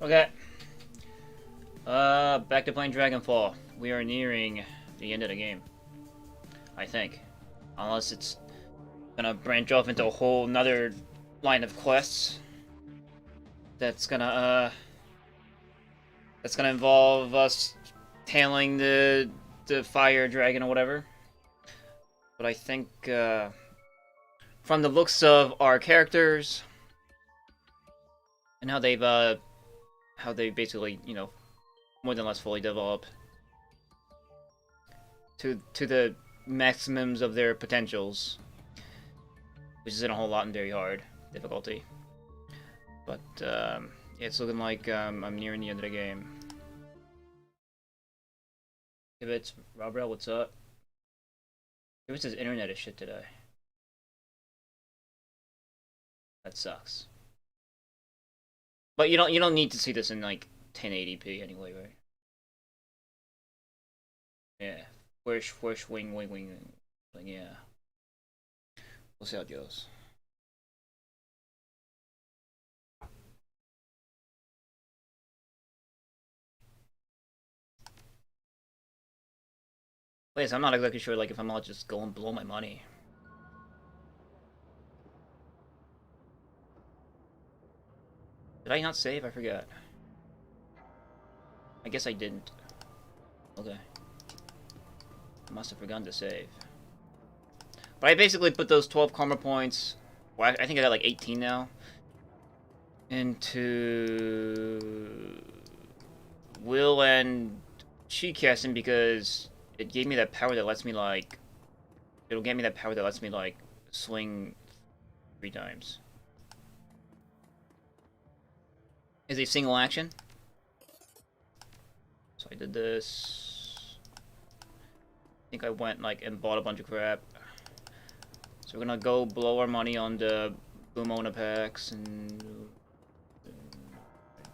Okay. Back to playing Dragonfall. We are nearing the end of the game. I think. Unless it's gonna branch off into a whole nother line of quests. That's gonna involve us tailing the fire dragon or whatever. But I think, from the looks of our characters and how they basically, you know, more than less fully develop to the maximums of their potentials, which isn't a whole lot in very hard difficulty. But yeah, it's looking like I'm nearing the end of the game. If it's Robrell, what's up? If it's his internet is shit today. That sucks. But you don't need to see this in like 1080p anyway, right? Yeah. Whoosh, whoosh, wing, wing, wing, wing. Yeah. We'll see how it goes. Please, I'm not exactly sure like if I'm all just go and blow my money. Did I not save? I forgot. I guess I didn't. Okay. I must have forgotten to save. But I basically put those 12 karma points, well, I think I got like 18 now, into will and chi casting because it gave me that power that lets me like, it'll give me that power that lets me like swing 3 times. Is a single action. So I did this. I think I went like and bought a bunch of crap. So we're gonna go blow our money on the Boomona packs and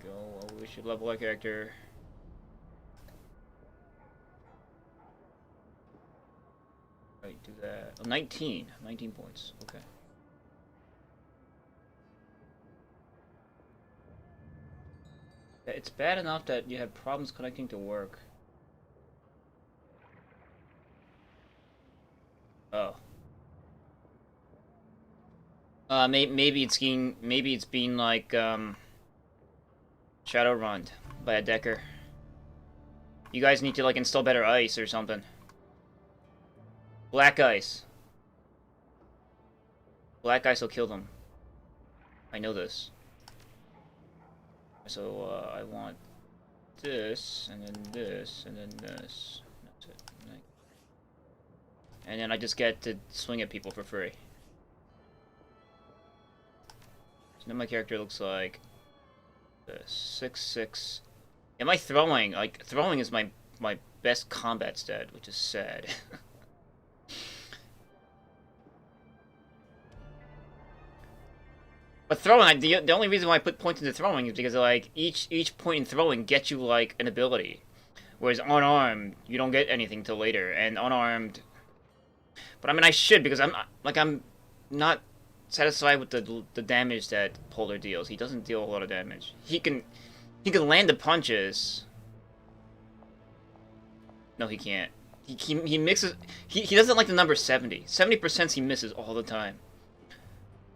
go. Oh, we should level our character. Right, do that. Oh, 19 points. Okay. It's bad enough that you have problems connecting to work. Oh. Maybe it's being like Shadowrun by a decker. You guys need to like install better ice or something. Black ice. Black ice will kill them. I know this. So I want this, and then this, and then this. That's it. And then I just get to swing at people for free. So now my character looks like this. 6/6. Am I throwing? Like throwing is my best combat stat, which is sad. But throwing, the only reason why I put points into throwing is because like each point in throwing gets you like an ability, whereas unarmed you don't get anything till later, and unarmed. But I mean I should because I'm not satisfied with the damage that Polar deals. He doesn't deal a lot of damage. He can land the punches. No, he can't. He mixes. He doesn't like the number 70. 70% he misses all the time.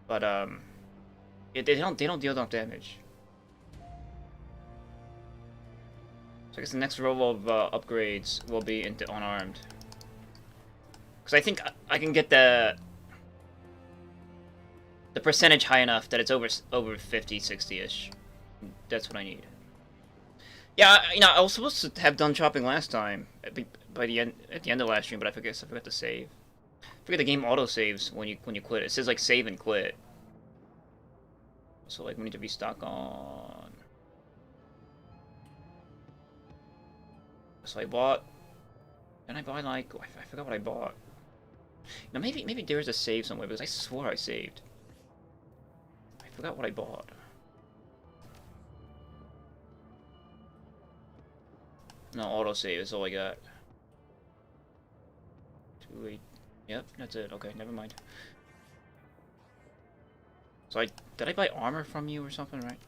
But yeah, they don't deal enough damage. So I guess the next row of upgrades will be into unarmed. Because I think I can get the percentage high enough that it's over 50, 60-ish. That's what I need. Yeah, you know, I was supposed to have done shopping last time at the end of last stream, but I forgot to save. I forget the game auto saves when you quit. It says like save and quit. So like we need to restock on. So I bought. Then I buy like I forgot what I bought. Now maybe there's a save somewhere because I swore I saved. I forgot what I bought. No, autosave is all I got. 2-8. Yep, that's it. Okay, never mind. So did I buy armor from you or something, right?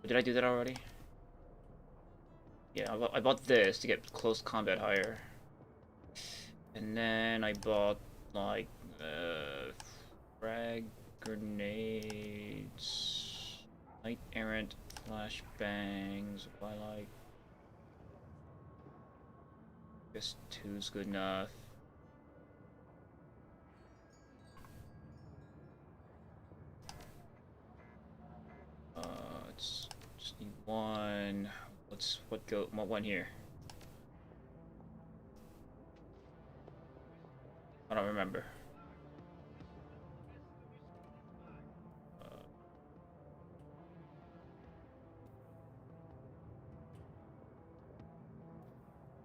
Did I do that already? Yeah, I bought this to get close combat higher. And then I bought, like, frag grenades, knight errant flashbangs, I like. Guess 2's good enough. It's just need one. What one here? I don't remember.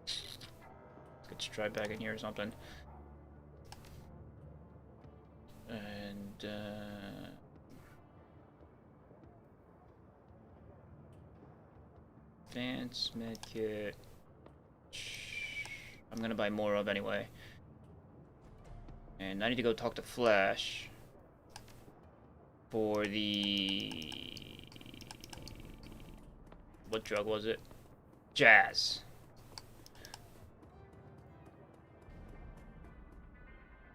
Let's get Stripe back in here or something. And advanced medkit. I'm gonna buy more of anyway. And I need to go talk to Flash for the... What drug was it? Jazz.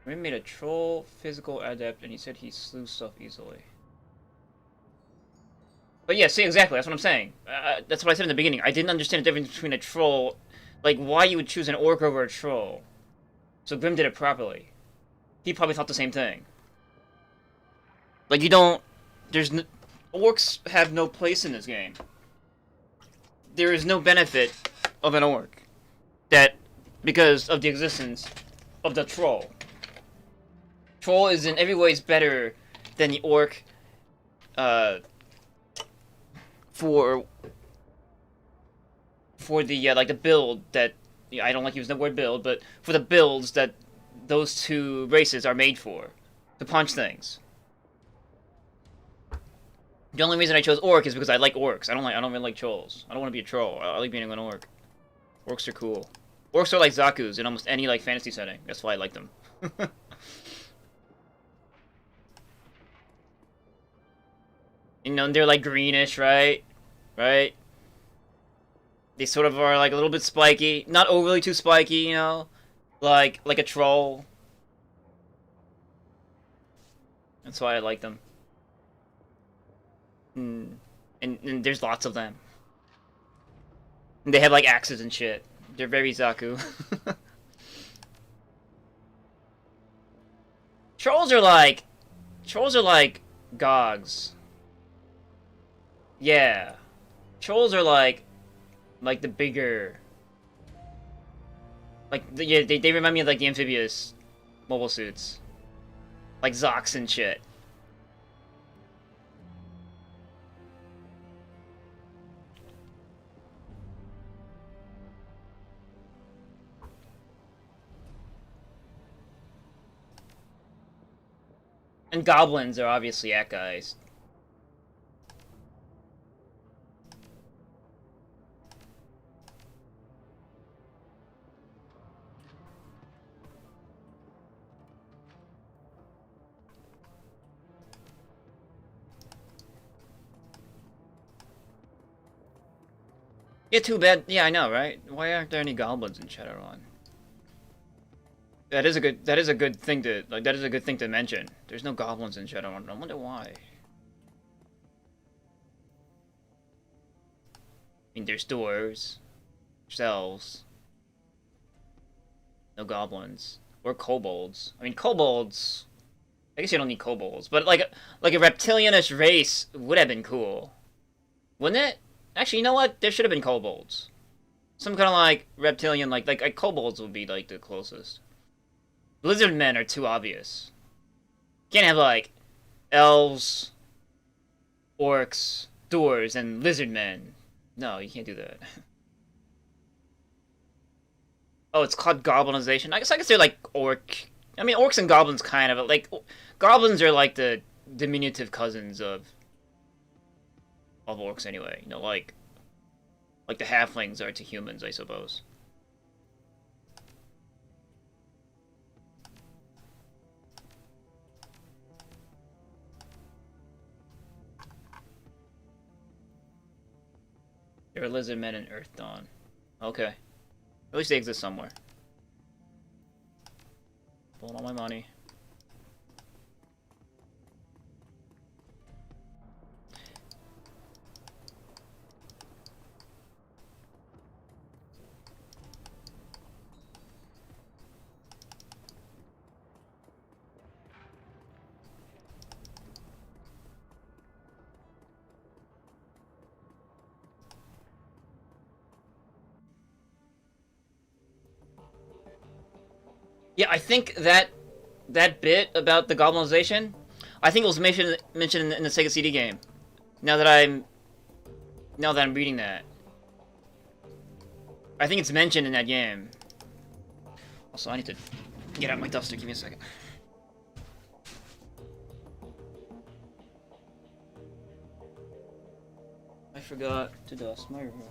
We made a troll physical adept and he said he slew stuff easily. But yeah, see, exactly, that's what I'm saying. That's what I said in the beginning. I didn't understand the difference between a troll, like why you would choose an orc over a troll. So Grim did it properly. He probably thought the same thing. Like, you don't... orcs have no place in this game. There is no benefit of an orc. Because of the existence of the troll. Troll is in every ways better than the orc, for the, like, the build that... I don't like using the word build, but for the builds that those two races are made for. To punch things. The only reason I chose orc is because I like orcs. I don't really like trolls. I don't want to be a troll. I like being an orc. Orcs are cool. Orcs are like Zakus in almost any, like, fantasy setting. That's why I like them. You know, they're like greenish, right? Right? They sort of are like a little bit spiky. Not overly too spiky, you know? Like a troll. That's why I like them. And there's lots of them. And they have like axes and shit. They're very Zaku. Trolls are like Gogs. Yeah. Trolls are like the bigger... yeah, they remind me of, like, the amphibious mobile suits. Like Zox and shit. And goblins are obviously guys. Yeah, too bad. Yeah, I know, right? Why aren't there any goblins in Shadowrun? That is a good thing to mention. There's no goblins in Shadowrun. I wonder why. I mean, there's dwarves, there's elves, no goblins or kobolds. I mean, kobolds. I guess you don't need kobolds, but like a reptilianish race would have been cool, wouldn't it? Actually, you know what? There should have been kobolds. Some kind of like reptilian, like kobolds would be like the closest. Lizard men are too obvious. Can't have like elves, orcs, dwarves, and lizard men. No, you can't do that. Oh, it's called goblinization. I guess they're like orc. I mean, orcs and goblins kind of like goblins are like the diminutive cousins of orcs anyway. You know, like the halflings are to humans, I suppose. There are lizard men in Earth Dawn. Okay. At least they exist somewhere. Pulling all my money. Yeah, I think that bit about the goblinization, I think it was mentioned in the Sega CD game. Now that I'm reading that, I think it's mentioned in that game. Also, I need to get out my duster. Give me a second. I forgot to dust my room.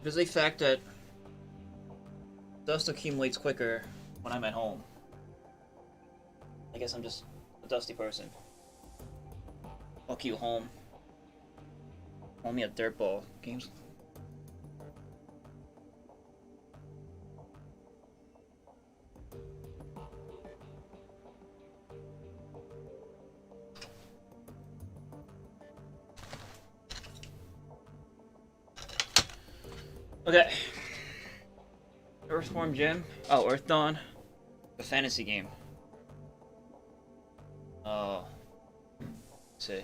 There's a fact that dust accumulates quicker when I'm at home. I guess I'm just a dusty person. Fuck you, home. Call me a dirtball. Games. Okay. Earthworm Jim. Oh, Earth Dawn. The fantasy game. Oh. Let's see.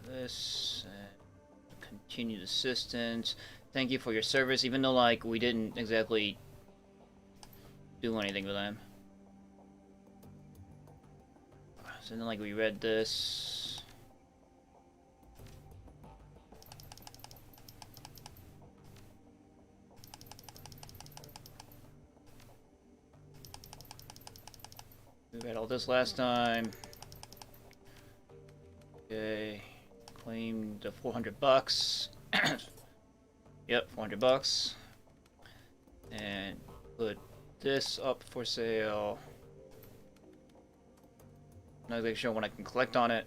This continued assistance. Thank you for your service, even though like we didn't exactly do anything with them. So then like we read this. We read all this last time. Okay. Claimed the $400. Yep, $400. And put this up for sale. Not exactly sure when I can collect on it.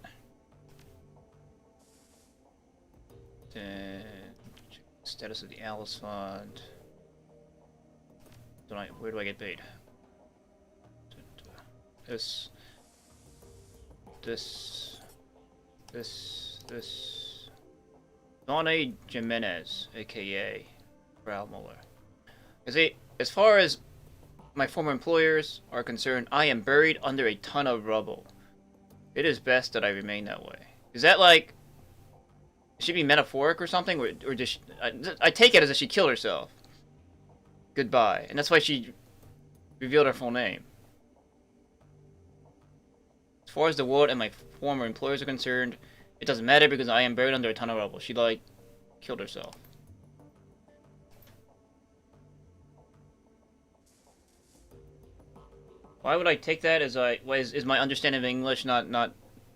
Then check the status of the Alice Fund. Where do I get paid? This. Donnie Jimenez, aka Ralph Muller. As far as my former employers are concerned, I am buried under a ton of rubble. It is best that I remain that way. Is that like... Should she be metaphoric or something? Or just... I take it as if she killed herself. Goodbye. And that's why she revealed her full name. As far as the world and my former employers are concerned, it doesn't matter because I am buried under a ton of rubble. She, like, killed herself. Why would I take that as is my understanding of English not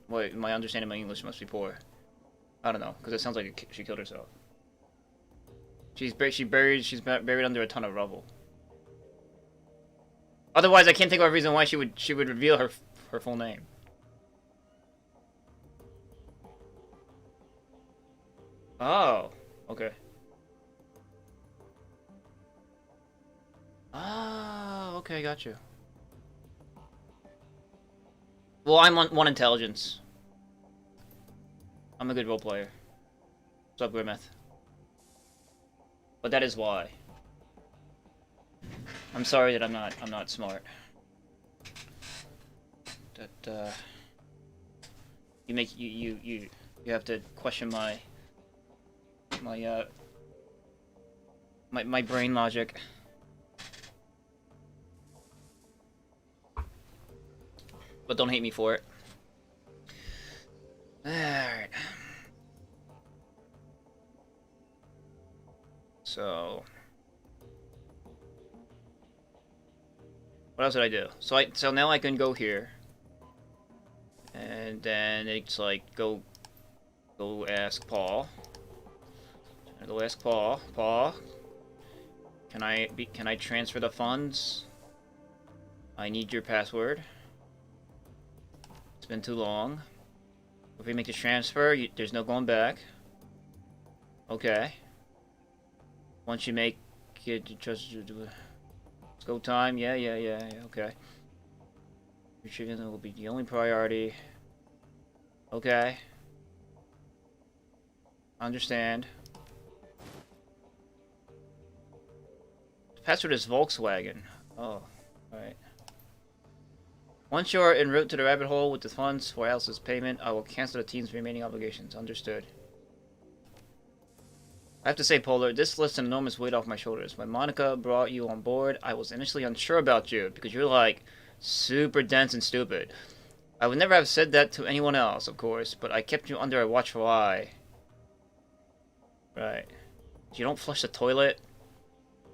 wait, my understanding of English must be poor. I don't know, because it sounds like she killed herself. She's buried under a ton of rubble. Otherwise, I can't think of a reason why she would reveal her full name. Oh, okay. Ah, okay, got you. Well, I'm on 1 intelligence. I'm a good role player. What's up, Grimmeth? But that is why. I'm sorry that I'm not smart. That you have to question my brain logic. But don't hate me for it. Alright. So what else did I do? So now I can go here, and then it's like go ask Paul. Go ask Paul. Paul, can I transfer the funds? I need your password. It's been too long. If we make the transfer, there's no going back. Okay. Once you make it, just let's go time. Yeah. Okay. Your chicken will be the only priority. Okay. Understand. The password is Volkswagen. Oh, alright. Once you are en route to the rabbit hole with the funds for Alice's payment, I will cancel the team's remaining obligations. Understood. I have to say, Polar, this lifts an enormous weight off my shoulders. When Monica brought you on board, I was initially unsure about you, because you're, like, super dense and stupid. I would never have said that to anyone else, of course, but I kept you under a watchful eye. Right. You don't flush the toilet.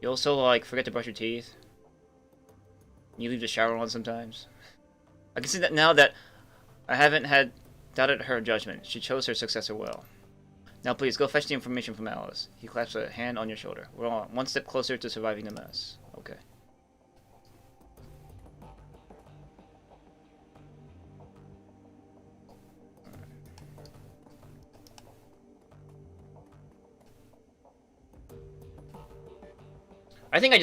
You also, like, forget to brush your teeth. You leave the shower on sometimes. I can see that now that I haven't had doubted her judgment. She chose her successor well. Now please, go fetch the information from Alice. He claps a hand on your shoulder. We're on one step closer to surviving the mess. Okay. I think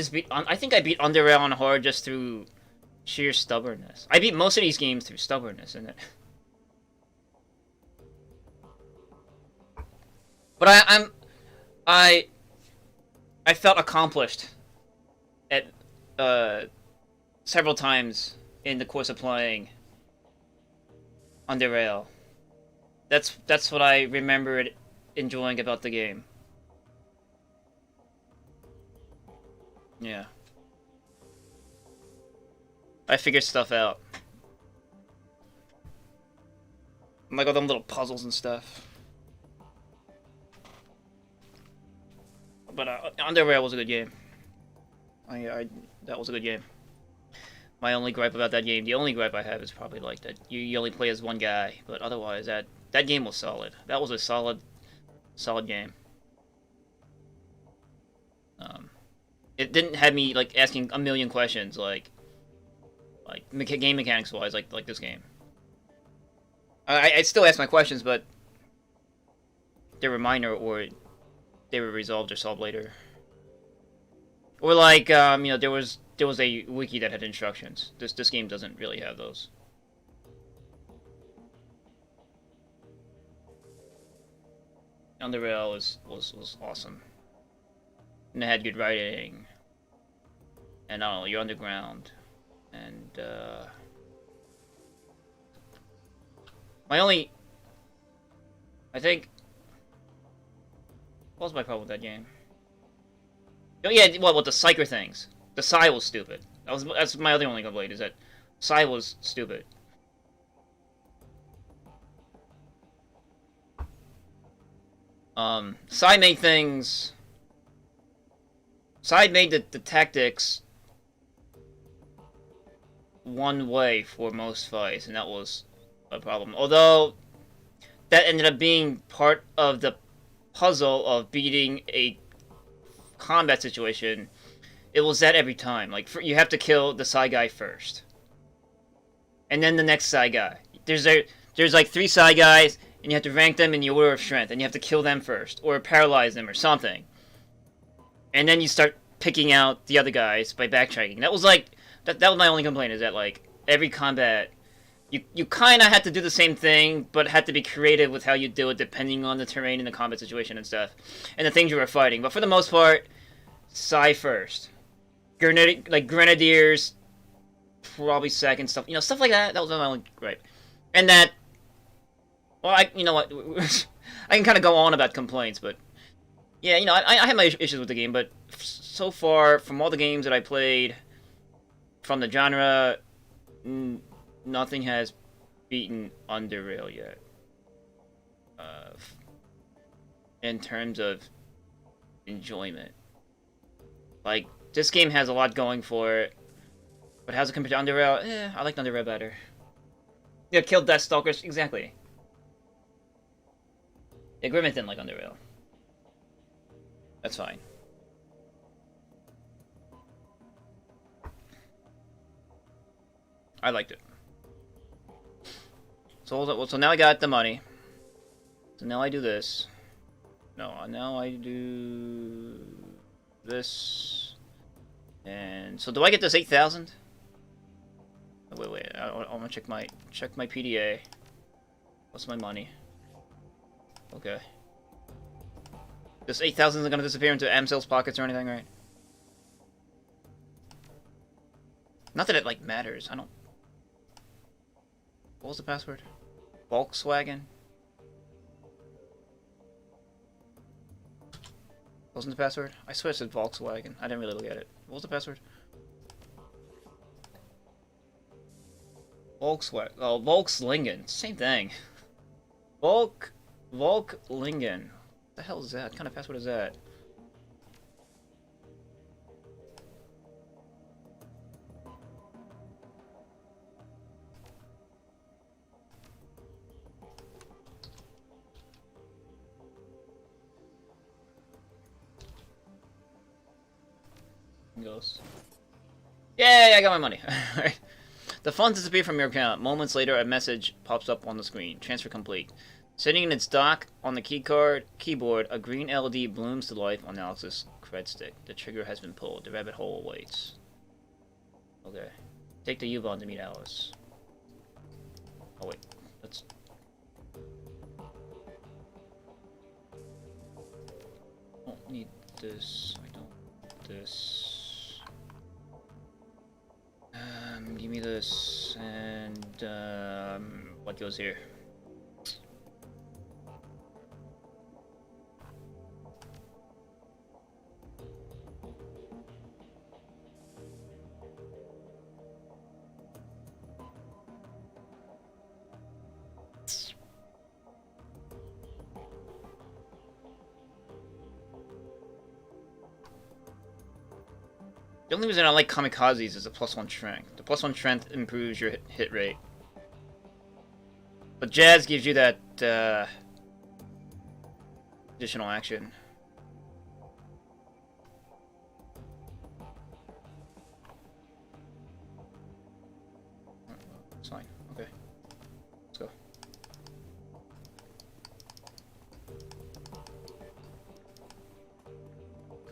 I beat Underrail on hard just through sheer stubbornness. I beat most of these games through stubbornness, isn't it? But I felt accomplished at several times in the course of playing Underrail. That's what I remembered enjoying about the game. Yeah. I figured stuff out. Like all them little puzzles and stuff. But Underrail was a good game. That was a good game. My only gripe about that game, the only gripe I have is probably like that you only play as one guy. But otherwise, that game was solid. That was a solid game. It didn't have me like asking a million questions like game mechanics wise like this game. I still ask my questions, but they were minor or they were resolved or solved later. Or like there was a wiki that had instructions. This game doesn't really have those. Underrail was awesome. And it had good writing. And I don't know, you're underground. And I think what was my problem with that game? Oh yeah, well, with the psyker things. The Psy was stupid. That's my only complaint, is that Psy was stupid. Psy made things. Psy made the tactics one way for most fights, and that was a problem. Although that ended up being part of the puzzle of beating a combat situation. It was that every time. Like you have to kill the Psy guy first, and then the next Psy guy. There's like 3 Psy guys, and you have to rank them in the order of strength, and you have to kill them first, or paralyze them, or something. And then you start picking out the other guys by backtracking. That was like that was my only complaint, is that like every combat you kind of had to do the same thing, but had to be creative with how you do it depending on the terrain and the combat situation and stuff, and the things you were fighting. But for the most part, Psy first, Grenadiers probably second, stuff stuff like that. That was my only gripe. And that, well, you know what, I can kind of go on about complaints, but yeah, I have my issues with the game, but so far from all the games that I played from the genre, nothing has beaten Underrail yet. In terms of enjoyment. Like, this game has a lot going for it. But how's it compared to Underrail? I like Underrail better. Yeah, killed Deathstalkers. Exactly. Yeah, Grimmett didn't like Underrail. That's fine. I liked it. So now I got the money. So now I do this. No, now I do this. And so do I get this 8,000? Wait. I want to check my PDA. What's my money? Okay. This 8,000 isn't gonna disappear into Amsel's pockets or anything, right? Not that it like matters. I don't. What was the password? Volkswagen? Wasn't the password? I swear it said Volkswagen. I didn't really look at it. What was the password? Volkswagen. Oh, Volkslingen. Same thing. Volklingen. What the hell is that? What kind of password is that? Goes. Yay, I got my money. Alright. The funds disappear from your account. Moments later, a message pops up on the screen. Transfer complete. Sitting in its dock on the keyboard, a green LED blooms to life on Alex's cred stick. The trigger has been pulled. The rabbit hole awaits. Okay. Take the U-Bahn to meet Alice. Oh wait. Let's... I don't need this. I don't need this. Give me this, and, what goes here? The only reason I like kamikazes is the +1 strength. The +1 strength improves your hit rate. But Jazz gives you that, additional action. It's fine. Okay. Let's go.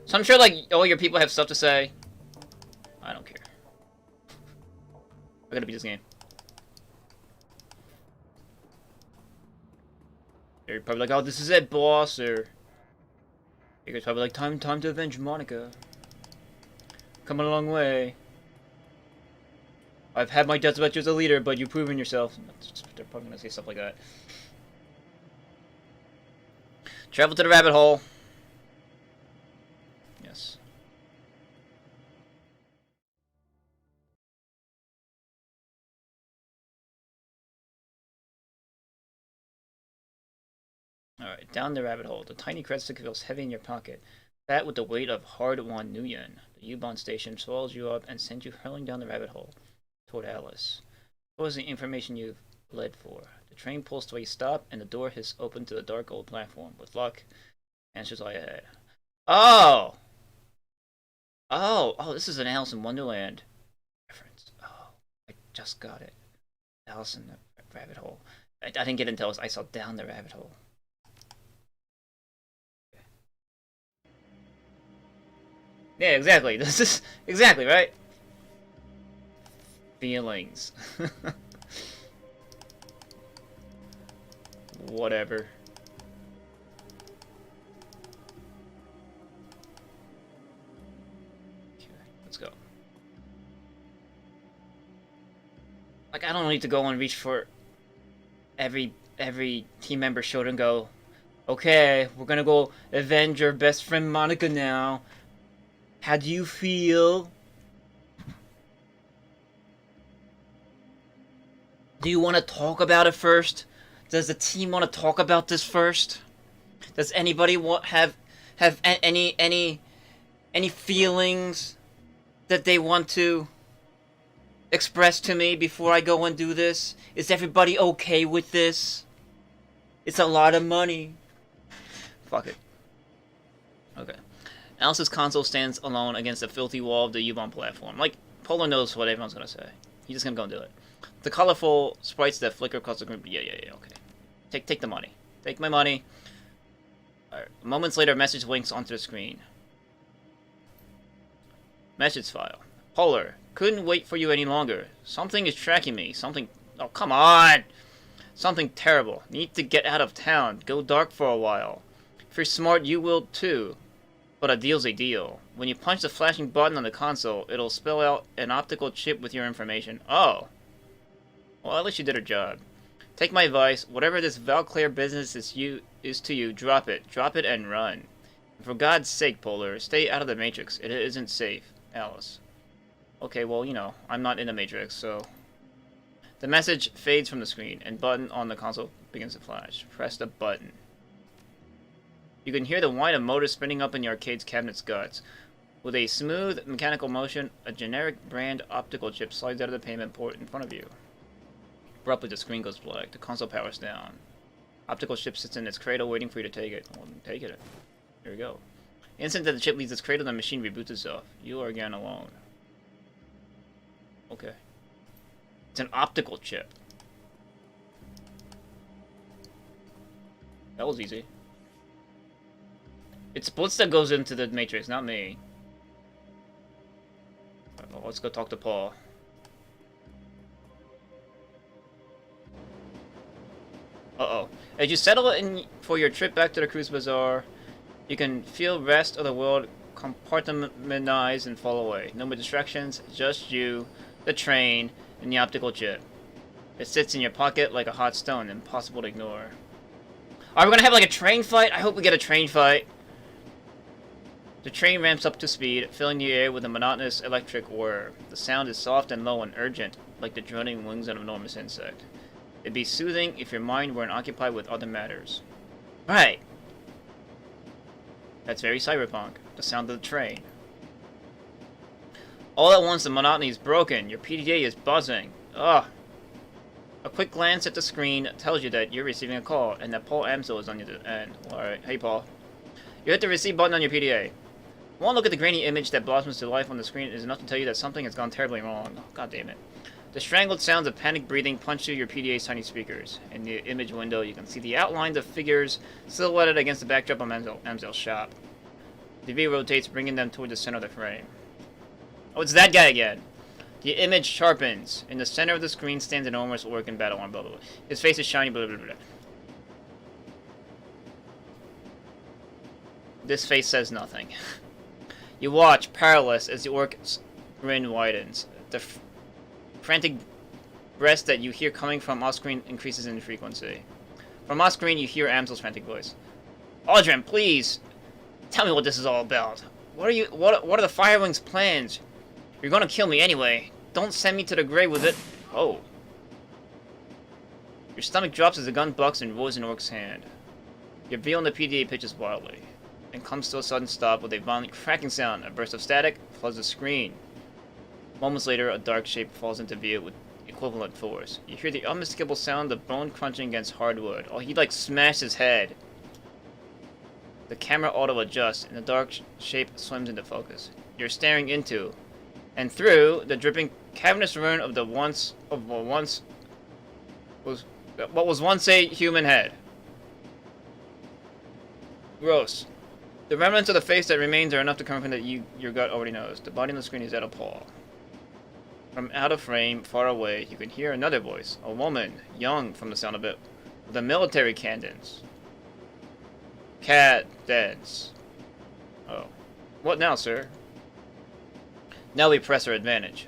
So I'm sure, like, all your people have stuff to say. I don't care. I gotta beat this game. They're probably like, oh, this is it, boss, or... You guys probably like, time to avenge Monica. Coming a long way. I've had my doubts about you as a leader, but you've proven yourself. They're probably gonna say stuff like that. Travel to the rabbit hole. Yes. Alright, down the rabbit hole. The tiny cred stick feels heavy in your pocket. Fat with the weight of hard-won nuyen. The U-Bahn station swallows you up and sends you hurling down the rabbit hole toward Alice. What was the information you've led for? The train pulls to a stop, and the door hiss open to the dark old platform. With luck, answers lie ahead. Oh! Oh, this is an Alice in Wonderland reference. Oh, I just got it. Alice in the rabbit hole. I didn't get until I saw down the rabbit hole. Yeah, exactly. This is exactly right. Feelings. Whatever. Okay, let's go. Like, I don't need to go and reach for every team member shoulder and go, okay, we're gonna go avenge your best friend Monica now. How do you feel? Do you want to talk about it first? Does the team want to talk about this first? Does anybody have any Any feelings that they want to express to me before I go and do this? Is everybody okay with this? It's a lot of money. Fuck it. Okay. Alice's console stands alone against the filthy wall of the U-Bahn platform. Like, Polar knows what everyone's gonna say. He's just gonna go and do it. The colorful sprites that flicker across the group. Yeah, okay. Take the money. Take my money. Alright. Moments later, a message winks onto the screen. Message file. Polar, couldn't wait for you any longer. Something is tracking me. Something... Oh, come on! Something terrible. Need to get out of town. Go dark for a while. If you're smart, you will too. But a deal's a deal. When you punch the flashing button on the console, it'll spell out an optical chip with your information. Oh. Well, at least you did her job. Take my advice. Whatever this Valclair business is to you, drop it. Drop it and run. And for God's sake, Polar, stay out of the Matrix. It isn't safe. Alice. Okay, well, you know, I'm not in the Matrix, so... The message fades from the screen, and button on the console begins to flash. Press the button. You can hear the whine of motors spinning up in the arcade's cabinet's guts. With a smooth mechanical motion, a generic brand optical chip slides out of the payment port in front of you. Abruptly, the screen goes black. The console powers down. Optical chip sits in its cradle, waiting for you to take it. Well, take it. Here we go. The instant that the chip leaves its cradle, the machine reboots itself. You are again alone. Okay. It's an optical chip. That was easy. It's Blitz that goes into the Matrix, not me. Well, let's go talk to Paul. Uh-oh. As you settle in for your trip back to the Cruise Bazaar, you can feel the rest of the world compartmentalize and fall away. No more distractions, just you, the train, and the optical chip. It sits in your pocket like a hot stone, impossible to ignore. Are we gonna have like a train fight? I hope we get a train fight. The train ramps up to speed, filling the air with a monotonous electric whir. The sound is soft and low and urgent, like the droning wings of an enormous insect. It'd be soothing if your mind weren't occupied with other matters. Right. That's very cyberpunk. The sound of the train. All at once, the monotony is broken. Your PDA is buzzing. Ugh. A quick glance at the screen tells you that you're receiving a call, and that Paul Amsel is on the other end. Alright, hey Paul. You hit the receive button on your PDA. One look at the grainy image that blossoms to life on the screen is enough to tell you that something has gone terribly wrong. Oh, God damn it. The strangled sounds of panic breathing punch through your PDA's tiny speakers. In the image window, you can see the outlines of figures silhouetted against the backdrop of Amsel's shop. The view rotates, bringing them toward the center of the frame. Oh, it's that guy again. The image sharpens. In the center of the screen stands an enormous orc in battle armor, blah, blah, blah. His face is shiny, blah, blah, blah, blah. This face says nothing. You watch, powerless, as the orc's grin widens. The frantic breath that you hear coming from off-screen increases in frequency. From off-screen, you hear Amsel's frantic voice. Aldrin, please! Tell me what this is all about. What are the Firewing's plans? You're gonna kill me anyway. Don't send me to the grave with it. Oh. Your stomach drops as the gun bucks and rolls in Orc's hand. Your view on the PDA pitches wildly, and comes to a sudden stop with a violent cracking sound. A burst of static floods the screen. Moments later, a dark shape falls into view with equivalent force. You hear the unmistakable sound of bone crunching against hardwood. Oh, he like smashed his head. The camera auto-adjusts, and the dark shape swims into focus. You're staring into, and through, the dripping cavernous ruin of what was once a human head. Gross. The remnants of the face that remains are enough to confirm that your gut already knows. The body on the screen is that of Paul. From out of frame, far away, you can hear another voice. A woman, young from the sound of it, with a military cadence. Cadence. Oh. What now, sir? Now we press our advantage.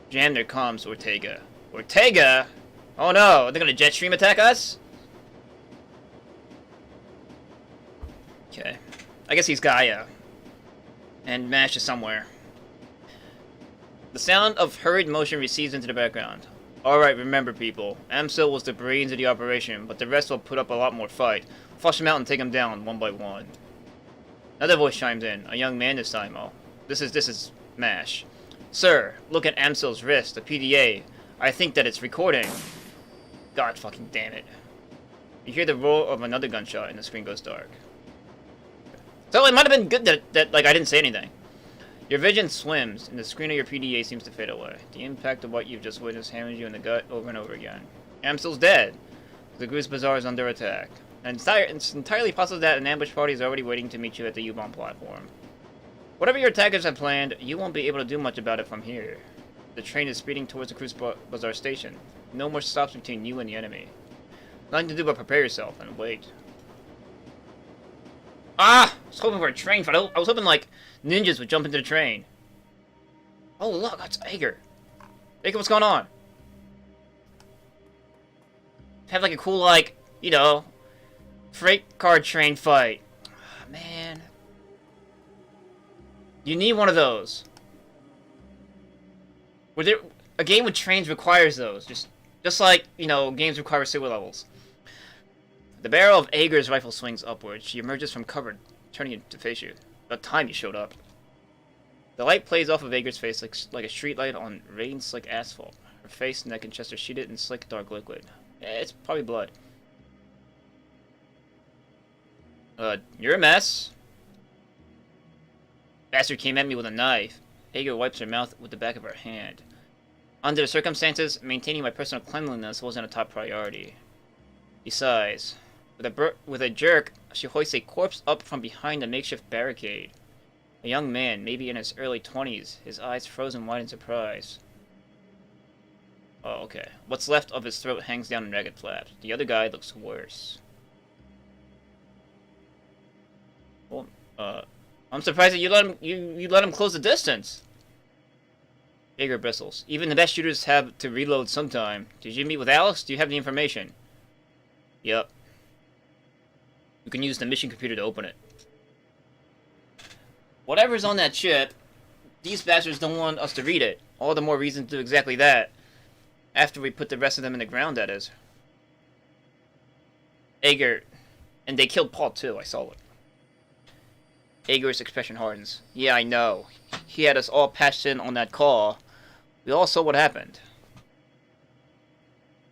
Jam their comms, Ortega. Ortega? Oh no, they're gonna jet stream attack us? Okay. I guess he's Gaia. And MASH is somewhere. The sound of hurried motion recedes into the background. Alright, remember people. Amsel was the brains of the operation, but the rest will put up a lot more fight. Flush them out and take them down, one by one. Another voice chimes in. A young man this time, oh. This is MASH. Sir, look at Amsel's wrist, the PDA. I think that it's recording. God fucking damn it. You hear the roar of another gunshot and the screen goes dark. So it might have been good that like I didn't say anything. Your vision swims, and the screen of your PDA seems to fade away. The impact of what you've just witnessed hammers you in the gut over and over again. Amsel's dead. The Goose Bazaar is under attack. And it's entirely possible that an ambush party is already waiting to meet you at the U-bomb platform. Whatever your attackers have planned, you won't be able to do much about it from here. The train is speeding towards the Goose Bazaar station. No more stops between you and the enemy. Nothing to do but prepare yourself and wait. Ah! I was hoping for a train fight. I was hoping, like, ninjas would jump into the train. Oh, look, that's Ager. Ager, what's going on? Have, like, a cool, like, you know, freight car train fight. Oh, man. You need one of those. A game with trains requires those. Just like, you know, games require sewer levels. The barrel of Ager's rifle swings upwards. She emerges from cover, turning to face you. About time you showed up. The light plays off of Ager's face like a street light on rain-slick asphalt. Her face, neck, and chest are sheeted in slick, dark liquid. It's probably blood. You're a mess. Bastard came at me with a knife. Ager wipes her mouth with the back of her hand. Under the circumstances, maintaining my personal cleanliness wasn't a top priority. Besides, with a jerk, she hoists a corpse up from behind a makeshift barricade. A young man, maybe in his early 20s, his eyes frozen wide in surprise. Oh, okay. What's left of his throat hangs down in ragged flaps. The other guy looks worse. Well, I'm surprised that you let him close the distance. Ager bristles. Even the best shooters have to reload sometime. Did you meet with Alex? Do you have the information? Yep. You can use the mission computer to open it. Whatever's on that chip, these bastards don't want us to read it. All the more reason to do exactly that. After we put the rest of them in the ground, that is. Ager. And they killed Paul too, I saw it. Ager's expression hardens. Yeah, I know. He had us all patched in on that call. We all saw what happened.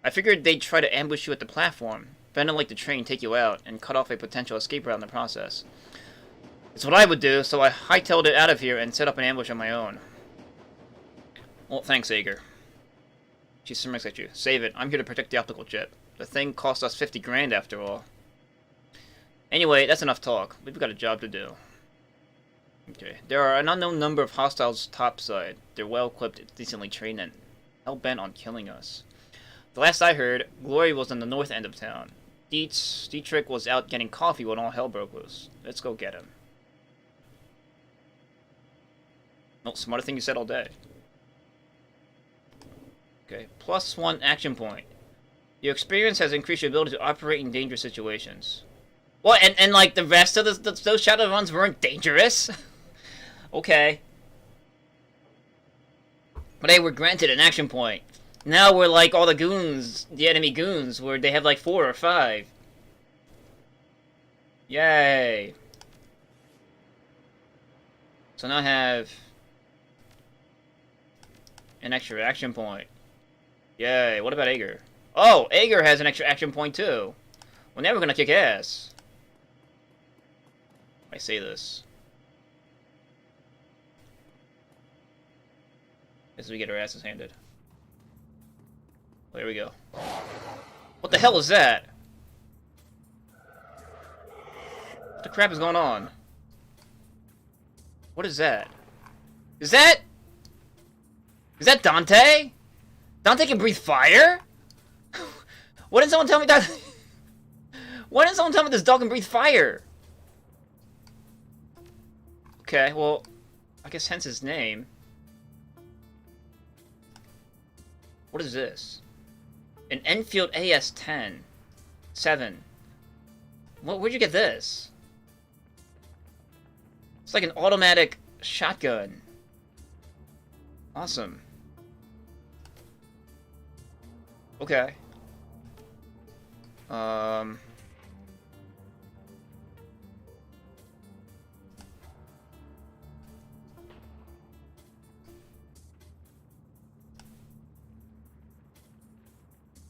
I figured they'd try to ambush you at the platform, bend like the train, take you out, and cut off a potential escape route in the process. It's what I would do, so I hightailed it out of here and set up an ambush on my own. Well, thanks, Ager. She smirks at you. Save it. I'm here to protect the optical chip. The thing cost us 50 grand after all. Anyway, that's enough talk. We've got a job to do. Okay. There are an unknown number of hostiles topside. They're well equipped, decently trained, and hell-bent on killing us. The last I heard, Glory was on the north end of town. Dietrich was out getting coffee when all hell broke loose. Let's go get him. No, smarter thing you said all day. Okay. +1 action point. Your experience has increased your ability to operate in dangerous situations. What? And like the rest of those Shadowruns weren't dangerous? Okay. But hey, we're granted an action point. Now we're like all the goons, the enemy goons, where they have like 4 or 5. Yay. So now I have an extra action point. Yay. What about Ager? Oh, Ager has an extra action point too. Well, now we're gonna kick ass. I say this as we get our asses handed. There we go. What the hell is that? What the crap is going on? What is that? Is that Dante? Dante can breathe fire? Why didn't someone tell me that? Why didn't someone tell me this dog can breathe fire? Okay, well, I guess hence his name. What is this? An Enfield AS-10. 7. Where'd you get this? It's like an automatic shotgun. Awesome. Okay.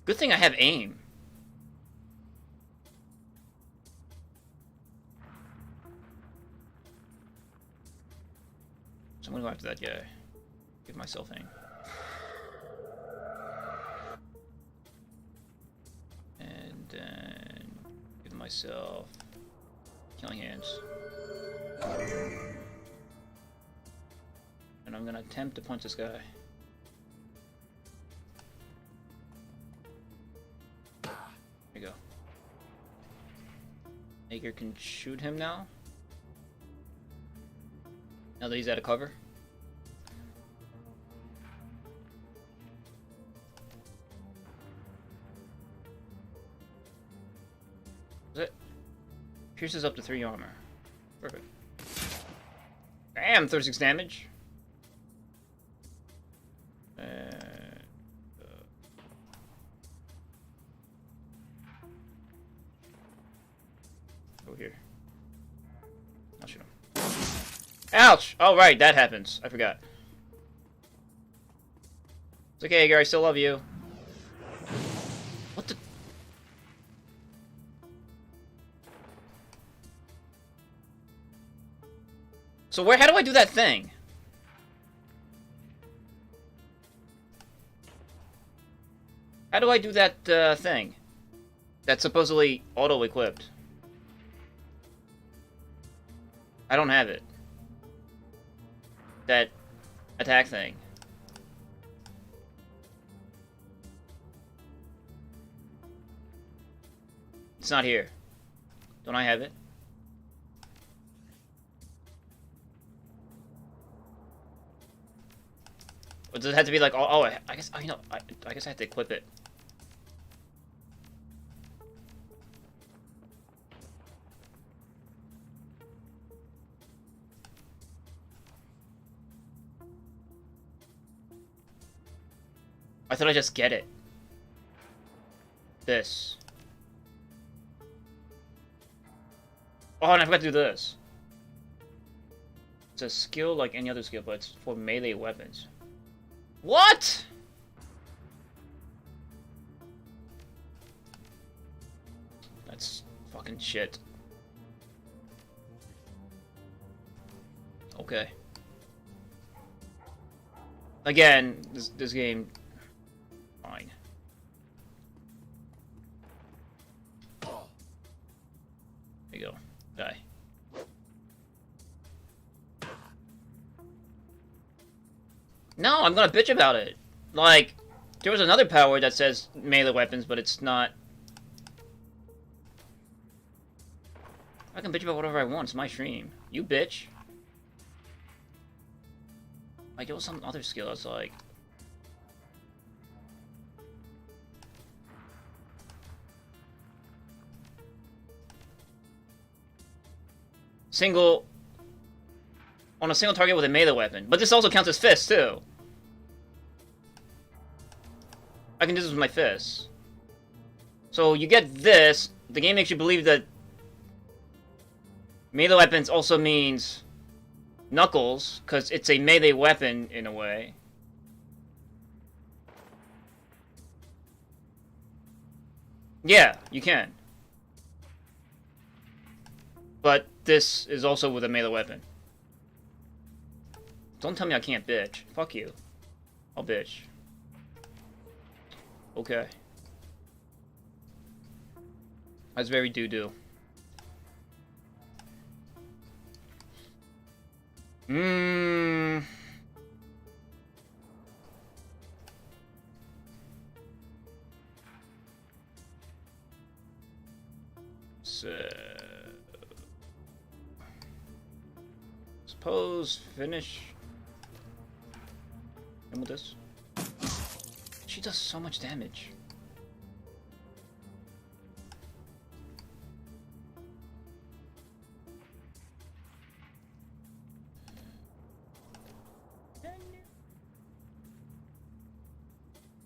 Good thing I have aim. So I'm gonna go after that guy. Give myself aim. And then give myself killing hands. And I'm gonna attempt to punch this guy. There you go. Nager can shoot him now. Now that he's out of cover. That's it. Pierces up to 3 armor. Perfect. Damn, 36 damage. Go here. I'll shoot him. Ouch! Oh, right, that happens. I forgot. It's okay, Edgar, I still love you. What the... So how do I do that thing? How do I do that thing? That's supposedly auto-equipped. I don't have it. That attack thing. It's not here. Don't I have it? Or does it have to be like, oh, I guess, you know, I guess I have to equip it. I thought I just get it. This. Oh, and I forgot to do this. It's a skill like any other skill, but it's for melee weapons. What? That's fucking shit. Okay. Again, this game... Fine. There you go. Die. No, I'm gonna bitch about it. Like, there was another power that says melee weapons, but it's not. I can bitch about whatever I want. It's my stream. You bitch. Like, it was some other skill. I was like... Single... On a single target with a melee weapon. But this also counts as fists, too. I can do this with my fists. So you get this. The game makes you believe that melee weapons also means knuckles, because it's a melee weapon in a way. Yeah, you can. But this is also with a melee weapon. Don't tell me I can't bitch. Fuck you. I'll bitch. Okay. That's very doo-doo. So... Suppose finish... And with this. She does so much damage.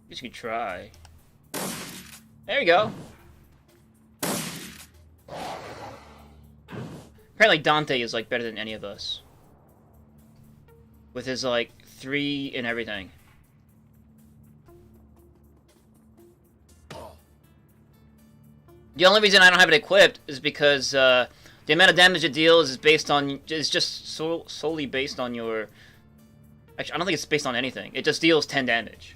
Guess you could try. There you go. Apparently Dante is like better than any of us. With his like 3 and everything. The only reason I don't have it equipped is because the amount of damage it deals is based on solely based on your. Actually, I don't think it's based on anything. It just deals 10 damage.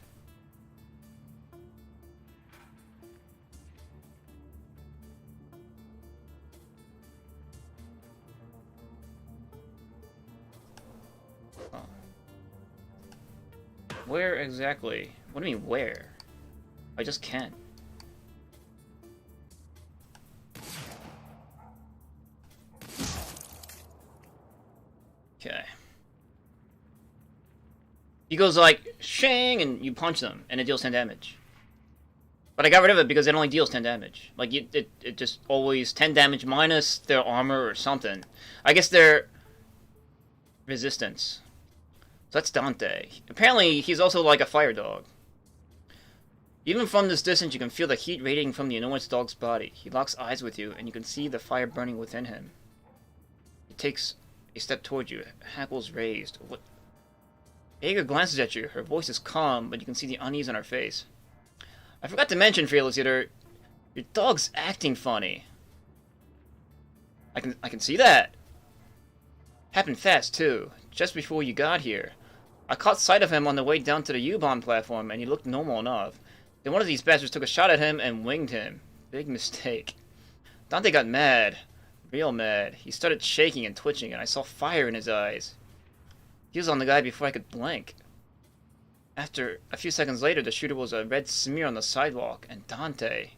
Oh. Where exactly? What do you mean where? I just can't. Okay. He goes like, shing, and you punch them, and it deals 10 damage. But I got rid of it because it only deals 10 damage. Like, it just always 10 damage minus their armor or something. I guess their resistance. So that's Dante. Apparently, he's also like a fire dog. Even from this distance, you can feel the heat radiating from the enormous dog's body. He locks eyes with you, and you can see the fire burning within him. He takes a step towards you, hackles raised. What? Ager glances at you. Her voice is calm, but you can see the unease on her face. I forgot to mention, Fearless Eater, your dog's acting funny. I can see that. Happened fast, too. Just before you got here. I caught sight of him on the way down to the U-bomb platform, and he looked normal enough. Then one of these bastards took a shot at him and winged him. Big mistake. Dante got mad. Real mad. He started shaking and twitching, and I saw fire in his eyes. He was on the guy before I could blink. After a few seconds later, the shooter was a red smear on the sidewalk, and Dante.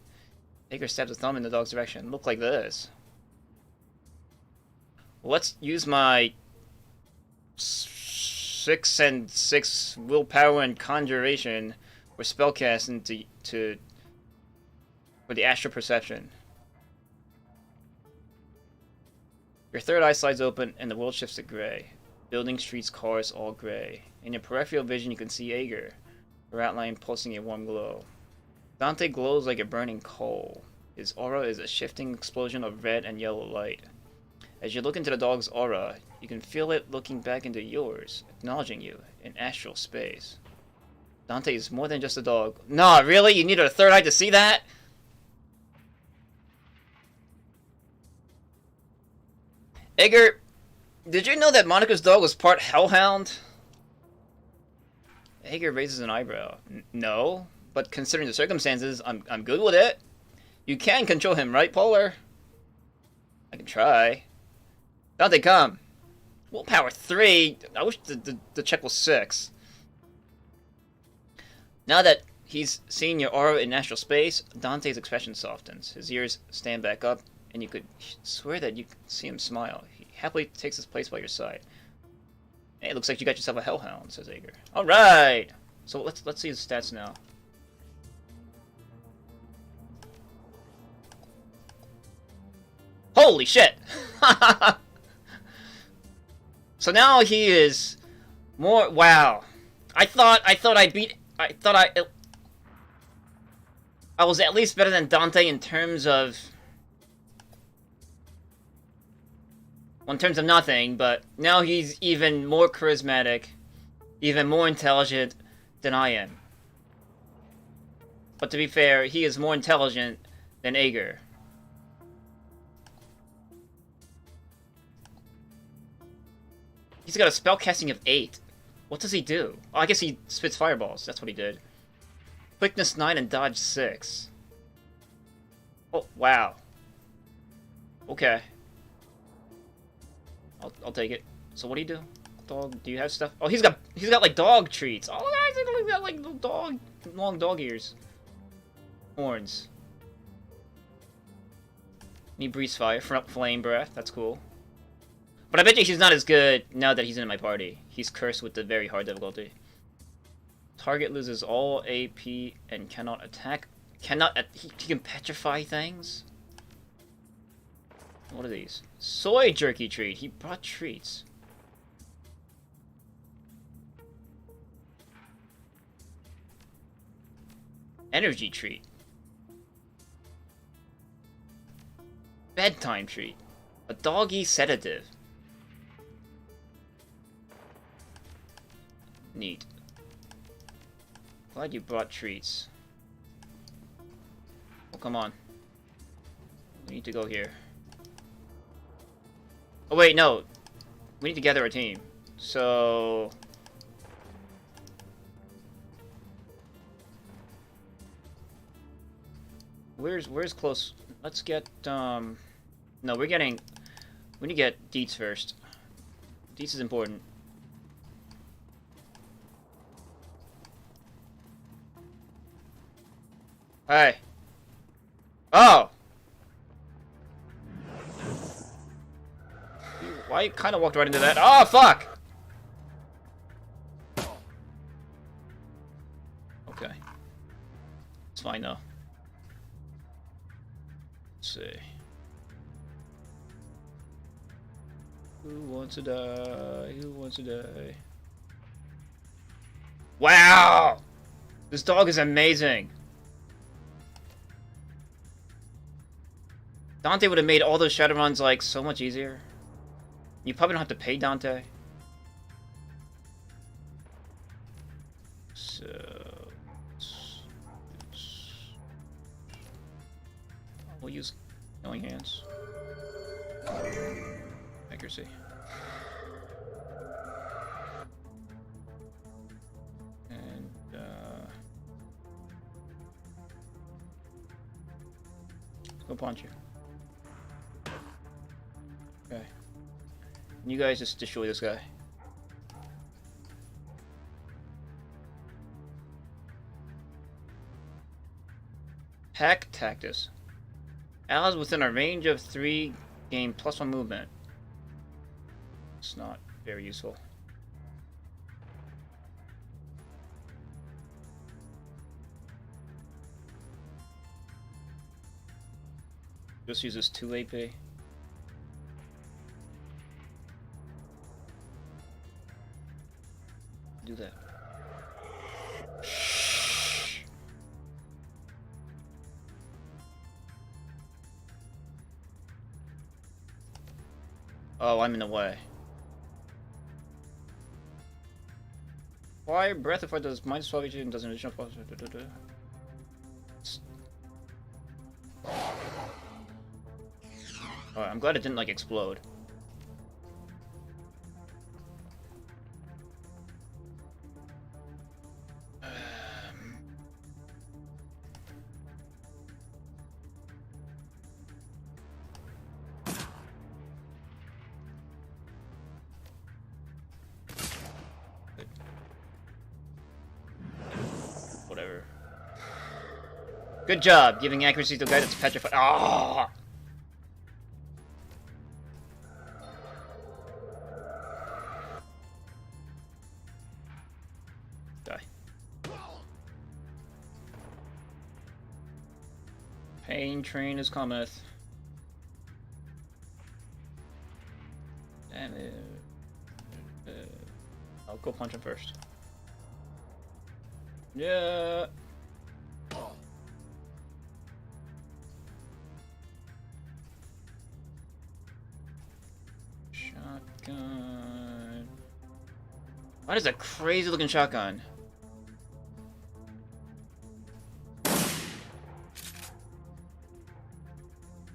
Ager stabbed a thumb in the dog's direction. Looked like this. Well, let's use my 6 and 6 willpower and conjuration for spellcasting for the astral perception. Your third eye slides open, and the world shifts to gray. Buildings, streets, cars, all gray. In your peripheral vision, you can see Ager, her outline pulsing a warm glow. Dante glows like a burning coal. His aura is a shifting explosion of red and yellow light. As you look into the dog's aura, you can feel it looking back into yours, acknowledging you in astral space. Dante is more than just a dog. Nah, really? You needed a third eye to see that? Ager, did you know that Monica's dog was part hellhound? Ager raises an eyebrow. No, but considering the circumstances, I'm good with it. You can control him, right, Polar? I can try. Dante, come. Willpower 3. I wish the check was 6. Now that he's seen your aura in astral space, Dante's expression softens. His ears stand back up, and you could swear that you could see him smile. He happily takes his place by your side. Hey, it looks like you got yourself a hellhound, says Ager. Alright! So let's see his stats now. Holy shit! So now he is more. Wow, I thought I was at least better than Dante in terms of nothing, but now he's even more charismatic, even more intelligent than I am. But to be fair, he is more intelligent than Ager. He's got a spell casting of 8. What does he do? Oh, I guess he spits fireballs. That's what he did. Quickness 9 and dodge 6. Oh, wow. Okay. I'll take it. So what do you do? Dog, do you have stuff? Oh, he's got like dog treats. Oh, guys, he's got like little long dog ears. Horns. He breathes fire, flame breath. That's cool. But I bet you he's not as good now that he's in my party. He's cursed with the very hard difficulty. Target loses all AP and cannot attack. He can petrify things? What are these? Soy jerky treat. He brought treats. Energy treat. Bedtime treat. A doggy sedative. Neat. Glad you brought treats. Oh, come on. We need to go here. Oh wait, no. We need to gather a team. So... Where's close? Let's get, no, we need to get Dietz first. Dietz is important. Hey. Oh! Why you kind of walked right into that? Oh, fuck! Okay. It's fine, though. Let's see. Who wants to die? Who wants to die? Wow! This dog is amazing! Dante would have made all those Shadowruns, like, so much easier. You probably don't have to pay Dante. So... we'll use Killing Hands. Accuracy. And, let's go punch you. Okay. You guys just destroy this guy. Hack Tactus. Allies within a range of 3 gain +1 movement. It's not very useful. Just use this 2 AP. Do that. Oh, I'm in the way. Why Breath of Fire does -12 HP and does an additional plus. Alright, I'm glad it didn't like explode. Whatever. Good job giving accuracy to a guy that's petrified. Ah! Die. Pain train is cometh. Damn it. I'll go punch him first. Yeah. Shotgun. That is a crazy looking shotgun.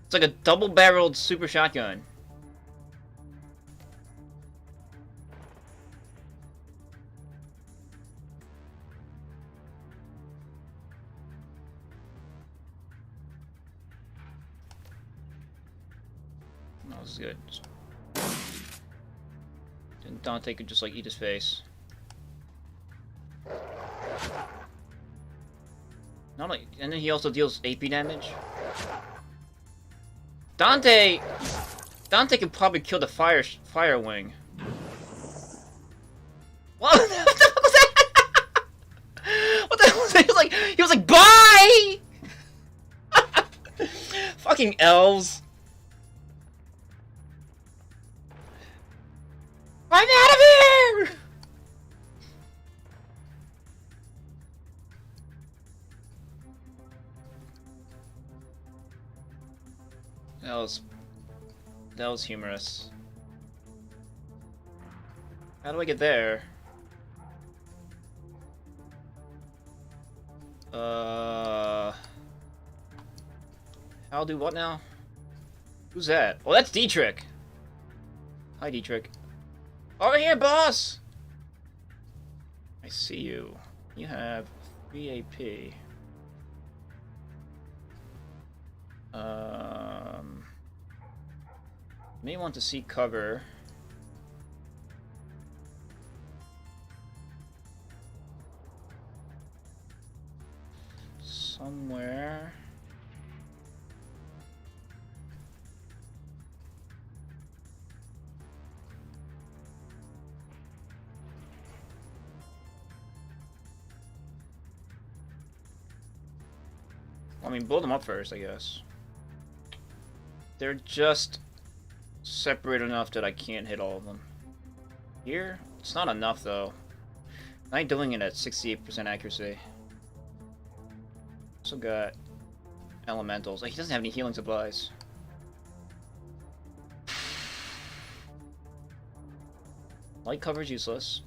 It's like a double-barreled super shotgun. That was good. And Dante could just like eat his face. Not like, and then he also deals AP damage. Dante could probably kill the fire wing. What the fuck was that? What the hell was that? He was like, bye! Fucking elves. I'm out of here! That was humorous. How do I get there? I'll do what now? Who's that? Oh, that's Dietrich. Hi, Dietrich. Over here, boss! I see you. You have 3 AP. May want to seek cover. Somewhere. I mean, blow them up first, I guess. They're just separate enough that I can't hit all of them. Here? It's not enough, though. I'm doing it at 68% accuracy. Also got elementals. Like, he doesn't have any healing supplies. Light cover is useless.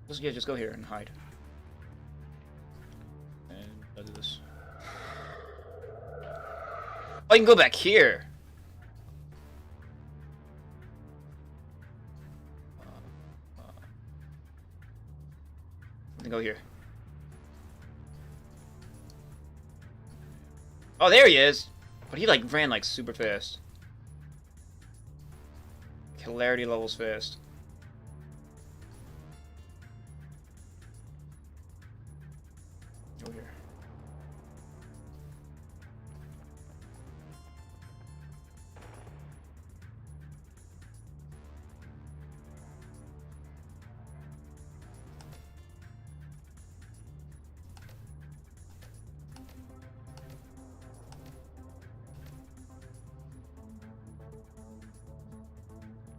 Just go here and hide. And I'll do this. Oh, you can go back here! Let me go here. Oh, there he is! But he, like, ran, like, super fast. Hilarity levels fast. Over here.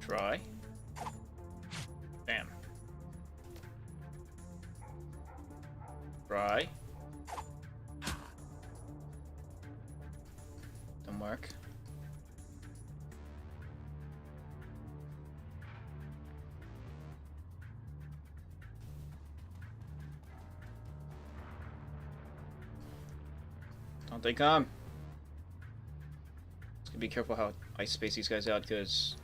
Try. Bam. Try. Don't work. Don't they come? Just be careful how I space these guys out, because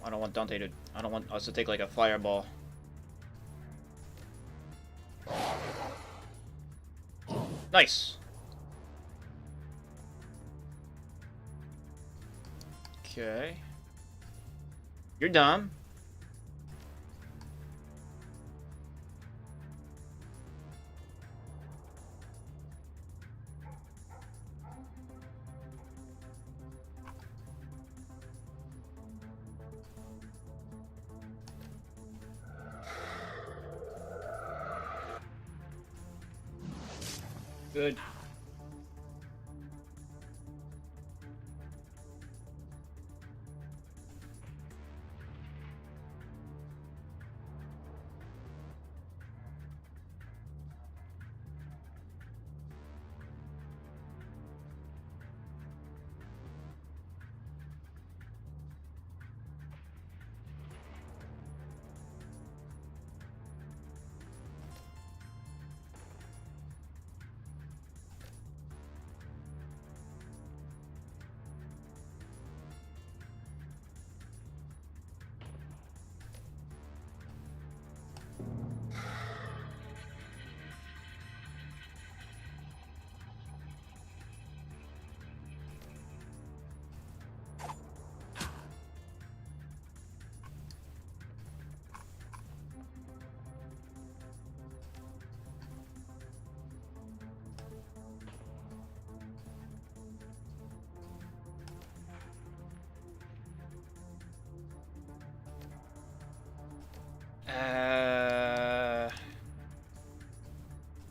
I don't want Dante to. I don't want us to take like a fireball. Nice. Okay. You're dumb. Good.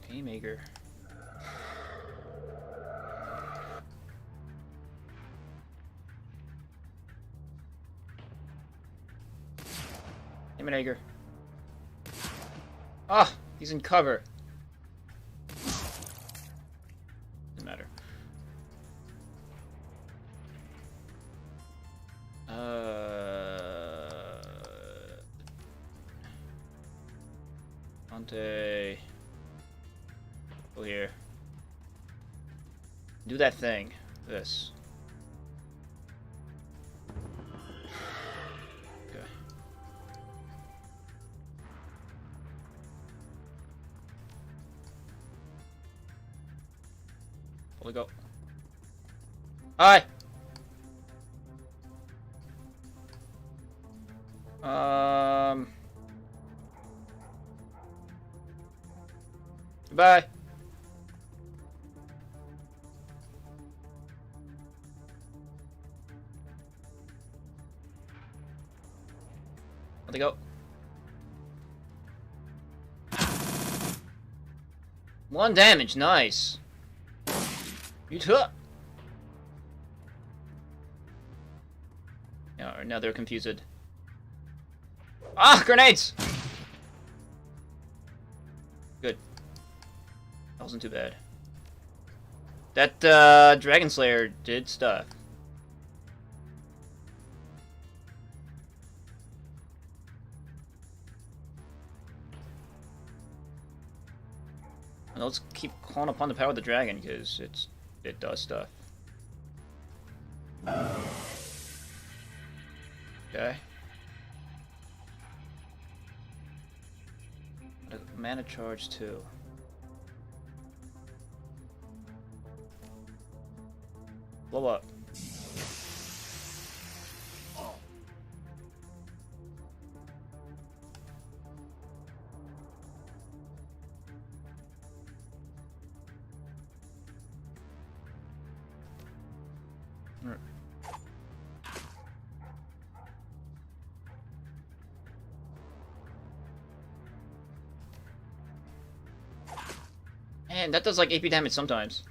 Haymaker. Haymaker. Ah, he's in cover. Doesn't matter. Dante. Go here. Do that thing. This. Okay. Fully go. Hi! Goodbye. Let it go. One damage, nice. You took. Yeah, now they're confused. Ah, grenades! Good. That wasn't too bad. That Dragon Slayer did stuff. And let's keep calling upon the power of the dragon because it does stuff. Okay. Mana charge too. Blow up. Man, that does like AP damage sometimes.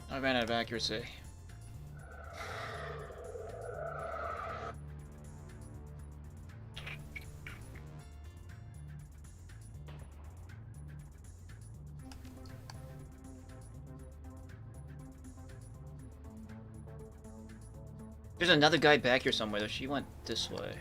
I ran out of accuracy. There's another guy back here somewhere, though. She went this way.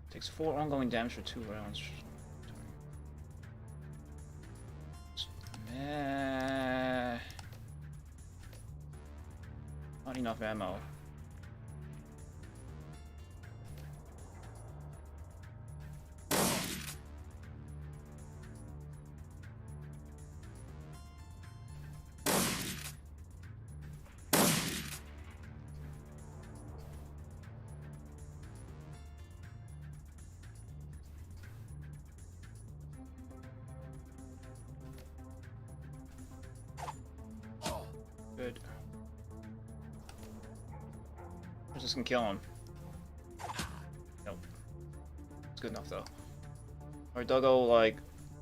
Takes 4 ongoing damage for 2 rounds. Not enough ammo. Good. This can kill him. Nope. It's good enough though. Alright, Doggo, like,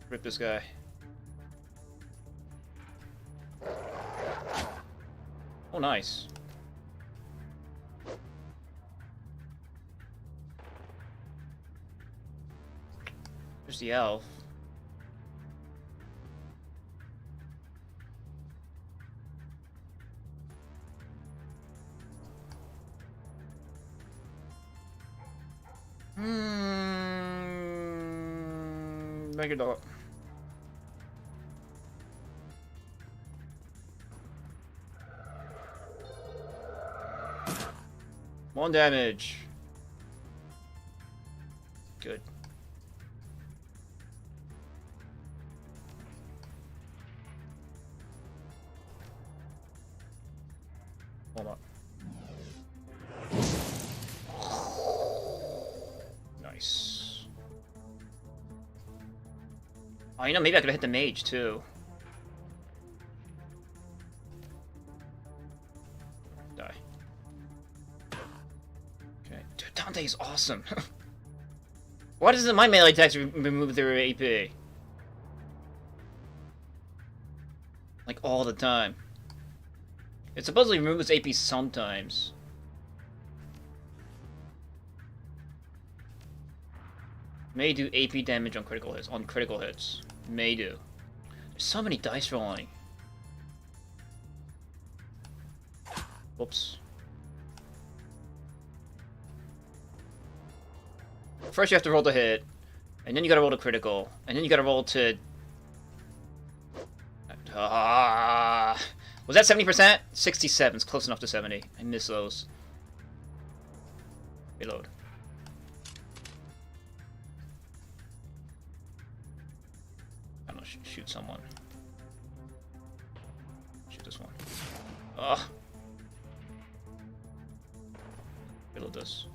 rip this guy. Oh, nice. There's the elf. Make it up. One damage. Good. Hold up. Nice. Oh, you know, maybe I could have hit the mage, too. Die. Okay. Dude, Dante is awesome. Why doesn't my melee attacks remove their AP? Like, all the time. It supposedly removes AP sometimes. May do AP damage on critical hits. May do. There's so many dice rolling. Whoops. First you have to roll to hit, and then you gotta roll to critical, and then you gotta roll to... was that 70%? 67. It's close enough to 70. I miss those. Reload. I don't know, shoot someone. Shoot this one. Ugh. Reload this.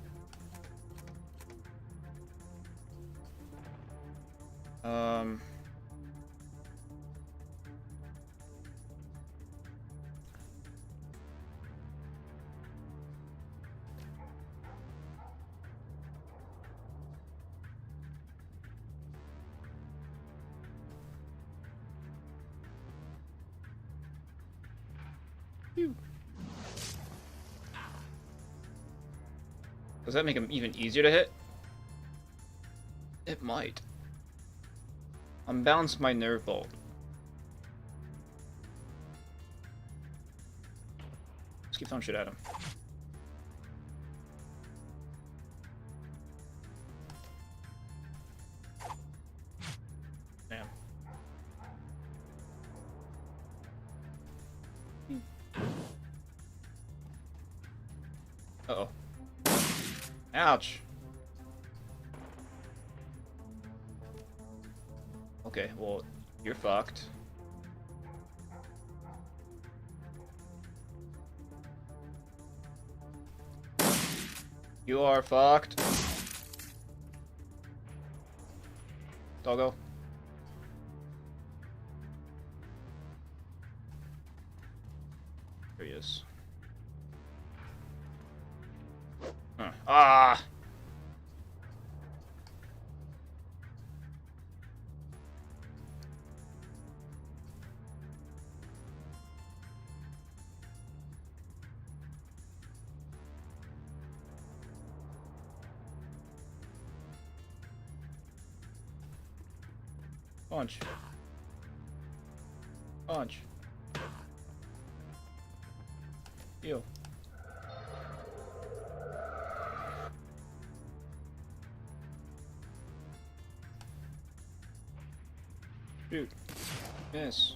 Does that make him even easier to hit? It might. Unbalance my nerve bolt. Let's keep throwing shit at him. Damn. Uh-oh. Ouch. Okay, well, you're fucked. You are fucked. Doggo. There he is. Ah! Punch. Punch. Heal. Shoot. Yes.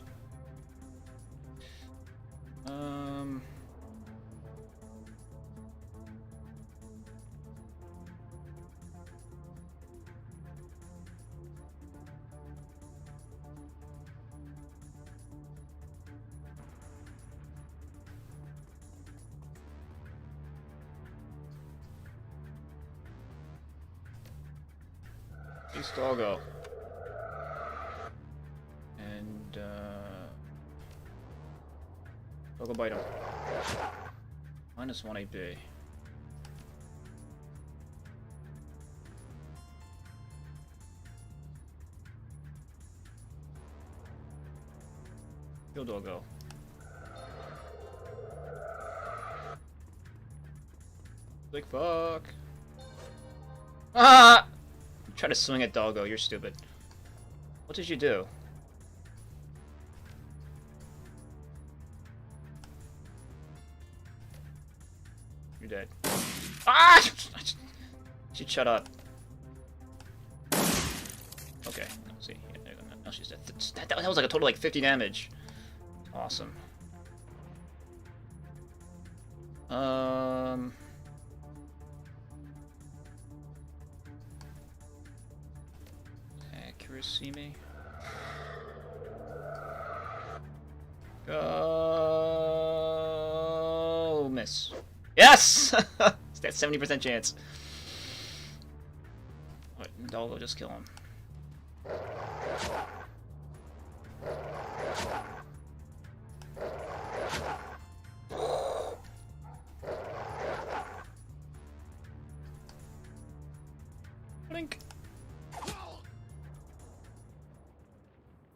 Peace, doggo. And, I'll go bite him. -1 AP. Kill doggo. Like fuck. Ah! Try to swing at doggo, you're stupid. What did you do? You're dead. Ah! She'd shut up. Okay, let's see. Yeah, there you go. Now she's dead. That was like a total like 50 damage. Awesome. Accuracy me. Go miss. Yes! It's that 70% chance. Alright, doggo, just kill him. Blink.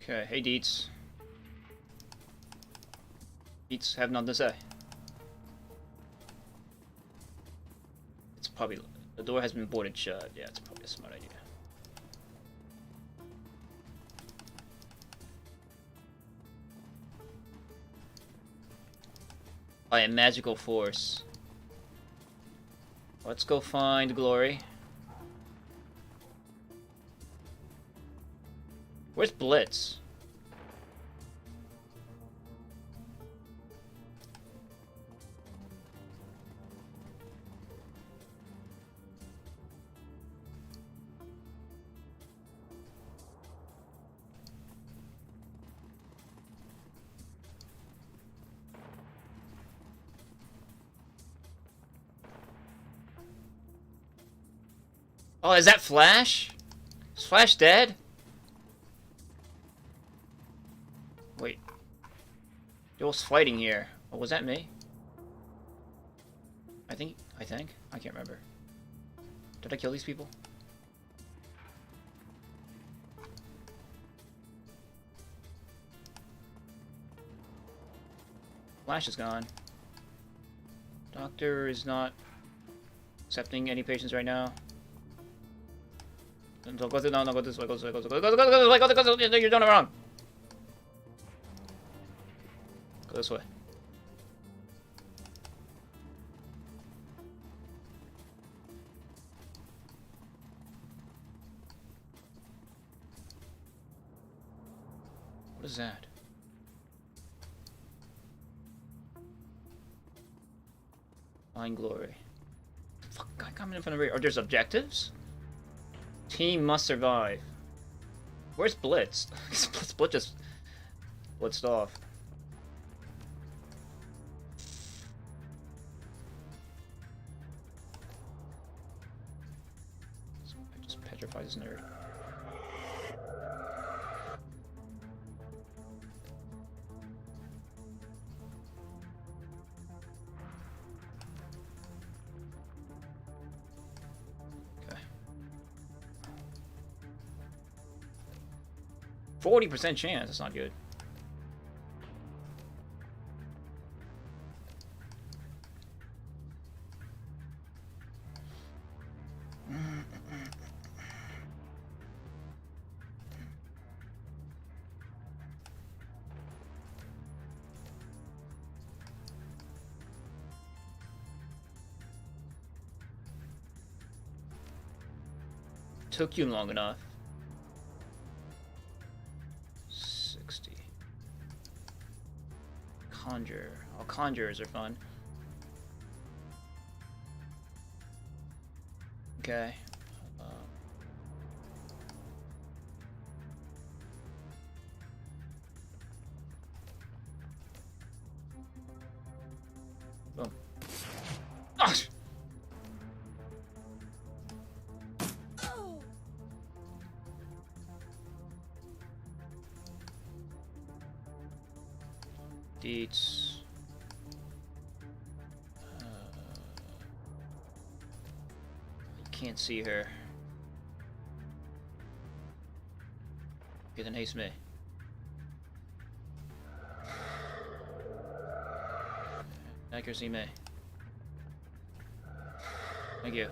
Okay, hey Deets. Deets have nothing to say. It's probably... The door has been boarded shut. Yeah, it's probably a smart idea. By a magical force. Let's go find Glory. Where's Blitz? Oh, is that Flash? Is Flash dead? Wait. Who was fighting here? Oh, was that me? I think. I can't remember. Did I kill these people? Flash is gone. Doctor is not accepting any patients right now. Don't go through, no, go this way, go this way, go this way, go this way, you're doing it wrong. Go this way. What is that? Find Glory. Fuck, I come in front of me. Are there objectives? Team must survive. Where's Blitz? Blitz just blitzed off. Just petrified this nerd. Okay. 40% chance. That's not good. Took you long enough. 60. Conjure. Oh, conjurers are fun. Okay. Boom. Oh! Deets. You can't see her. Okay, then haste me. Accuracy me. Thank you.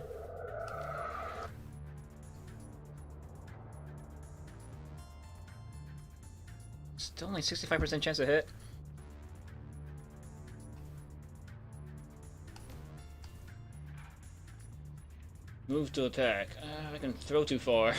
Still only 65% chance to hit. Move to attack. I can throw too far.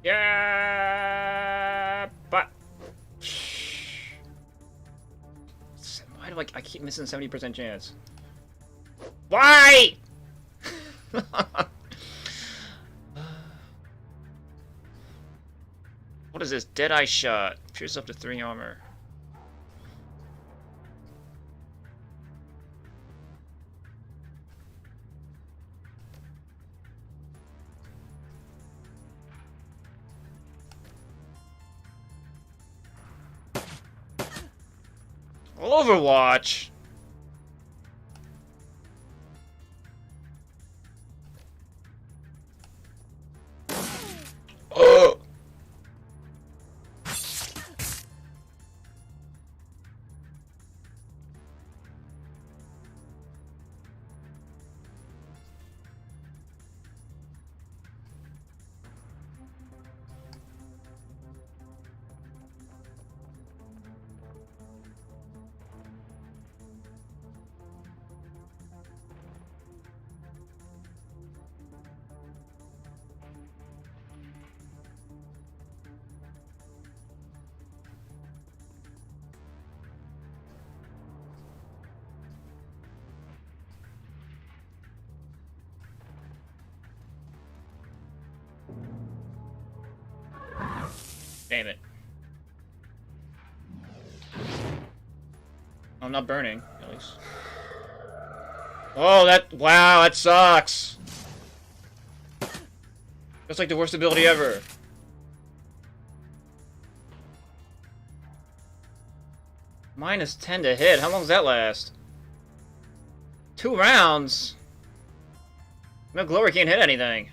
Yeah, but why do I keep missing 70% chance? Why? What is this? Deadeye shot. Pierce up to 3 armor. Overwatch? Oh! Damn it. I'm not burning, at least. Oh, wow, that sucks. That's like the worst ability ever. -10 to hit. How long does that last? 2 rounds? No, Glory can't hit anything.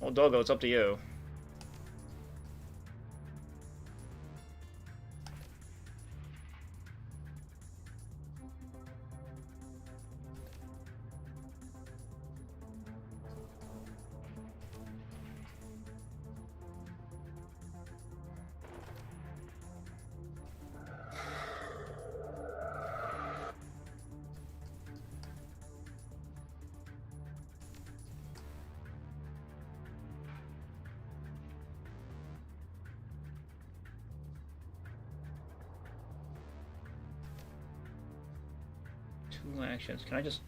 Well, Doggo, it's up to you. Actions. Can I just...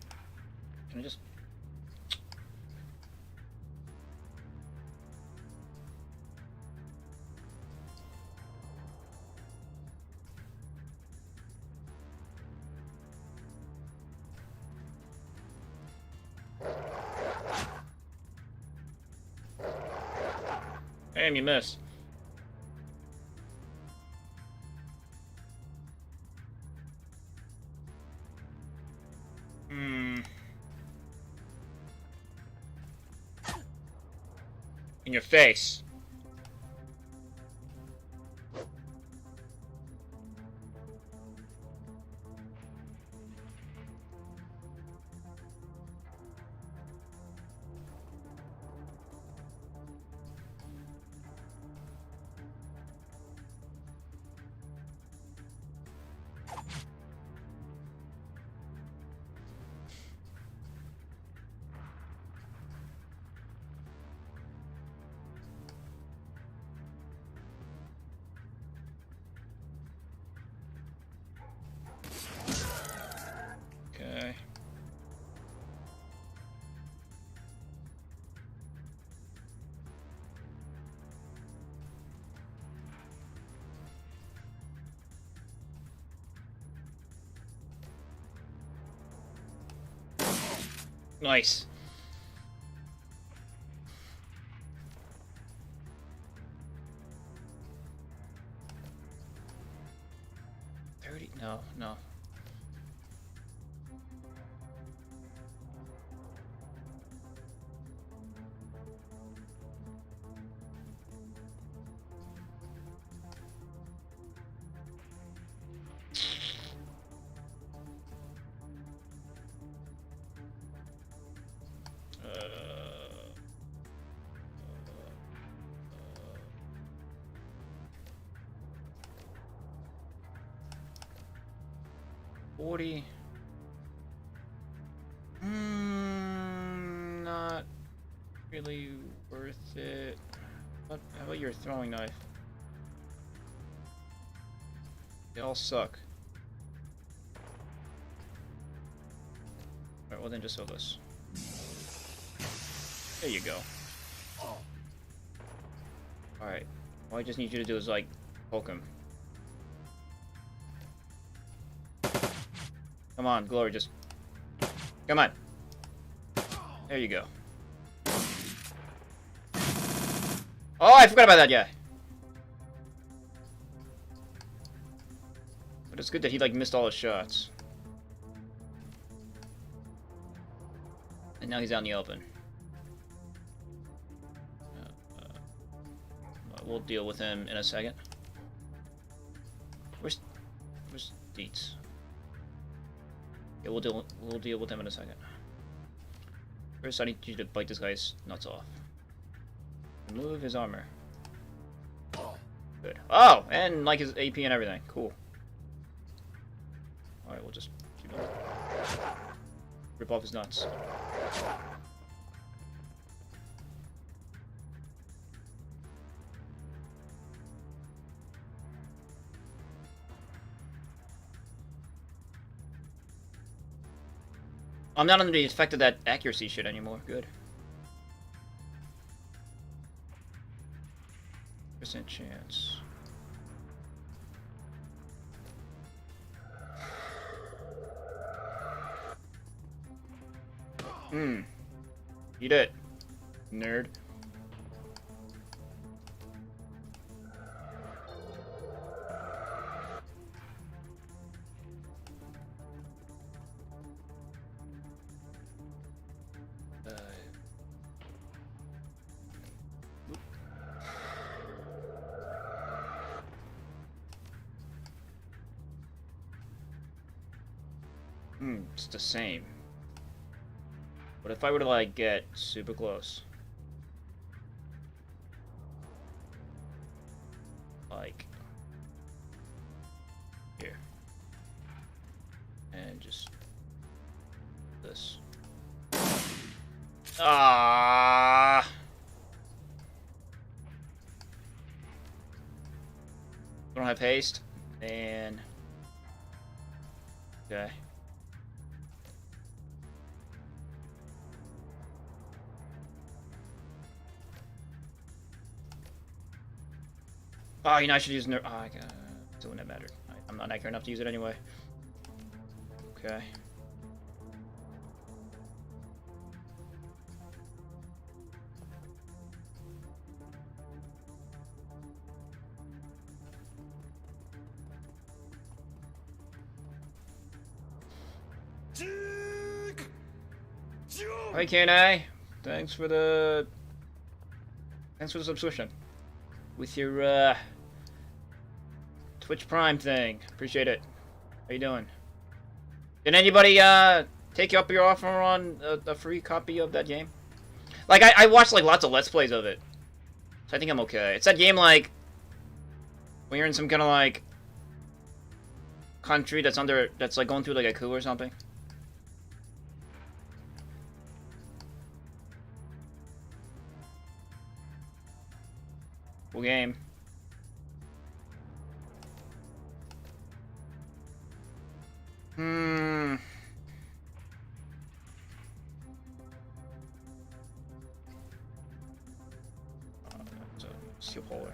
Damn, you missed. In your face. Okay. Nice. No. Not really worth it. How about your throwing knife? They all suck. Alright, well then just sell this. There you go. Alright. All I just need you to do is, like, poke him. Come on, Glory, just... Come on. There you go. Oh, I forgot about that guy. But it's good that he, like, missed all his shots. And now he's out in the open. We'll deal with him in a second. Where's Dietz? Yeah, we'll deal with him in a second. First, I need you to bite this guy's nuts off. Remove his armor. Good. Oh, and like his AP and everything. Cool. All right, we'll just keep going. Rip off his nuts. I'm not under the effect of that accuracy shit anymore. Good. Percent chance. Eat it, nerd. It's the same. But if I were to, like, get super close. Like. Here. And just. This. Ah. Don't have haste. And. Okay. Oh, you know, I should use nerf. Oh, it wouldn't have mattered. I'm not accurate enough to use it anyway. Okay. Hi, KNA. Thanks for the subscription. With your Twitch Prime thing. Appreciate it. How you doing? Did anybody take up your offer on a free copy of that game? Like, I watched like lots of Let's Plays of it. So I think I'm okay. It's that game like when you're in some kind of like country that's like going through like a coup or something. Cool game. Steel polar.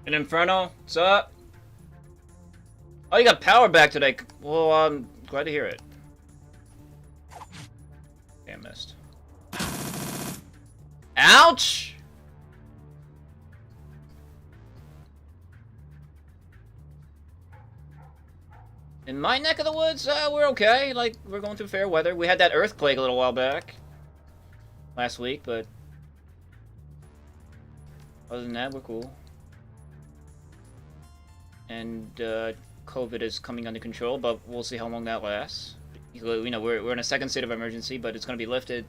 An Inferno? What's up? Oh, you got power back today. Well, I'm glad to hear it. Damn, missed. Ouch! In my neck of the woods, we're okay. Like, we're going through fair weather. We had that earthquake a little while back. Last week, but... other than that, we're cool. And, COVID is coming under control, but we'll see how long that lasts. You know, we're in a second state of emergency, but it's gonna be lifted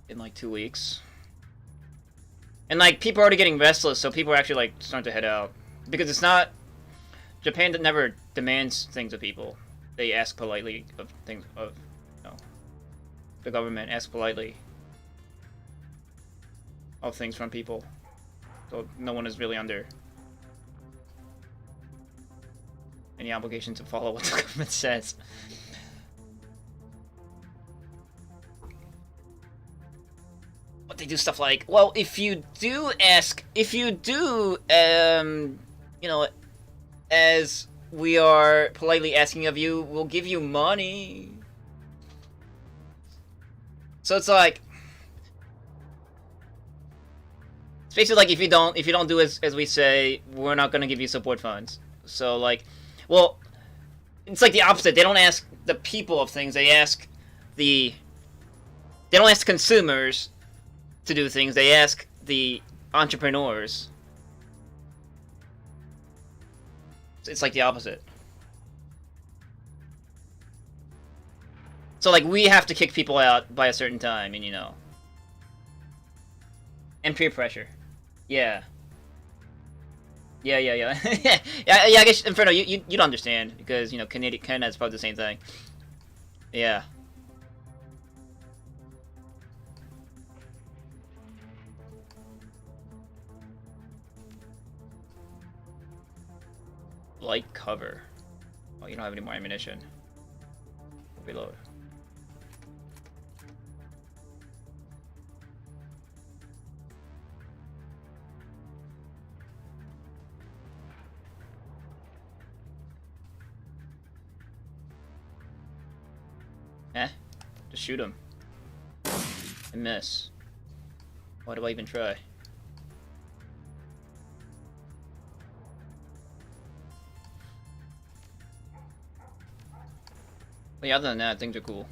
in like 2 weeks. And like people are already getting restless, so people are actually like starting to head out. Because it's not Japan that never demands things of people. They ask politely of things of the government asks politely of things from people. So no one is really under any obligation to follow what the government says. But they do stuff like, well, if you do, you know, as we are politely asking of you, we'll give you money. So it's like, It's basically like if you don't do as we say, we're not gonna give you support funds. So like, well, it's like the opposite. They don't ask the people of things. They don't ask consumers to do things. They ask the entrepreneurs. It's like the opposite. So like we have to kick people out by a certain time, and you know. And peer pressure. Yeah. Yeah. yeah, I guess Inferno, you'd understand because you know Canada is probably the same thing. Yeah. Light cover. Oh, you don't have any more ammunition. Reload. Just shoot him. I miss. Why do I even try? But yeah, other than that, things are cool.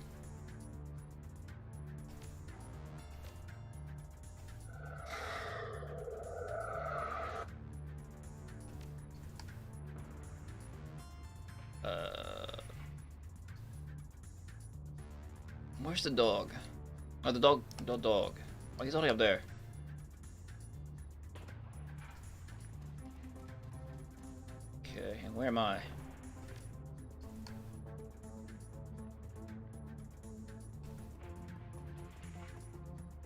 Where's the dog? Oh, the dog. Oh, he's only up there. Okay, and where am I?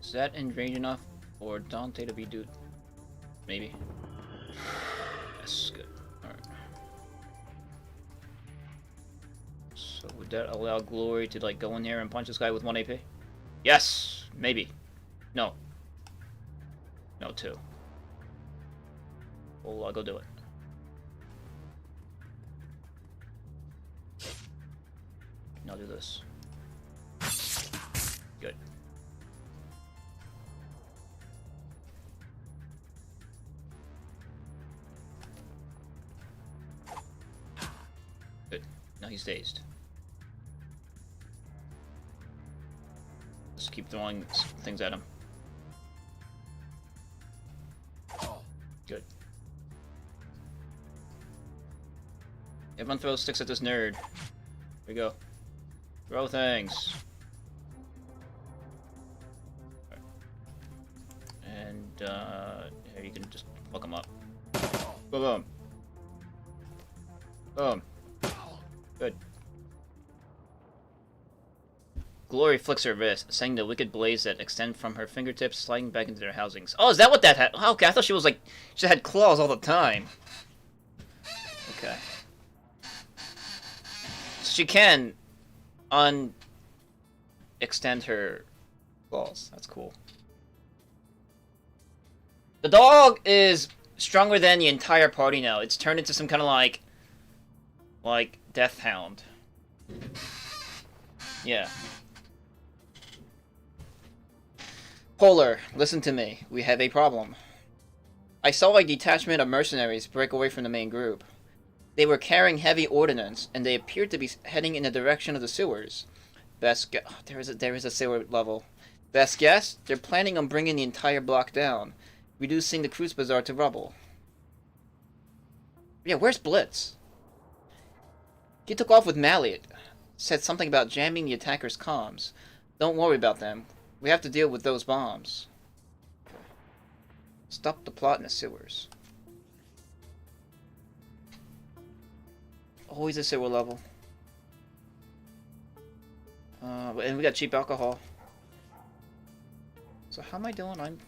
Is that in range enough for Dante to be dude? Maybe. Yes, good. Alright. So would that allow Glory to like go in there and punch this guy with 1 AP? Yes! Maybe. No. No, 2. Well, I'll go do it. And I'll do this. Good. Good. Now he's dazed. Just keep throwing things at him. Good. Everyone throws sticks at this nerd. Here we go. Throw things. And, here you can just fuck him up. Boom. Boom. Good. Glory flicks her wrist, sending the wicked blades that extend from her fingertips sliding back into their housings. Oh, is that what that had? Oh, okay, I thought she was like, she had claws all the time. Okay. So she can extend her claws. That's cool. The dog is stronger than the entire party now. It's turned into some kind of like death hound. Yeah. Polar, listen to me. We have a problem. I saw a detachment of mercenaries break away from the main group. They were carrying heavy ordnance, and they appeared to be heading in the direction of the sewers. Best guess... Oh, there is a sewer level. Best guess? They're planning on bringing the entire block down, reducing the cruise bazaar to rubble. Yeah, where's Blitz? He took off with Mallet. Said something about jamming the attackers' comms. Don't worry about them. We have to deal with those bombs. Stop the plot in the sewers. Always a sewer level. And we got cheap alcohol. So how am I doing?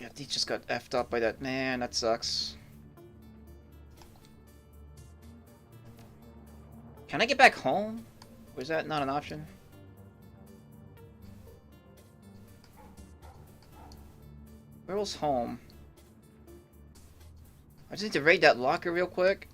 Yeah, he just got effed up by that. Man, that sucks. Can I get back home? Or is that not an option? Where was home? I just need to raid that locker real quick.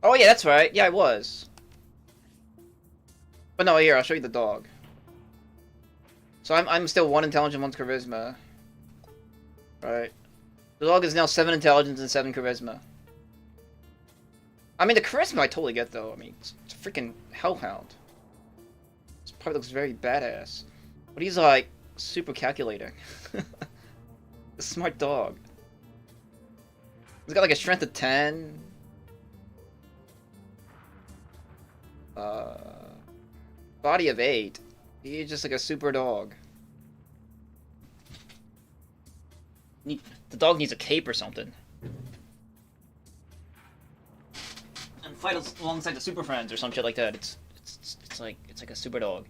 Oh yeah, that's right. Yeah, I was. But no, here, I'll show you the dog. So I'm still 1 intelligence, 1 charisma. Right. The dog is now 7 intelligence and 7 charisma. I mean, the charisma I totally get, though. I mean, it's a freaking hellhound. This part looks very badass. But he's, like, super calculating. A smart dog. He's got, like, a strength of 10. Body of 8. He's just, like, a super dog. The dog needs a cape or something. And fight alongside the super friends or some shit like that. It's like a super dog.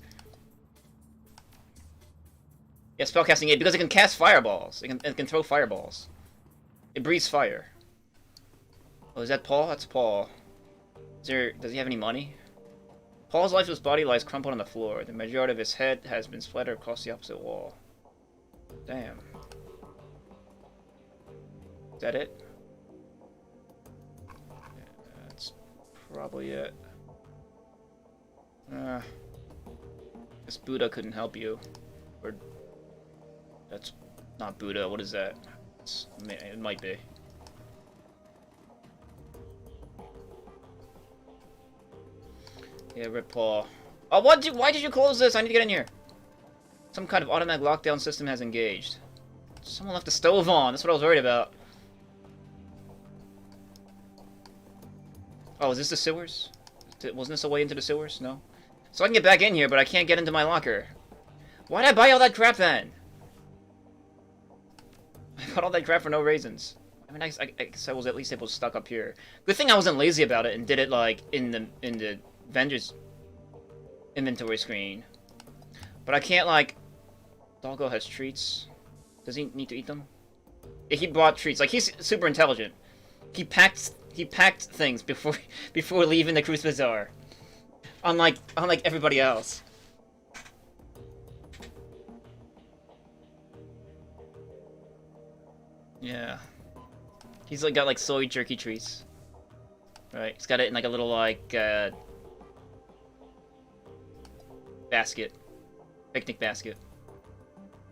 Yeah, spellcasting 8 because it can cast fireballs. It can throw fireballs. It breathes fire. Oh, is that Paul? That's Paul. Does he have any money? Paul's lifeless body lies crumpled on the floor. The majority of his head has been splattered across the opposite wall. Damn. Is that it? Yeah, that's probably it. This Buddha couldn't help you. Or... That's not Buddha. What is that? It might be. Yeah, rip Paul. Oh, why did you close this? I need to get in here. Some kind of automatic lockdown system has engaged. Someone left the stove on. That's what I was worried about. Oh, is this the sewers? Wasn't this a way into the sewers? No. So I can get back in here, but I can't get into my locker. Why did I buy all that crap then? I bought all that crap for no reasons. I mean, I guess I was at least able to stock up here. Good thing I wasn't lazy about it and did it like in the vendor's inventory screen. But I can't like. Doggo has treats. Does he need to eat them? Yeah, he bought treats. Like he's super intelligent. He packed things before leaving the Cruise Bazaar. Unlike everybody else. Yeah. He's like got like soy jerky treats. Right. He's got it in like a little like basket. Picnic basket.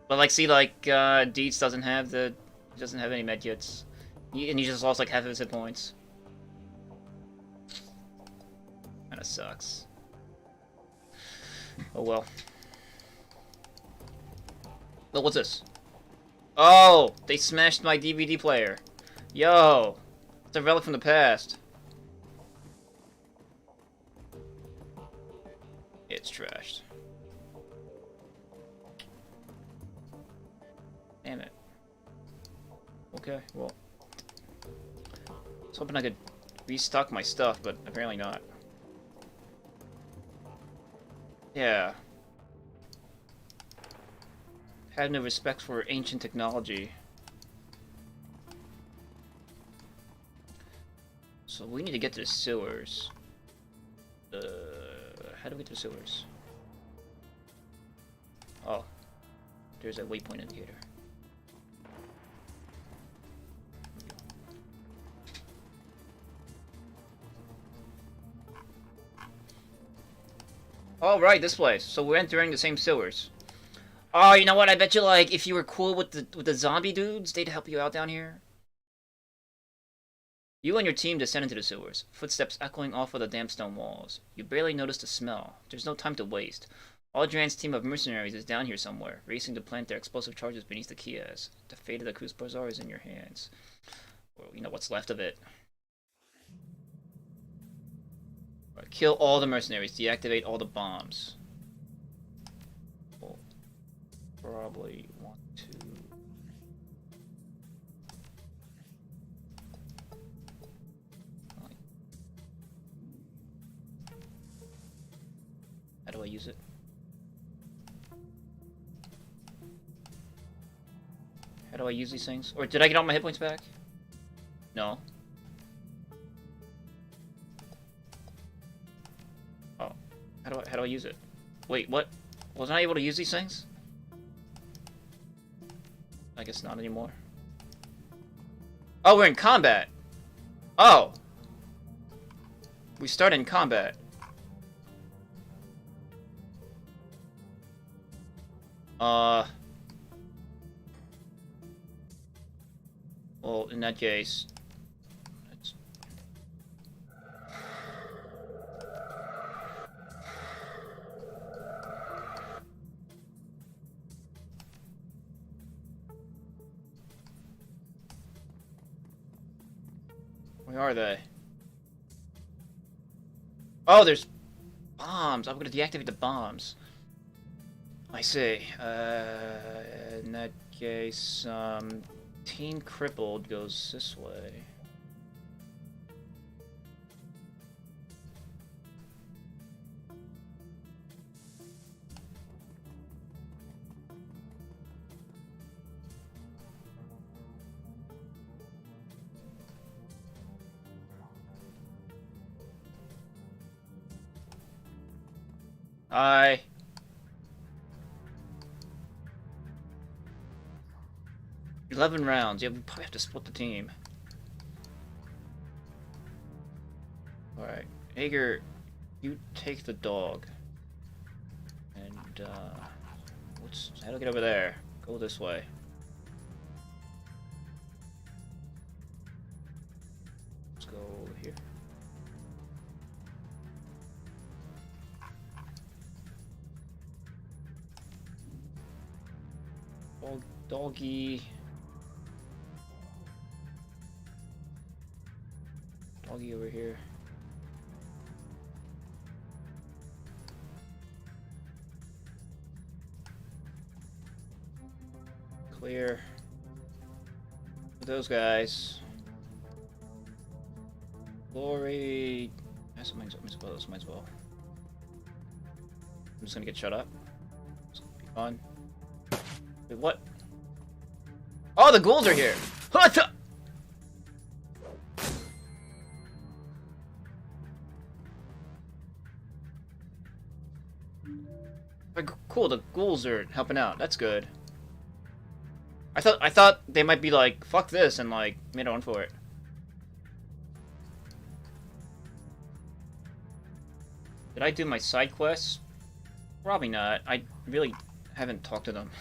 But like see like Dietz doesn't have any medkits. And he just lost like half of his hit points. Kinda sucks. Oh well. Oh, what's this? Oh! They smashed my DVD player. Yo! It's a relic from the past. It's trashed. Damn it. Okay, well. I was hoping I could restock my stuff, but apparently not. Yeah. Had no respect for ancient technology. So we need to get to the sewers. How do we get to the sewers? Oh. There's a waypoint indicator. Oh, right, this place. So we're entering the same sewers. Oh, you know what? I bet you, like, if you were cool with the zombie dudes, they'd help you out down here. You and your team descend into the sewers, footsteps echoing off of the damp stone walls. You barely notice the smell. There's no time to waste. Aldran's team of mercenaries is down here somewhere, racing to plant their explosive charges beneath the kiosks. The fate of the Cruise Bazaar is in your hands. Or, you know, what's left of it. Right, kill all the mercenaries, deactivate all the bombs. We'll probably want to... How do I use it? How do I use these things? Or did I get all my hit points back? No. Oh. How do I use it? Wait, what? Wasn't I able to use these things? I guess not anymore. Oh, we're in combat! Oh! We start in combat. Well, in that case... Where are they? Oh, there's bombs. I'm gonna deactivate the bombs. I see. In that case, Team Crippled goes this way. Hi. $11 rounds. Yeah, we probably have to split the team. Alright. Hager, you take the dog. And, how do I get over there? Go this way. Let's go over here. Doggy. Doggy over here. Clear. Those guys. Glory. Might as well. I'm just gonna get shut up. It's gonna be fun. Wait, what? Oh, the ghouls are here! What the? Cool, the ghouls are helping out. That's good. I thought they might be like, fuck this, and like, made a run for it. Did I do my side quests? Probably not. I really haven't talked to them.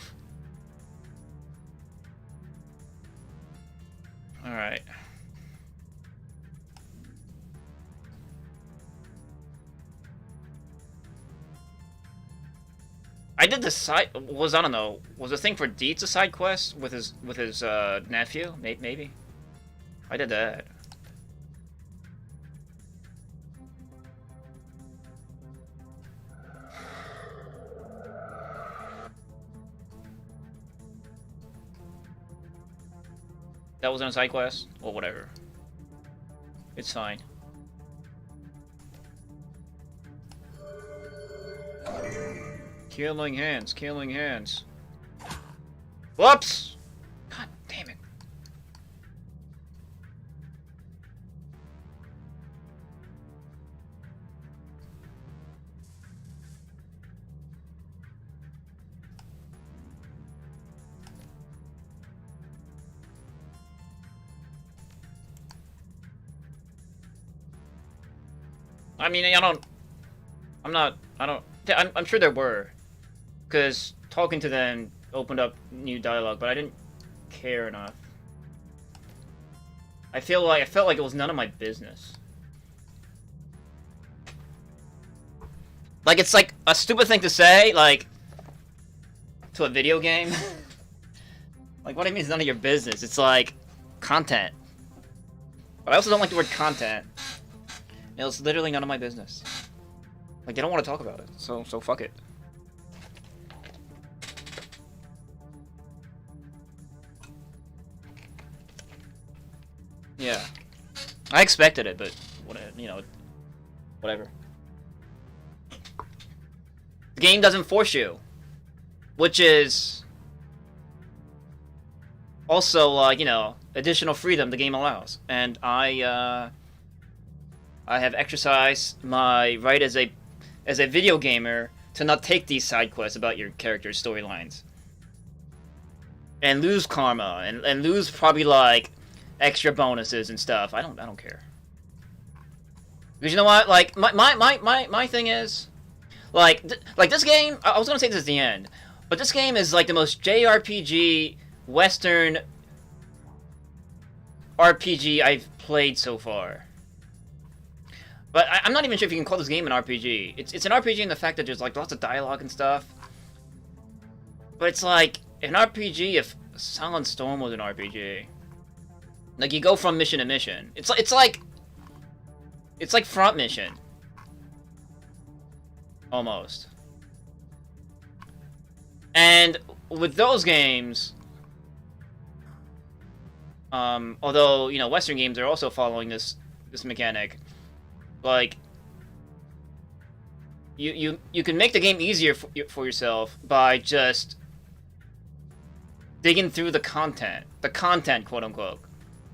Alright. I did the side I don't know, was the thing for Dietz a side quest with his nephew? Maybe. I did that. That wasn't a side quest? Well, whatever. It's fine. Killing hands, killing hands. Whoops! God damn it. I mean, I'm sure there were. Because talking to them opened up new dialogue, but I didn't care enough. I felt like it was none of my business. Like, it's like a stupid thing to say, like, to a video game. Like, what do you mean it's none of your business? It's like, content. But I also don't like the word content. It's literally none of my business. Like, they don't want to talk about it, so fuck it. Yeah. I expected it, but, whatever. The game doesn't force you. Which is... also, additional freedom the game allows. And I have exercised my right as a video gamer to not take these side quests about your character's storylines. And lose karma, and lose probably, like, extra bonuses and stuff. I don't care. Because you know what? Like, my thing is, like this game, I was gonna say this at the end, but this game is like the most JRPG Western RPG I've played so far. But I'm not even sure if you can call this game an RPG. It's an RPG in the fact that there's like lots of dialogue and stuff. But it's like an RPG if Silent Storm was an RPG. Like you go from mission to mission. It's like Front Mission. Almost. And with those games, although, you know, Western games are also following this mechanic, like, you can make the game easier for yourself by just digging through the content, quote unquote,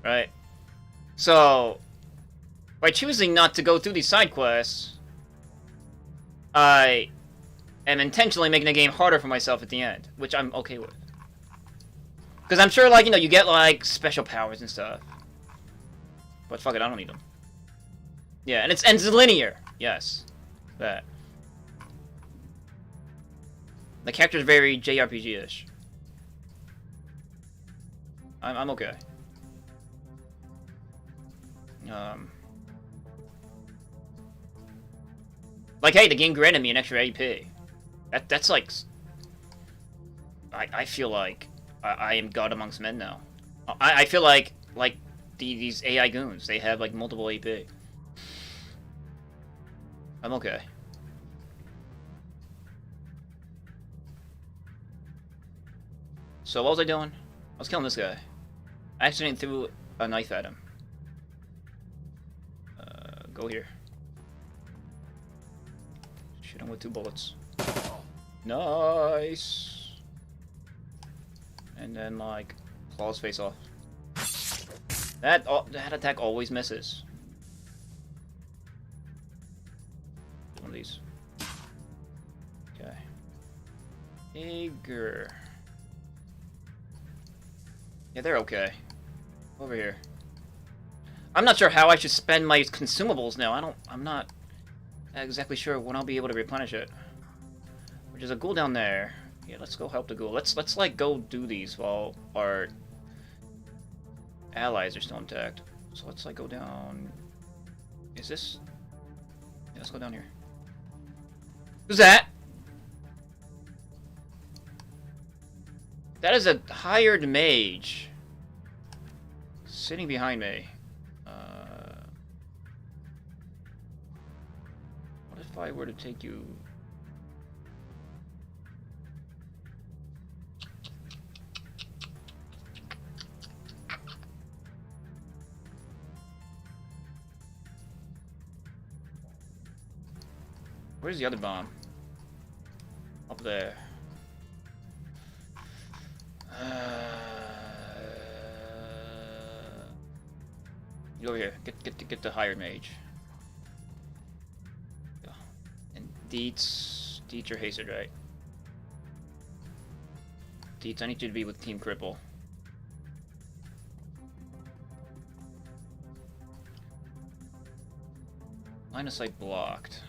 right? So, by choosing not to go through these side quests, I am intentionally making the game harder for myself at the end, which I'm okay with. Because I'm sure, like, you know, you get, like, special powers and stuff. But fuck it, I don't need them. Yeah, and it's linear. Yes. That. The character's very JRPG-ish. I'm okay. Like, hey, the game granted me an extra AP. That's like... I feel like I am God amongst men now. I feel like these AI goons, they have, like, multiple AP. I'm okay. So what was I doing? I was killing this guy. I accidentally threw a knife at him. Go here. Shoot him with 2 bullets. Nice! And then, like, claw his face off. That attack always misses. One of these. Okay. Eager. Yeah, they're okay. Over here. I'm not sure how I should spend my consumables now. I'm not exactly sure when I'll be able to replenish it. Which is a ghoul down there. Yeah, let's go help the ghoul. Let's like go do these while our allies are still intact. So let's like go down. Is this? Yeah, let's go down here. Who's that? That is a hired mage sitting behind me. What if I were to take you? Where's the other bomb? Up there. You over here. Get the hired mage. Yeah. And Dietz or Hazard, right? Dietz, I need you to be with Team Cripple. Line of sight blocked.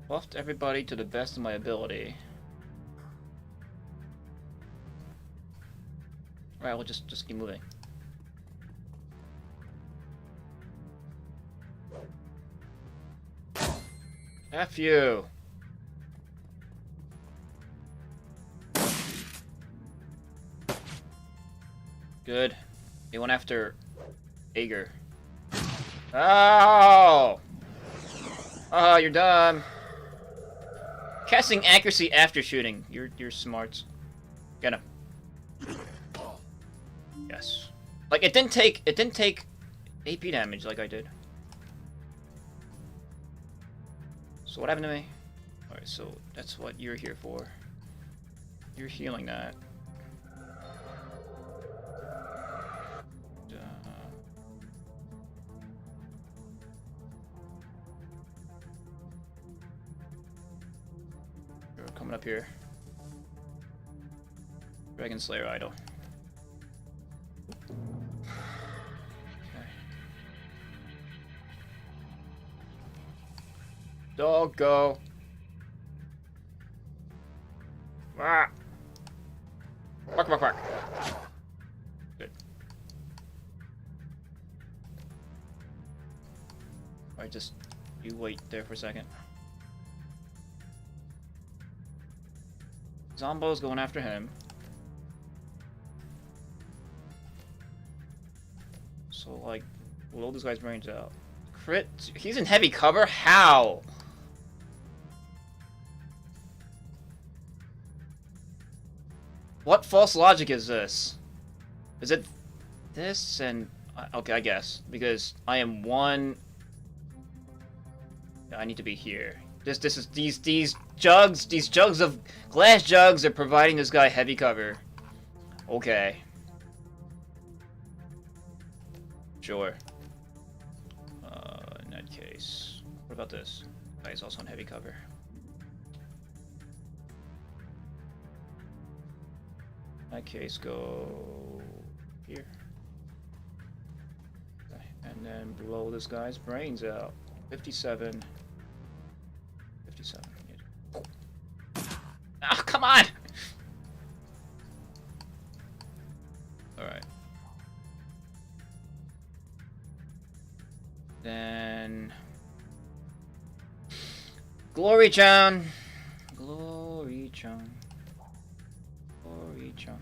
Buffed everybody to the best of my ability. Alright, we'll just keep moving. F you! Good. They went after Ager. Oh! Oh, you're done. Casting accuracy after shooting. You're smart. Get him. Yes. Like it didn't take AP damage like I did. So what happened to me? Alright, so that's what you're here for. You're healing that. up here. Dragon Slayer idol. Okay. Dog go. Ah. Bark, bark, bark. Good. Alright, just you wait there for a second. Zombo's going after him. So, like, blow this guy's brains out. Crit? He's in heavy cover? How? What false logic is this? Is it this and... Okay, I guess. Because I am one... I need to be here. This is these jugs of glass jugs are providing this guy heavy cover. Okay. Sure. In that case, what about this? Guy's also in heavy cover. In that case, go here. Okay. And then blow this guy's brains out. 57. 57. Ah, come on! Alright. Then... Glory-chan! Glory-chan. Glory-chan.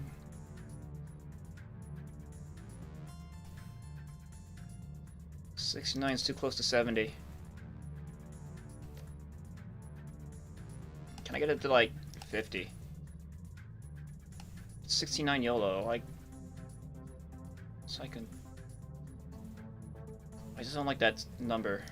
$69 is too close to 70. Can I get it to like 50? 69 YOLO, like... So I can... I just don't like that number.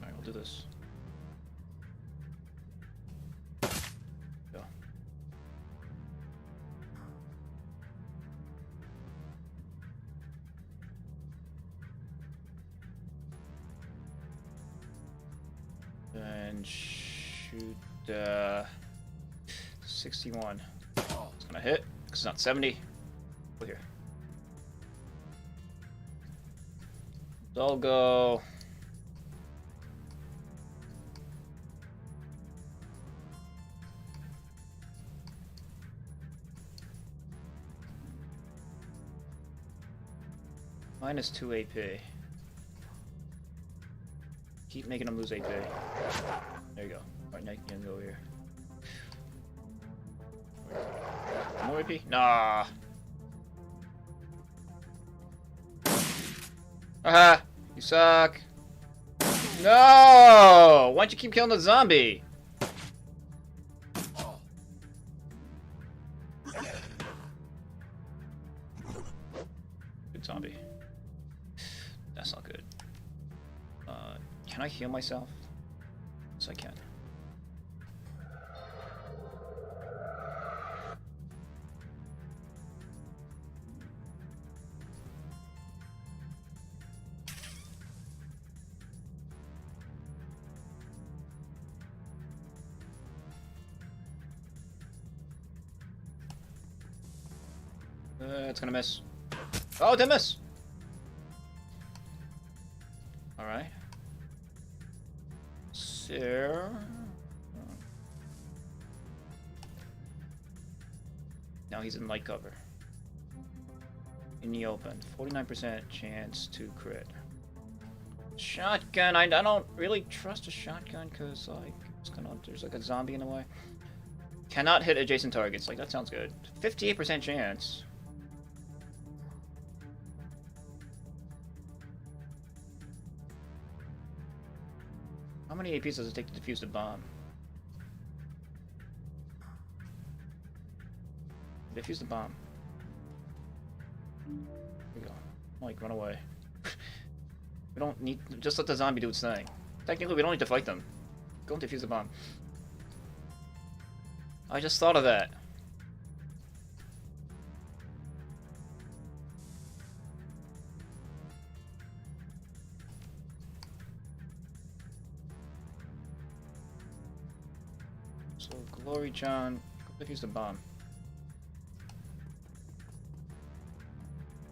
Alright, we'll do this. Go. And shoot 61. It's gonna hit because it's not 70. Go here. They'll go. Minus 2 AP. Keep making them lose AP. There you go. Alright, now you can go here. More AP? Nah. Haha! You suck! No! Why'd you keep killing the zombie? Good zombie. That's not good. Can I heal myself? Yes, I can. It's gonna miss. Oh, it did miss! Alright. So... Now he's in light cover. In the open. 49% chance to crit. Shotgun. I don't really trust a shotgun because, like, it's gonna, there's like a zombie in the way. Cannot hit adjacent targets. Like, that sounds good. 58% chance. How many APs does it take to defuse the bomb? Defuse the bomb. Here we go. Like, run away. We don't need... Just let the zombie do its thing. Technically, we don't need to fight them. Go and defuse the bomb. I just thought of that. So, Glory John, go defuse the bomb.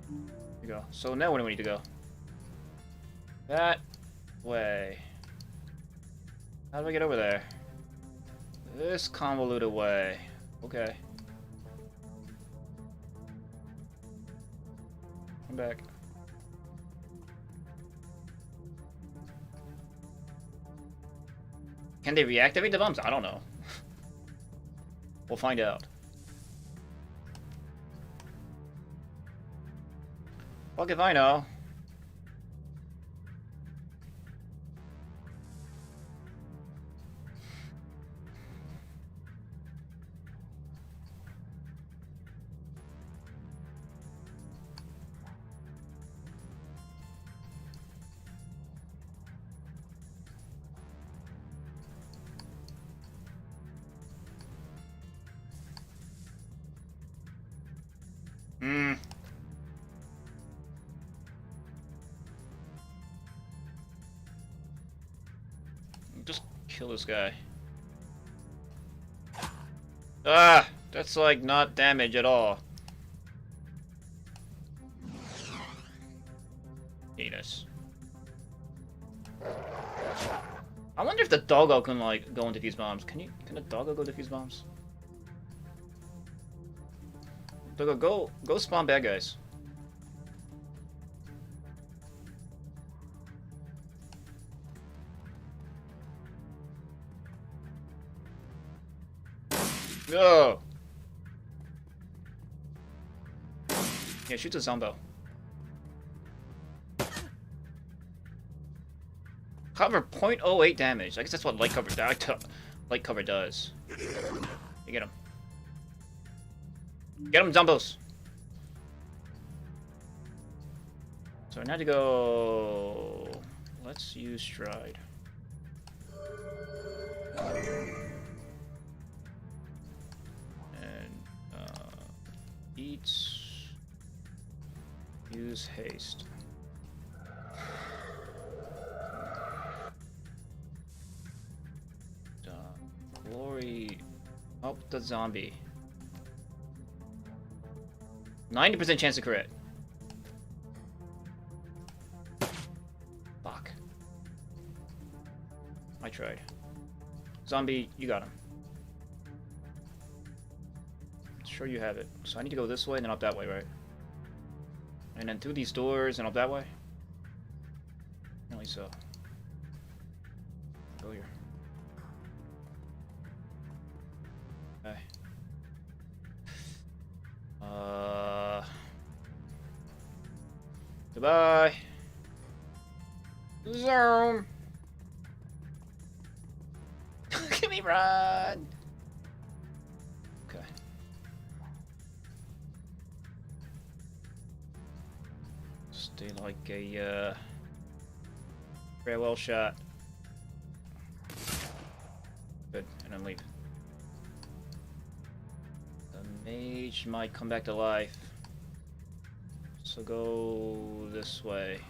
There you go. So now where do we need to go? That way. How do I get over there? This convoluted way. Okay. Come back. Can they reactivate the bombs? I don't know. We'll find out. Fuck if I know. Just kill this guy. Ah! That's like not damage at all. Penis. I wonder if the doggo can like go and defuse bombs. Can a doggo go defuse bombs? Doggo, go spawn bad guys. Go! Yeah, shoot the Zombo. Cover 0.08 damage. I guess that's what light cover does. You get him. Get him, Zombos! So I need to go... Let's use Stride. Eats. Use haste. Glory up the zombie. 90% chance to crit. Fuck. I tried. Zombie, you got him. Sure you have it. So I need to go this way and then up that way, right? And then through these doors and up that way? Apparently so. Go here. Okay. Goodbye. Zoom. Give me run. Okay. Stay like a farewell shot. Good, and then leave. The mage might come back to life. So go this way.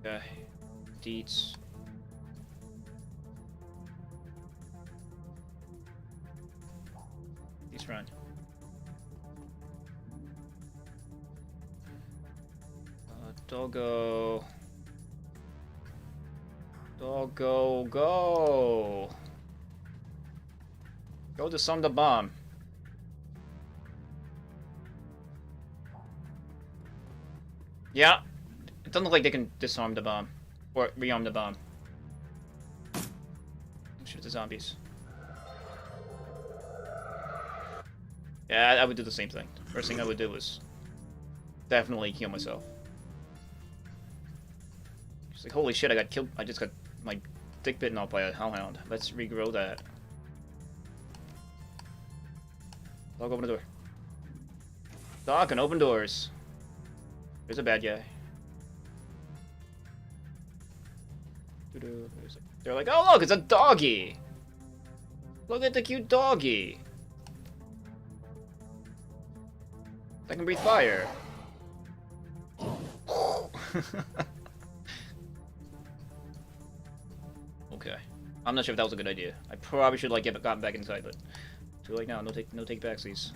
Okay. Deets. Deets run. Doggo. Doggo, go! Go disarm the bomb. Yeah. It doesn't look like they can disarm the bomb. Or rearm the bomb. Shoot the zombies. Yeah, I would do the same thing. First thing I would do was definitely heal myself. It's like, holy shit, I got killed. I just got my dick bitten off by a hellhound. Let's regrow that. Dog, open the door. Dog can open doors. There's a bad guy. They're like, oh look, it's a doggy! Look at the cute doggy. I can breathe fire. Okay. I'm not sure if that was a good idea. I probably should like gotten back inside, but too late now. No take backsies.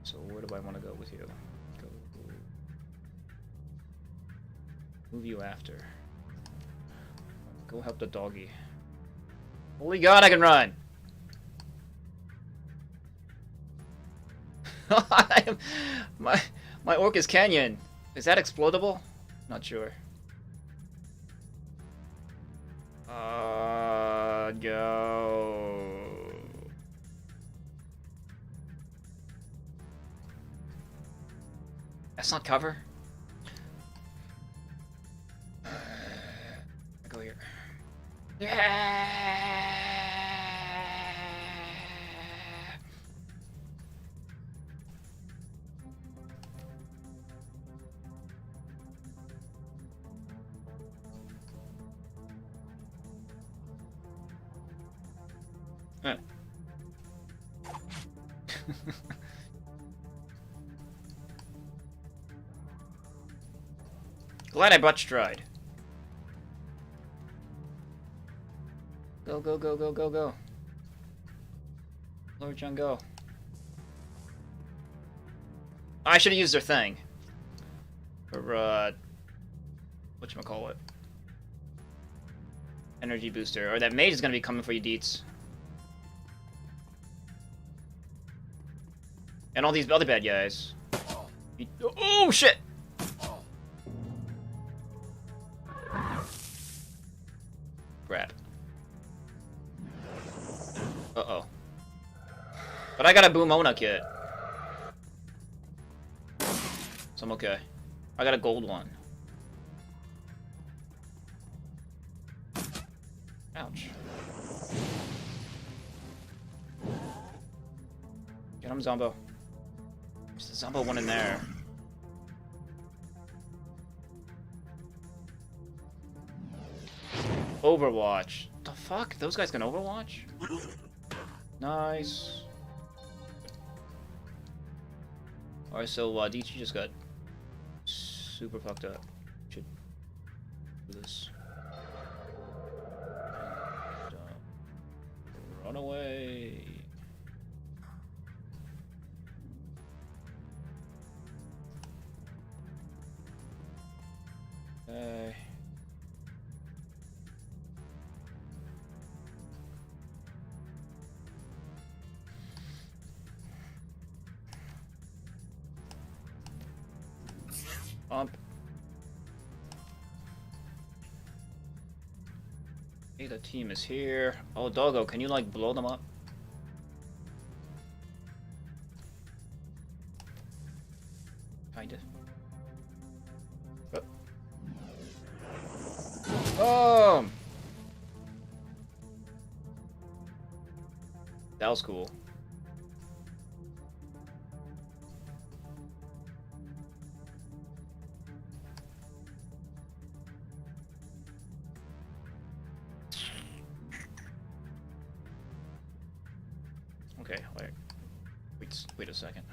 So where do I want to go with you? Go. Move you after. Go help the doggy. Holy God, I can run! my Orcus Canyon. Is that explodable? Not sure. No. That's not cover. I go here. Yeah. Glad I brought Stride. Go, go, go, go, go, go. Lord John, go. I should have used their thing. For, whatchamacallit? Energy booster. Or that mage is gonna be coming for you, Deets. And all these other bad guys. Oh, shit! Crap. Uh-oh. But I got a Boomona kit. So I'm okay. I got a gold one. Ouch. Get him, Zombo. There's the Zombo one in there. Overwatch. The fuck? Those guys can Overwatch? Nice. Alright, so Dichi just got super fucked up. Should do this. And, run away. Okay. Hey, the team is here. Oh, Doggo, can you like blow them up? Kinda. Oh! That was cool. Okay, wait a second.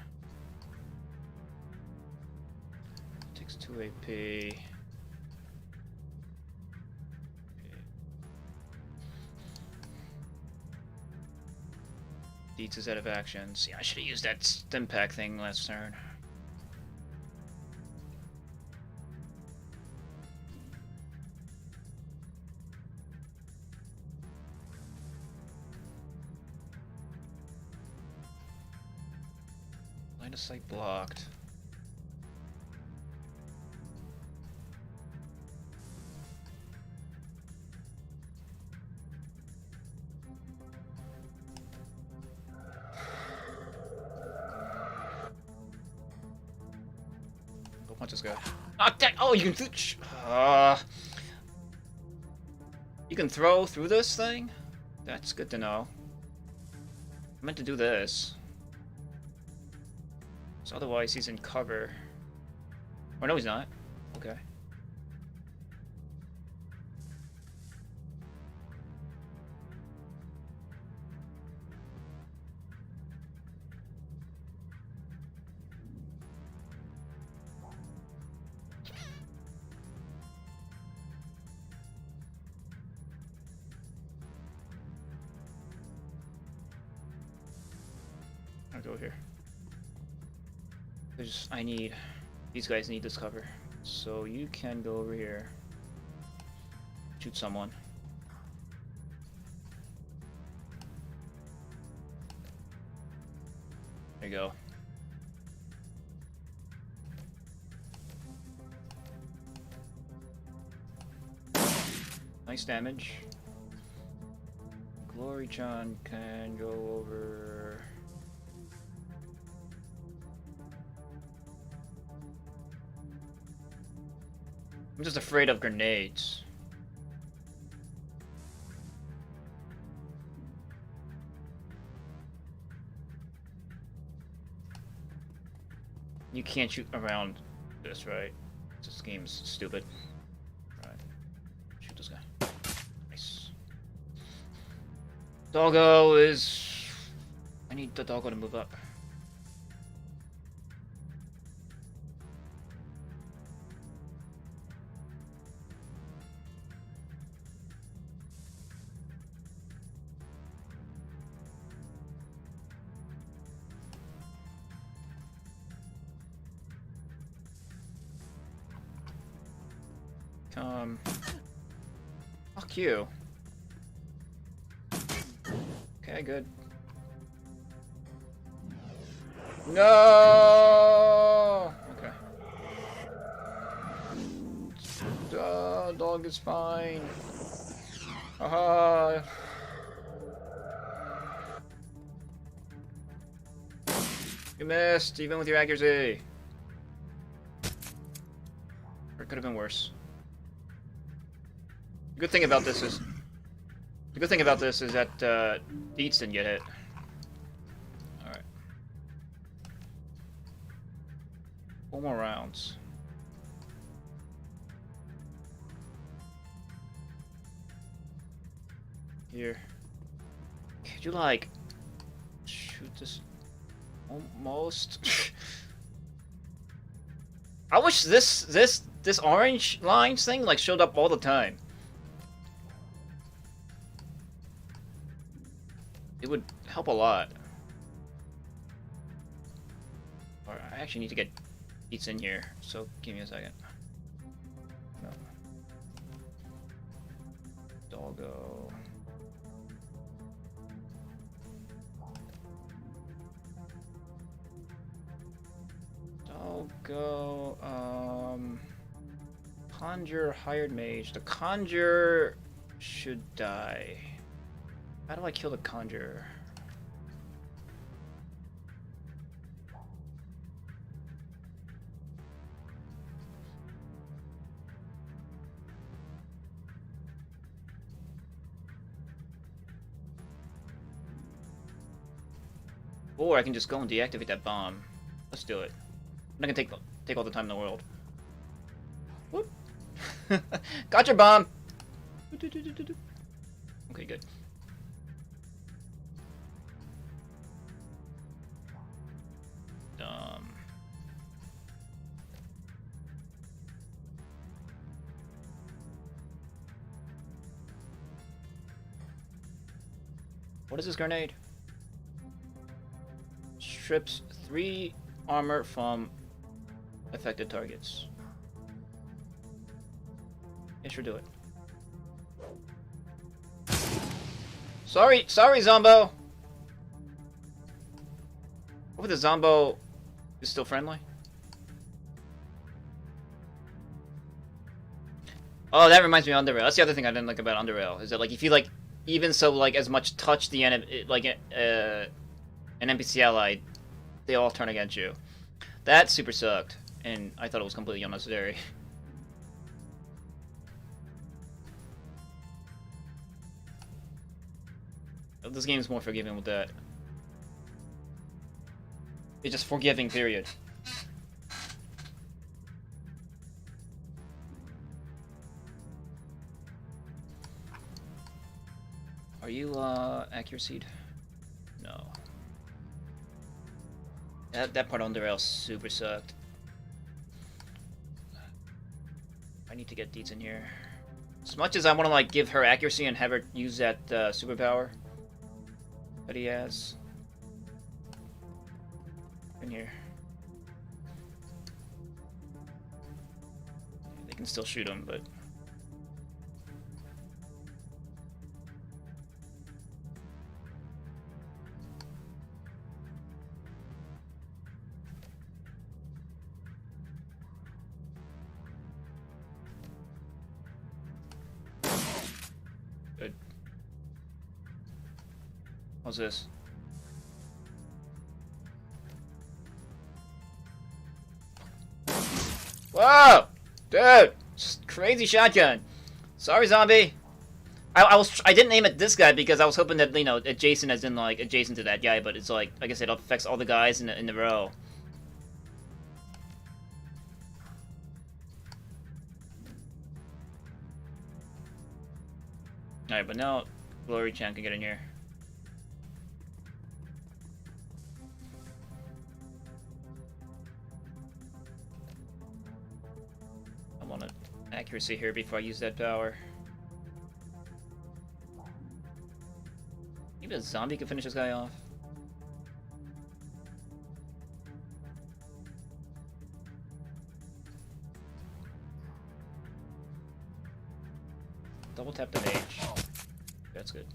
Takes 2 AP. Okay. Deets is out of action. See, I should have used that stim pack thing last turn. Line of sight blocked. Go punch this guy. Oh, you can you can throw through this thing? That's good to know. I meant to do this. So otherwise he's in cover. Oh no, he's not. Okay. I'll go here. I need... These guys need this cover. So you can go over here. Shoot someone. There you go. Nice damage. Glory-chan can go over... I'm just afraid of grenades. You can't shoot around this, right? This game's stupid. Right. Shoot this guy. Nice. Doggo is... I need the doggo to move up. Fuck you. Okay, good. No! Okay. Dog is fine. Haha. You missed, even with your accuracy. Or it could have been worse. The good thing about this is that Deets didn't get hit. Alright. 4 more rounds. Here. Could you like shoot this almost? I wish this orange lines thing like showed up all the time. It would help a lot. Or I actually need to get Deets in here, so give me a second. No. Doggo. Doggo. Conjure hired mage. The conjure should die. How do I kill the conjurer? Or I can just go and deactivate that bomb. Let's do it. I'm not gonna take all the time in the world. Whoop! Got your bomb! Okay, good. What is this grenade? Strips 3 armor from affected targets. Yeah, sure, do it. Sorry, Zombo! Hopefully the Zombo is still friendly. Oh, that reminds me of Underrail. That's the other thing I didn't like about Underrail, is that like if you like even so like as much touch the like an NPC ally, they all turn against you. That super sucked, and I thought it was completely unnecessary. This game is more forgiving with that. It's just forgiving, period. Are you, accuracy? No. That part on the rail super sucked. I need to get Deets in here. As much as I want to, like, give her accuracy and have her use that, superpower that he has. here. They can still shoot him, but... Good. What's this? Whoa! Dude! Just crazy shotgun. Sorry, zombie. I didn't aim at this guy because I was hoping that, you know, adjacent as in, like, adjacent to that guy, but it's like I said, it affects all the guys in the row. Alright, but now Glory-chan can get in here. I want accuracy here before I use that power. Maybe a zombie can finish this guy off. Double tap the mage. That's good.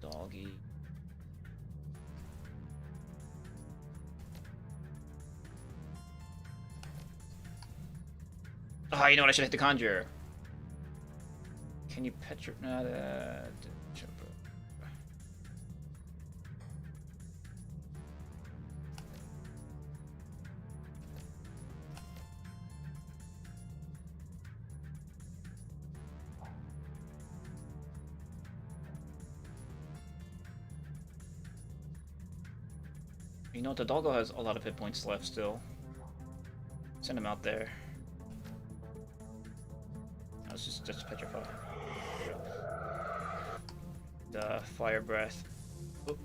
Doggy. Oh, you know what? I should hit the conjure. Can you pet your... You know what? The doggo has a lot of hit points left still. Send him out there. Let's just petrify. The fire breath. Oop.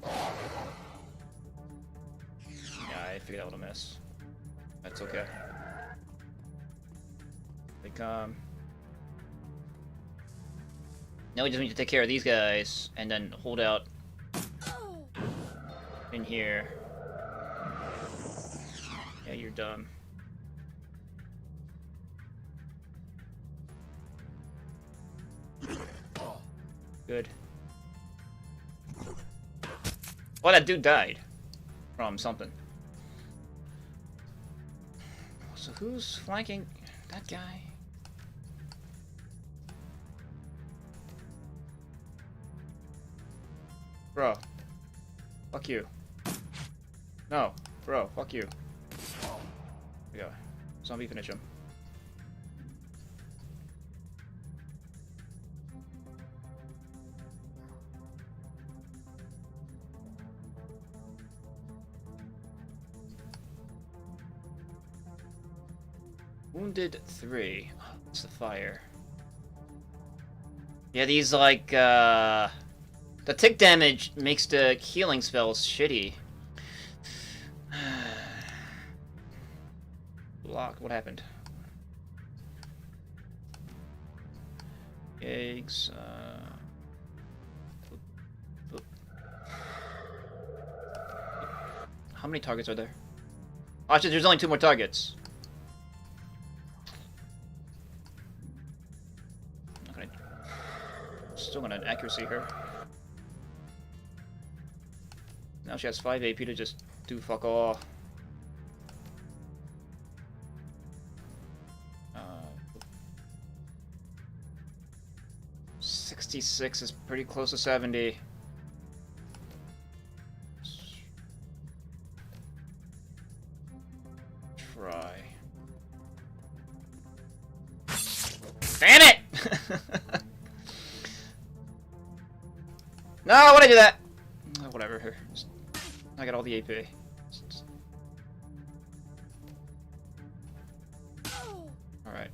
Yeah, I figured out what a miss. That's okay. They come. Now we just need to take care of these guys and then hold out in here. Yeah, you're dumb. Good. Oh, that dude died from something. So who's flanking that guy? Bro. Fuck you. No. Bro, fuck you. There we go. Zombie finish him. Wounded 3. What's the fire? Yeah, these like the tick damage makes the healing spells shitty. Block. What happened? Eggs. How many targets are there? Actually, there's only 2 more targets. Still gonna accuracy her. Now she has 5 AP to just do fuck all. 66 is pretty close to 70. Try. Damn it! No, why'd I do that? Oh, whatever. I got all the AP. Alright.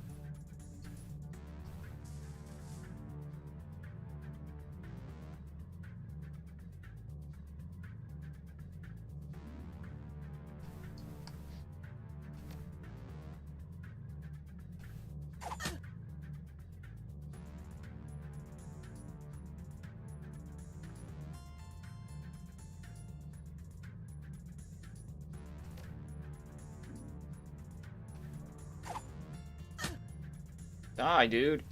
Die, dude.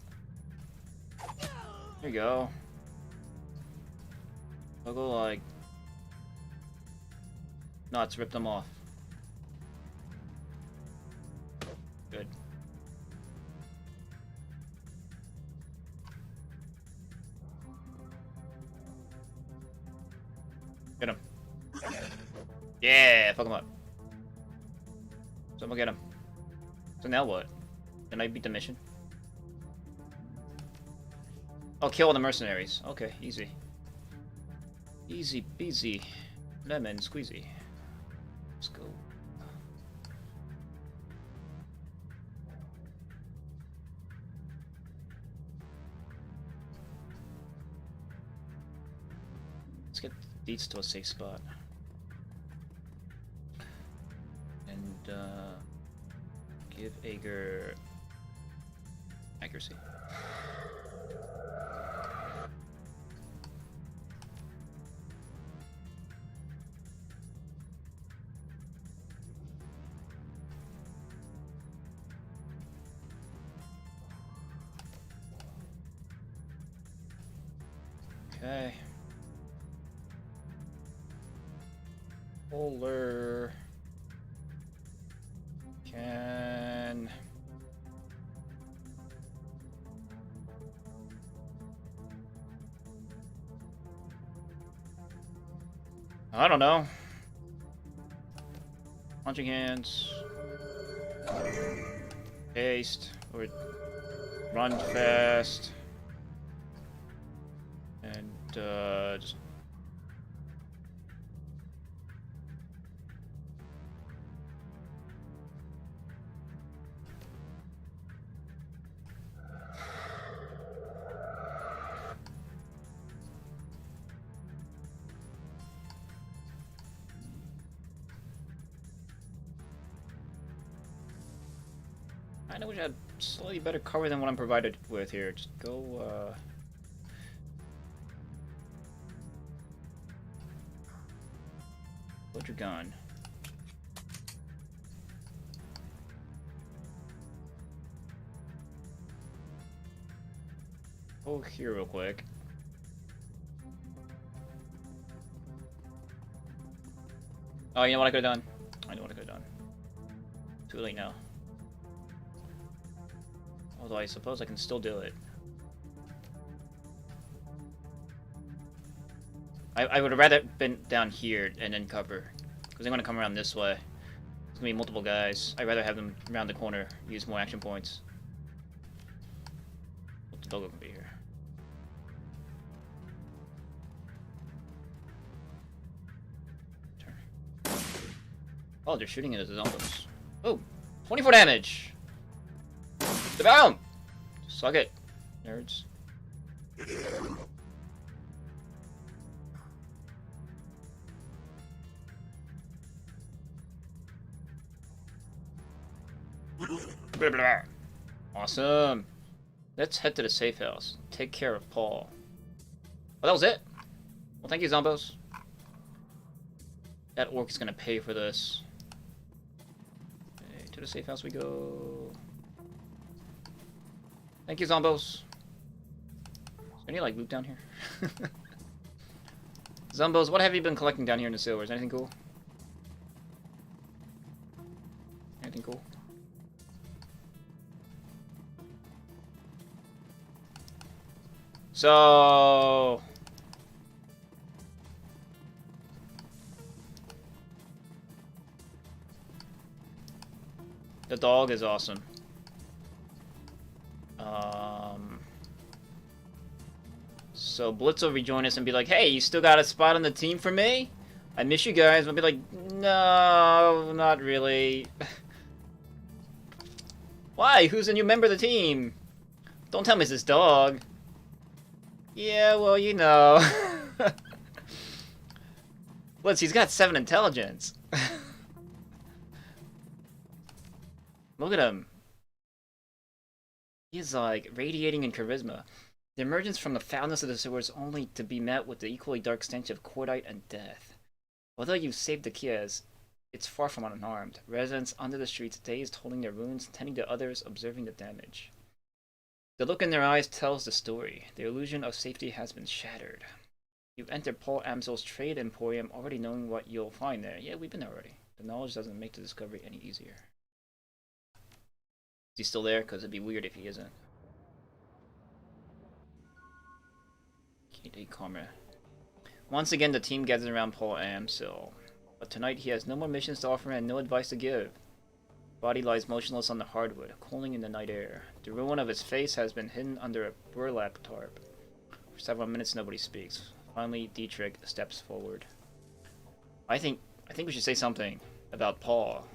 There you go. I'll go like... nuts, rip them off. Good. Get him. Yeah, fuck him up. Someone get him. So now what? Can I beat the mission? Oh, kill all the mercenaries. Okay, easy. Easy peasy. Lemon squeezy. Let's go. Let's get these to a safe spot. And, give Ager accuracy. Okay. Polar can I don't know. Punching hands. Haste or run fast. And just I know we had slightly better cover than what I'm provided with here. Just go, load your gun. Oh, here real quick. Oh, you know what I could have done? I know what I could have done. Too late now. Although I suppose I can still do it. I would have rather been down here and then cover. Because they're going to come around this way. There's going to be multiple guys. I'd rather have them around the corner, use more action points. Well, the dog can be here. Turn. Oh, they're shooting into the zombies. Oh, 24 damage! Down! Suck it, nerds. Blah, blah. Awesome. Let's head to the safe house. Take care of Paul. Oh, that was it? Well, thank you, Zombos. That orc is gonna pay for this. Okay, to the safe house we go. Thank you, Zombos. Is there any, like, loot down here? Zombos, what have you been collecting down here in the sewers? Anything cool? Anything cool? So... the dog is awesome. So Blitz will rejoin us and be like, hey, you still got a spot on the team for me? I miss you guys. I'll be like, no, not really. Why? Who's a new member of the team? Don't tell me it's this dog. Yeah, well, you know. Blitz, he's got 7 intelligence. Look at him. He's like radiating in charisma. The emergence from the foulness of the sewers only to be met with the equally dark stench of cordite and death. Although you've saved the Kias, it's far from unharmed. Residents under the streets, dazed, holding their wounds, tending to others, observing the damage. The look in their eyes tells the story. The illusion of safety has been shattered. You enter Paul Amsel's trade emporium already knowing what you'll find there. Yeah, we've been there already. The knowledge doesn't make the discovery any easier. Is he still there? Because it'd be weird if he isn't. Key Karma. Once again, the team gathers around Paul Amsel. But tonight he has no more missions to offer and no advice to give. Body lies motionless on the hardwood, cooling in the night air. The ruin of his face has been hidden under a burlap tarp. For several minutes nobody speaks. Finally, Dietrich steps forward. I think we should say something about Paul.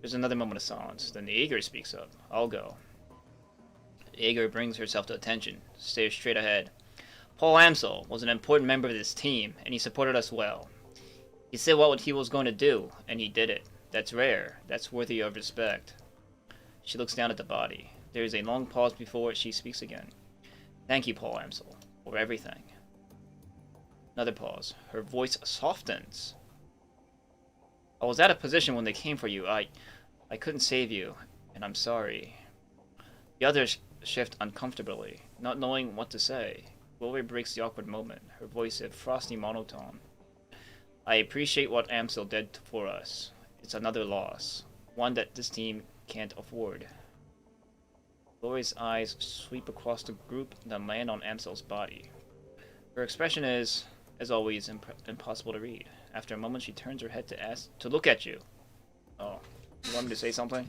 There's another moment of silence. Then Aeger speaks up. I'll go. Aeger brings herself to attention, stares straight ahead. Paul Amsel was an important member of this team, and he supported us well. He said what he was going to do, and he did it. That's rare. That's worthy of respect. She looks down at the body. There is a long pause before she speaks again. Thank you, Paul Amsel, for everything. Another pause. Her voice softens. I was out of position when they came for you. I couldn't save you, and I'm sorry. The others shift uncomfortably, not knowing what to say. Glory breaks the awkward moment, her voice a frosty monotone. I appreciate what Amsel did for us. It's another loss, one that this team can't afford. Glory's eyes sweep across the group, then land on Amsel's body. Her expression is, as always, impossible to read. After a moment, she turns her head to look at you. Oh, you want me to say something?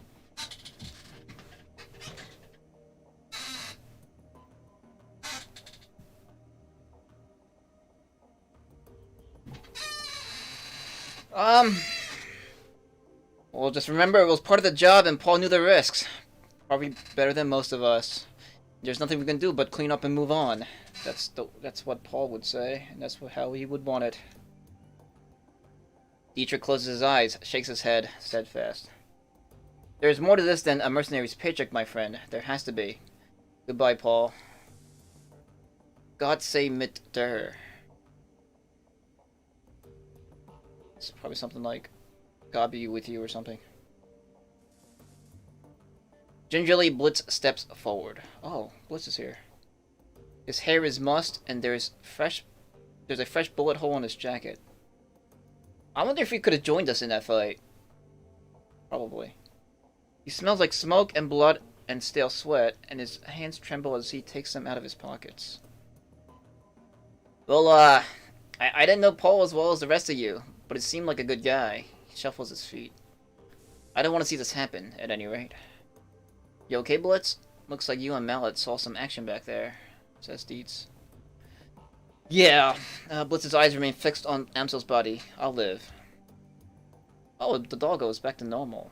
Well, just remember it was part of the job and Paul knew the risks. Probably better than most of us. There's nothing we can do but clean up and move on. That's what Paul would say, and that's how he would want it. Dietrich closes his eyes, shakes his head, steadfast. There's more to this than a mercenary's paycheck, my friend. There has to be. Goodbye, Paul. God say mit der. It's probably something like, God be with you or something. Gingerly, Blitz steps forward. Oh, Blitz is here. His hair is mussed, and there's a fresh bullet hole in his jacket. I wonder if he could have joined us in that fight. Probably. He smells like smoke and blood and stale sweat, and his hands tremble as he takes them out of his pockets. Well, I didn't know Paul as well as the rest of you, but it seemed like a good guy. He shuffles his feet. I don't want to see this happen, at any rate. You okay, Blitz? Looks like you and Mallet saw some action back there, says Dietz. Yeah, Blitz's eyes remain fixed on Amsel's body. I'll live. Oh, the doggo is back to normal.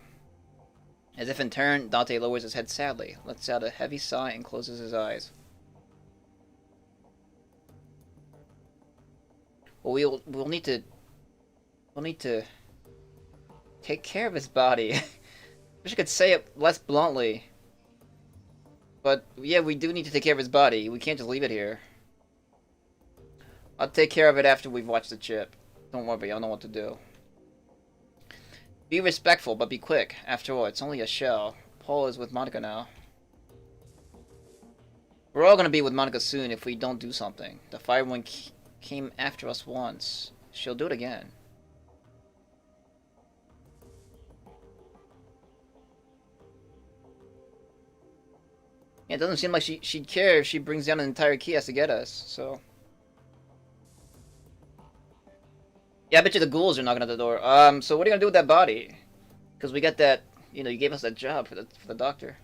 As if in turn, Dante lowers his head sadly, lets out a heavy sigh, and closes his eyes. Well, we'll need to take care of his body. Wish I could say it less bluntly. But yeah, we do need to take care of his body. We can't just leave it here. I'll take care of it after we've watched the chip. Don't worry, I know what to do. Be respectful, but be quick. After all, it's only a shell. Paul is with Monica now. We're all gonna be with Monica soon if we don't do something. The Firewoman came after us once. She'll do it again. Yeah, it doesn't seem like she'd care if she brings down an entire Kias to get us, so... Yeah, I bet you the ghouls are knocking at the door. So what are you gonna do with that body? Because we got that, you gave us that job for the doctor.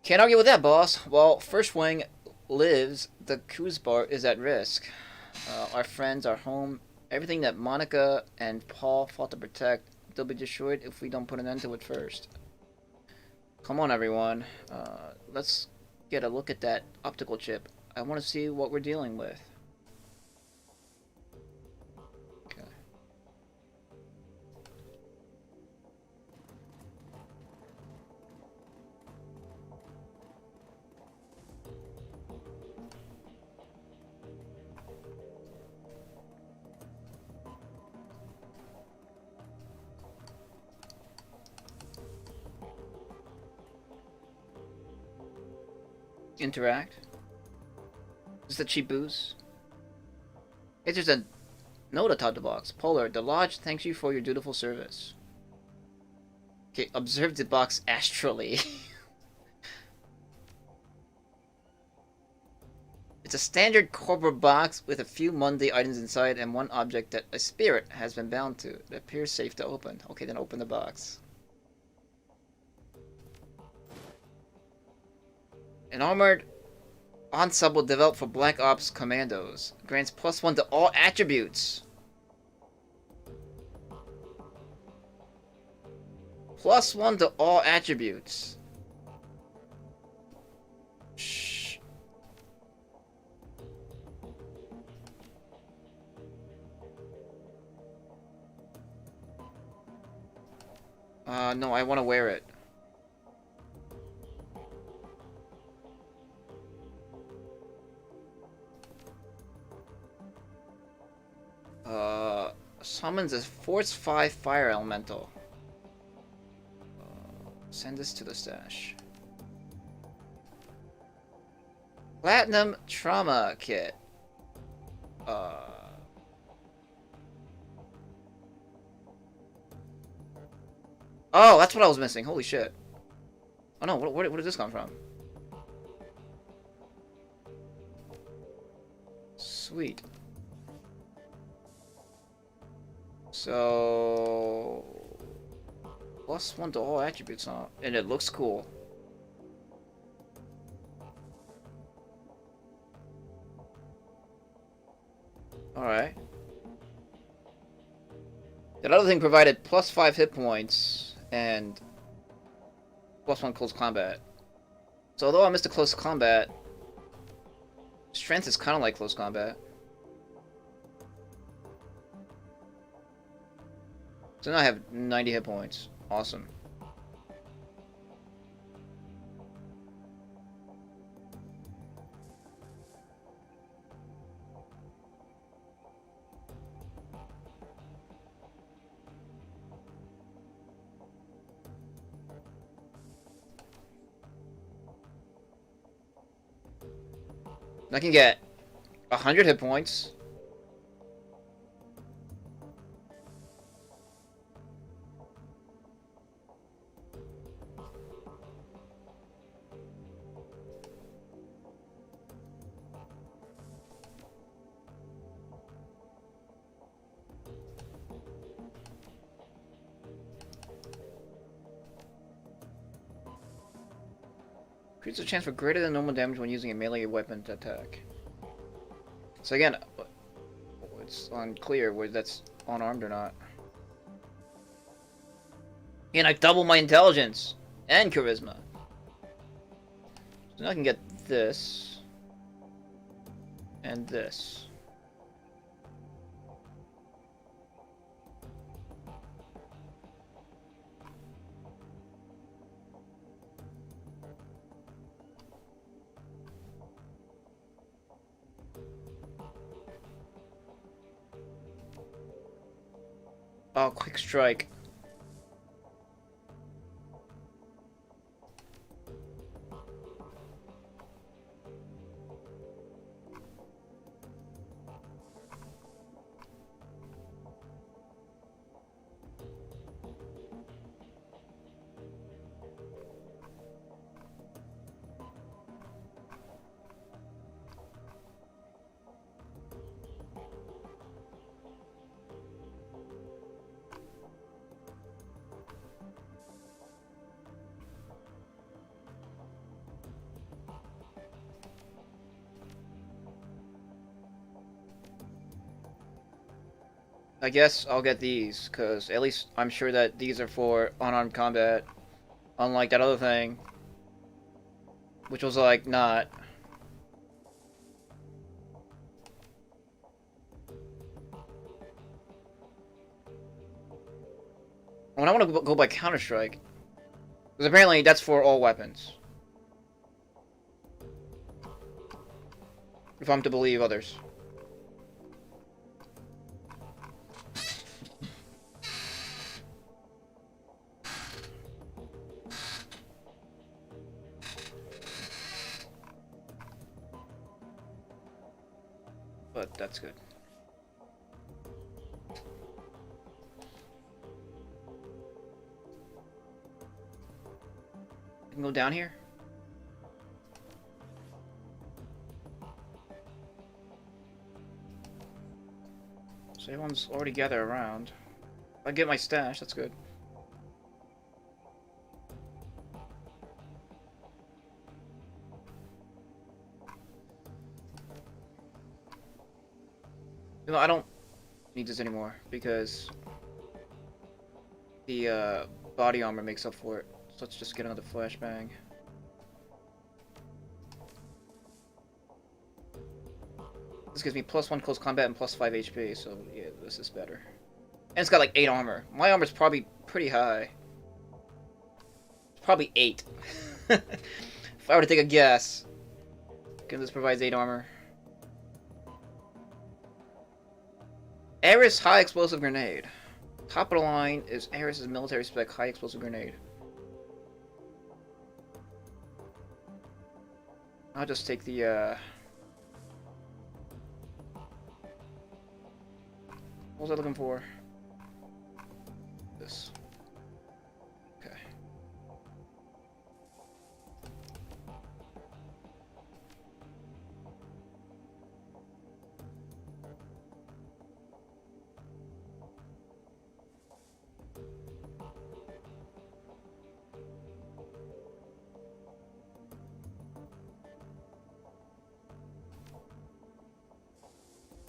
Can't argue with that, boss. While First Wing lives, the cruise bar is at risk. Our friends, our home, everything that Monica and Paul fought to protect, they'll be destroyed if we don't put an end to it first. Come on, everyone. Let's get a look at that optical chip. I want to see what we're dealing with. interact? Is this a cheap booze? Hey, there's a note atop the box. Polar, the lodge thanks you for your dutiful service. Okay, observe the box astrally. It's a standard corporate box with a few Monday items inside and one object that a spirit has been bound to. It appears safe to open. Okay, then open the box. An armored ensemble developed for Black Ops Commandos. Grants +1 to all attributes. +1 to all attributes. Shh. No, I want to wear it. Summons a Force 5 Fire Elemental. Send this to the stash. Platinum Trauma Kit. Oh, that's what I was missing. Holy shit. Oh no, where did this come from? Sweet. So... +1 to all attributes, huh? And it looks cool. Alright. That other thing provided +5 hit points and +1 close combat. So although I missed a close combat, strength is kind of like close combat. So now I have 90 hit points. Awesome. I can get 100 hit points. Creates a chance for greater than normal damage when using a melee weapon to attack. So again, it's unclear whether that's unarmed or not. And I double my intelligence and charisma. So now I can get this and this. Oh, quick strike. I guess I'll get these, because at least I'm sure that these are for unarmed combat. Unlike that other thing. Which was like, not. When I want to go by Counter-Strike. Because apparently that's for all weapons. If I'm to believe others. but that's good. I can go down here? So everyone's already gathered around. I get my stash, that's good. You know, I don't need this anymore because the body armor makes up for it. So let's just get another flashbang. This gives me +1 close combat and +5 HP, so yeah, this is better. And it's got like 8 armor. My armor's probably pretty high. Probably 8. If I were to take a guess. Because this provides 8 armor. Ares High Explosive Grenade. Top of the line is Ares' military spec High Explosive Grenade. I'll just take the what was I looking for? This. Okay.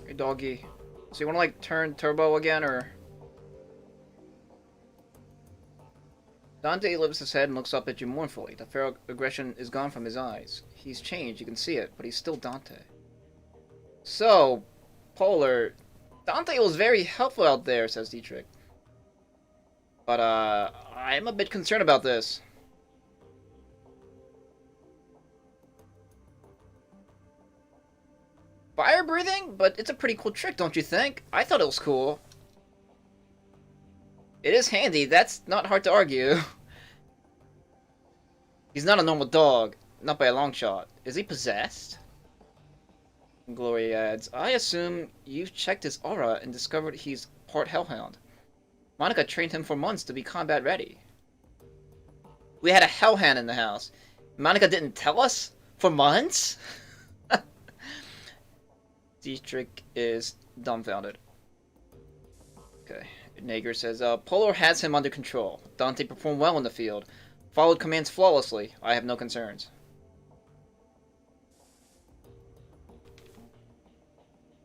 Hey, doggy. So you want to like turn turbo again, or? Dante lifts his head and looks up at you mournfully. The feral aggression is gone from his eyes. He's changed, you can see it, but he's still Dante. So, Polar, Dante was very helpful out there, says Dietrich. But I'm a bit concerned about this. Fire breathing? But it's a pretty cool trick, don't you think? I thought it was cool. It is handy, that's not hard to argue. He's not a normal dog, not by a long shot. Is he possessed? Glory adds, I assume you've checked his aura and discovered he's part hellhound. Monica trained him for months to be combat ready. We had a hellhound in the house. Monica didn't tell us? For months? Dietrich is dumbfounded. Okay. Nager says, Polar has him under control. Dante performed well in the field. Followed commands flawlessly. I have no concerns.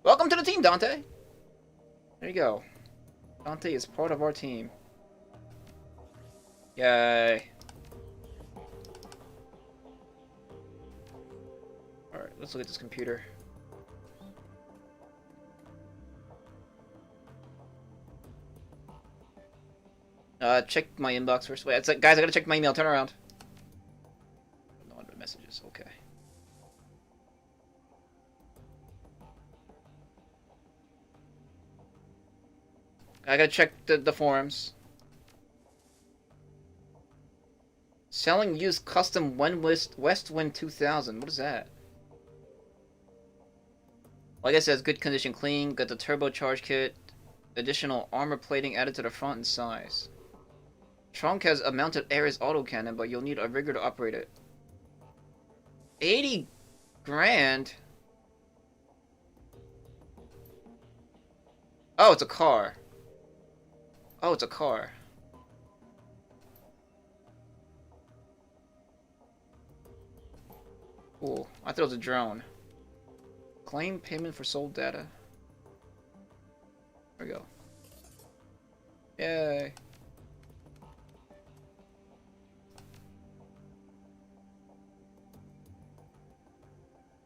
Welcome to the team, Dante! There you go. Dante is part of our team. Yay. Alright, let's look at this computer. Check my inbox first. Wait, it's like, guys, I gotta check my email. Turn around. No under messages. Okay. I gotta check the forums. Selling used custom Westwind 2000. What is that? Like I said, it's good condition, clean. Got the turbocharge kit. Additional armor plating added to the front and size. Trunk has a mounted Ares autocannon, but you'll need a rigger to operate it. 80 grand? Oh, it's a car. Oh, it's a car. Cool. I thought it was a drone. Claim payment for sold data. There we go. Yay.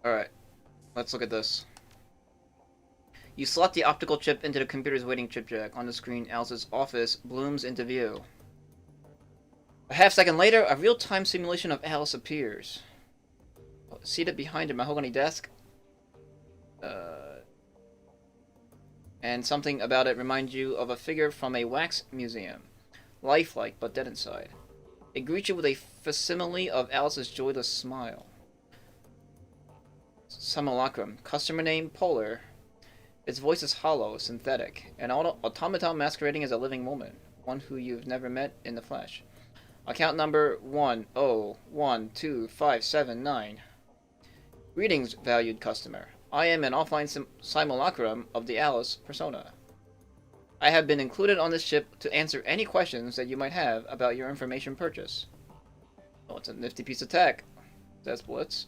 Alright. Let's look at this. You slot the optical chip into the computer's waiting chip jack. On the screen, Alice's office blooms into view. A half-second later, a real-time simulation of Alice appears. Seated behind a mahogany desk. And something about it reminds you of a figure from a wax museum. Lifelike, but dead inside. It greets you with a facsimile of Alice's joyless smile. Simulacrum. Customer name, Polar. Its voice is hollow, synthetic, an automaton masquerading as a living woman, one who you've never met in the flesh. Account number 1012579. Greetings, valued customer. I am an offline simulacrum of the Alice persona. I have been included on this ship to answer any questions that you might have about your information purchase. Oh, it's a nifty piece of tech. That's Blitz.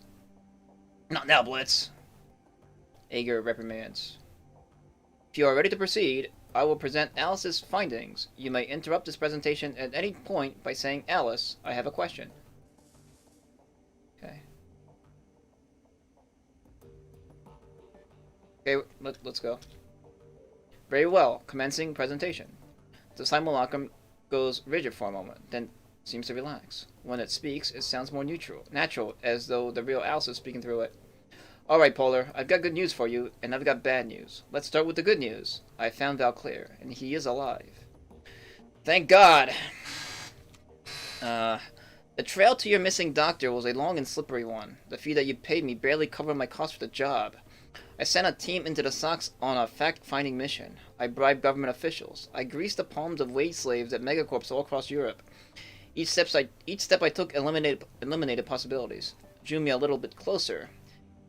Not now, Blitz. Ager reprimands. If you are ready to proceed, I will present Alice's findings. You may interrupt this presentation at any point by saying, Alice, I have a question. Okay. Okay, let's go. Very well. Commencing presentation. The simulacrum goes rigid for a moment, then seems to relax. When it speaks, it sounds more natural, as though the real Alice is speaking through it. Alright, Polar, I've got good news for you, and I've got bad news. Let's start with the good news. I found Valclair, and he is alive. Thank God! The trail to your missing doctor was a long and slippery one. The fee that you paid me barely covered my cost for the job. I sent a team into the Sox on a fact-finding mission. I bribed government officials. I greased the palms of wage slaves at megacorps all across Europe. Each step I took eliminated possibilities, drew me a little bit closer.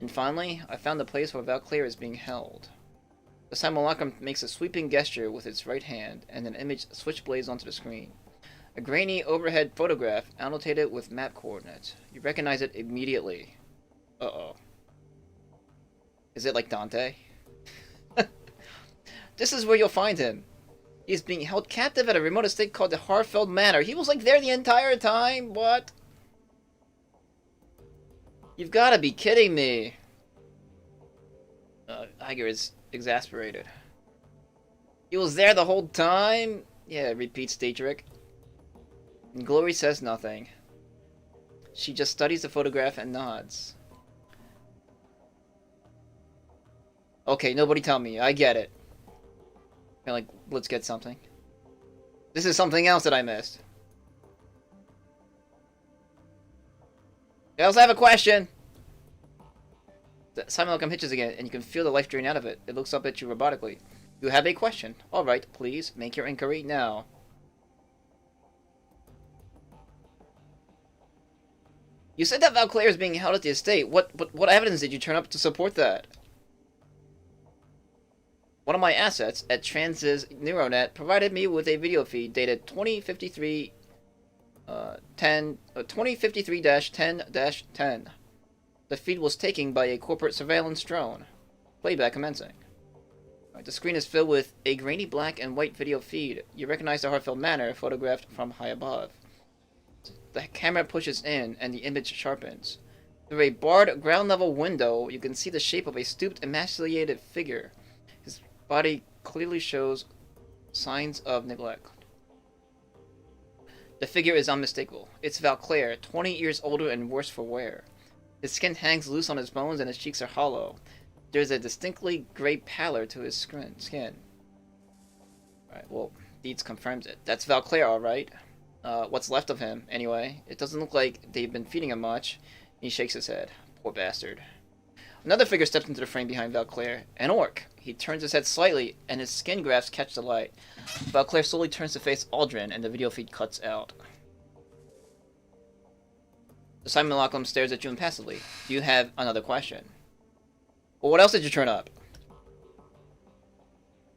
And finally, I found the place where Valclair is being held. The simulacrum makes a sweeping gesture with its right hand, and an image switchblades onto the screen. A grainy overhead photograph annotated with map coordinates. You recognize it immediately. Uh-oh. Is it like Dante? This is where you'll find him. He's being held captive at a remote estate called the Harfeld Manor. He was like there the entire time? What? You've got to be kidding me. Iger is exasperated. He was there the whole time? Yeah, repeats Dietrich. And Glory says nothing. She just studies the photograph and nods. Okay, nobody tell me. I get it. And like, let's get something. This is something else that I missed. I also have a question. The simulacrum hitches again, and you can feel the life drain out of it. It looks up at you robotically. You have a question. Alright, please, make your inquiry now. You said that Valclair is being held at the estate. What evidence did you turn up to support that? One of my assets at Trans's Neuronet provided me with a video feed dated 2053-10-10. The feed was taken by a corporate surveillance drone. Playback commencing. Right, the screen is filled with a grainy black and white video feed. You recognize the Harfeld Manor photographed from high above. The camera pushes in and the image sharpens. Through a barred ground-level window, you can see the shape of a stooped, emaciated figure. His body clearly shows signs of neglect. The figure is unmistakable. It's Valclair, 20 years older and worse for wear. His skin hangs loose on his bones and his cheeks are hollow. There's a distinctly gray pallor to his skin. Alright, well, Deeds confirms it. That's Valclair, alright. What's left of him, anyway. It doesn't look like they've been feeding him much. He shakes his head. Poor bastard. Another figure steps into the frame behind Valclair. An orc. He turns his head slightly, and his skin grafts catch the light. Valclair slowly turns to face Aldrin, and the video feed cuts out. The simulacrum stares at you impassively. Do you have another question? Well, what else did you turn up?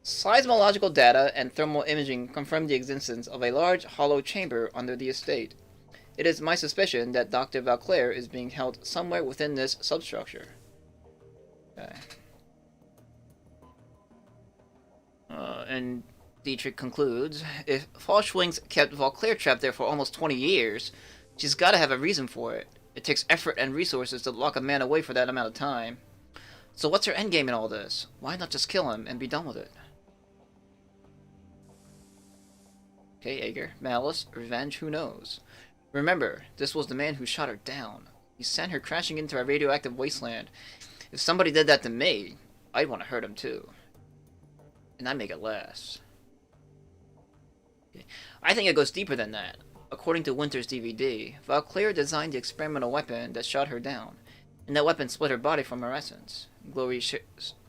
Seismological data and thermal imaging confirm the existence of a large hollow chamber under the estate. It is my suspicion that Dr. Valclair is being held somewhere within this substructure. Okay. And Dietrich concludes, if Falschwings kept Valclair trapped there for almost 20 years, she's got to have a reason for it. It takes effort and resources to lock a man away for that amount of time. So what's her endgame in all this? Why not just kill him and be done with it? Okay, Ager. Malice, revenge, who knows? Remember, this was the man who shot her down. He sent her crashing into a radioactive wasteland. If somebody did that to me, I'd want to hurt him too. And I'd make it last. Okay. I think it goes deeper than that. According to Winter's DVD, Valclair designed the experimental weapon that shot her down, and that weapon split her body from her essence. Glory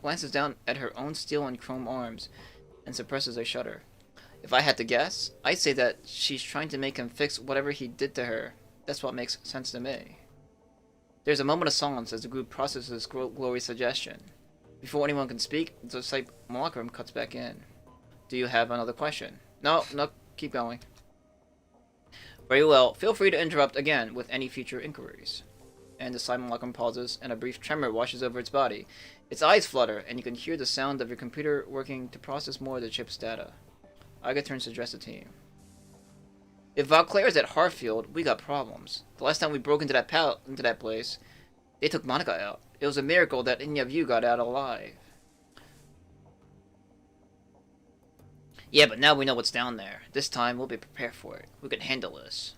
glances down at her own steel and chrome arms and suppresses a shudder. If I had to guess, I'd say that she's trying to make him fix whatever he did to her. That's what makes sense to me. There's a moment of silence as the group processes Glory's suggestion. Before anyone can speak, the simulacrum cuts back in. Do you have another question? No, keep going. Very well, feel free to interrupt again with any future inquiries. And the simulacrum pauses, and a brief tremor washes over its body. Its eyes flutter, and you can hear the sound of your computer working to process more of the chip's data. Iga turns to address the team. If Valclair is at Harfield, we got problems. The last time we broke into that place, they took Monica out. It was a miracle that any of you got out alive. Yeah, but now we know what's down there. This time, we'll be prepared for it. We can handle this,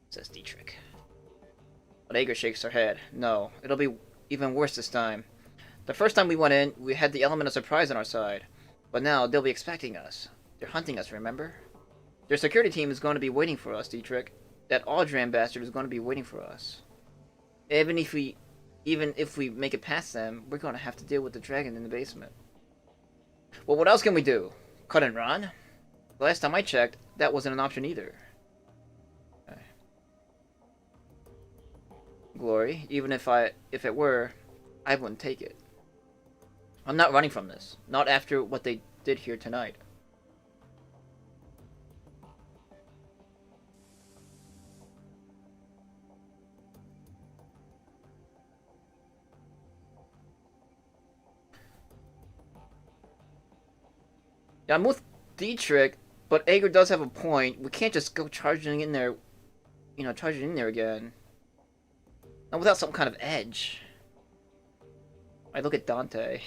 says Dietrich. But Ager shakes her head. No, it'll be even worse this time. The first time we went in, we had the element of surprise on our side. But now, they'll be expecting us. They're hunting us, remember? Their security team is going to be waiting for us, Dietrich. That Audran bastard is going to be waiting for us. Even if we make it past them, we're going to have to deal with the dragon in the basement. Well, what else can we do? Cut and run? The last time I checked, that wasn't an option either. Okay. Glory, even if it were, I wouldn't take it. I'm not running from this. Not after what they did here tonight. Yeah, I'm with Dietrich, but Ager does have a point. We can't just go charging in there, charging in there again. Not without some kind of edge. I look at Dante.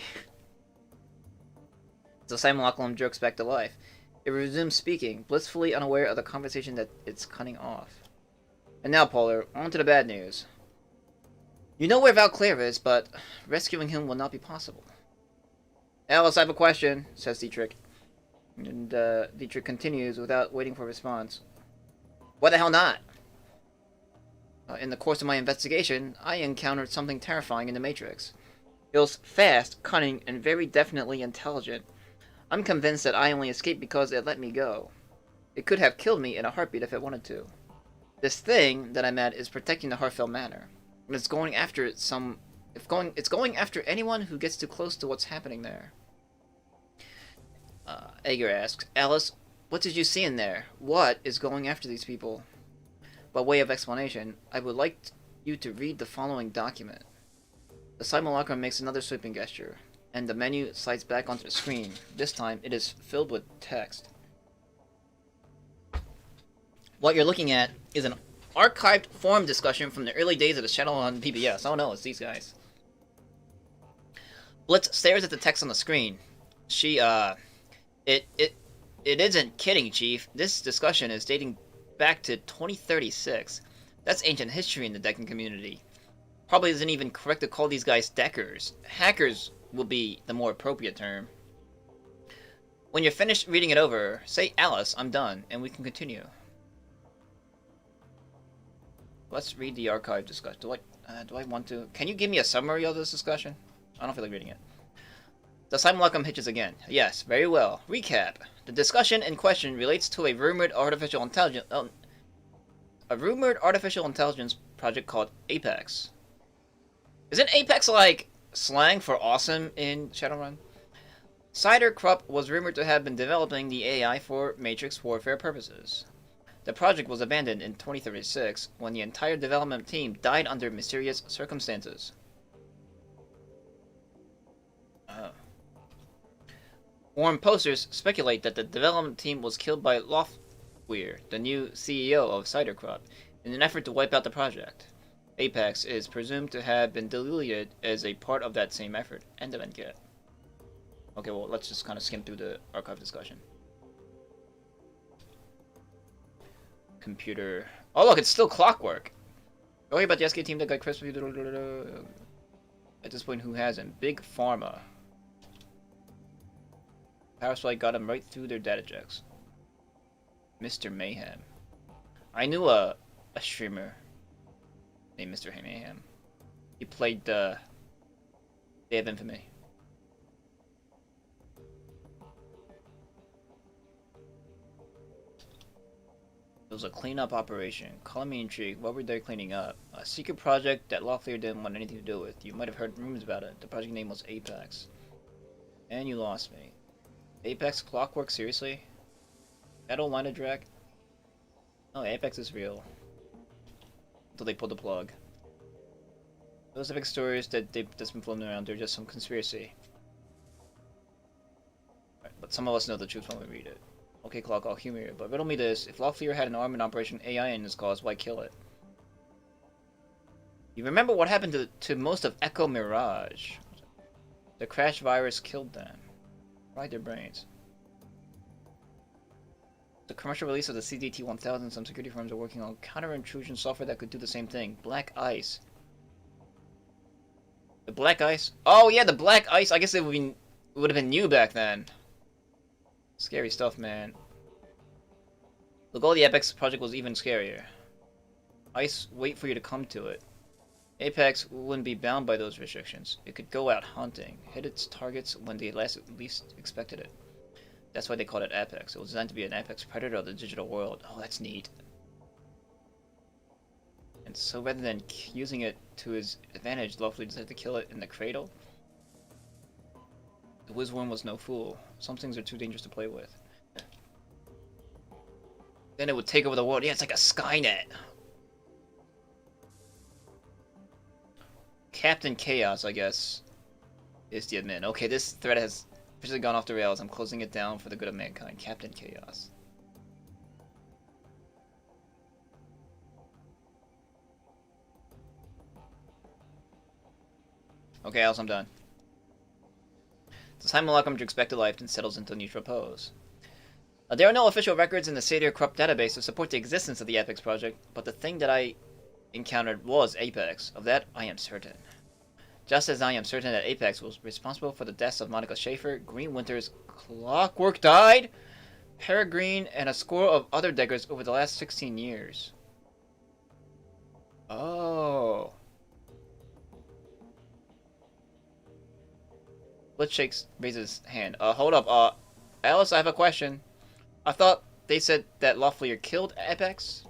The simulacrum jerks back to life. It resumes speaking, blissfully unaware of the conversation that it's cutting off. And now, Polar, on to the bad news. You know where Valclair is, but rescuing him will not be possible. Alice, I have a question, says Dietrich. And Dietrich continues without waiting for a response. Why the hell not? In the course of my investigation, I encountered something terrifying in the Matrix. It was fast, cunning, and very definitely intelligent. I'm convinced that I only escaped because it let me go. It could have killed me in a heartbeat if it wanted to. This thing that I met is protecting the Harfield Manor. And it's going after it's going after anyone who gets too close to what's happening there. Ager asks, Alice, what did you see in there? What is going after these people? By way of explanation, I would like you to read the following document. The simulacrum makes another sweeping gesture, and the menu slides back onto the screen. This time, it is filled with text. What you're looking at is an archived forum discussion from the early days of the Shadowrun PBS. Oh no, it's these guys. Blitz stares at the text on the screen. It isn't kidding, Chief. This discussion is dating back to 2036. That's ancient history in the decking community. Probably isn't even correct to call these guys deckers. Hackers will be the more appropriate term. When you're finished reading it over, say, Alice, I'm done, and we can continue. Let's read the archive discussion. Do I want to? Can you give me a summary of this discussion? I don't feel like reading it. The simulacrum hitches again. Yes, very well. Recap. The discussion in question relates to a rumored artificial intelligence project called Apex. Isn't Apex like slang for awesome in Shadowrun? Cider Krupp was rumored to have been developing the AI for Matrix warfare purposes. The project was abandoned in 2036 when the entire development team died under mysterious circumstances. Forum posters speculate that the development team was killed by Loftweir, the new CEO of Cider Krupp, in an effort to wipe out the project. Apex is presumed to have been deleted as a part of that same effort. End of endgame. Okay, well, let's just kind of skim through the archive discussion. Computer. Oh, look, it's still Clockwork. Oh, about the SK team that got crispy. At this point, who hasn't? Big Pharma. Powerspike got him right through their data checks. Mr. Mayhem. I knew a streamer named Mr. Mayhem. He played Day of Infamy. It was a cleanup operation. Calling me intrigued. What were they cleaning up? A secret project that Locklear didn't want anything to do with. You might have heard rumors about it. The project name was Apex. And you lost me. Apex Clockwork, seriously? Shadow Liner Drag? No, Apex is real. Until they pulled the plug. Those epic stories that's been floating around, they're just some conspiracy. Right, but some of us know the truth when we read it. Okay, Clock, I'll humor you, but riddle me this. If Locklear had an arm in Operation AI in his cause, why kill it? You remember what happened to most of Echo Mirage? The crash virus killed them. Fried their brains. The commercial release of the CDT-1000, some security firms are working on counter-intrusion software that could do the same thing. Black Ice. The Black Ice? Oh yeah, the Black Ice! I guess it would have been new back then. Scary stuff, man. The goal of the Apex project was even scarier. Ice wait for you to come to it. Apex wouldn't be bound by those restrictions. It could go out hunting, hit its targets when they least expected it. That's why they called it Apex. It was designed to be an Apex predator of the digital world. Oh, that's neat. And so rather than using it to his advantage, Locklear decided to kill it in the cradle. The Wizworm was no fool. Some things are too dangerous to play with. Then it would take over the world. Yeah, it's like a Skynet. Captain Chaos, I guess, is the admin. Okay, this thread has officially gone off the rails. I'm closing it down for the good of mankind. Captain Chaos. Okay, Alice, I'm done. The simulacrum to expected life then settles into neutral pose. There are no official records in the Satyr Corrupt database to support the existence of the Apex project, but the thing that I encountered was Apex. Of that, I am certain. Just as I am certain that Apex was responsible for the deaths of Monica Schaefer, Green Winter's Clockwork died, Peregrine, and a score of other Deggers over the last 16 years. Oh. Blitzshakes raises hand. Hold up. Alice, I have a question. I thought they said that Locklear killed Apex?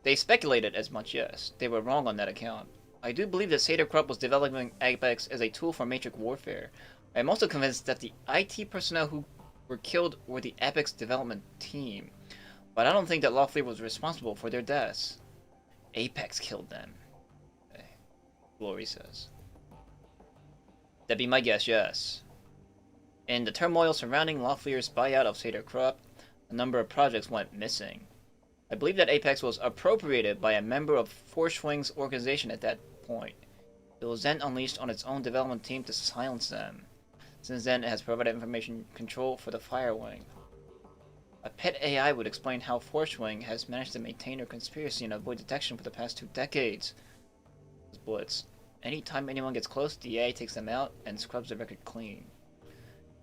They speculated as much, yes. They were wrong on that account. I do believe that Satyr Corrupt was developing Apex as a tool for Matrix warfare. I am also convinced that the IT personnel who were killed were the Apex development team. But I don't think that Locklear was responsible for their deaths. Apex killed them. Okay. Glory says. That'd be my guess, yes. In the turmoil surrounding Locklear's buyout of Satyr Corrupt, a number of projects went missing. I believe that Apex was appropriated by a member of Forcewing's organization at that point. It was then unleashed on its own development team to silence them. Since then, it has provided information control for the Firewing. A pet AI would explain how Forcewing has managed to maintain their conspiracy and avoid detection for the past 2 decades. Blitz. Anytime anyone gets close, the AI takes them out and scrubs the record clean.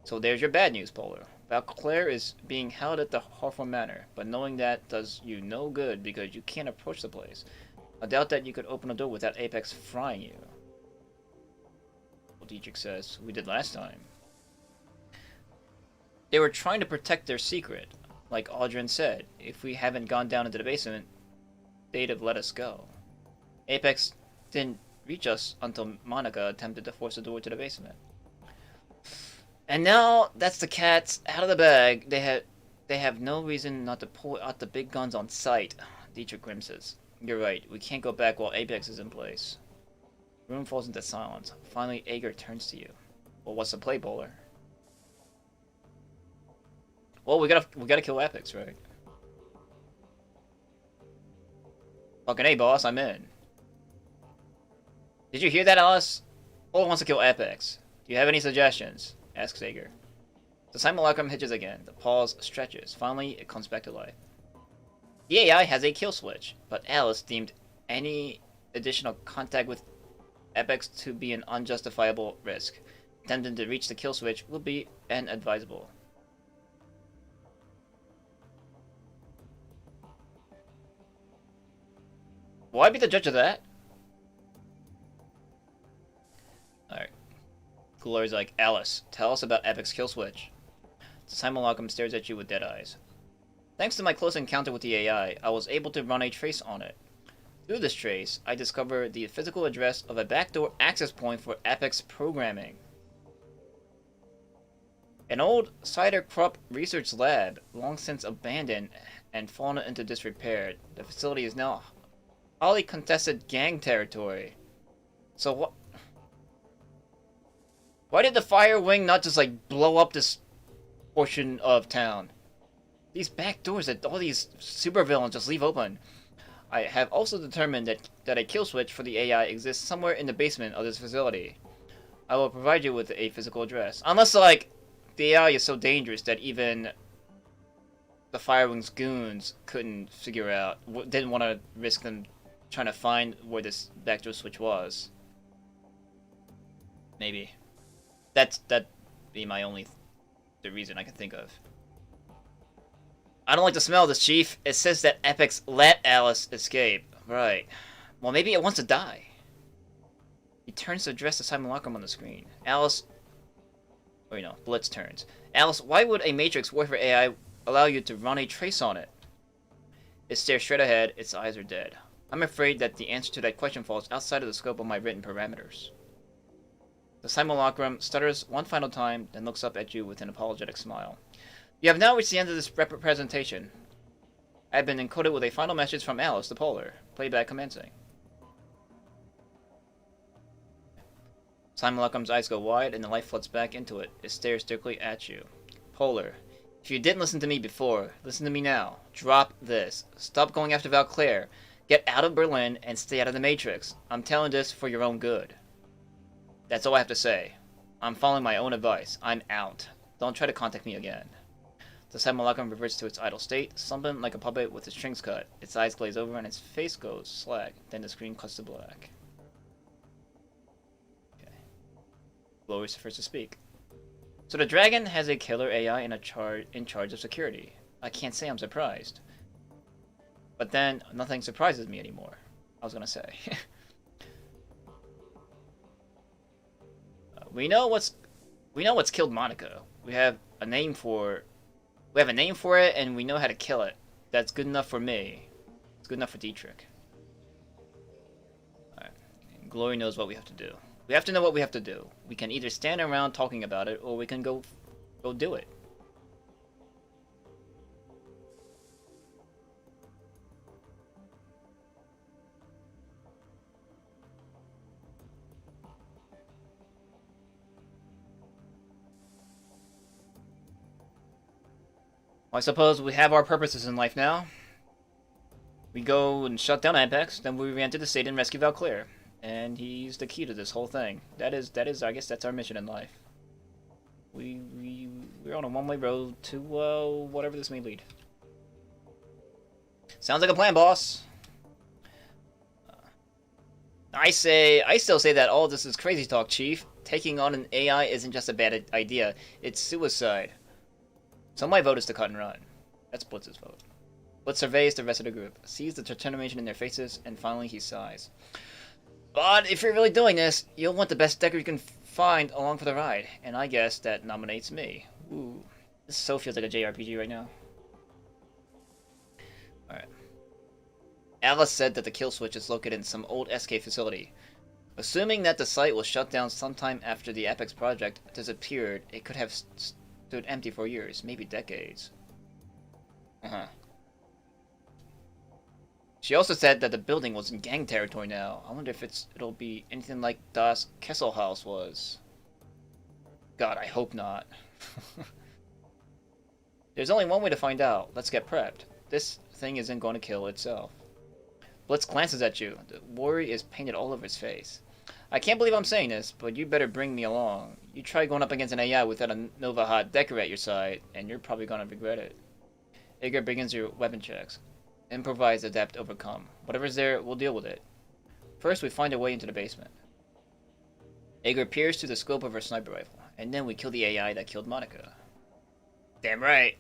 So there's your bad news, Polar. Valclair is being held at the Hawthorne Manor, but knowing that does you no good because you can't approach the place. I doubt that you could open a door without Apex frying you. Well, Dietrich says, we did last time. They were trying to protect their secret. Like Audrin said, if we haven't gone down into the basement, they'd have let us go. Apex didn't reach us until Monica attempted to force the door to the basement. And now that's the cat's out of the bag. They have no reason not to pull out the big guns on sight. Dietrich grimses. You're right. We can't go back while Apex is in place. The room falls into silence. Finally, Ager turns to you. Well, what's the play, Bowler? Well, we gotta kill Apex, right? Fucking A, boss. I'm in. Did you hear that, Alice? Bowler wants to kill Apex. Do you have any suggestions? Asks Ager. The simulacrum hitches again. The pause stretches. Finally, it comes back to life. The AI has a kill switch, but Alice deemed any additional contact with Apex to be an unjustifiable risk. Attempting to reach the kill switch will be inadvisable. Will I be the judge of that? Alright. Gloria's like, Alice, tell us about Epic's kill switch. Simulacrum stares at you with dead eyes. Thanks to my close encounter with the AI, I was able to run a trace on it. Through this trace, I discovered the physical address of a backdoor access point for Epic's programming. An old cider crop research lab, long since abandoned and fallen into disrepair. The facility is now highly contested gang territory. So what? Why did the fire wing not just like blow up this portion of town? These back doors that all these supervillains just leave open. I have also determined that a kill switch for the AI exists somewhere in the basement of this facility. I will provide you with a physical address. Unless, like, the AI is so dangerous that even the Firewing's goons couldn't figure out, didn't want to risk them trying to find where this backdoor switch was. Maybe. That'd be my only the reason I can think of. I don't like the smell of this, Chief. It says that Epic's let Alice escape. Right. Well, maybe it wants to die. He turns to address the simulacrum on the screen. Alice... Or, you know, Blitz turns. Alice, why would a Matrix warfare AI allow you to run a trace on it? It stares straight ahead. Its eyes are dead. I'm afraid that the answer to that question falls outside of the scope of my written parameters. The simulacrum stutters one final time, then looks up at you with an apologetic smile. You have now reached the end of this presentation. I have been encoded with a final message from Alice, the Polar. Playback commencing. Simulacrum's eyes go wide and the light floods back into it. It stares directly at you. Polar, if you didn't listen to me before, listen to me now. Drop this. Stop going after Valclaire. Get out of Berlin and stay out of the Matrix. I'm telling this for your own good. That's all I have to say. I'm following my own advice. I'm out. Don't try to contact me again. The simulacrum reverts to its idle state, slumping like a puppet with its strings cut. Its eyes glaze over and its face goes slack. Then the screen cuts to black. Okay. Gloria's the first to speak. So the Dragon has a killer AI in charge of security. I can't say I'm surprised. But then, nothing surprises me anymore. I was gonna say. We know what's killed Monica. We have a name for it, and we know how to kill it. That's good enough for me. It's good enough for Dietrich. Alright. Glory knows what we have to do. We have to know what we have to do. We can either stand around talking about it, or we can go do it. I suppose we have our purposes in life now. We go and shut down Apex, then we re-enter the state and rescue Valclaire. And he's the key to this whole thing. That is, I guess that's our mission in life. We're on a one-way road to, whatever this may lead. Sounds like a plan, boss. I still say that all this is crazy talk, Chief. Taking on an AI isn't just a bad idea, it's suicide. So my vote is to cut and run. That's Blitz's vote. Blitz surveys the rest of the group, sees the determination in their faces, and finally he sighs. But if you're really doing this, you'll want the best decker you can find along for the ride, and I guess that nominates me. Ooh, this so feels like a JRPG right now. Alright. Alice said that the kill switch is located in some old SK facility. Assuming that the site was shut down sometime after the Apex project disappeared, it could have stood empty for years, maybe decades. She also said that the building was in gang territory now. I wonder if it'll be anything like Das Kesselhaus was. God, I hope not. There's only one way to find out. Let's get prepped. This thing isn't going to kill itself. Blitz glances at you. The worry is painted all over his face. I can't believe I'm saying this, but you better bring me along. You try going up against an AI without a Nova Hot Decker at your side, and you're probably gonna regret it. Igor begins your weapon checks. Improvise, adapt, overcome. Whatever's there, we'll deal with it. First, we find our way into the basement. Igor peers through the scope of her sniper rifle, and then we kill the AI that killed Monica. Damn right!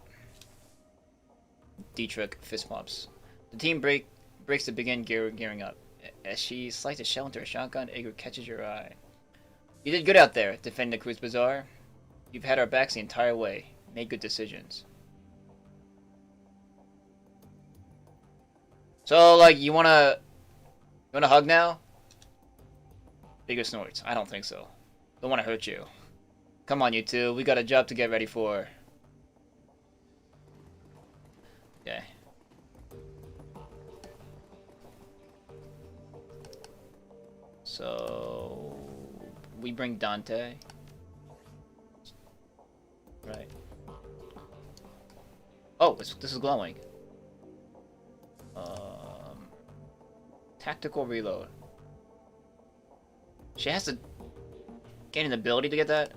Dietrich fist bumps. The team breaks to begin gearing up. As she slides a shell into her shotgun, Igor catches your eye. You did good out there, defending the Cruise Bazaar. You've had our backs the entire way. Made good decisions. So, like, you wanna hug now? Bigger snorts. I don't think so. Don't wanna hurt you. Come on, you two. We got a job to get ready for. Okay. So we bring Dante. Right. Oh, this is glowing. Tactical reload. She has to gain an ability to get that.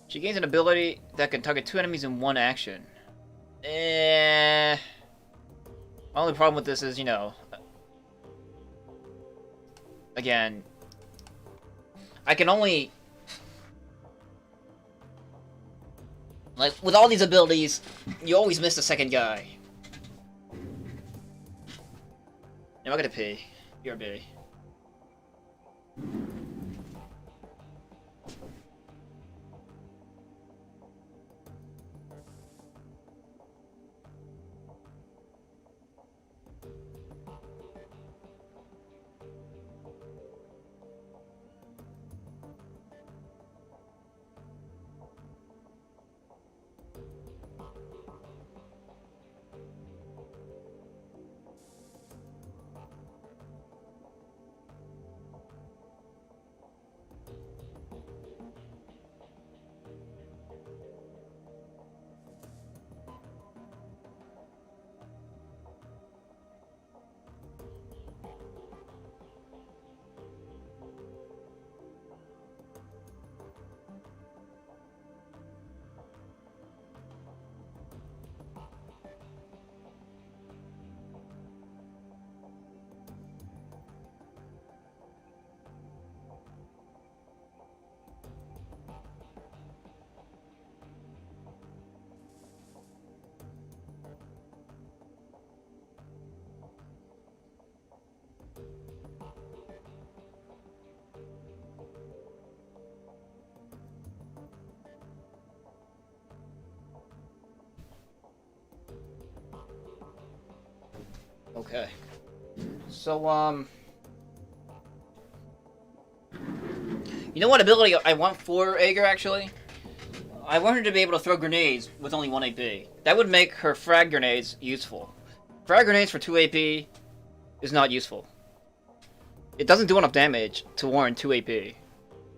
She gains an ability that can target 2 enemies in 1 action. My only problem with this is, you know, again, I can only, like, with all these abilities, you always miss the second guy. Am I gonna pee? You're a pee. Okay. So, you know what ability I want for Ager, actually? I want her to be able to throw grenades with only 1 AP. That would make her frag grenades useful. Frag grenades for 2 AP is not useful. It doesn't do enough damage to warrant 2 AP.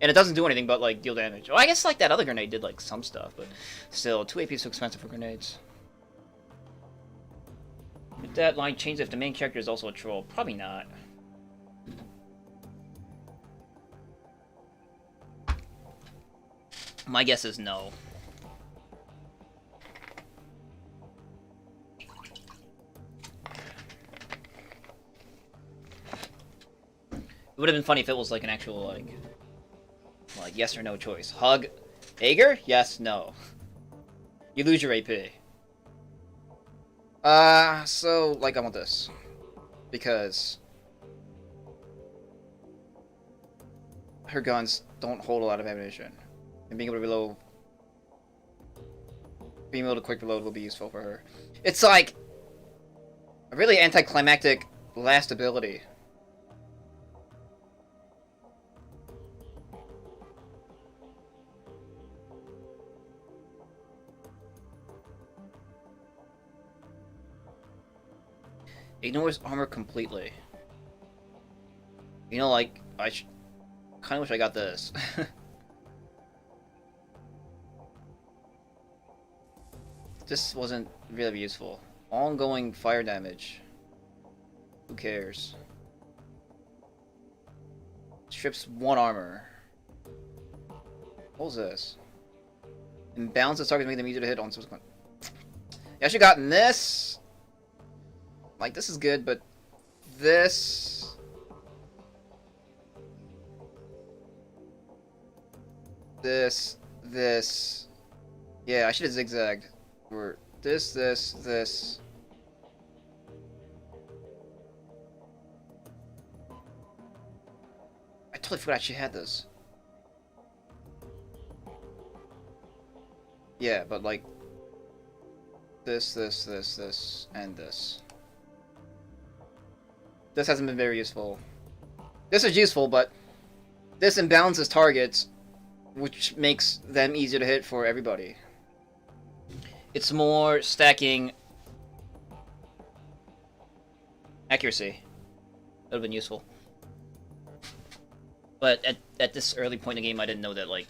And it doesn't do anything but, like, deal damage. Well, I guess, like, that other grenade did, like, some stuff, but still, 2 AP is too expensive for grenades. Would that line change if the main character is also a troll? Probably not. My guess is no. It would have been funny if it was like an actual like yes or no choice. Hug Ager? Yes, no. You lose your AP. So, like, I want this. Because her guns don't hold a lot of ammunition. And being able to reload... Being able to quick reload will be useful for her. It's like... a really anticlimactic last ability. Ignores armor completely. You know, like, I kind of wish I got this. This wasn't really useful. Ongoing fire damage. Who cares? Strips 1 armor. What was this? Imbalance the target, make them easier to hit on subsequent. Yeah, I should have gotten this. Like, this is good, but this... This... Yeah, I should have zigzagged. Or this... I totally forgot she had this. Yeah, but like this, and this. This hasn't been very useful. This is useful, but this imbalances targets, which makes them easier to hit for everybody. It's more stacking accuracy. That would have been useful. But at this early point in the game, I didn't know that, like,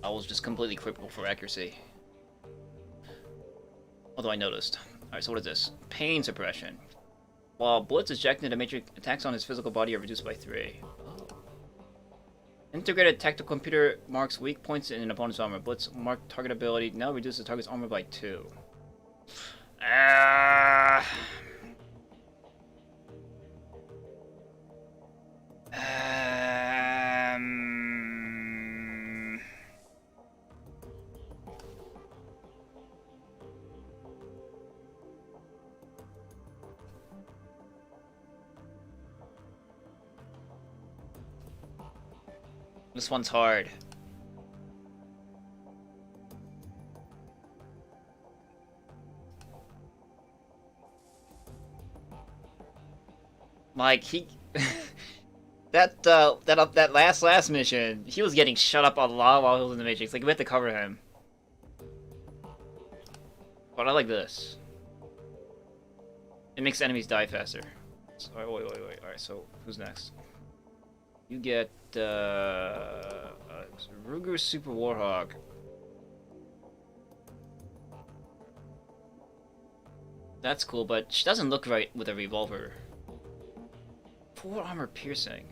I was just completely crippled for accuracy. Although I noticed. Alright, so what is this? Pain suppression. While bullets ejected into matrix, attacks on his physical body are reduced by 3. Oh. Integrated tactical computer marks weak points in an opponent's armor. Bullets mark target ability. Now reduces the target's armor by 2. This one's hard. Like he that last mission, he was getting shut up a lot while he was in the Matrix. Like we had to cover him. But I like this. It makes enemies die faster. So, wait. Alright, so who's next? You get Ruger Super Warhog. That's cool, but she doesn't look right with a revolver. 4 armor piercing.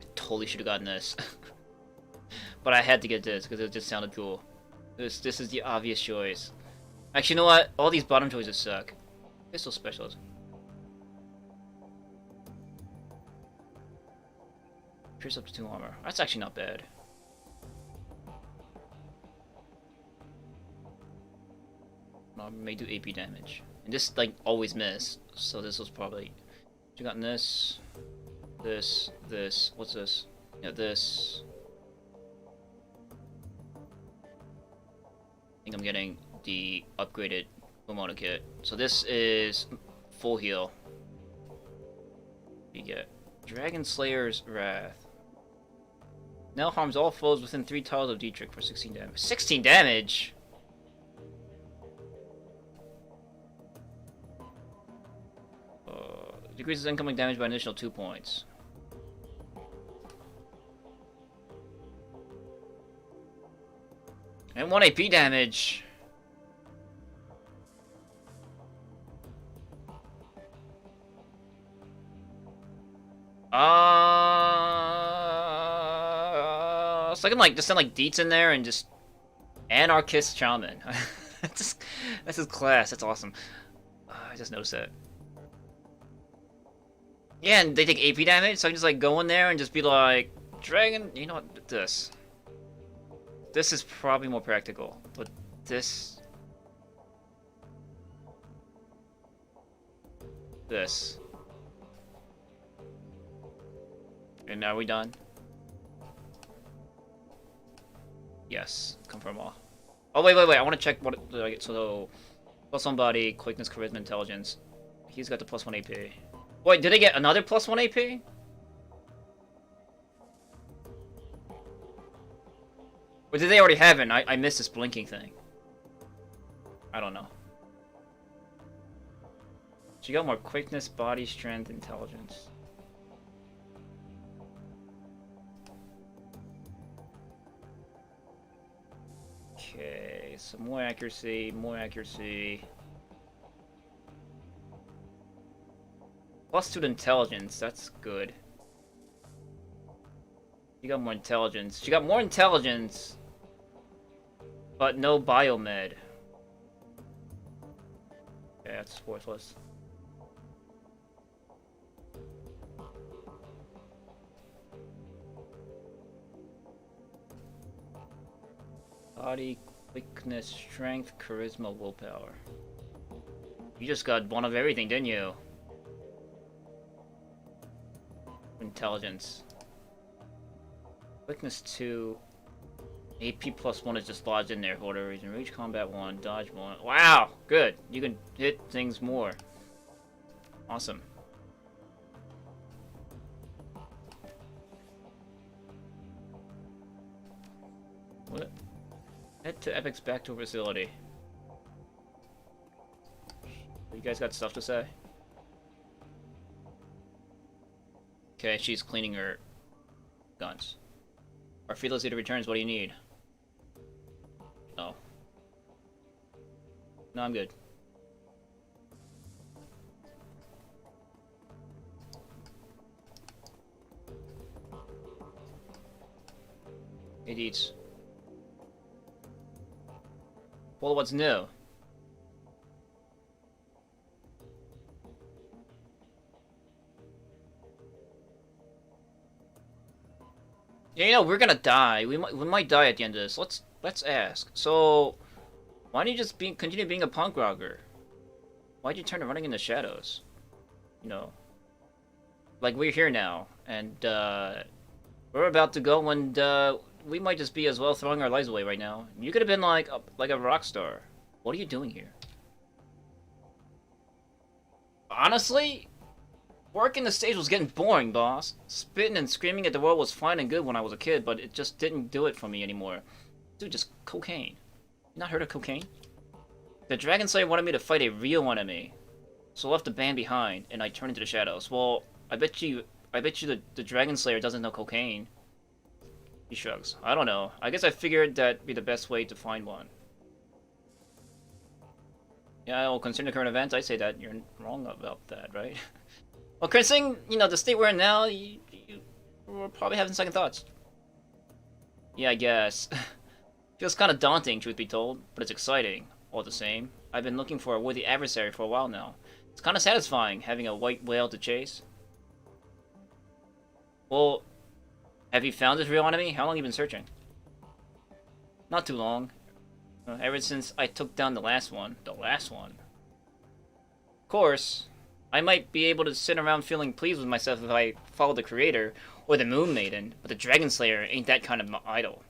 I totally should have gotten this. But I had to get this because it just sounded cool. This is the obvious choice. Actually, you know what? All these bottom choices suck. Pistol specialist. Pierce up to 2 armor. That's actually not bad. I may do AP damage. And this, like, always miss. So this was probably... You got this. This. What's this? Yeah, this. I think I'm getting the upgraded Momono kit. So this is full heal. You get Dragon Slayer's Wrath. Now harms all foes within 3 tiles of Dietrich for 16 damage. 16 damage?! Decreases incoming damage by an additional 2 points. And 1 AP damage! So I can like just send like Deets in there and just Anarchist Shaman. that's his class. That's awesome. I just noticed that. Yeah, and they take AP damage, so I can just like go in there and just be like, Dragon. You know what? This is probably more practical, but this. And now are we done? Yes, confirm all. Oh wait, I want to check what I get. So, +1 body, quickness, charisma, intelligence. He's got the +1 AP. Wait, did they get another +1 AP? Or did they already have it? I missed this blinking thing. I don't know. She got more quickness, body, strength, intelligence. Okay, so more accuracy, +2 to intelligence, that's good. You got more intelligence. She got more intelligence, but no biomed. Okay, that's worthless. Body, Weakness, strength, charisma, willpower. You just got one of everything, didn't you? Intelligence. Weakness 2. AP plus 1 is just lodged in there for whatever reason. Reach combat 1, dodge 1. Wow! Good! You can hit things more. Awesome. What? Head to Epic's backdoor facility. You guys got stuff to say? Okay, she's cleaning her guns. Our fearless leader returns. What do you need? Oh. No, I'm good. It eats. Well, what's new? Yeah, you know, we're gonna die. We might die at the end of this. Let's ask. So, why don't you just continue being a punk rocker? Why'd you turn to running in the shadows? You know, like we're here now, and we're about to go, and we might just be as well throwing our lives away right now. You could have been like a rock star. What are you doing here? Honestly, working the stage was getting boring, boss. Spitting and screaming at the world was fine and good when I was a kid, but it just didn't do it for me anymore. Dude, just cocaine. You not heard of cocaine? The Dragon Slayer wanted me to fight a real enemy, so I left the band behind, and I turned into the shadows. Well, I bet you the Dragon Slayer doesn't know cocaine. He shrugs. I don't know. I guess I figured that'd be the best way to find one. Yeah, well, considering the current events, I say that you're wrong about that, right? Well, considering, you know, the state we're in now, you were probably having second thoughts. Yeah, I guess. Feels kind of daunting, truth be told, but it's exciting, all the same. I've been looking for a worthy adversary for a while now. It's kind of satisfying, having a white whale to chase. Well, have you found this real enemy? How long have you been searching? Not too long. Ever since I took down the last one. The last one. Of course, I might be able to sit around feeling pleased with myself if I follow the creator or the Moon Maiden, but the Dragon Slayer ain't that kind of idol.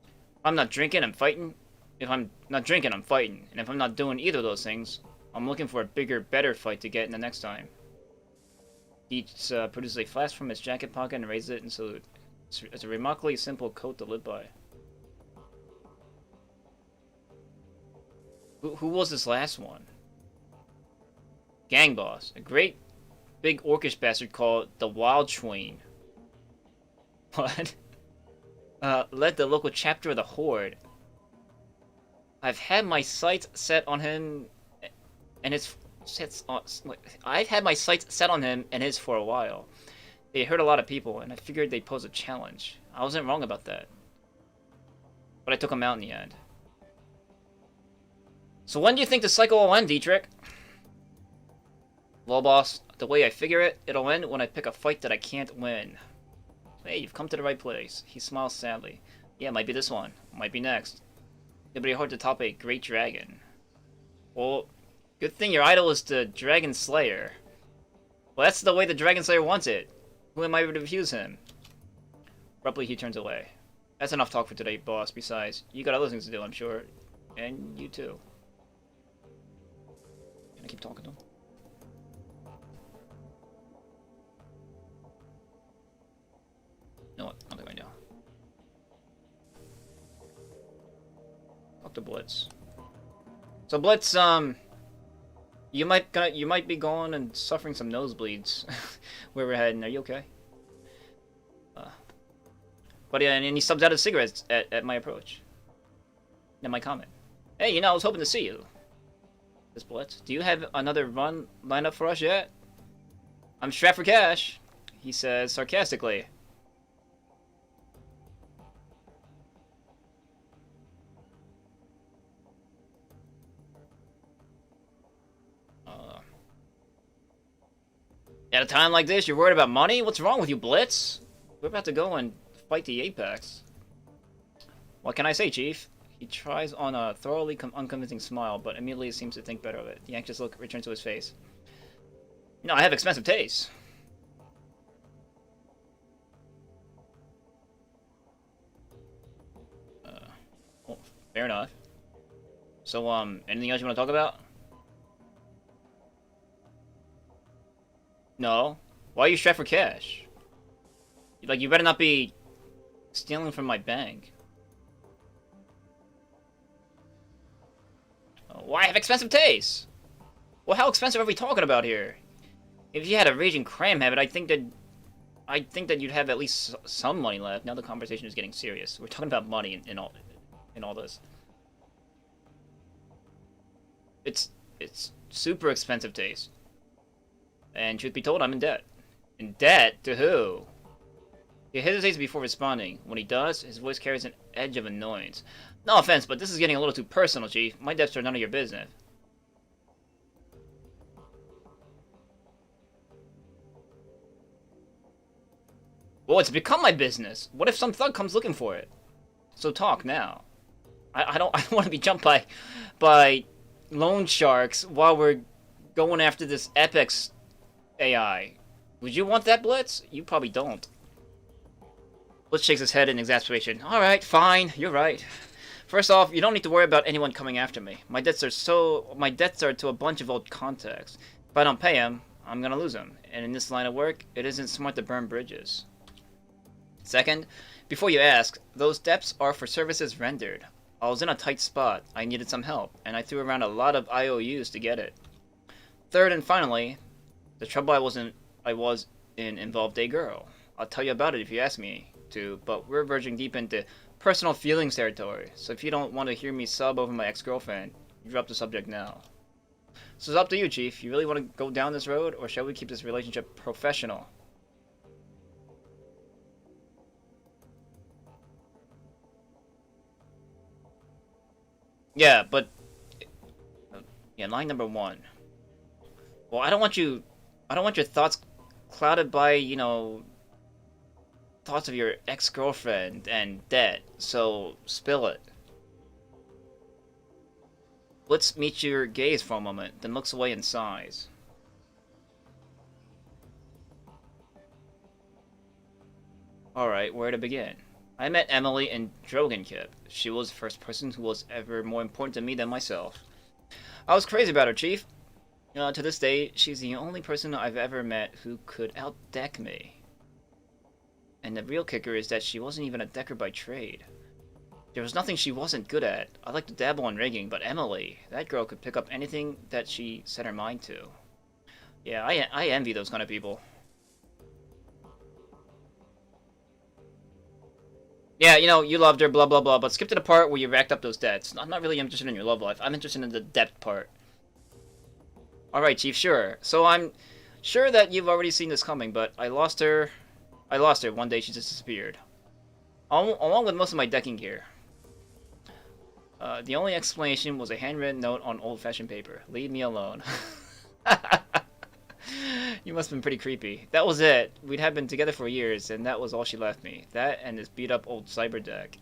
If I'm not drinking, I'm fighting. If I'm not drinking, I'm fighting. And if I'm not doing either of those things, I'm looking for a bigger, better fight to get in the next time. He produces a flask from his jacket pocket and raises it in salute. It's a remarkably simple code to live by. Who was this last one? Gang boss. A great big orcish bastard called the Wild Twain. What? Led the local chapter of the Horde. I've had my sights set on him and his... I've had my sights set on him and his for a while. They hurt a lot of people, and I figured they'd pose a challenge. I wasn't wrong about that. But I took him out in the end. So when do you think the cycle will end, Dietrich? Well, boss, the way I figure it, it'll end when I pick a fight that I can't win. Hey, you've come to the right place. He smiles sadly. Yeah, might be this one. Might be next. It'll be hard to top a great dragon. Well, good thing your idol is the Dragon Slayer. Well, that's the way the Dragon Slayer wants it. Who am I to refuse him? Abruptly, he turns away. That's enough talk for today, boss. Besides, you got other things to do, I'm sure. And you too. Can I keep talking to him? You know what? I'm going now. Talk to Blitz. So Blitz, you might be going and suffering some nosebleeds where we're heading. Are you okay? But yeah, and he subs out his cigarettes at my approach. And my comment. Hey, you know, I was hoping to see you. This Blitz. Do you have another run lined up for us yet? I'm strapped for cash, he says sarcastically. At a time like this, you're worried about money? What's wrong with you, Blitz? We're about to go and fight the Apex. What can I say, Chief? He tries on a thoroughly unconvincing smile, but immediately seems to think better of it. The anxious look returns to his face. No, I have expensive taste. Well, fair enough. So, anything else you want to talk about? No. Why are you strapped for cash? Like, you better not be stealing from my bank. Why I have expensive taste? Well, how expensive are we talking about here? If you had a raging crime habit, I think that you'd have at least some money left. Now the conversation is getting serious. We're talking about money in all this. It's super expensive taste. And truth be told, I'm in debt. In debt? To who? He hesitates before responding. When he does, his voice carries an edge of annoyance. No offense, but this is getting a little too personal, Chief. My debts are none of your business. Well, it's become my business. What if some thug comes looking for it? So talk now. I don't want to be jumped by loan sharks while we're going after this Apex AI. Would you want that, Blitz? You probably don't. Blitz shakes his head in exasperation. Alright, fine, you're right. First off, you don't need to worry about anyone coming after me. My debts are to a bunch of old contacts. If I don't pay them, I'm gonna lose them. And in this line of work, it isn't smart to burn bridges. Second, before you ask, those debts are for services rendered. I was in a tight spot, I needed some help, and I threw around a lot of IOUs to get it. Third and finally, the trouble I was in involved a girl. I'll tell you about it if you ask me to, but we're verging deep into personal feelings territory, so if you don't want to hear me sob over my ex-girlfriend, drop the subject now. So it's up to you, Chief. You really want to go down this road, or shall we keep this relationship professional? Yeah, but... Yeah, line number 1. Well, I don't want your thoughts clouded by, you know, thoughts of your ex-girlfriend and debt, so spill it. Let's meet your gaze for a moment, then looks away and sighs. Alright, where to begin? I met Emily in Dragonfall. She was the first person who was ever more important to me than myself. I was crazy about her, Chief. To this day, she's the only person I've ever met who could out-deck me. And the real kicker is that she wasn't even a decker by trade. There was nothing she wasn't good at. I like to dabble in rigging, but Emily, that girl could pick up anything that she set her mind to. Yeah, I envy those kind of people. Yeah, you know, you loved her, blah blah blah, but skip to the part where you racked up those debts. I'm not really interested in your love life. I'm interested in the debt part. Alright, Chief, sure. So I'm sure that you've already seen this coming, but I lost her one day. She just disappeared. Along with most of my decking gear. The only explanation was a handwritten note on old-fashioned paper. Leave me alone. You must have been pretty creepy. That was it. We'd have been together for years, and that was all she left me. That and this beat-up old cyber deck.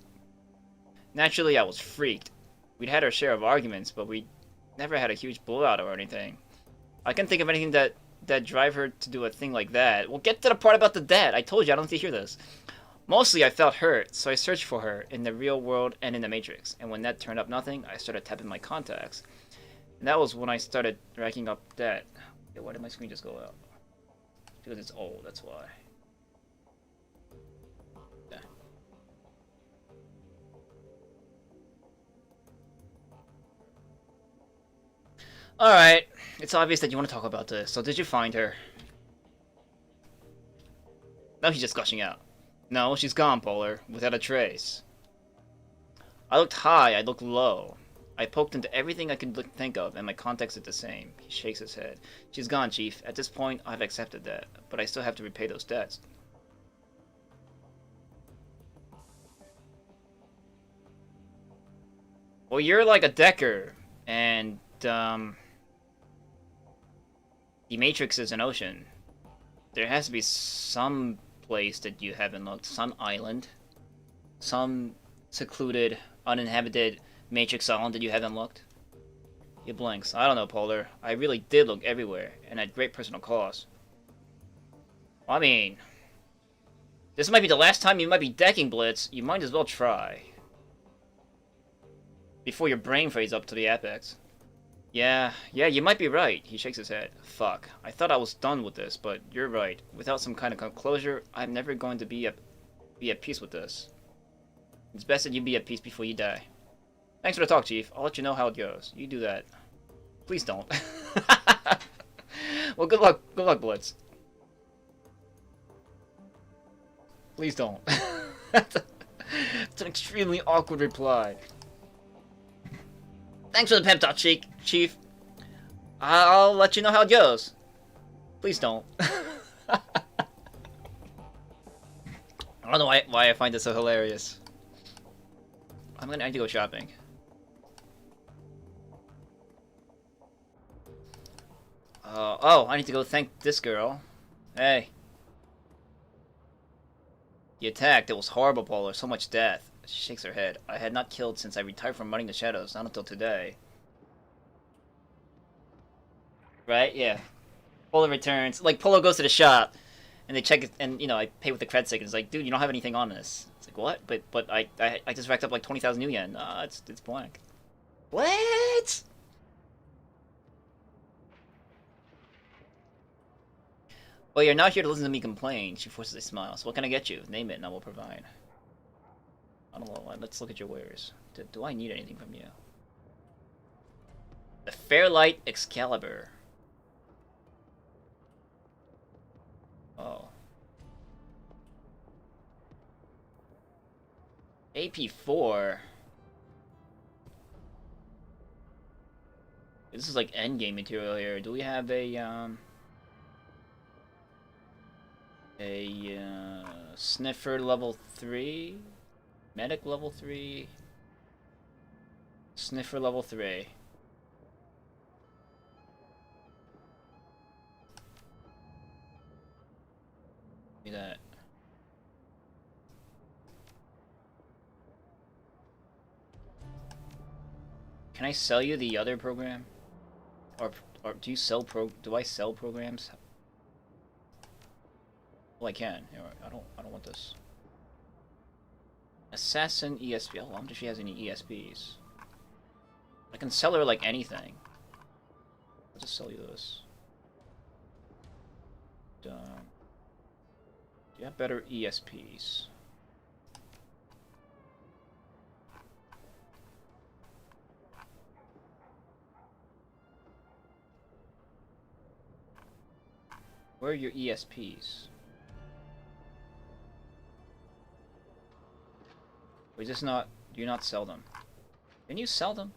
Naturally, I was freaked. We'd had our share of arguments, but we never had a huge blowout or anything. I can't think of anything that drive her to do a thing like that. Well, get to the part about the debt. I told you, I don't need to hear this. Mostly, I felt hurt, so I searched for her in the real world and in the Matrix. And when that turned up nothing, I started tapping my contacts. And that was when I started racking up debt. Yeah, why did my screen just go out? Because it's old, that's why. Yeah. Alright, it's obvious that you want to talk about this, so did you find her? No, he's just gushing out. No, she's gone, Polar, without a trace. I looked high, I looked low. I poked into everything I could think of, and my contacts did the same. He shakes his head. She's gone, Chief. At this point, I've accepted that, but I still have to repay those debts. Well, you're like a decker, and, the Matrix is an ocean. There has to be some place that you haven't looked. Some island. Some secluded uninhabited Matrix Island that you haven't looked? He blinks. I don't know, Polar. I really did look everywhere, and at great personal cost. I mean, this might be the last time you might be decking, Blitz. You might as well try. Before your brain fades up to the apex. Yeah, you might be right. He shakes his head. Fuck. I thought I was done with this, but you're right. Without some kind of closure, I'm never going to be at peace with this. It's best that you be at peace before you die. Thanks for the talk, Chief. I'll let you know how it goes. You do that. Please don't. Well, good luck. Good luck, Blitz. Please don't. That's an extremely awkward reply. Thanks for the pep talk, Chief. I'll let you know how it goes. Please don't. I don't know why I find this so hilarious. I need to go shopping. Oh, I need to go thank this girl. Hey. The attack, it was horrible, Polar. So much death. She shakes her head. I had not killed since I retired from running the shadows, not until today. Right? Yeah. Polo returns. Like, Polo goes to the shop, and they check it, and, you know, I pay with the cred stick, and it's like, dude, you don't have anything on this. It's like, what? But I just racked up like 20,000 new yen. It's blank. What? Well, you're not here to listen to me complain. She forces a smile. So what can I get you? Name it, and I will provide. I don't know. Let's look at your wares. Do I need anything from you? The Fairlight Excalibur. Oh. AP4. This is like endgame material here. Do we have a sniffer level 3? Medic level 3? Sniffer level 3. Give me that. Can I sell you the other program? Or do you sell do I sell programs? Well, I can. I don't want this. Assassin ESP. Oh, I wonder if she has any ESPs. I can sell her like anything. I'll just sell you this. Do you have better ESPs? Where are your ESPs? Or is this not... Do you not sell them? Can you sell them?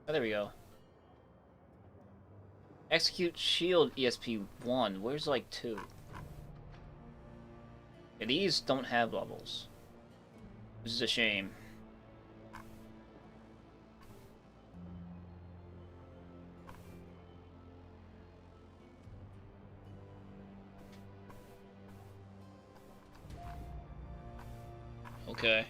Oh, there we go. Execute Shield ESP 1. Where's like 2? Yeah, these don't have levels. This is a shame. Okay.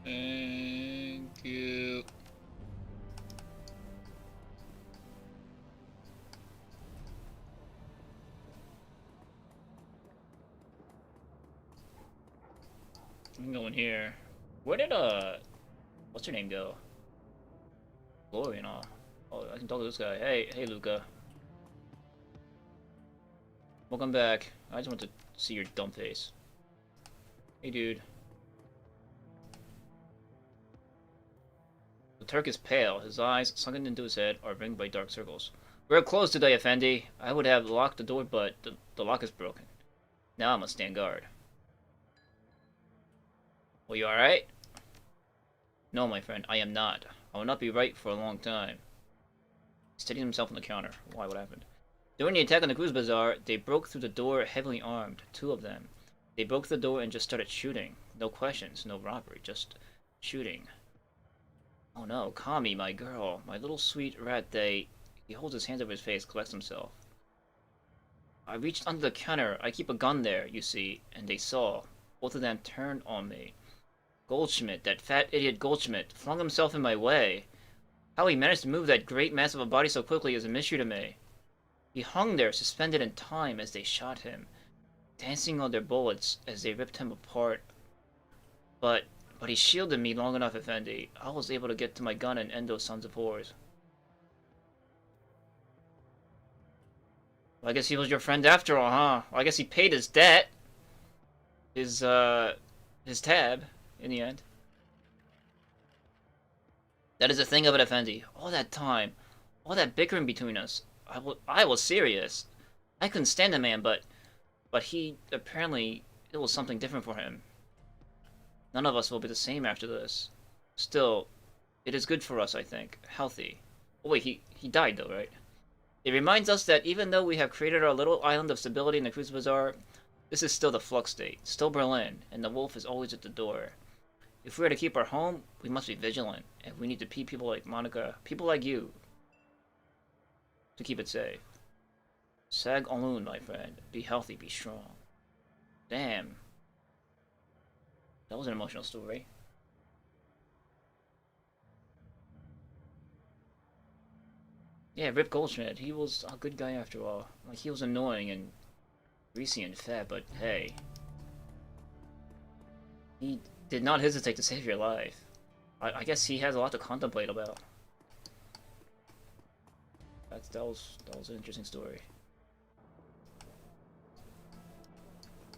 Thank you. I'm going here. Where did what's her name go? Glory and all. Oh, I can talk to this guy. Hey, Luca. Welcome back. I just want to see your dumb face. Hey, dude. The Turk is pale. His eyes, sunken into his head, are ringed by dark circles. We're closed today, Effendi. I would have locked the door, but the lock is broken. Now I must stand guard. Well, you alright? No, my friend, I am not. I will not be right for a long time. He steadied himself on the counter. Why? What happened? During the attack on the Cruise Bazaar, they broke through the door heavily armed. 2 of them. They broke the door and just started shooting. No questions, no robbery, just shooting. Oh no, Kami, my girl, my little sweet rat, they He holds his hands over his face, collects himself. I reached under the counter. I keep a gun there, you see, and they saw. Both of them turned on me. Goldschmidt, that fat idiot Goldschmidt, flung himself in my way. How he managed to move that great mass of a body so quickly is a mystery to me. He hung there, suspended in time as they shot him, dancing on their bullets as they ripped him apart. But he shielded me long enough, Effendi. I was able to get to my gun and end those sons of whores. Well, I guess he was your friend after all, huh? Well, I guess he paid his debt. His tab, in the end. That is the thing of it, Effendi. All that time, all that bickering between us, I was serious. I couldn't stand the man, but he, apparently, it was something different for him. None of us will be the same after this. Still, it is good for us, I think. Healthy. Oh wait, he died though, right? It reminds us that even though we have created our little island of stability in the Cruise Bazaar, this is still the flux state, still Berlin, and the wolf is always at the door. If we are to keep our home, we must be vigilant, and we need to keep people like Monica, people like you, to keep it safe. Sag Alun, my friend. Be healthy, be strong. Damn. That was an emotional story. Yeah, Rip Goldschmidt, he was a good guy after all. Like, he was annoying and greasy and fat, but hey. He did not hesitate to save your life. I guess he has a lot to contemplate about. That was an interesting story.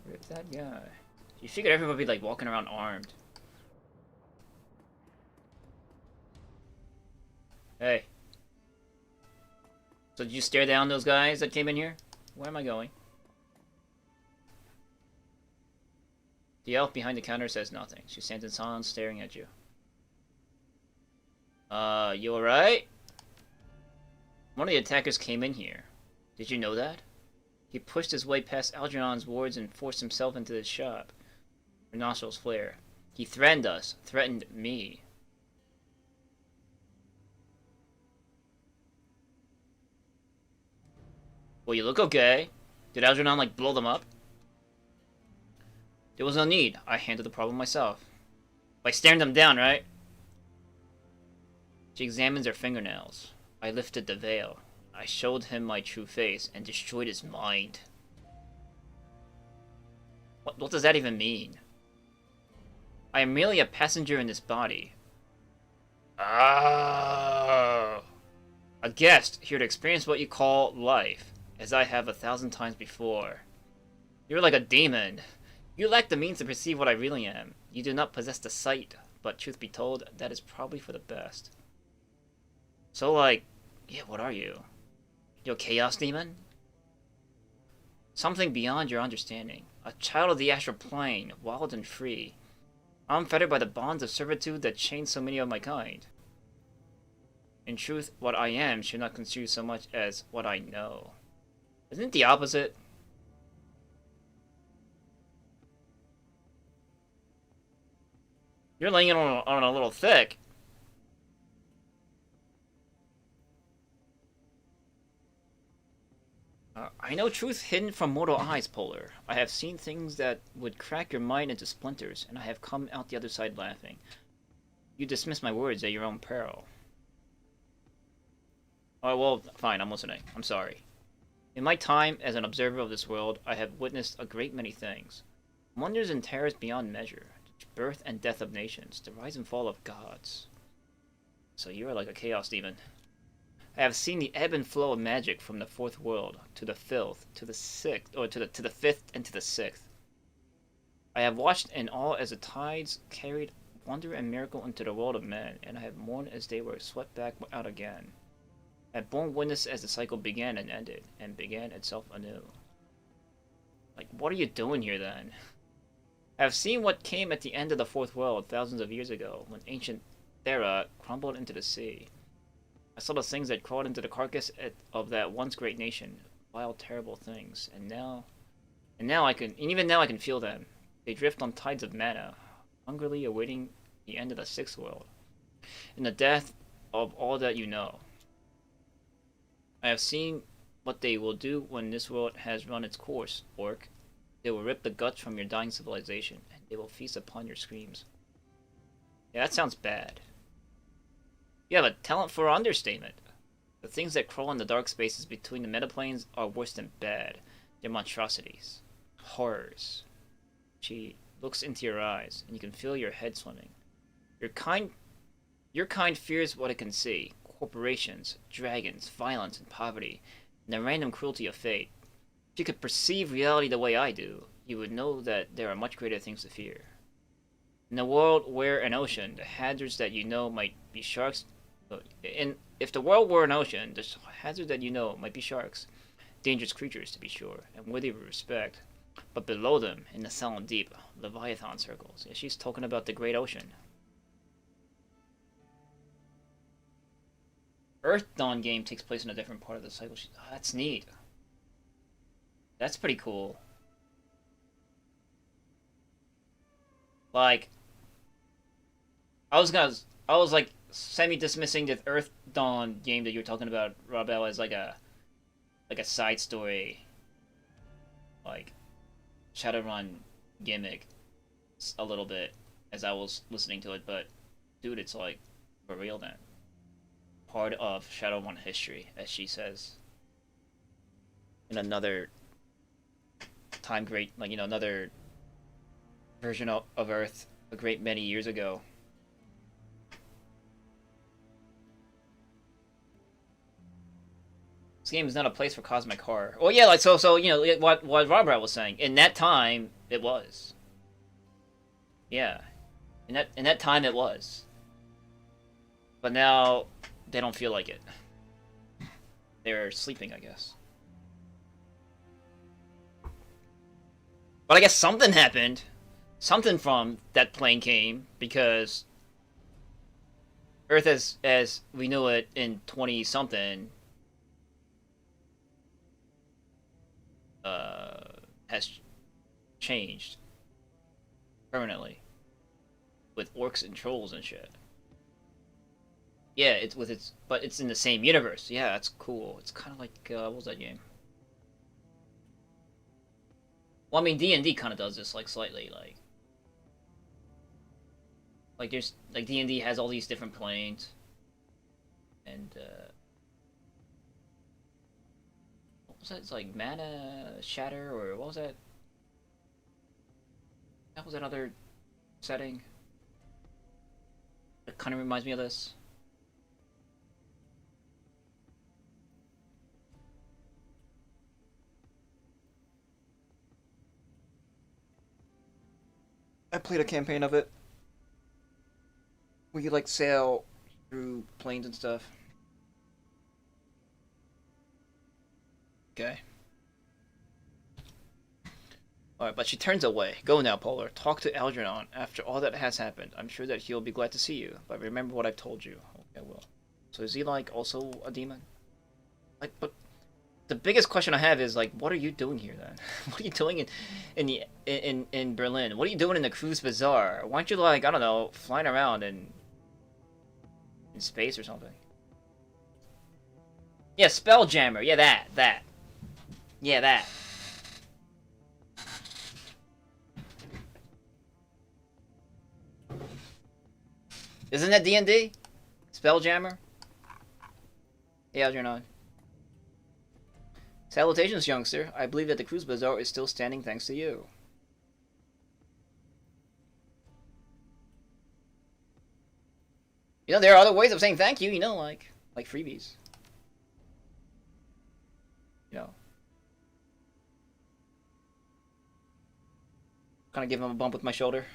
Rip that guy. You figured everybody would be like walking around armed. Hey. So did you stare down those guys that came in here? Where am I going? The elf behind the counter says nothing. She stands in silence, staring at you. You alright? One of the attackers came in here. Did you know that? He pushed his way past Algernon's wards and forced himself into the shop. Her nostrils flare. He threatened us. Threatened me. Well, you look okay. Did Algernon, like, blow them up? There was no need. I handled the problem myself. By staring them down, right? She examines her fingernails. I lifted the veil. I showed him my true face and destroyed his mind. What does that even mean? I am merely a passenger in this body. Oh. A guest here to experience what you call life, as I have 1,000 times before. You're like a demon. You lack the means to perceive what I really am. You do not possess the sight, but truth be told, that is probably for the best. So, like, yeah, what are you? You're a chaos demon? Something beyond your understanding. A child of the astral plane, wild and free. Unfettered by the bonds of servitude that chain so many of my kind. In truth, what I am should not construe so much as what I know. Isn't it the opposite? You're laying it on a little thick. I know truth hidden from mortal eyes, Polar. I have seen things that would crack your mind into splinters, and I have come out the other side laughing. You dismiss my words at your own peril. Oh, well, fine, I'm listening. I'm sorry. In my time as an observer of this world, I have witnessed a great many things. Wonders and terrors beyond measure. The birth and death of nations. The rise and fall of gods. So you are like a chaos demon. I have seen the ebb and flow of magic from the fourth world to the filth, to the sixth, or to the fifth and to the sixth. I have watched in awe as the tides carried wonder and miracle into the world of men, and I have mourned as they were swept back out again. I have borne witness as the cycle began and ended, and began itself anew. Like, what are you doing here then? I have seen what came at the end of the fourth world thousands of years ago, when ancient Thera crumbled into the sea. I saw the things that crawled into the carcass of that once great nation, wild, terrible things, and even now I can feel them. They drift on tides of mana, hungrily awaiting the end of the sixth world, and the death of all that you know. I have seen what they will do when this world has run its course, Orc. They will rip the guts from your dying civilization, and they will feast upon your screams. Yeah, that sounds bad. You have a talent for understatement. The things that crawl in the dark spaces between the metaplanes are worse than bad. They're monstrosities. Horrors. She looks into your eyes, and you can feel your head swimming. Your kind fears what it can see. Corporations, dragons, violence, and poverty, and the random cruelty of fate. If you could perceive reality the way I do, you would know that there are much greater things to fear. In a world where an ocean, the hazards that you know might be sharks. If the world were an ocean, the hazards that you know might be sharks, dangerous creatures to be sure, and worthy of respect. But below them, in the silent deep, Leviathan circles. Yeah, she's talking about the great ocean. Earth Dawn game takes place in a different part of the cycle. Oh, that's neat. That's pretty cool. Like, I was like semi-dismissing the Earth Dawn game that you were talking about, Robel, as like a side story, like Shadowrun gimmick, a little bit as I was listening to it. But dude, it's like for real then. Part of Shadowrun history, as she says. In another time, another version of Earth a great many years ago. This game is not a place for cosmic horror. Well, yeah, like so what Robert was saying. In that time, it was. Yeah, in that time, it was. But now, they don't feel like it. They're sleeping, I guess. But I guess something happened. Something from that plane came, because Earth as we knew it in 20-something has changed permanently with orcs and trolls and shit. Yeah, but it's in the same universe. Yeah, that's cool. It's kind of like what was that game? Well, I mean, D&D kind of does this like slightly, like there's like D&D has all these different planes, and what was that? It's like Mana Shatter, or what was that? That was another setting. It kind of reminds me of this. I played a campaign of it where you like sail through planes and stuff. Okay. Alright, but she turns away. Go now, Polar. Talk to Algernon. After all that has happened, I'm sure that he'll be glad to see you. But remember what I've told you. Okay, I will. So is he like also a demon? Like, but the biggest question I have is like, what are you doing here then? What are you doing in Berlin? What are you doing in the Cruise Bazaar? Why aren't you like, I don't know, flying around in space or something? Yeah, Spelljammer. Yeah, that. Yeah, that. Isn't that D&D? Spelljammer? Yeah, you're not. Salutations, youngster. I believe that the Cruise Bazaar is still standing thanks to you. You know, there are other ways of saying thank you, you know, like freebies. You know. Kind of give him a bump with my shoulder.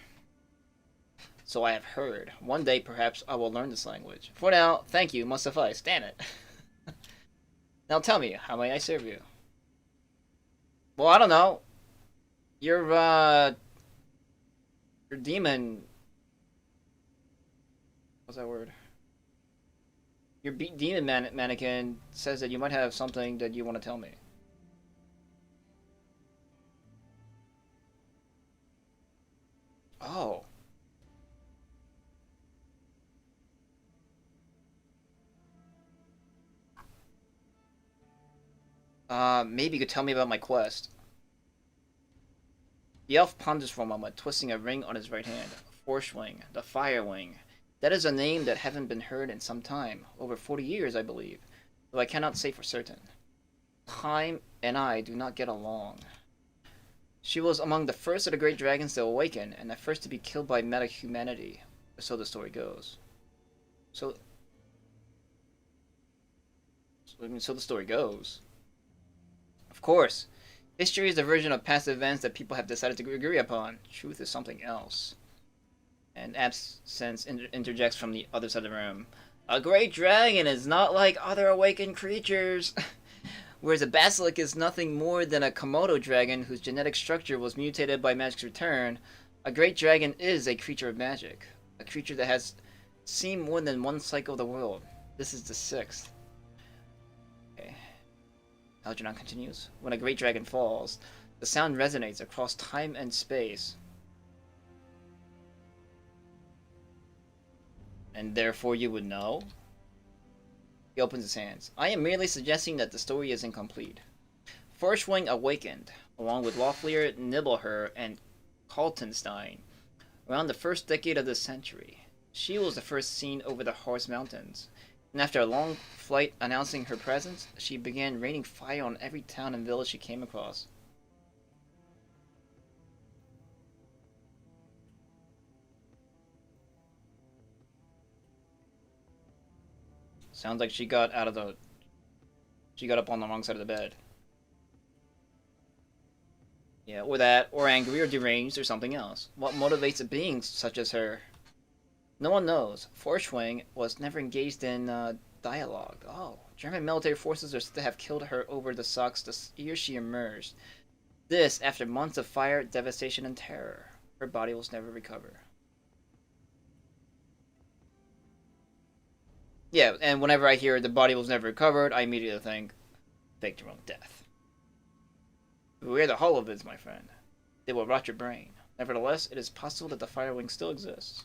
So I have heard. One day, perhaps, I will learn this language. For now, thank you must suffice. Damn it. Now tell me, how may I serve you? Well, I don't know. Your demon... What's that word? Your demon mannequin says that you might have something that you want to tell me. Oh. Maybe you could tell me about my quest. The elf ponders for a moment, twisting a ring on his right hand. Force Wing, the Fire Wing. That is a name that haven't been heard in some time. Over 40 years, I believe. Though I cannot say for certain. Time and I do not get along. She was among the first of the great dragons to awaken, and the first to be killed by meta-humanity. So the story goes. So the story goes. Of course. History is the version of past events that people have decided to agree upon. Truth is something else. And Absence interjects from the other side of the room. A great dragon is not like other awakened creatures. Whereas a basilisk is nothing more than a Komodo dragon whose genetic structure was mutated by magic's return, a great dragon is a creature of magic. A creature that has seen more than one cycle of the world. This is the 6th. Okay. Algernon continues. When a great dragon falls, the sound resonates across time and space. And therefore you would know? He opens his hands. I am merely suggesting that the story is incomplete. First Wing awakened, along with Loflier, Nibelher, and Kaltenstein, around the first decade of this century. She was the first seen over the Horse Mountains, and after a long flight announcing her presence, she began raining fire on every town and village she came across. Sounds like she got up on the wrong side of the bed. Yeah, or that, or angry, or deranged, or something else. What motivates a being such as her? No one knows. Forschwing was never engaged in dialogue. Oh, German military forces are said to have killed her over the Sox the year she emerged. This after months of fire, devastation, and terror. Her body will never recover. Yeah, and whenever I hear the body was never recovered, I immediately think, faked your own death. Beware the holovids, my friend. They will rot your brain. Nevertheless, it is possible that the Firewing still exists.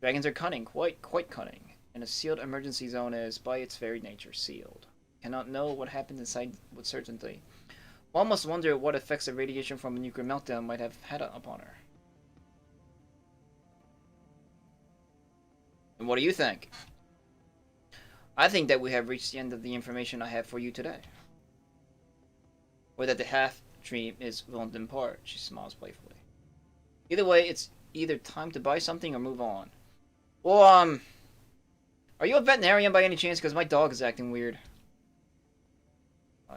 Dragons are cunning, quite cunning, and a sealed emergency zone is, by its very nature, sealed. Cannot know what happens inside with certainty. One must wonder what effects the radiation from a nuclear meltdown might have had upon her. And what do you think? I think that we have reached the end of the information I have for you today. Or that the half-dream is willing in part. She smiles playfully. Either way, it's either time to buy something or move on. Well, are you a veterinarian by any chance? Because my dog is acting weird.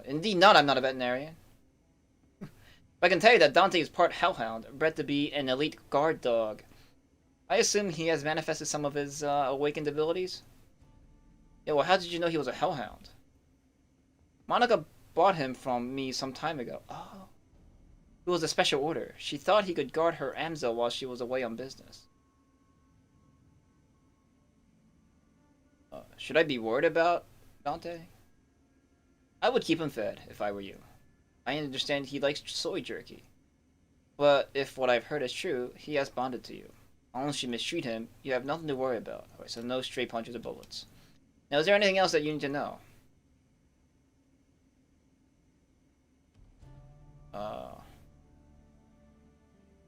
Indeed not, I'm not a veterinarian. I can tell you that Dante is part hellhound, bred to be an elite guard dog. I assume he has manifested some of his awakened abilities? Yeah, well, how did you know he was a hellhound? Monica bought him from me some time ago. Oh. It was a special order. She thought he could guard her Amzo while she was away on business. Should I be worried about Dante? I would keep him fed, if I were you. I understand he likes soy jerky. But if what I've heard is true, he has bonded to you. Unless you mistreat him, you have nothing to worry about. Alright, so no stray punches or bullets. Now, is there anything else that you need to know?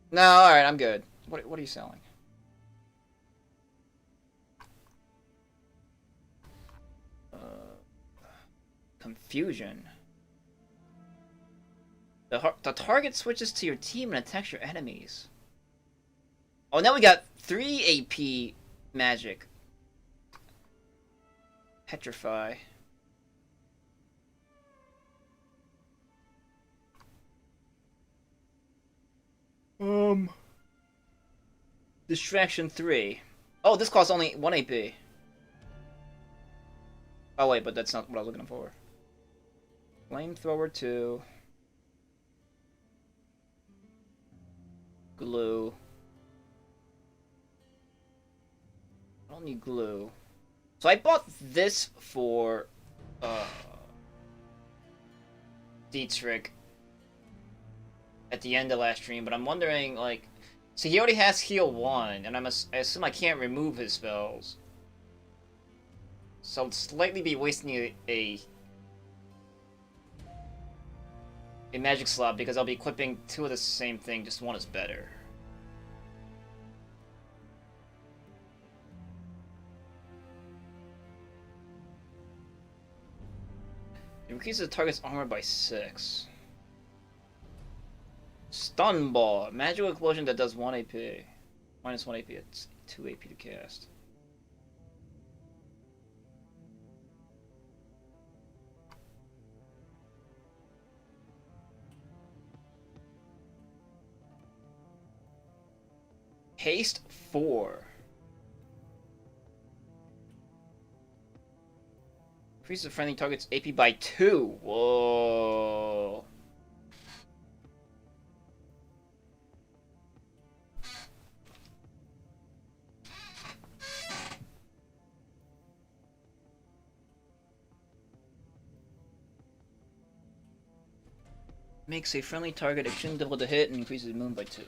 No, alright, I'm good. What are you selling? Confusion. The target switches to your team and attacks your enemies. Oh, now we got 3 AP magic. Petrify. Distraction 3. Oh, this costs only 1 AP. Oh wait, but that's not what I was looking for. Flamethrower 2. Glue. I don't need glue. So I bought this for Dietrich at the end of last stream, but I'm wondering, like, so he already has heal 1, and I assume I can't remove his spells. So I'll slightly be wasting a a magic slot because I'll be equipping 2 of the same thing, just 1 is better. It increases the target's armor by 6. Stun Ball. Magical explosion that does 1 AP. Minus 1 AP. It's 2 AP to cast. Haste 4. Increases the friendly target's AP by 2. Whoa. Makes a friendly target extremely difficult to hit and increases moon by 2.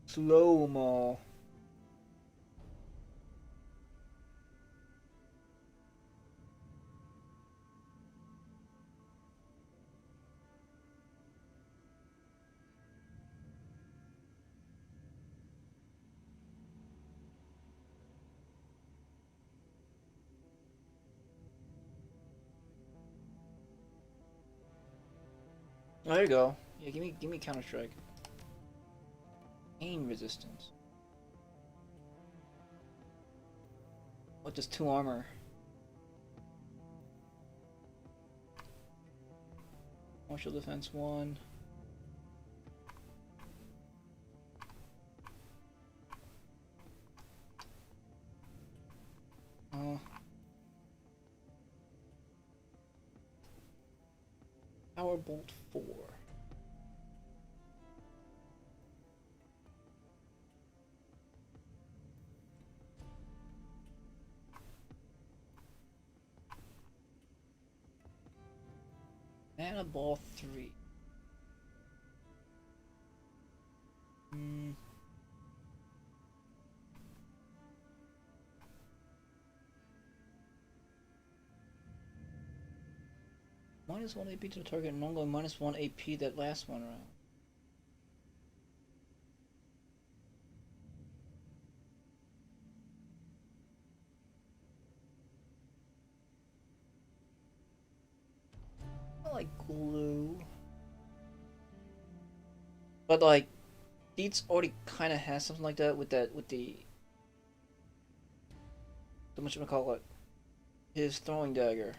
Slow-mo. Oh, there you go. Yeah, give me Counter Strike. Aim resistance. What does 2 armor? Martial defense 1. Power Bolt 4. Mana Ball 3. Minus 1 AP to the target and ongoing minus 1 AP that last one round. I like glue. But like Deets already kinda has something like that with the whatchamacallit, his throwing dagger.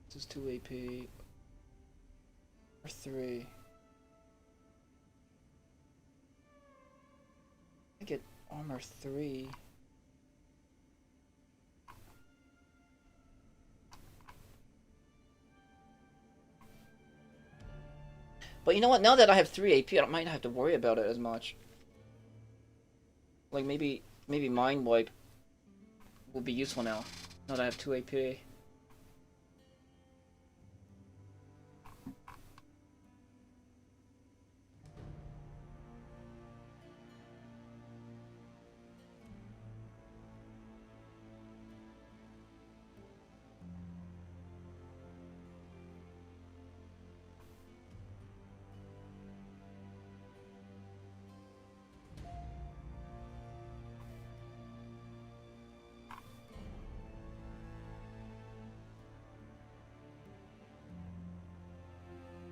This is 2 AP or 3. I get armor 3. But you know what? Now that I have 3 AP, I might not have to worry about it as much. Like maybe Mind Wipe will be useful now. Now that I have 2 AP.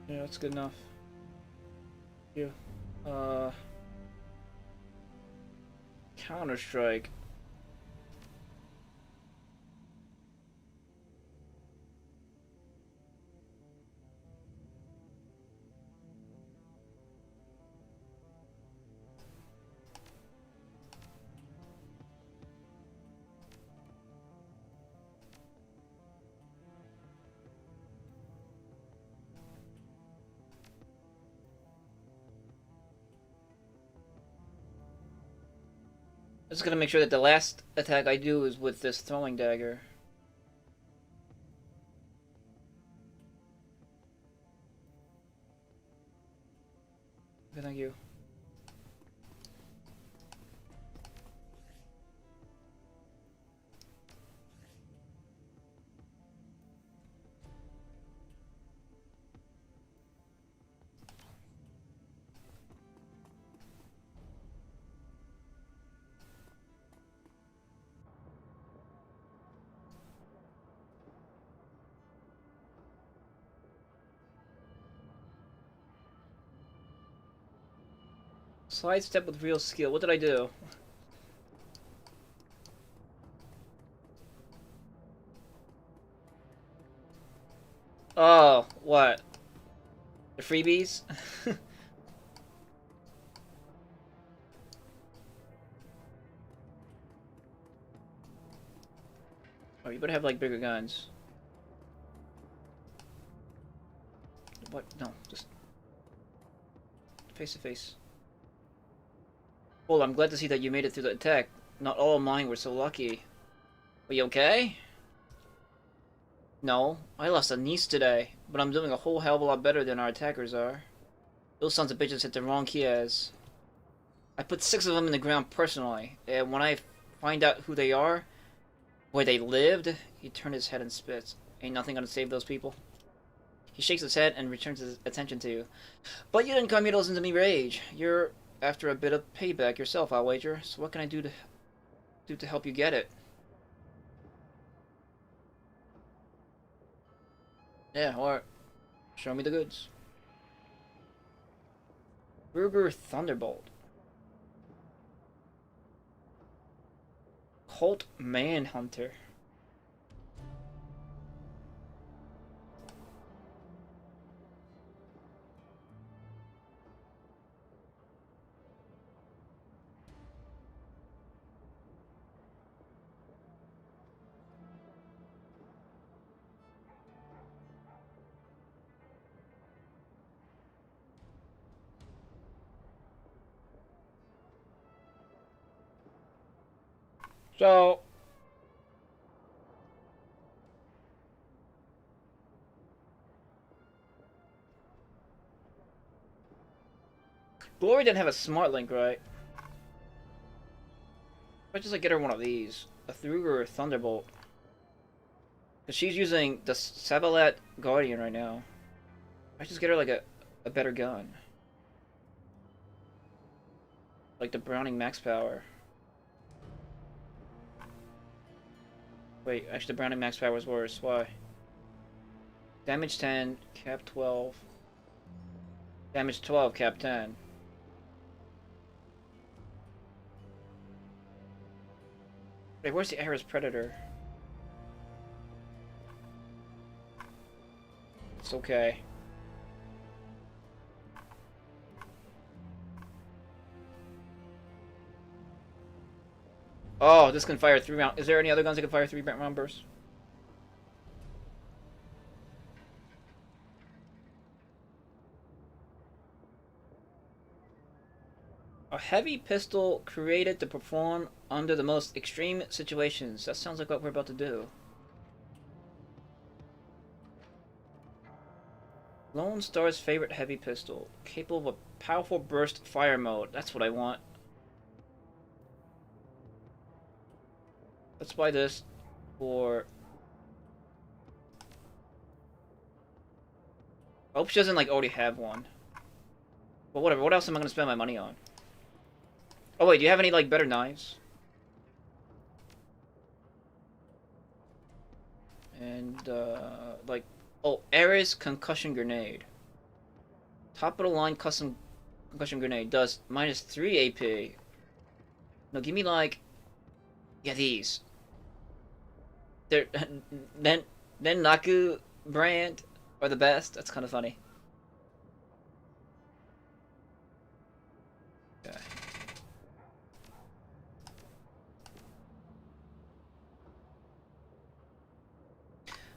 Yeah, that's good enough. Yeah. Counter Strike. I'm just gonna make sure that the last attack I do is with this throwing dagger. Sidestep with real skill. What did I do? Oh, what? The freebies? Oh, you better have, like, bigger guns. What? No, just... face to face. Well, I'm glad to see that you made it through the attack. Not all of mine were so lucky. Are you okay? No, I lost a niece today, but I'm doing a whole hell of a lot better than our attackers are. Those sons of bitches hit the wrong Kias. I put 6 of them in the ground personally, and when I find out who they are, where they lived, he turned his head and spits. Ain't nothing gonna save those people. He shakes his head and returns his attention to you. But you didn't come here to listen to me rage. You're after a bit of payback yourself, I'll wager. So what can I do to help you get it? Yeah, or show me the goods. Ruger Thunderbolt. Colt Manhunter. So, Glory didn't have a smart link, right? I just like get her one of these, a Thruger Thunderbolt, because she's using the Sabalat Guardian right now. I just get her like a better gun, like the Browning Max Power. Wait, actually the Browning Max Power is worse. Why? Damage 10, cap 12. Damage 12, cap 10. Wait, where's the Ares Predator? It's okay. Oh, this can fire 3 rounds. Is there any other guns that can fire 3-round bursts? A heavy pistol created to perform under the most extreme situations. That sounds like what we're about to do. Lone Star's favorite heavy pistol. Capable of a powerful burst fire mode. That's what I want. Let's buy this for... I hope she doesn't, like, already have one. But whatever, what else am I gonna spend my money on? Oh wait, do you have any, like, better knives? And, like... Oh, Ares Concussion Grenade. Top of the line custom concussion grenade does -3 AP. No, give me, like... Yeah, these. They're then Naku brand are the best. That's kind of funny. Okay.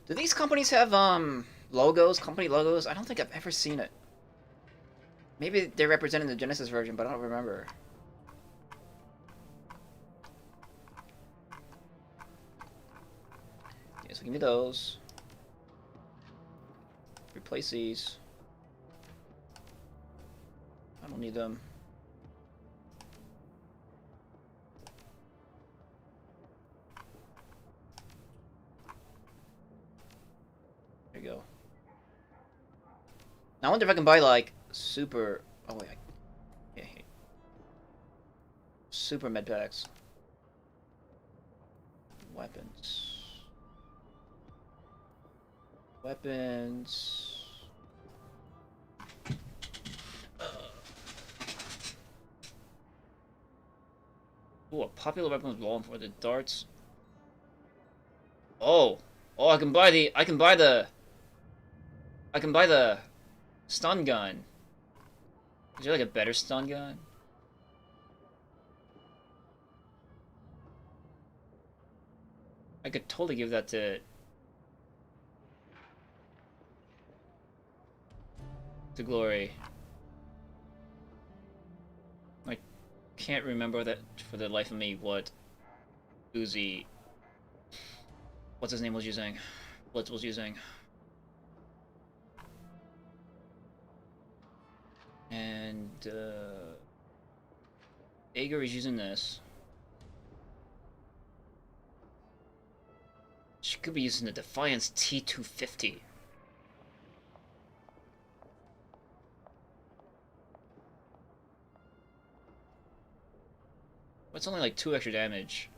Do these companies have logos, company logos? I don't think I've ever seen it. Maybe they're representing the Genesis version, but I don't remember. So give me those. Replace these. I don't need them. There you go. Now I wonder if I can buy like super. Oh wait, yeah, super med packs. Weapons. Weapons. Ooh, a popular weapon with long for the darts. Oh, I can buy the stun gun. Is there like a better stun gun? I could totally give that to Glory. I can't remember that for the life of me what Uzi, what's his name, was using. Blitz was using. And Ager is using this. She could be using the Defiance T250. It's only like 2 extra damage.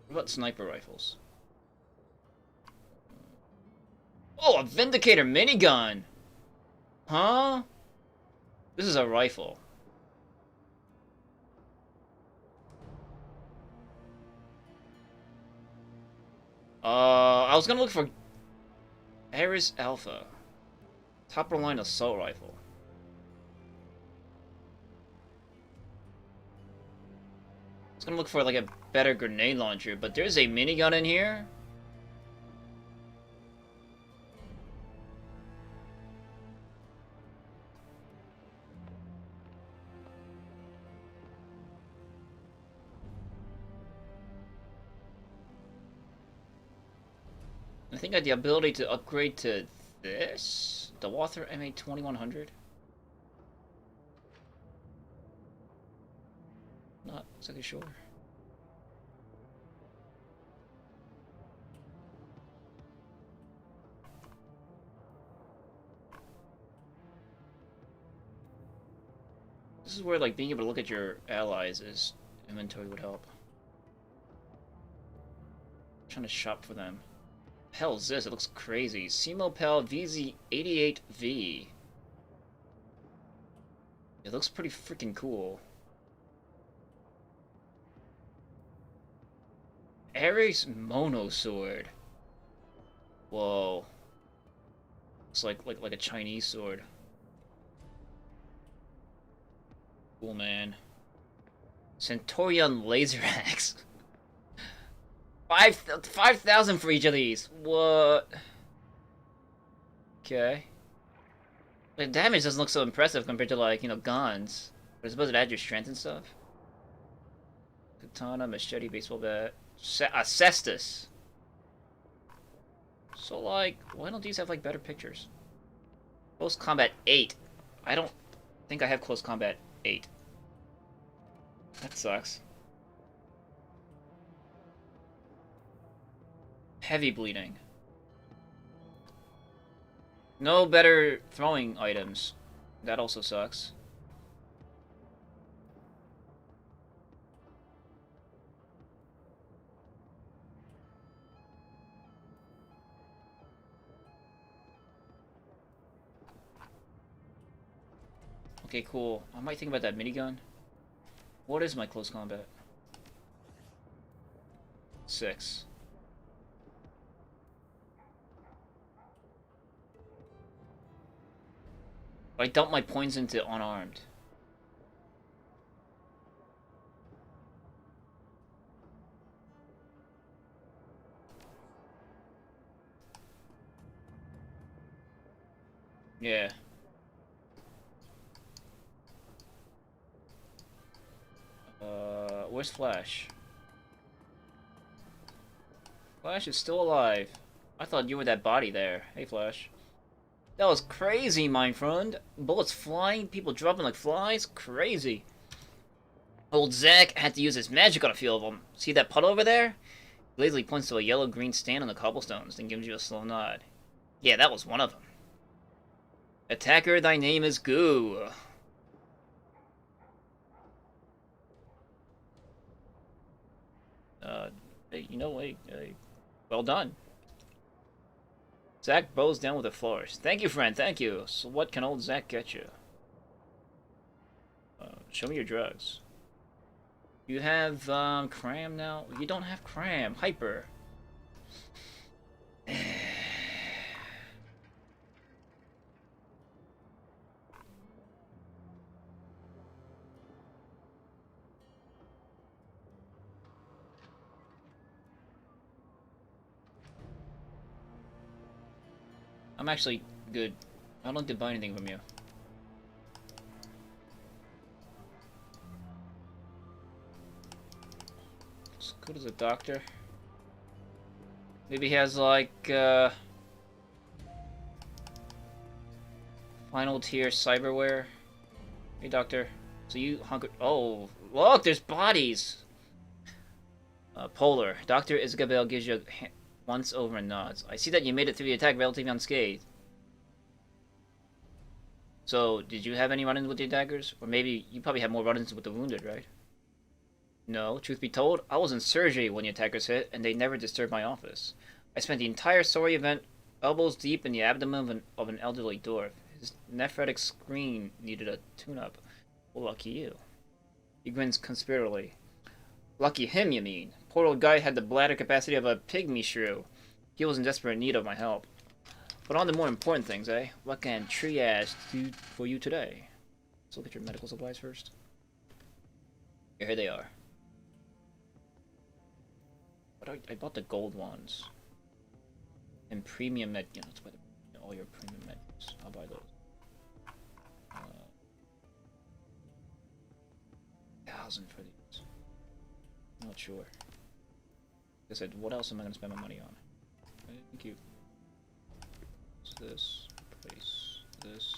What about sniper rifles? Oh, a Vindicator minigun! Huh? This is a rifle. I was gonna look for Ares Alpha. Top of line assault rifle. I was gonna look for like a better grenade launcher, but there's a minigun in here. I think I had the ability to upgrade to this? The Walther MA2100? Not exactly sure. This is where like being able to look at your allies' inventory would help. I'm trying to shop for them. Hell is this? It looks crazy. Simopel VZ88V. It looks pretty freaking cool. Ares Mono Sword. Whoa. It's like a Chinese sword. Cool, man. Centurion Laser Axe. 5,000 for each of these. What? Okay. The damage doesn't look so impressive compared to, like, you know, guns. But it's supposed to add your strength and stuff. Katana, machete, baseball bat. Cestus. So, like, why don't these have, like, better pictures? Close Combat 8. I don't think I have Close Combat 8. That sucks. Heavy bleeding. No better throwing items. That also sucks. Okay, cool. I might think about that minigun. What is my close combat? 6. I dump my points into unarmed. Yeah. Where's Flash? Flash is still alive. I thought you were that body there. Hey, Flash. That was crazy, my friend. Bullets flying, people dropping like flies. Crazy. Old Zack had to use his magic on a few of them. See that puddle over there? He lazily points to a yellow-green stand on the cobblestones, then gives you a slow nod. Yeah, that was one of them. Attacker, thy name is Goo. Hey, you know, well done. Zack bows down with a flourish. Thank you, friend, thank you. So what can old Zack get you? Show me your drugs. You have cram now? You don't have cram. Hyper. I'm actually good. I don't need to buy anything from you. Let's go to the doctor. Maybe he has like final tier cyberware. Hey doctor. So you hunkered. Oh, look, there's bodies. Polar. Dr. Isabel gives you a once over and nods. I see that you made it through the attack relatively unscathed. So, did you have any run-ins with the attackers? Or maybe you probably had more run-ins with the wounded, right? No, truth be told, I was in surgery when the attackers hit, and they never disturbed my office. I spent the entire story event elbows deep in the abdomen of an elderly dwarf. His nephrotic screen needed a tune-up. Well, lucky you. He grins conspiratorially. Lucky him, you mean? Poor old guy had the bladder capacity of a pygmy shrew. He was in desperate need of my help. But on to more important things, eh? What can triage do for you today? Let's look at your medical supplies first. Here they are. But I bought the gold ones. And premium med... You know, let's buy all your premium meds. I'll buy those. 1,000 for these. I'm not sure. Like I said, what else am I going to spend my money on? Thank you. This, place this,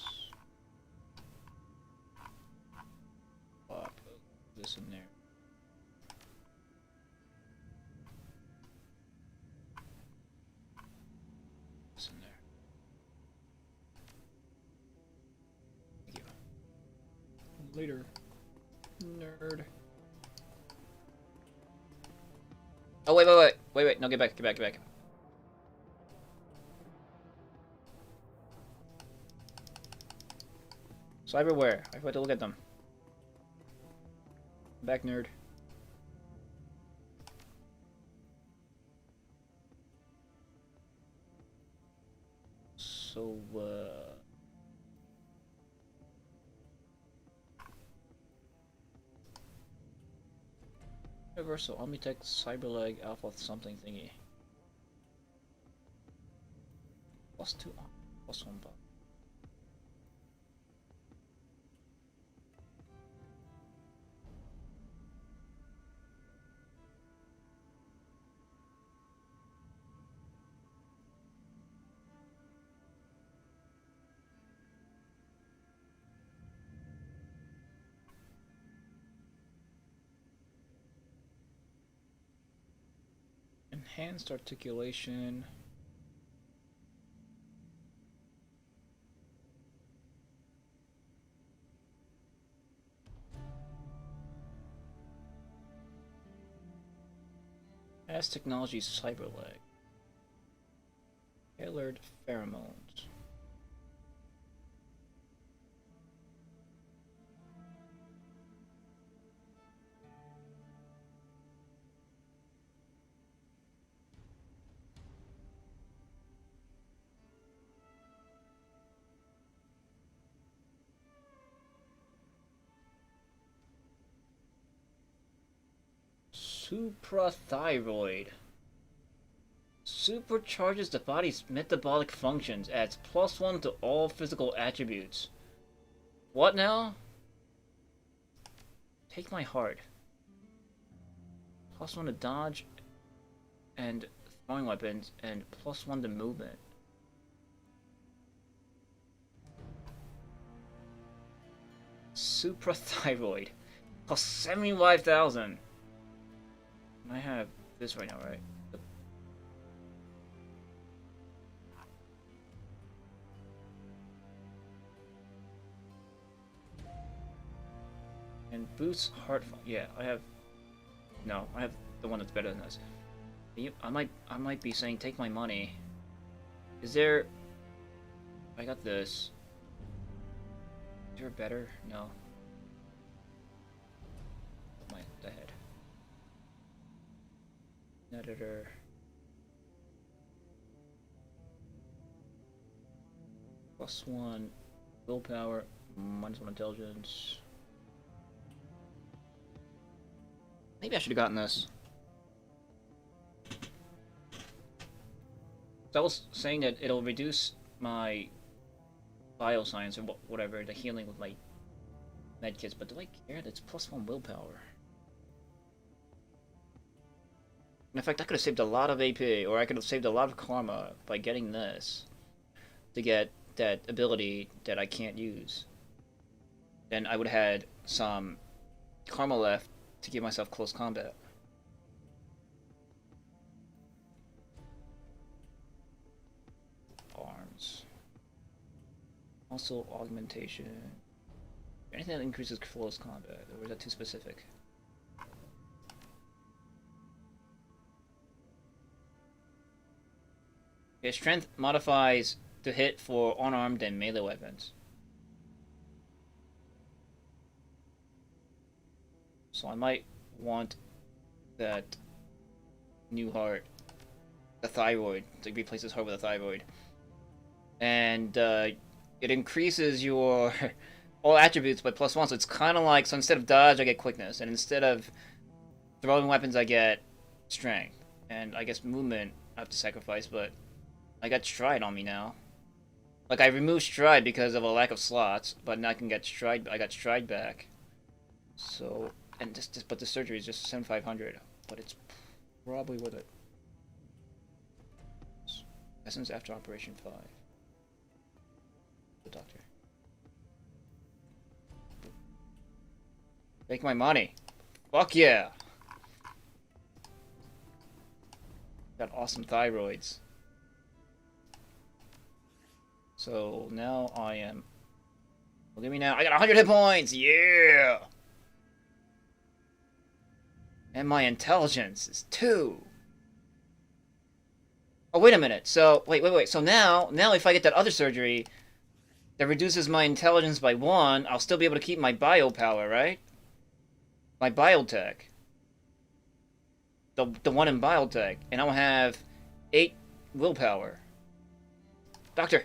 pop this in there. This in there. Thank you. Later, nerd. Oh wait! No, get back. Cyberware. I forgot to look at them. Back, nerd. So, Universal Omnitech Cyberleg Alpha something thingy. +2 +1 buck. Enhanced articulation. As technology cyberleg. Tailored pheromones. Suprathyroid. Supercharges the body's metabolic functions, adds +1 to all physical attributes. What now? Take my heart. +1 to dodge and throwing weapons, and +1 to movement. Suprathyroid. Costs 75,000. I have this right now, right? And boosts heart. Yeah, I have. No, I have the one that's better than this. I might be saying take my money. Is there? I got this. Is there better? No. Editor. +1 willpower, -1 intelligence. Maybe I should have gotten this. So I was saying that it'll reduce my bioscience or whatever, the healing with my medkits, but do I care? That's +1 willpower. In fact, I could have saved a lot of AP, or I could have saved a lot of karma by getting this to get that ability that I can't use. Then I would have had some karma left to give myself close combat. Arms. Also augmentation. Anything that increases close combat, or is that too specific? Okay, strength modifies to hit for unarmed and melee weapons. So I might want that new heart, the thyroid, to replace this heart with a thyroid. And it increases your all attributes by +1, so it's kind of like, so instead of dodge I get quickness, and instead of throwing weapons I get strength. And I guess movement I have to sacrifice, but I got stride on me now. Like, I removed stride because of a lack of slots, but now I can get stride. I got stride back. So, and but the surgery is just 7,500, but it's probably worth it. Essence after Operation 5. The doctor. Make my money. Fuck yeah. Got awesome thyroids. So now I am. Look at me now. I got 100 hit points. Yeah. And my intelligence is 2. Oh, wait a minute. So wait. So now if I get that other surgery that reduces my intelligence by 1, I'll still be able to keep my bio power, right? My biotech. The one in biotech, and I'll have 8 willpower. Doctor.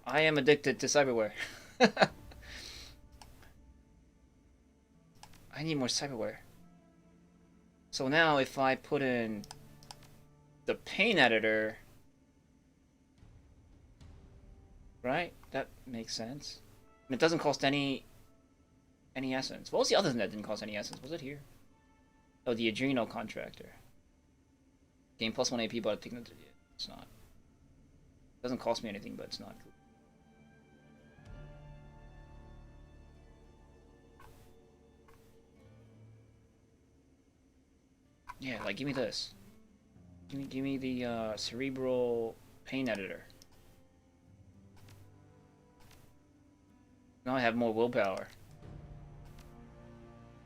I am addicted to cyberware. I need more cyberware. So now if I put in the pain editor, right? That makes sense. And it doesn't cost any essence. What was the other thing that didn't cost any essence? Was it here? Oh, the adrenal contractor. Gain +1 AP, but it's not. It doesn't cost me anything, but it's not cool. Yeah, like, give me this. Give me the cerebral pain editor. Now I have more willpower.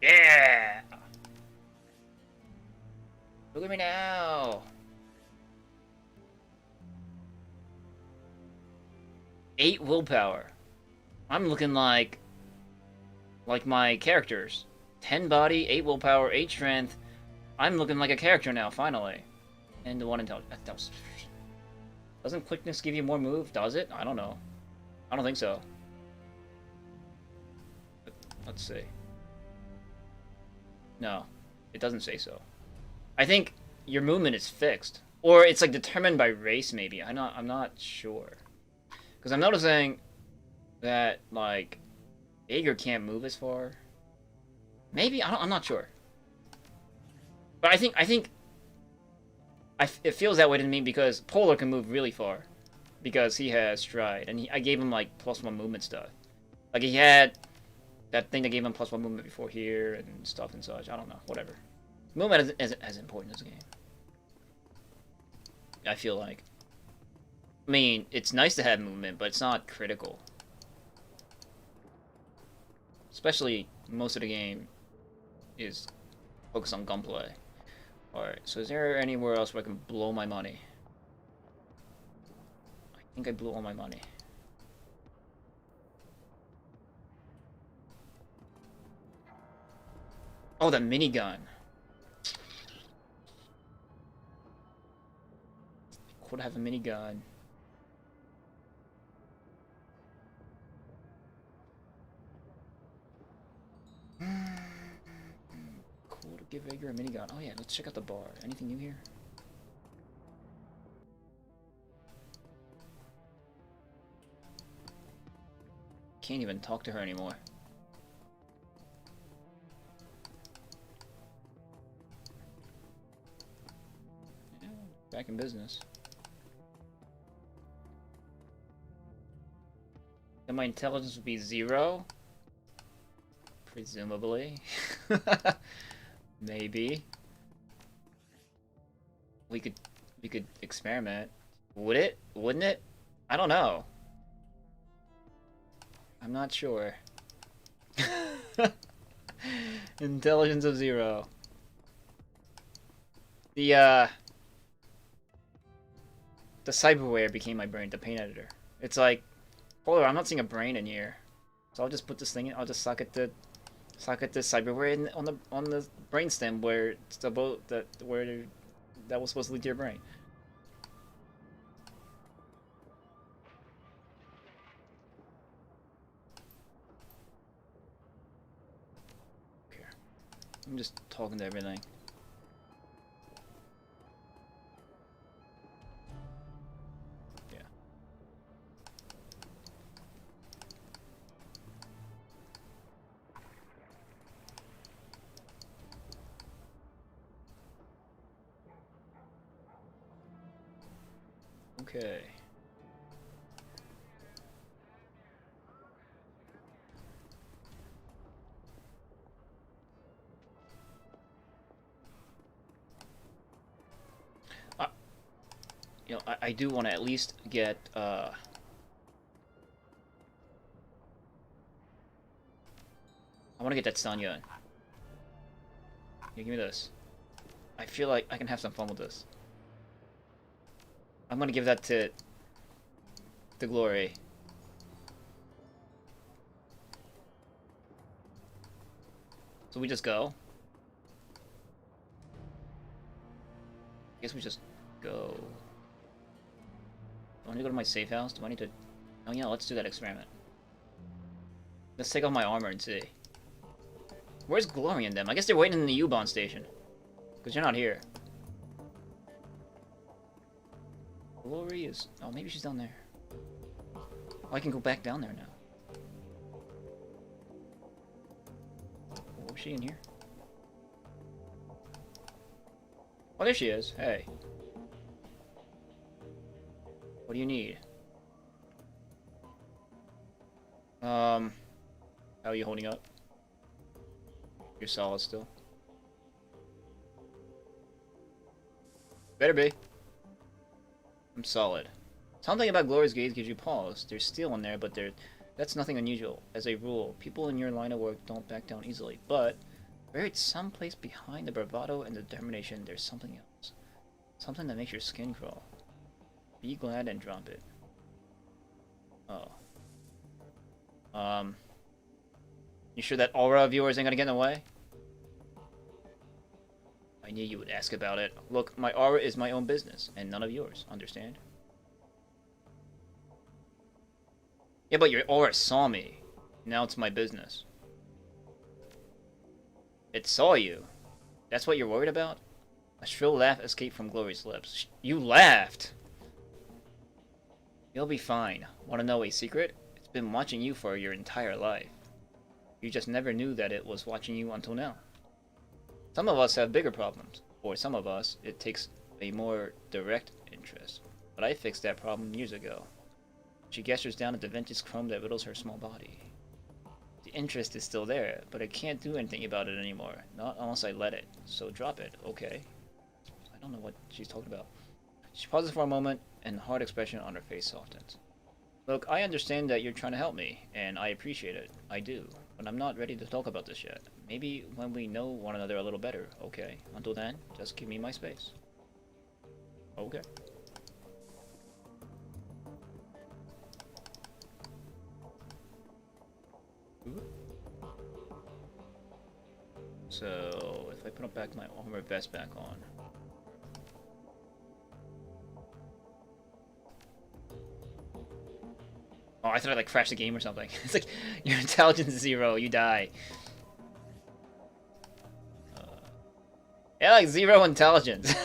Yeah! Look at me now! 8 willpower. I'm looking like my characters. 10 body, 8 willpower, 8 strength. I'm looking like a character now, finally. And the 1 intelligence. Doesn't quickness give you more move? Does it? I don't know. I don't think so. Let's see. No, it doesn't say so. I think your movement is fixed, or it's like determined by race. Maybe I'm not sure, because I'm noticing that like Ager can't move as far. Maybe I'm not sure. But I think it feels that way to me because Polar can move really far because he has stride, and I gave him like +1 movement stuff. Like he had that thing that gave him +1 movement before here and stuff and such. I don't know, whatever. Movement isn't as important as a game. I feel like. I mean, it's nice to have movement, but it's not critical. Especially most of the game is focused on gunplay. Alright, so is there anywhere else where I can blow my money? I think I blew all my money. Oh, the minigun. Cool to have a minigun. Cool to give Edgar a minigun. Oh yeah, let's check out the bar. Anything new here? Can't even talk to her anymore. Yeah, back in business. And my intelligence would be 0? Presumably. Maybe. We could experiment. Would it? Wouldn't it? I don't know. I'm not sure. Intelligence of 0. The cyberware became my brain, the paint editor. It's like, hold on, I'm not seeing a brain in here. So I'll just put this thing in, I'll just socket the cyberware in, on the brainstem where it's about that was supposed to lead to your brain. Okay. I'm just talking to everything. Yeah. Okay. You know, I do want to at least get I want to get that Sanya. Yeah, give me this. I feel like I can have some fun with this. I'm gonna give that to Glory. So we just go? I guess we just go. Do I need to go to my safe house? Do I need to... Oh yeah, let's do that experiment. Let's take off my armor and see. Where's Glory and them? I guess they're waiting in the U-Bahn station. Because you're not here. Glory is... Oh, maybe she's down there. Oh, I can go back down there now. Oh, was she in here? Oh, there she is. Hey. What do you need? How are you holding up? You're solid still. Better be. I'm solid. Something about Glory's gaze gives you pause. There's steel in there, but that's nothing unusual. As a rule, people in your line of work don't back down easily. But buried someplace behind the bravado and the determination, there's something else. Something that makes your skin crawl. Be glad and drop it. Oh. You sure that aura of yours ain't gonna get in the way? I knew you would ask about it. Look, my aura is my own business, and none of yours, understand? Yeah, but your aura saw me. Now it's my business. It saw you. That's what you're worried about? A shrill laugh escaped from Glory's lips. You laughed! You'll be fine. Want to know a secret? It's been watching you for your entire life. You just never knew that it was watching you until now. Some of us have bigger problems. For some of us, it takes a more direct interest. But I fixed that problem years ago. She gestures down at the vintage chrome that riddles her small body. The interest is still there, but I can't do anything about it anymore. Not unless I let it. So drop it, okay? I don't know what she's talking about. She pauses for a moment, and the hard expression on her face softens. Look, I understand that you're trying to help me, and I appreciate it. I do. But I'm not ready to talk about this yet. Maybe when we know one another a little better, okay? Until then, just give me my space. Okay. So, if I put back my armor vest back on... Oh, I thought I like crashed the game or something. It's like your intelligence is 0, you die. Yeah, like 0 intelligence.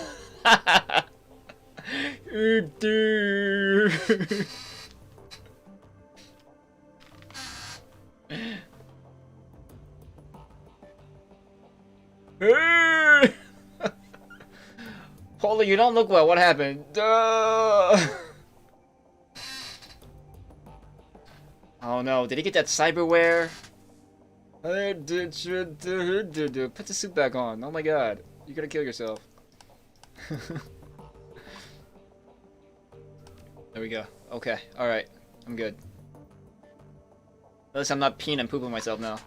Holy, you don't look well. What happened? Oh no, did he get that cyberware? Put the suit back on. Oh my god. You're gonna kill yourself. There we go. Okay, alright. I'm good. At least I'm not peeing and pooping myself now.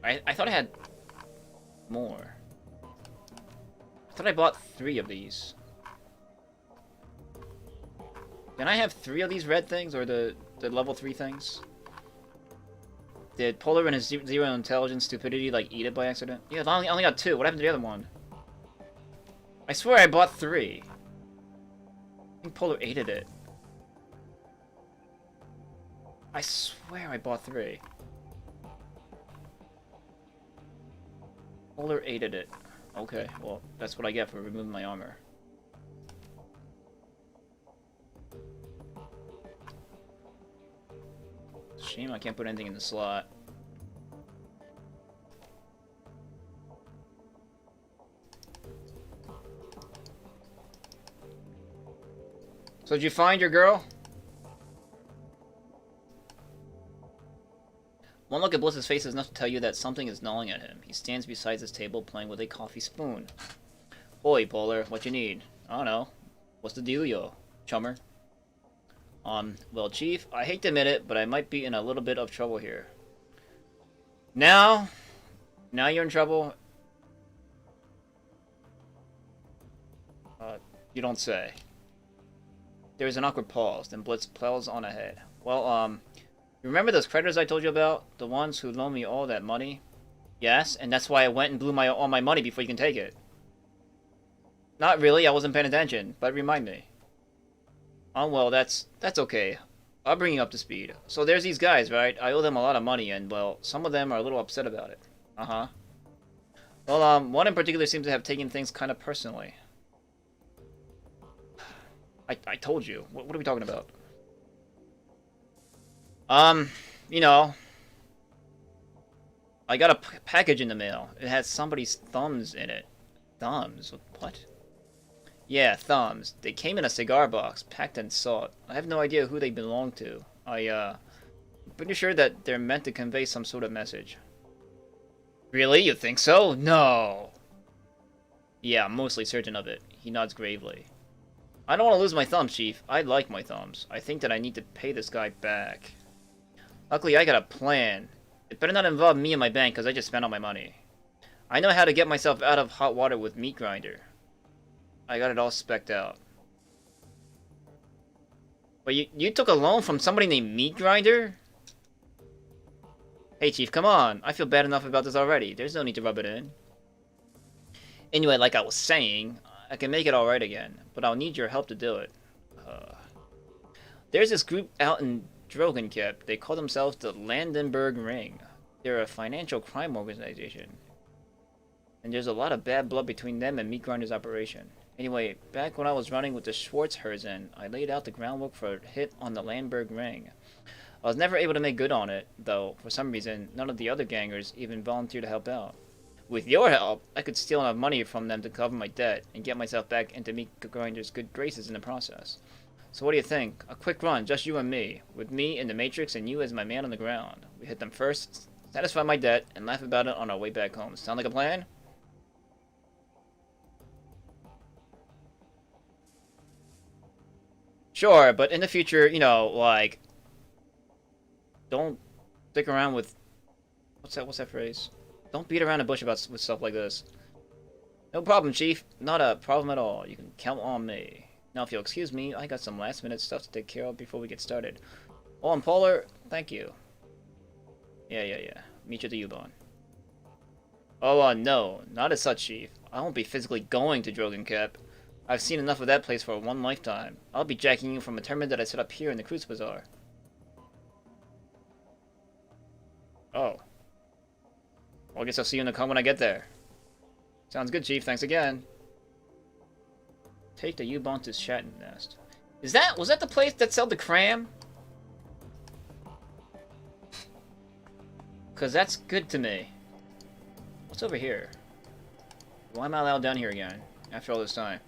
I thought I had more. I thought I bought 3 of these. Can I have 3 of these red things, or the level 3 things? Did Polar and his 0 intelligence stupidity like eat it by accident? Yeah, I only got 2. What happened to the other one? I swear I bought 3. I think Polar ate it. I swear I bought 3. Polar ate it. Okay, well, that's what I get for removing my armor. Shame I can't put anything in the slot. So did you find your girl? One look at Bliss's face is enough to tell you that something is gnawing at him. He stands beside his table playing with a coffee spoon. Oi, Polar, what you need? I don't know. What's the dealio, chummer? Well, Chief, I hate to admit it, but I might be in a little bit of trouble here. Now you're in trouble? You don't say. There is an awkward pause, then Blitz plows on ahead. Well, you remember those creditors I told you about? The ones who loaned me all that money? Yes, and that's why I went and blew all my money before you can take it. Not really, I wasn't paying attention, but remind me. Oh, well, that's okay. I'll bring you up to speed. So there's these guys, right? I owe them a lot of money, and, well, some of them are a little upset about it. Uh-huh. Well, one in particular seems to have taken things kind of personally. I told you. What are we talking about? You know, I got a package in the mail. It has somebody's thumbs in it. Thumbs? What? Yeah, thumbs. They came in a cigar box, packed in salt. I have no idea who they belong to. I'm pretty sure that they're meant to convey some sort of message. Really? You think so? No! Yeah, I'm mostly certain of it. He nods gravely. I don't want to lose my thumbs, Chief. I like my thumbs. I think that I need to pay this guy back. Luckily, I got a plan. It better not involve me and my bank, because I just spent all my money. I know how to get myself out of hot water with Meat Grinder. I got it all specced out. But you took a loan from somebody named Meat Grinder? Hey, Chief, come on. I feel bad enough about this already. There's no need to rub it in. Anyway, like I was saying, I can make it alright again, but I'll need your help to do it. There's this group out in Dragonfall. They call themselves the Landenberg Ring. They're a financial crime organization. And there's a lot of bad blood between them and Meat Grinder's operation. Anyway, back when I was running with the Schwarzherzen, I laid out the groundwork for a hit on the Landberg Ring. I was never able to make good on it, though, for some reason, none of the other gangers even volunteered to help out. With your help, I could steal enough money from them to cover my debt, and get myself back into Meat Grinder's good graces in the process. So what do you think? A quick run, just you and me, with me in the Matrix and you as my man on the ground. We hit them first, satisfy my debt, and laugh about it on our way back home. Sound like a plan? Sure, but in the future, you know, like, don't stick around with, what's that phrase? Don't beat around the bush with stuff like this. No problem, Chief. Not a problem at all. You can count on me. Now, if you'll excuse me, I got some last-minute stuff to take care of before we get started. Oh, and Polar, thank you. Yeah. Meet you at the U-Bahn. Oh, no. Not as such, Chief. I won't be physically going to Dragonfall. I've seen enough of that place for one lifetime. I'll be jacking you from a tournament that I set up here in the Cruise Bazaar. Oh. Well, I guess I'll see you in the car when I get there. Sounds good, Chief. Thanks again. Take the U-Bahn to Shatton Nest. Was that the place that sold the cram? Cause that's good to me. What's over here? Why am I allowed down here again? After all this time.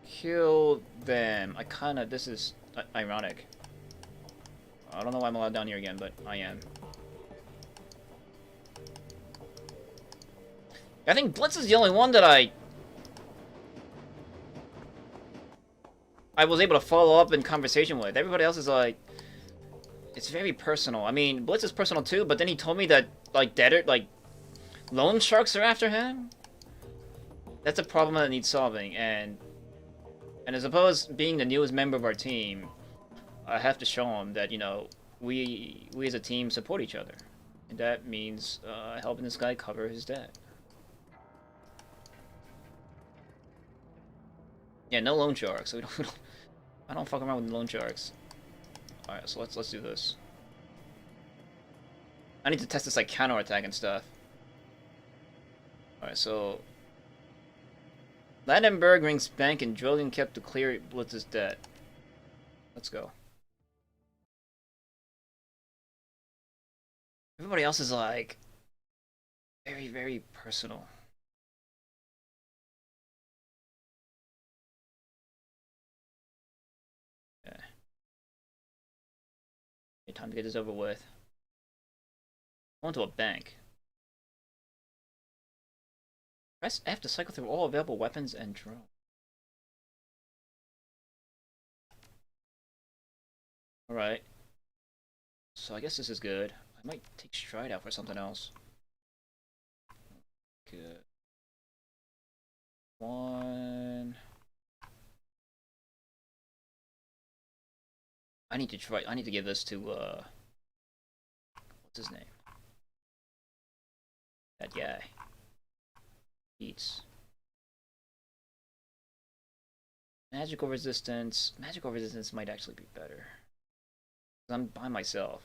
Kill them. This is ironic. I don't know why I'm allowed down here again, but I am. I think Blitz is the only one that I was able to follow up in conversation with. Everybody else is like, it's very personal. I mean, Blitz is personal too, but then he told me that loan sharks are after him. That's a problem that needs solving, and I suppose being the newest member of our team, I have to show him that, you know, we as a team support each other, and that means helping this guy cover his debt. Yeah, no loan sharks. So I don't fuck around with loan sharks. All right, so let's do this. I need to test this like counterattack and stuff. All right, so Landenberg rings bank and Drogon kept to clear Blitz's debt. Let's go. Everybody else is like very, very personal. Okay. Okay, time to get this over with. Going to a bank. Press F to cycle through all available weapons and drones. Alright. So I guess this is good. I might take Stride out for something else. Good. One. I need to give this to, what's his name? That guy. Eats. Magical resistance. Magical resistance might actually be better. I'm by myself.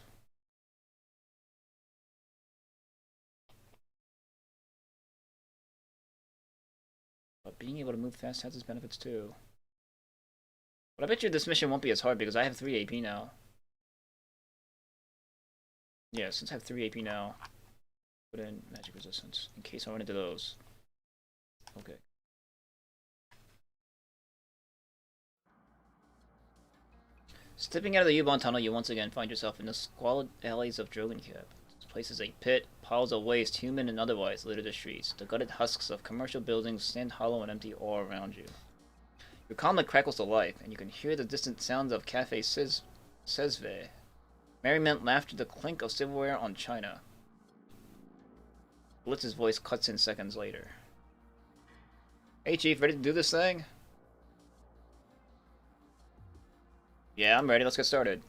But being able to move fast has its benefits too. But I bet you this mission won't be as hard because I have 3 AP now. Yeah, since I have 3 AP now, put in magic resistance in case I run into those. Okay. Stepping out of the U-Bahn tunnel, you once again find yourself in the squalid alleys of Dragonfall. This place is a pit, piles of waste, human and otherwise, litter the streets. The gutted husks of commercial buildings stand hollow and empty all around you. Your calmly crackles to life, and you can hear the distant sounds of Cafe Sesve. Merriment, laughter, the clink of silverware on china. Blitz's voice cuts in seconds later. Hey Chief, ready to do this thing? Yeah, I'm ready, let's get started.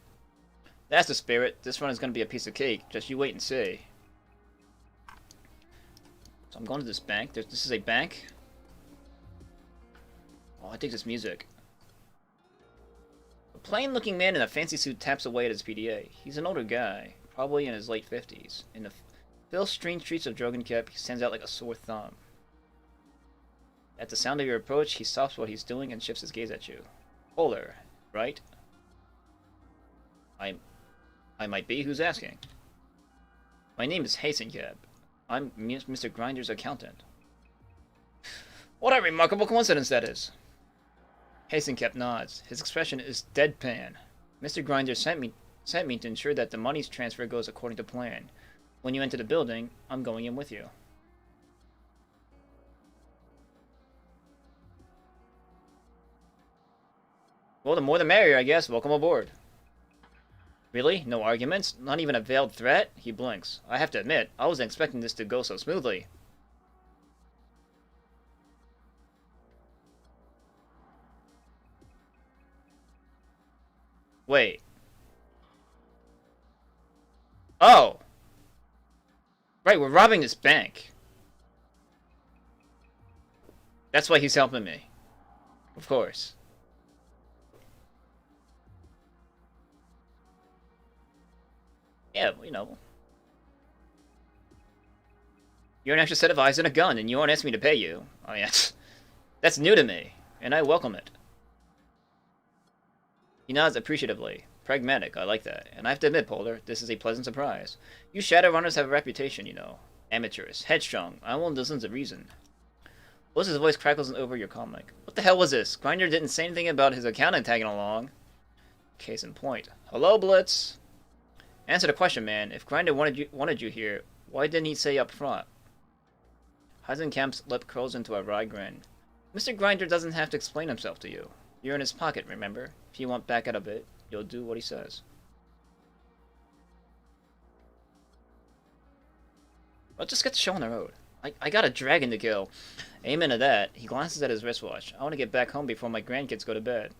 That's the spirit. This run is gonna be a piece of cake, just you wait and see. So I'm going to this bank. This is a bank. Oh, I dig this music. A plain-looking man in a fancy suit taps away at his PDA. He's an older guy, probably in his late 50s. In the fill-strewn streets of Dragonfall, he stands out like a sore thumb. At the sound of your approach, he stops what he's doing and shifts his gaze at you. Polar, right? I might be. Who's asking? My name is Hasencab. I'm Mr. Grinder's accountant. What a remarkable coincidence that is. Hasencap nods. His expression is deadpan. Mr. Grinder sent me to ensure that the money's transfer goes according to plan. When you enter the building, I'm going in with you. Well, the more the merrier, I guess. Welcome aboard. Really? No arguments? Not even a veiled threat? He blinks. I have to admit, I wasn't expecting this to go so smoothly. Wait. Oh! Right, we're robbing this bank. That's why he's helping me. Of course. Yeah, you know. You're an extra set of eyes and a gun, and you won't ask me to pay you. Oh, yeah. That's new to me, and I welcome it. He nods appreciatively. Pragmatic, I like that. And I have to admit, Polar, this is a pleasant surprise. You Shadowrunners have a reputation, you know. Amateurish, headstrong, unwilling to listen to reason. Blitz's voice crackles over your comic. What the hell was this? Grinder didn't say anything about his accountant tagging along. Case in point. Hello, Blitz. Answer the question, man. If Grinder wanted you here, why didn't he say up front? Heisenkamp's lip curls into a wry grin. Mr. Grinder doesn't have to explain himself to you. You're in his pocket, remember? If you want back out a bit, you'll do what he says. Let's just get the show on the road. I got a dragon to kill. Amen to that. He glances at his wristwatch. I want to get back home before my grandkids go to bed.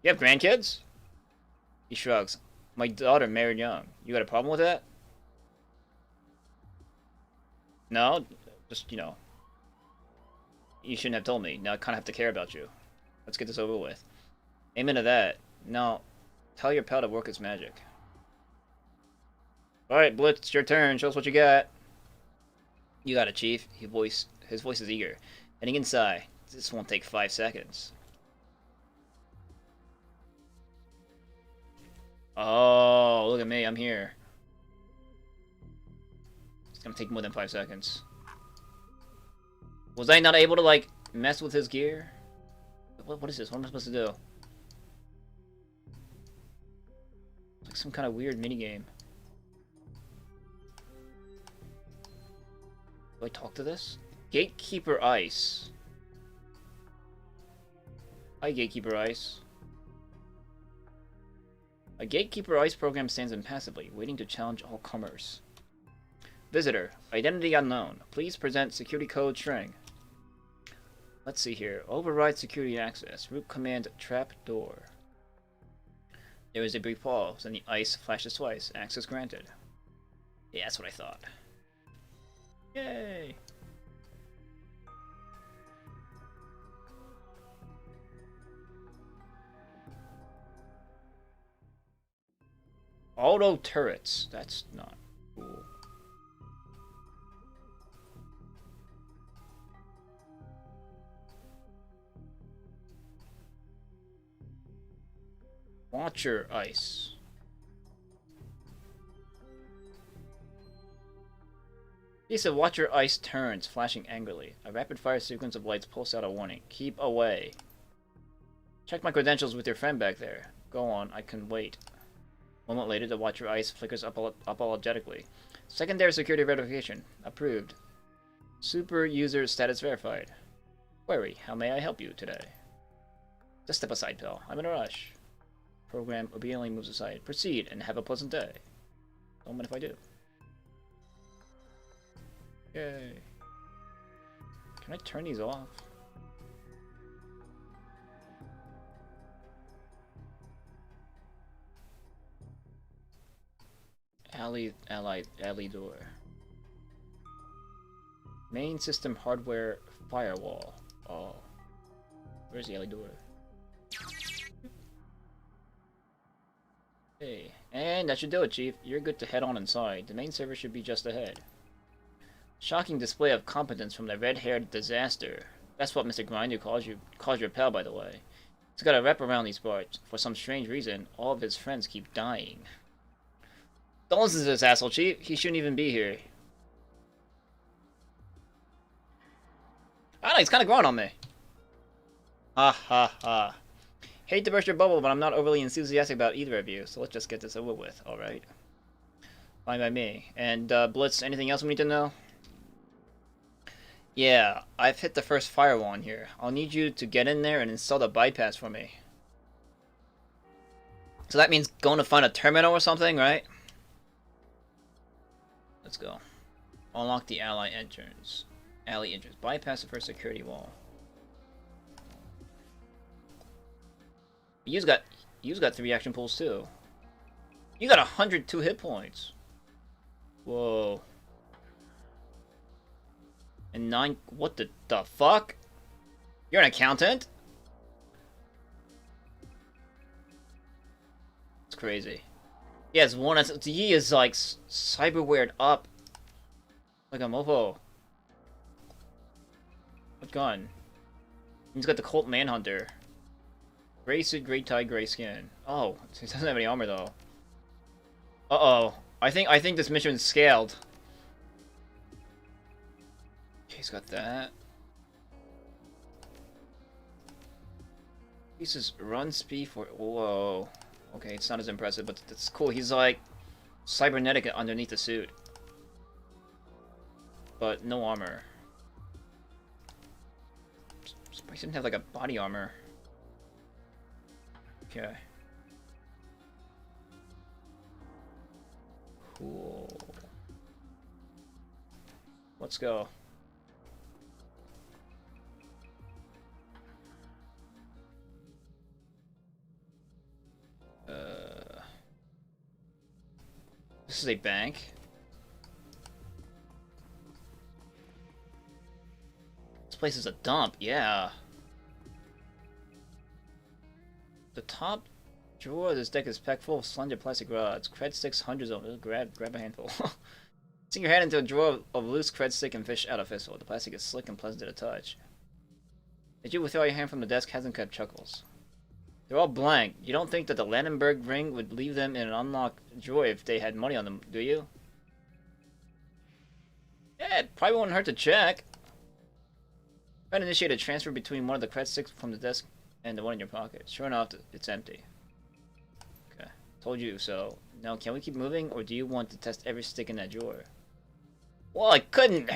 You have grandkids? He shrugs. My daughter married young. You got a problem with that? No? Just, you know. You shouldn't have told me. Now I kind of have to care about you. Let's get this over with. Amen to that. Now, tell your pal to work his magic. Alright, Blitz, it's your turn. Show us what you got. You got it, Chief. His voice is eager. Heading inside. This won't take 5 seconds. Oh, look at me. I'm here. It's gonna take more than 5 seconds. Was I not able to, like, mess with his gear? What is this? What am I supposed to do? It's like some kind of weird minigame. Do I talk to this? Gatekeeper Ice. Hi, Gatekeeper Ice. A Gatekeeper Ice program stands impassively, waiting to challenge all comers. Visitor, identity unknown. Please present security code string. Let's see here. Override security access. Root command trap door. There is a brief pause, and the ice flashes twice. Access granted. Yeah, that's what I thought. Yay! Auto turrets. That's not cool. Watcher ice. Piece of Watcher ice turns, flashing angrily. A rapid-fire sequence of lights pulse out a warning. Keep away. Check my credentials with your friend back there. Go on, I can wait. A moment later, the Watcher ice flickers apologetically. Secondary security verification. Approved. Super user status verified. Query, how may I help you today? Just step aside, pal. I'm in a rush. Program obediently moves aside. Proceed and have a pleasant day. Don't mind if I do. Yay. Can I turn these off? Alley door. Main system hardware firewall. Oh. Where's the alley door? Hey, and that should do it, Chief. You're good to head on inside. The main server should be just ahead. Shocking display of competence from the red-haired disaster. That's what Mr. Grinder calls your pal, by the way. He's got a wrap around these parts. For some strange reason, all of his friends keep dying. Don't listen to this asshole, Chief. He shouldn't even be here. I don't know, he's kind of growing on me. Ha ha ha. Hate to burst your bubble, but I'm not overly enthusiastic about either of you, so let's just get this over with, alright? Fine by me. And, Blitz, anything else we need to know? Yeah, I've hit the first firewall in here. I'll need you to get in there and install the bypass for me. So that means going to find a terminal or something, right? Let's go. Unlock the alley entrance. Bypass the first security wall. You've got 3 action pulls too. You got 102 hit points. Whoa. And 9. What the fuck? You're an accountant? It's crazy. He has one. He is like cyberwared up. Like a mofo. What gun? He's got the Colt Manhunter. Gray suit, gray tie, gray skin. Oh, he doesn't have any armor though. Uh-oh. I think this mission is scaled. Okay, he's got that. He says run speed for... Whoa. Okay, it's not as impressive, but it's cool. He's like cybernetic underneath the suit. But no armor. He didn't have like a body armor. Okay. Cool. Let's go. This is a bank. This place is a dump, yeah. The top drawer of this deck is packed full of slender plastic rods. Cred sticks, hundreds of them. Grab a handful. Sink your hand into a drawer of loose cred stick and fish out a fistful. The plastic is slick and pleasant to the touch. As you withdraw your hand from the desk, Hazenkamp chuckles. They're all blank. You don't think that the Landenberg ring would leave them in an unlocked drawer if they had money on them, do you? Yeah, it probably wouldn't hurt to check. Try to initiate a transfer between one of the cred sticks from the desk and the one in your pocket. Sure enough, it's empty. Okay. Told you so. Now, can we keep moving, or do you want to test every stick in that drawer? Well, I couldn't.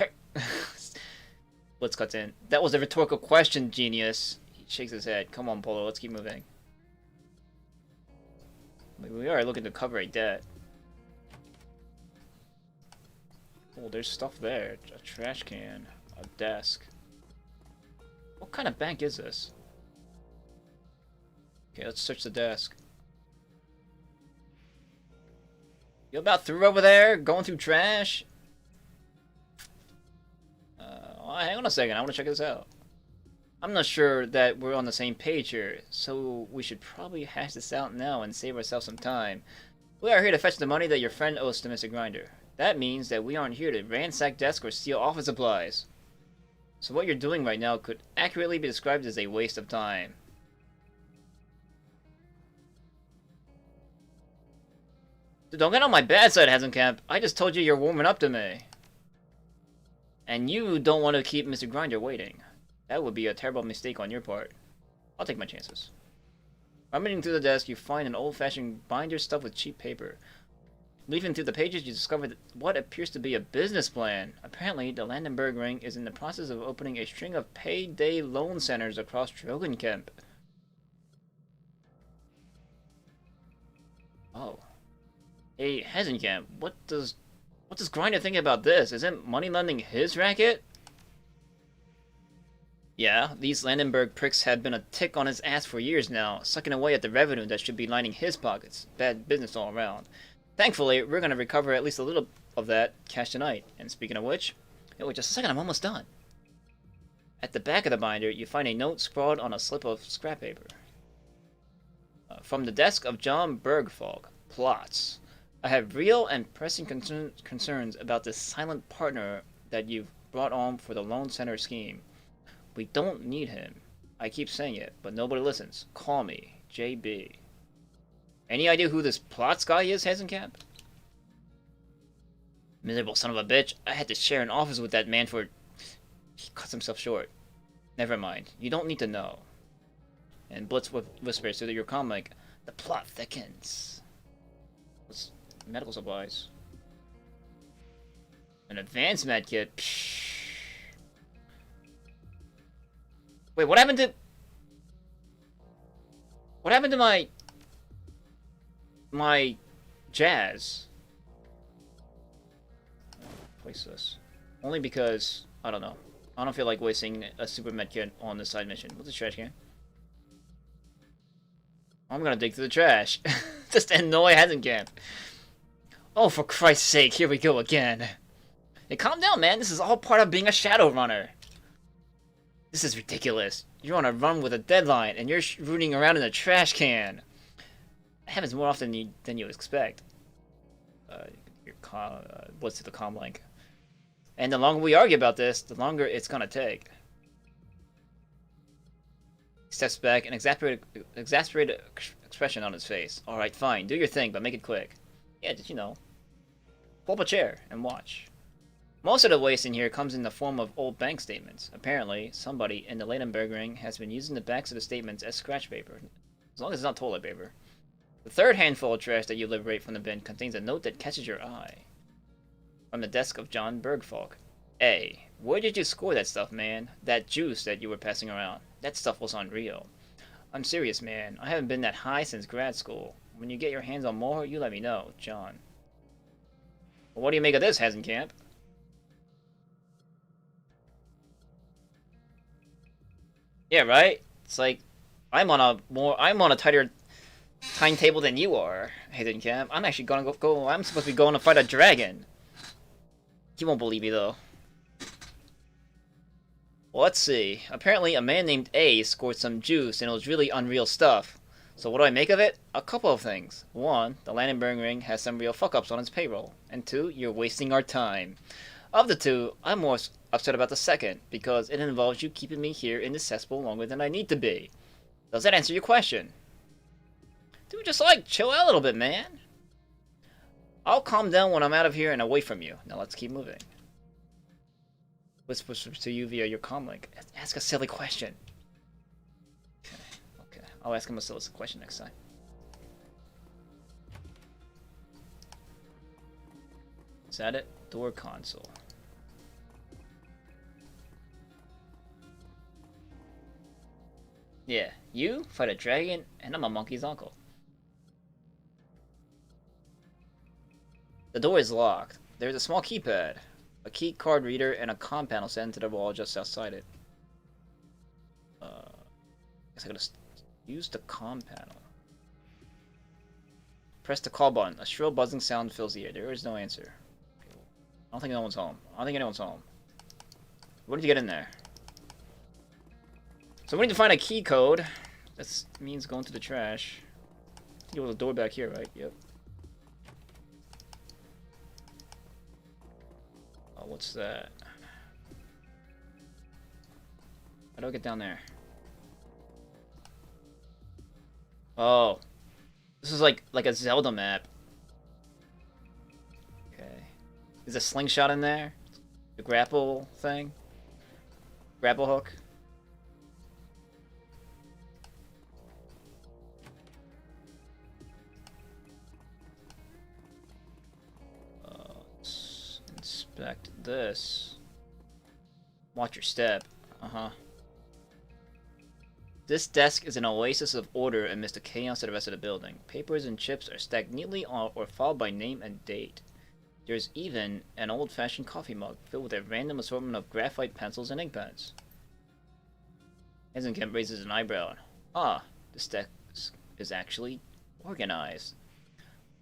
Blitz cuts in. That was a rhetorical question, genius. He shakes his head. Come on, Polo, let's keep moving. We are looking to cover a debt. Oh, there's stuff there. A trash can. A desk. What kind of bank is this? Okay, let's search the desk. You about through over there? Going through trash? Hang on a second. I want to check this out. I'm not sure that we're on the same page here, so we should probably hash this out now and save ourselves some time. We are here to fetch the money that your friend owes to Mr. Grinder. That means that we aren't here to ransack desks or steal office supplies. So what you're doing right now could accurately be described as a waste of time. Don't get on my bad side, Hazenkamp. I just told you you're warming up to me. And you don't want to keep Mr. Grinder waiting. That would be a terrible mistake on your part. I'll take my chances. Rummaging through the desk, you find an old-fashioned binder stuffed with cheap paper. Leafing through the pages, you discover what appears to be a business plan. Apparently, the Landenberg ring is in the process of opening a string of payday loan centers across Dragonfall. Oh. Hey, Hazenkamp, what does Grinder think about this? Isn't money lending his racket? Yeah, these Landenberg pricks have been a tick on his ass for years now, sucking away at the revenue that should be lining his pockets. Bad business all around. Thankfully, we're going to recover at least a little of that cash tonight. And speaking of which, wait just a second, I'm almost done. At the back of the binder, you find a note scrawled on a slip of scrap paper. From the desk of John Bergfalk, plots. I have real and pressing concerns about this silent partner that you've brought on for the loan center scheme. We don't need him. I keep saying it, but nobody listens. Call me, JB. Any idea who this plots guy is, Hazenkamp? Miserable son of a bitch. I had to share an office with that man for... He cuts himself short. Never mind. You don't need to know. And Blitz whispers through your comm like, the plot thickens. What's medical supplies? An advanced med kit? Psh. Wait, what happened to... What happened to my jazz? Place this. Only because, I don't know. I don't feel like wasting a super med kit on the side mission. What's this trash can? I'm gonna dig through the trash. Just annoy Hazenkamp. Oh, for Christ's sake, here we go again. Hey, calm down, man. This is all part of being a Shadowrunner. This is ridiculous. You're on a run with a deadline, and you're rooting around in a trash can. It happens more often than you expect. What's to the comm link? And the longer we argue about this, the longer it's gonna take. He steps back, an exasperated expression on his face. Alright, fine. Do your thing, but make it quick. Yeah, just, pull up a chair and watch. Most of the waste in here comes in the form of old bank statements. Apparently, somebody in the Leidenberg ring has been using the backs of the statements as scratch paper. As long as it's not toilet paper. The third handful of trash that you liberate from the bin contains a note that catches your eye. From the desk of John Bergfalk. A. Where did you score that stuff, man? That juice that you were passing around. That stuff was unreal. I'm serious, man. I haven't been that high since grad school. When you get your hands on more, you let me know, John. Well, what do you make of this, Hazenkamp? Yeah, right? It's like, I'm on a tighter timetable than you are, Hazenkamp. I'm actually gonna I'm supposed to be going to fight a dragon. He won't believe me, though. Well, let's see. Apparently, a man named A scored some juice, and it was really unreal stuff. So what do I make of it? A couple of things. One, the Landenberg ring has some real fuck-ups on its payroll. And two, you're wasting our time. Of the two, I'm more upset about the second, because it involves you keeping me here in the cesspool longer than I need to be. Does that answer your question? Dude, just chill out a little bit, man. I'll calm down when I'm out of here and away from you. Now let's keep moving. Whisper to you via your comm link. Ask a silly question. Okay. I'll ask him a silly question next time. Is that it? Door console. Yeah, you fight a dragon, and I'm a monkey's uncle. The door is locked. There's a small keypad, a key card reader, and a comm panel set into the wall just outside it. Guess I gotta use the comm panel. Press the call button. A shrill buzzing sound fills the air. There is no answer. I don't think anyone's home. I don't think anyone's home. What did you get in there? So we need to find a key code. That means going to the trash. There was a door back here, right? Yep. Oh, what's that? How do I get down there? Oh. This is like a Zelda map. Okay. Is a slingshot in there? The grapple thing? Grapple hook? Let's inspect this. Watch your step. Uh-huh. This desk is an oasis of order amidst the chaos of the rest of the building. Papers and chips are stacked neatly or filed by name and date. There's even an old-fashioned coffee mug filled with a random assortment of graphite pencils and ink pens. Hazenkamp raises an eyebrow. Ah, this desk is actually organized.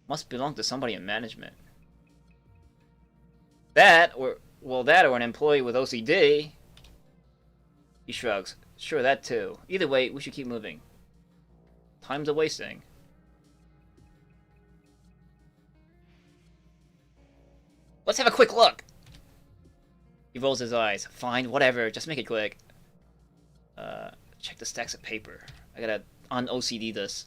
Must belong to somebody in management. That or an employee with OCD. He shrugs. Sure, that too. Either way, we should keep moving. Time's a-wasting. Let's have a quick look! He rolls his eyes. Fine, whatever, just make it quick. Check the stacks of paper. I gotta un-OCD this.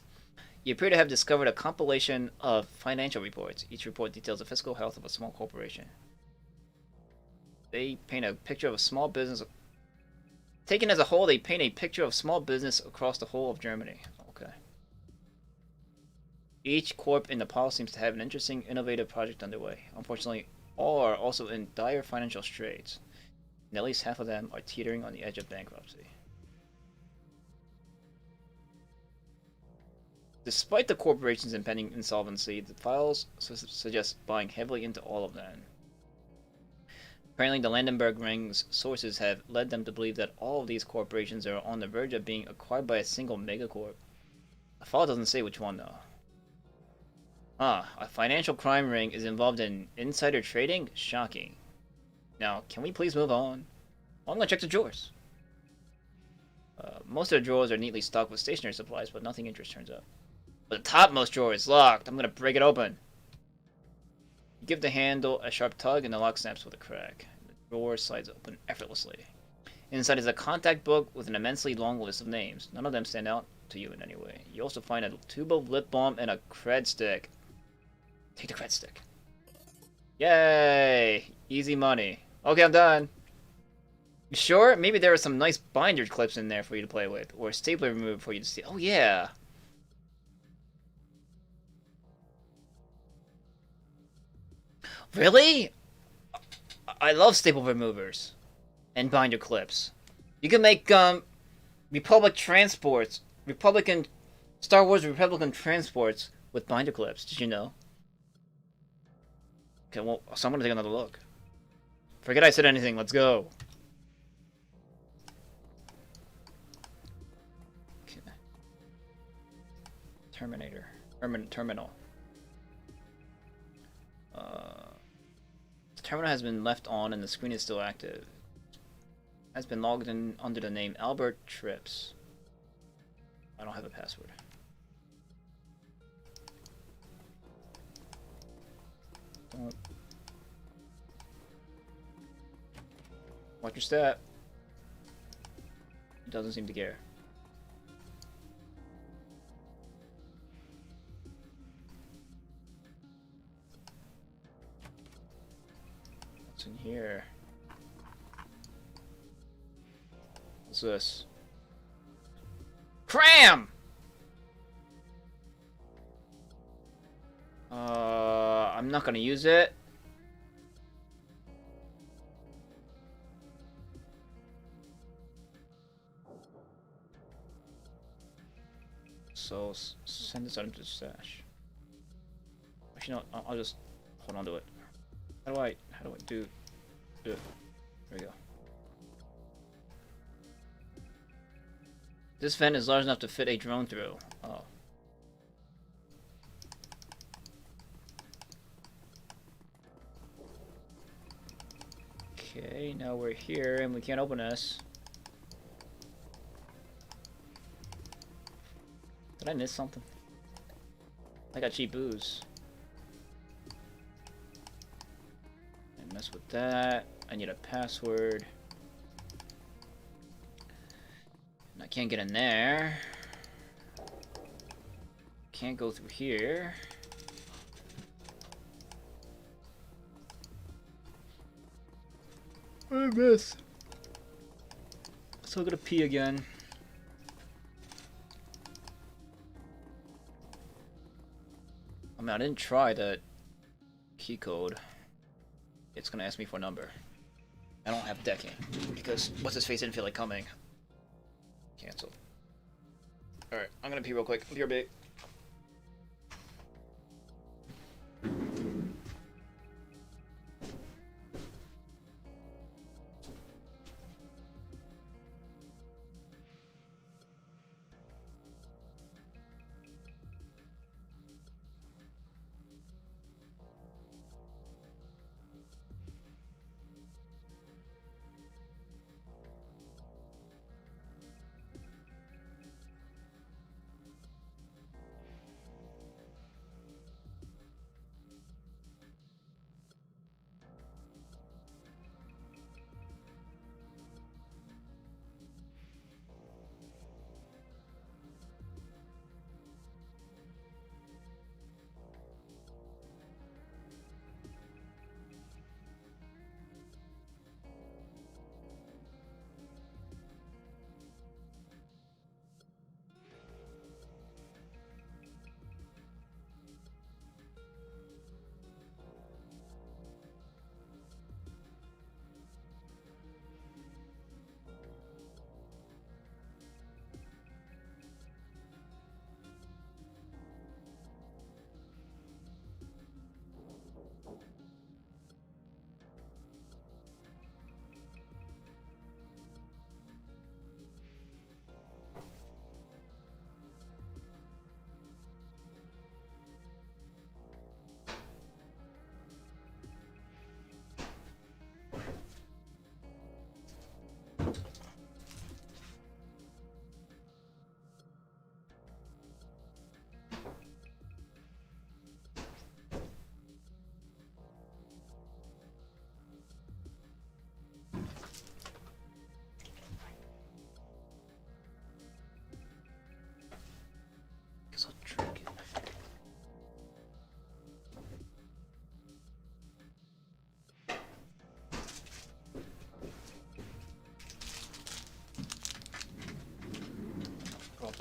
You appear to have discovered a compilation of financial reports. Each report details the fiscal health of a small corporation. They paint a picture of a small business. Taken as a whole, they paint a picture of small business across the whole of Germany. Okay. Each corp in the pile seems to have an interesting, innovative project underway. Unfortunately, all are also in dire financial straits, and at least half of them are teetering on the edge of bankruptcy. Despite the corporation's impending insolvency, the files suggest buying heavily into all of them. Apparently, the Landenberg Ring's sources have led them to believe that all of these corporations are on the verge of being acquired by a single megacorp. The file doesn't say which one though. Ah, a financial crime ring is involved in insider trading? Shocking. Now, can we please move on? I'm gonna check the drawers. Most of the drawers are neatly stocked with stationery supplies, but nothing interesting turns up. But the topmost drawer is locked. I'm gonna break it open. You give the handle a sharp tug, and the lock snaps with a crack. The drawer slides open effortlessly. Inside is a contact book with an immensely long list of names. None of them stand out to you in any way. You also find a tube of lip balm and a cred stick. Take the cred stick. Yay! Easy money. Okay, I'm done. You sure? Maybe there are some nice binder clips in there for you to play with. Or a stapler remover for you to see. Oh, yeah. Really? I love staple removers. And binder clips. You can make, Star Wars Republican transports with binder clips. Did you know? Okay, well, so I'm gonna take another look. Forget I said anything. Let's go. Okay. Terminator. Terminal. The terminal has been left on and the screen is still active. Has been logged in under the name Albert Trips. I don't have a password. Don't. Watch your step. It doesn't seem to care. What's in here? What's this? Cram! I'm not gonna use it. So send this item to the stash. Actually, no, I'll just hold on to it. How do I do it? There we go. This vent is large enough to fit a drone through. Oh. Okay, now we're here and we can't open this. Did I miss something? I got cheap booze. And mess with that. I need a password. And I can't get in there. Can't go through here. I miss. So I'm gonna pee again. I mean, I didn't try the key code. It's gonna ask me for a number. I don't have decking because what's his face didn't feel like coming. Cancel. Alright, I'm gonna pee real quick. Be right back.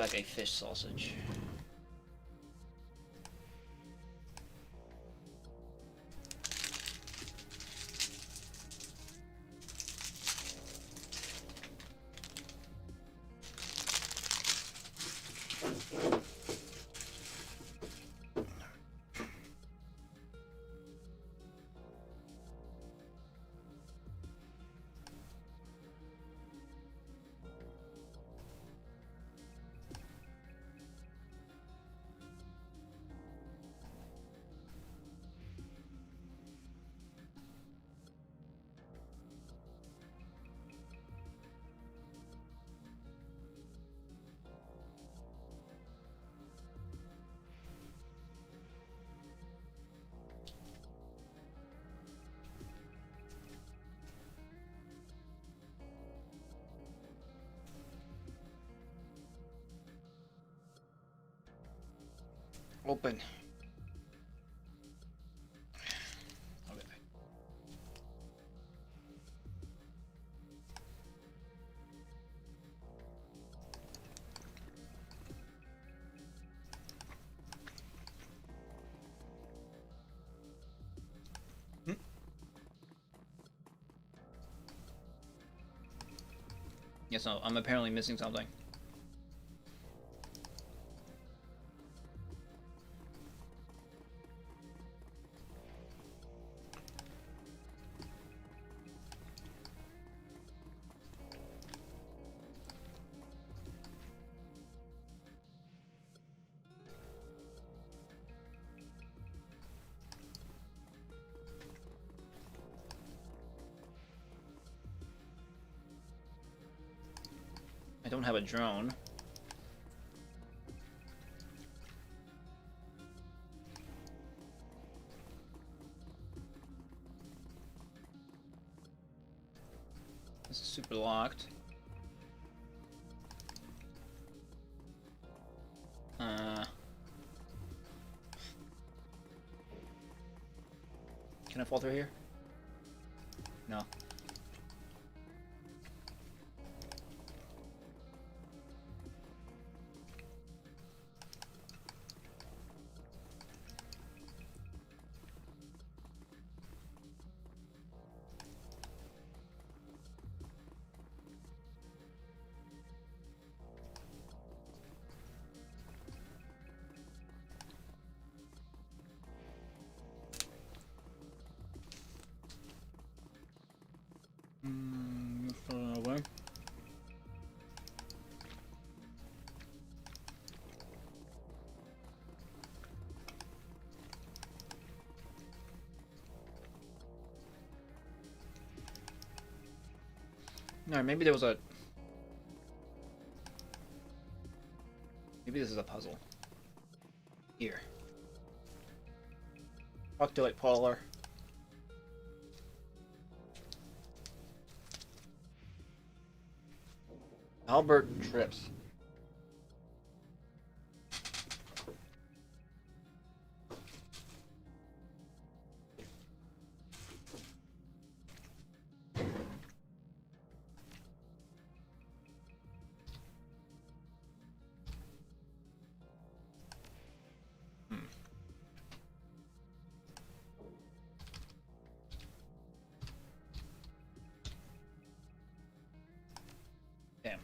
expect a fish sausage. Open. Okay. Yes, no, I'm apparently missing something. I don't have a drone. This is super locked. Can I fall through here? No. Away. No, maybe there was a... Maybe this is a puzzle. Here. Talk to it, Polar. Albert trips. Damn.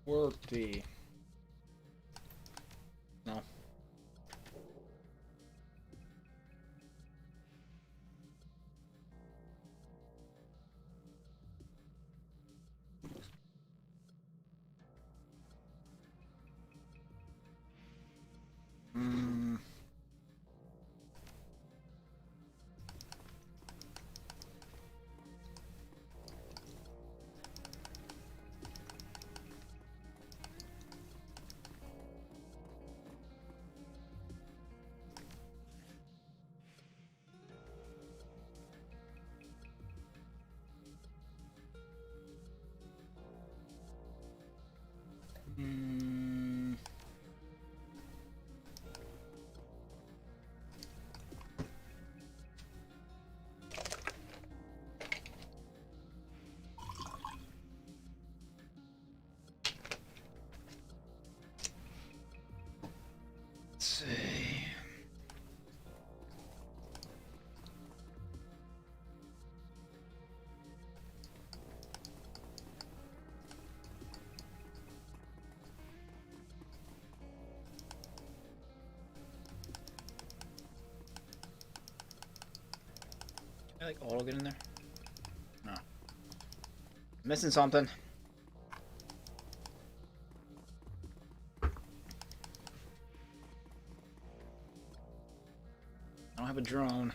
Work the... No. Let's see. Can I like auto get in there? No. Missing something. I don't have a drone.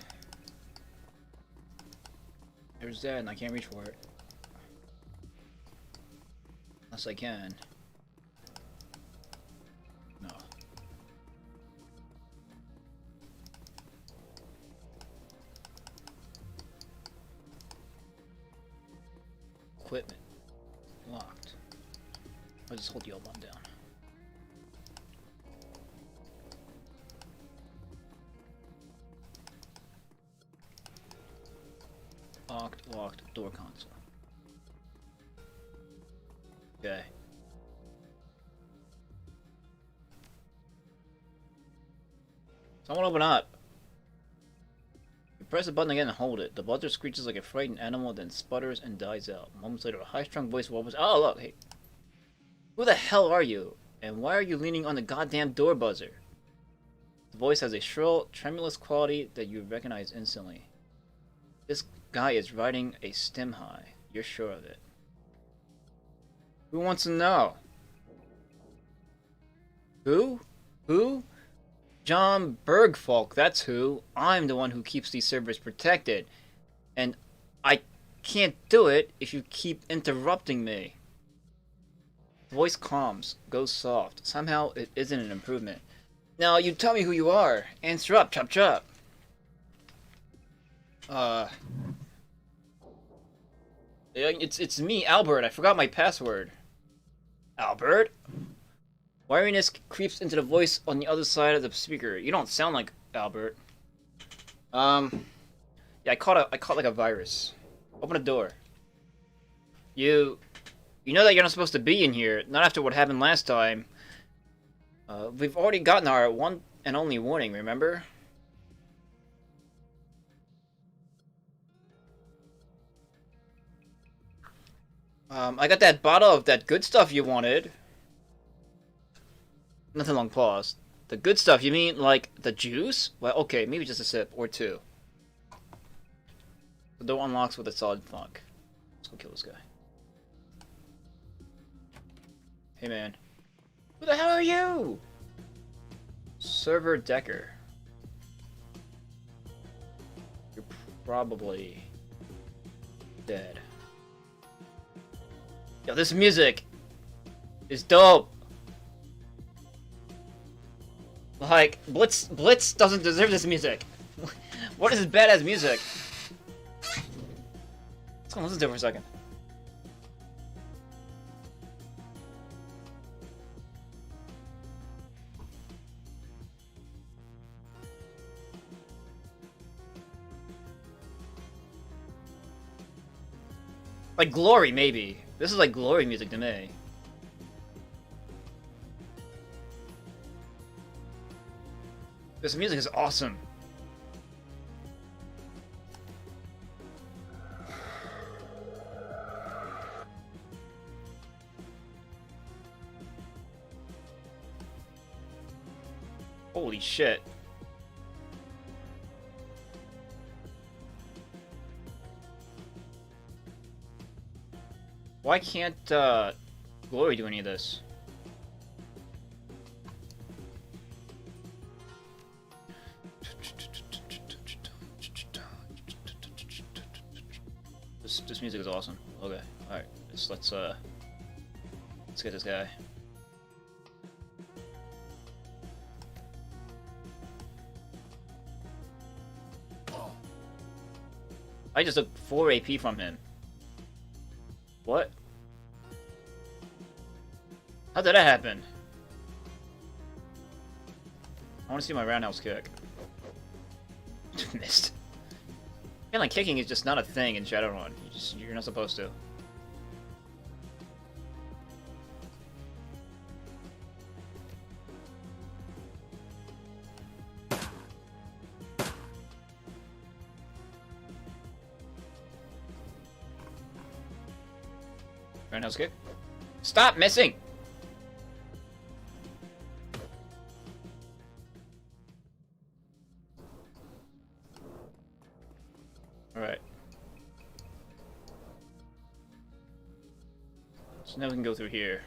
There's that, and I can't reach for it. Unless I can. No. Equipment. Locked. I'll just hold the old one down. Locked, door console. Okay. Someone open up. You press the button again and hold it. The buzzer screeches like a frightened animal, then sputters and dies out. Moments later, a high-strung voice wobbles. Oh, look, hey. Who the hell are you? And why are you leaning on the goddamn door buzzer? The voice has a shrill, tremulous quality that you recognize instantly. This guy is riding a stem high. You're sure of it. Who wants to know? Who? Who? John Bergfolk, that's who. I'm the one who keeps these servers protected. And I can't do it if you keep interrupting me. Voice calms, goes soft. Somehow it isn't an improvement. Now you tell me who you are. Answer up, chop chop. It's me, Albert. I forgot my password. Albert? Wiriness creeps into the voice on the other side of the speaker. You don't sound like Albert. Yeah, I caught like a virus. Open the door. You know that you're not supposed to be in here. Not after what happened last time. We've already gotten our one and only warning, remember? I got that bottle of that good stuff you wanted. Nothing long pause. The good stuff, you mean like the juice? Well, okay, maybe just a sip or two. The door unlocks with a solid thunk. Let's go kill this guy. Hey man. Who the hell are you? Server Decker. You're probably dead. Yo, this music is dope. Like, Blitz doesn't deserve this music. What is badass music? Let's go listen to it for a second. Like Glory, maybe. This is like Glory music to me. This music is awesome. Holy shit. Why can't Glory do any of this? This music is awesome. Okay, alright. Let's get this guy. I just took 4 AP from him. What? How did that happen? I want to see my roundhouse kick. Missed. And like kicking is just not a thing in Shadowrun. You're not supposed to. Roundhouse kick. Stop missing! Alright. So now we can go through here.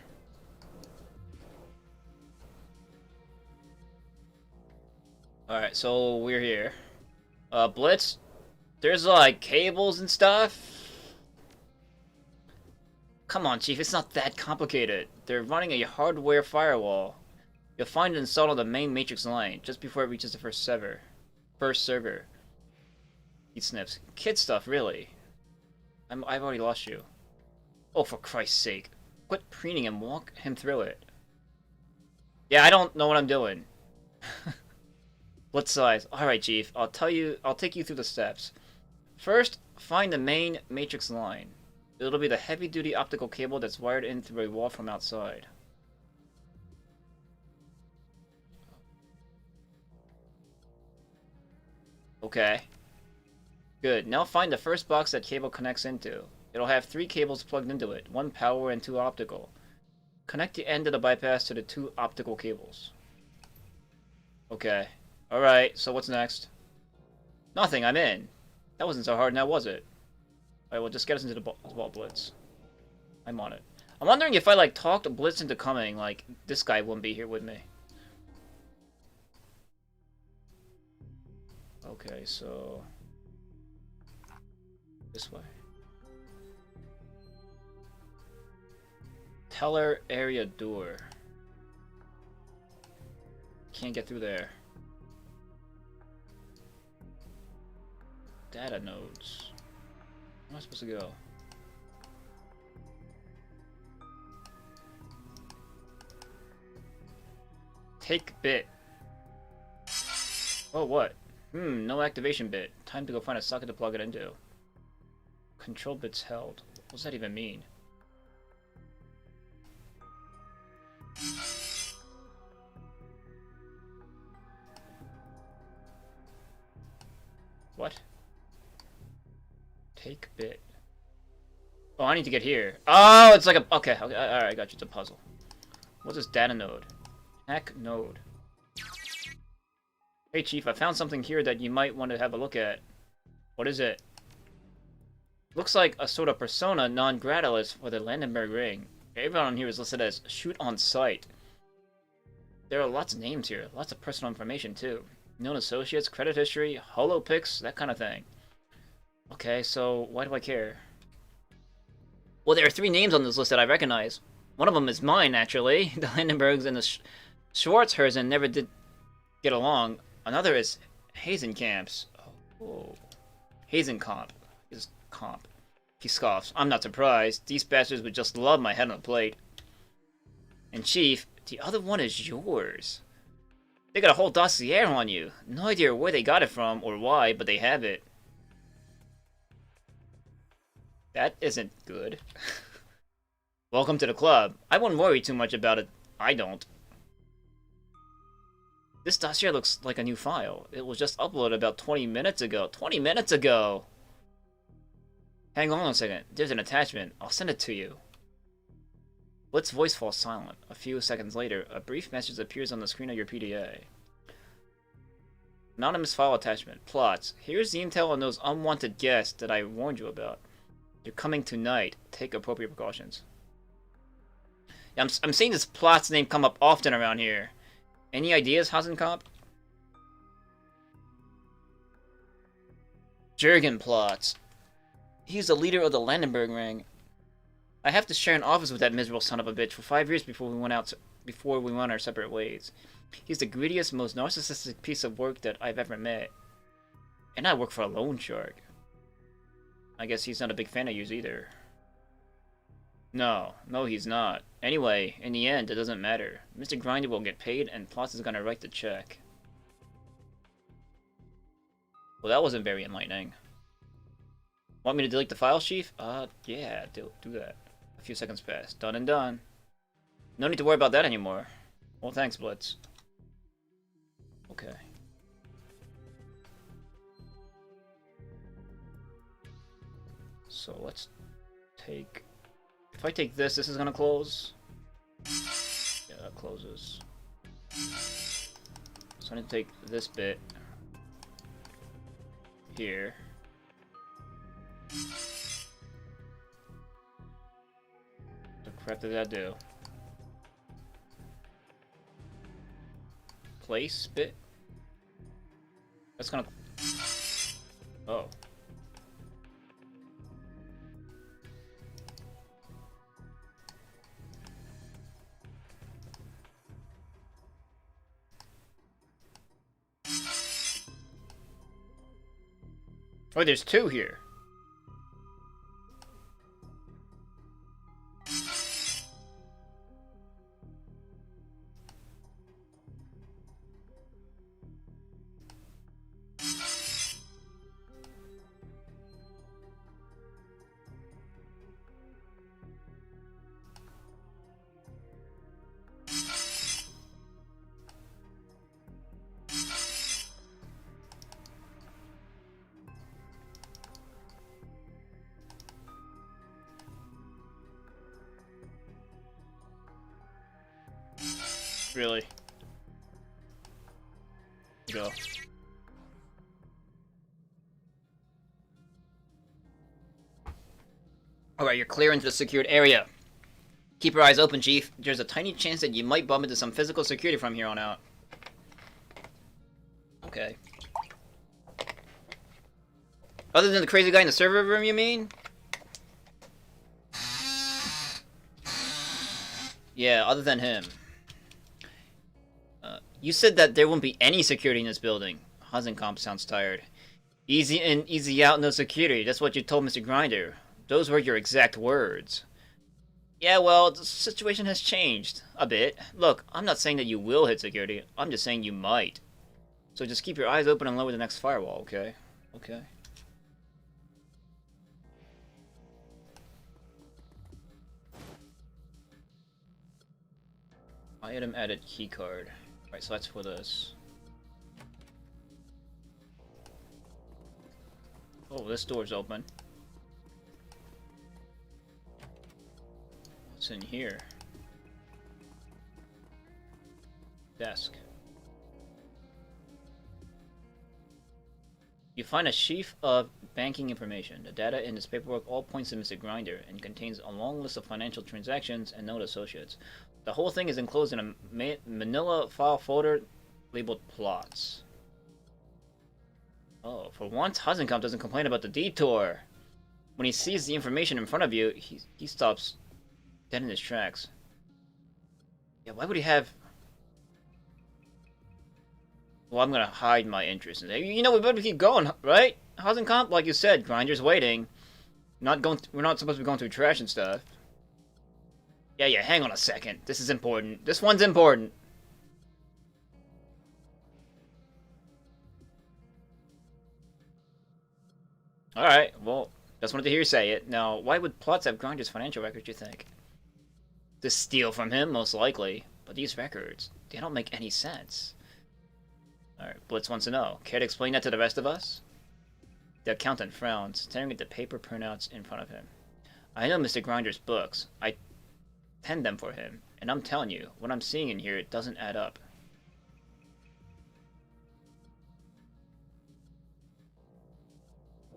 Alright, so we're here. Blitz, there's like cables and stuff. Come on, Chief, it's not that complicated. They're running a hardware firewall. You'll find it installed on the main matrix line, just before it reaches the first server. He sniffs. Kid stuff, really. I've already lost you. Oh, for Christ's sake. Quit preening and walk him through it. Yeah, I don't know what I'm doing. What size? Alright, Chief. I'll take you through the steps. First, find the main matrix line. It'll be the heavy-duty optical cable that's wired in through a wall from outside. Okay. Good. Now find the first box that cable connects into. It'll have 3 cables plugged into it, 1 power and 2 optical. Connect the end of the bypass to the 2 optical cables. Okay. Alright, so what's next? Nothing, I'm in. That wasn't so hard now, was it? Alright, well, just get us into the ball, Blitz. I'm on it. I'm wondering if I, like, talked Blitz into coming, like, this guy wouldn't be here with me. Okay, so... this way. Teller area door. Can't get through there. Data nodes. Where am I supposed to go? Take bit. Oh, what? No activation bit. Time to go find a socket to plug it into. Control bits held. What does that even mean? What? Take bit. Oh, I need to get here. Oh, it's like a... Okay, alright, I got you. It's a puzzle. What's this data node? Hack node. Hey, Chief, I found something here that you might want to have a look at. What is it? Looks like a sort of persona non gratilis for the Landenberg ring. Everyone on here is listed as shoot on sight. There are lots of names here, lots of personal information too. Known associates, credit history, holo pics, that kind of thing. Okay, so why do I care? Well, there are 3 names on this list that I recognize. One of them is mine, naturally. The Landenbergs and the Schwarzherzen never did get along. Another is Hazenkamp's. Oh, Hazenkamp is comp. He scoffs. I'm not surprised. These bastards would just love my head on a plate. And Chief, the other one is yours. They got a whole dossier on you. No idea where they got it from or why, but they have it. That isn't good. Welcome to the club. I wouldn't worry too much about it. I don't. This dossier looks like a new file. It was just uploaded about 20 minutes ago. 20 minutes ago! Hang on a second. There's an attachment. I'll send it to you. Blitz's voice falls silent. A few seconds later, a brief message appears on the screen of your PDA. Anonymous file attachment. Plots. Here's the intel on those unwanted guests that I warned you about. They're coming tonight. Take appropriate precautions. Yeah, I'm seeing this Plot's name come up often around here. Any ideas, Hasenkamp? Jurgen Plots. He's the leader of the Landenberg ring. I have to share an office with that miserable son of a bitch for 5 years before we went our separate ways. He's the greediest, most narcissistic piece of work that I've ever met. And I work for a loan shark. I guess he's not a big fan of yours either. No, he's not. Anyway, in the end, it doesn't matter. Mr. Grinder will get paid, and Plots is gonna write the check. Well, that wasn't very enlightening. Want me to delete the file, Chief? Yeah, do that. A few seconds pass. Done and done. No need to worry about that anymore. Well, thanks, Blitz. Okay. So let's take If I take this, this is gonna close. Yeah, that closes. So I'm gonna take this bit here. The crap did that do? Place bit? That's gonna... Oh. Oh, there's two here. Really? Go. Alright, you're clear into the secured area. Keep your eyes open, Chief. There's a tiny chance that you might bump into some physical security from here on out. Okay. Other than the crazy guy in the server room, you mean? Yeah, other than him. You said that there won't be any security in this building. Hasenkamp sounds tired. Easy in, easy out, no security. That's what you told Mr. Grinder. Those were your exact words. Yeah, well, the situation has changed. A bit. Look, I'm not saying that you will hit security. I'm just saying you might. So just keep your eyes open and lower the next firewall, okay? Okay. Item added keycard. Alright, so that's for this. Oh, this door's open. What's in here? Desk. You find a sheaf of banking information. The data in this paperwork all points to Mr. Grinder and contains a long list of financial transactions and known associates. The whole thing is enclosed in a manila file folder labeled plots. Oh, for once, Hasenkamp doesn't complain about the detour. When he sees the information in front of you, he stops dead in his tracks. Yeah, why would he have... Well, I'm gonna hide my interest in it. You know, we better keep going, right? Hasenkamp, like you said, Grinder's waiting. We're not supposed to be going through trash and stuff. Yeah, hang on a second. This is important. This one's important. Alright, well, just wanted to hear you say it. Now, why would Plots have Grinder's financial records, you think? To steal from him, most likely. But these records, they don't make any sense. Alright, Blitz wants to know. Care to explain that to the rest of us? The accountant frowns, staring at the paper printouts in front of him. I know Mr. Grinder's books. I penned them for him, and I'm telling you, what I'm seeing in here, it doesn't add up.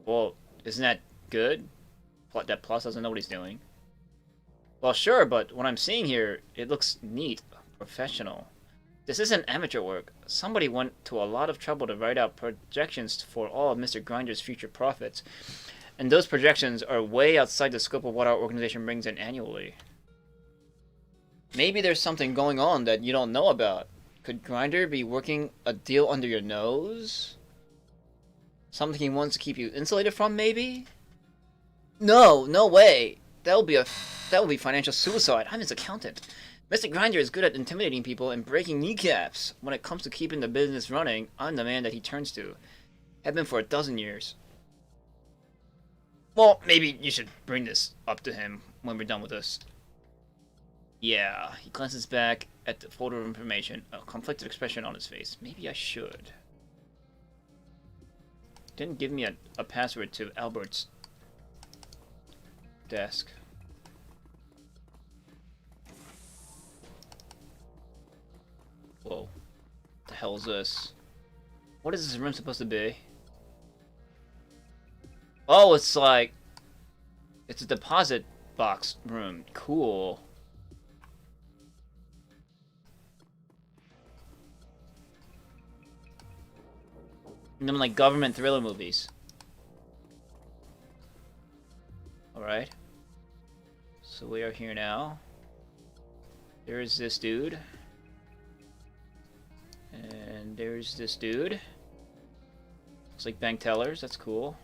Well, isn't that good? That Plus doesn't know what he's doing. Well, sure, but what I'm seeing here, it looks neat, professional. This isn't amateur work. Somebody went to a lot of trouble to write out projections for all of Mr. Grinder's future profits. And those projections are way outside the scope of what our organization brings in annually. Maybe there's something going on that you don't know about. Could Grinder be working a deal under your nose? Something he wants to keep you insulated from, maybe? No way. That would be financial suicide. I'm his accountant. Mr. Grinder is good at intimidating people and breaking kneecaps. When it comes to keeping the business running, I'm the man that he turns to. Have been for a dozen years. Well, maybe you should bring this up to him when we're done with this. Yeah, he glances back at the folder of information, a conflicted expression on his face. Maybe I should. Didn't give me a password to Albert's desk. Whoa. What the hell is this? What is this room supposed to be? Oh, it's like... It's a deposit box room. Cool. Them like government thriller movies. Alright. So we are here now. There's this dude. And there's this dude. Looks like bank tellers, that's cool.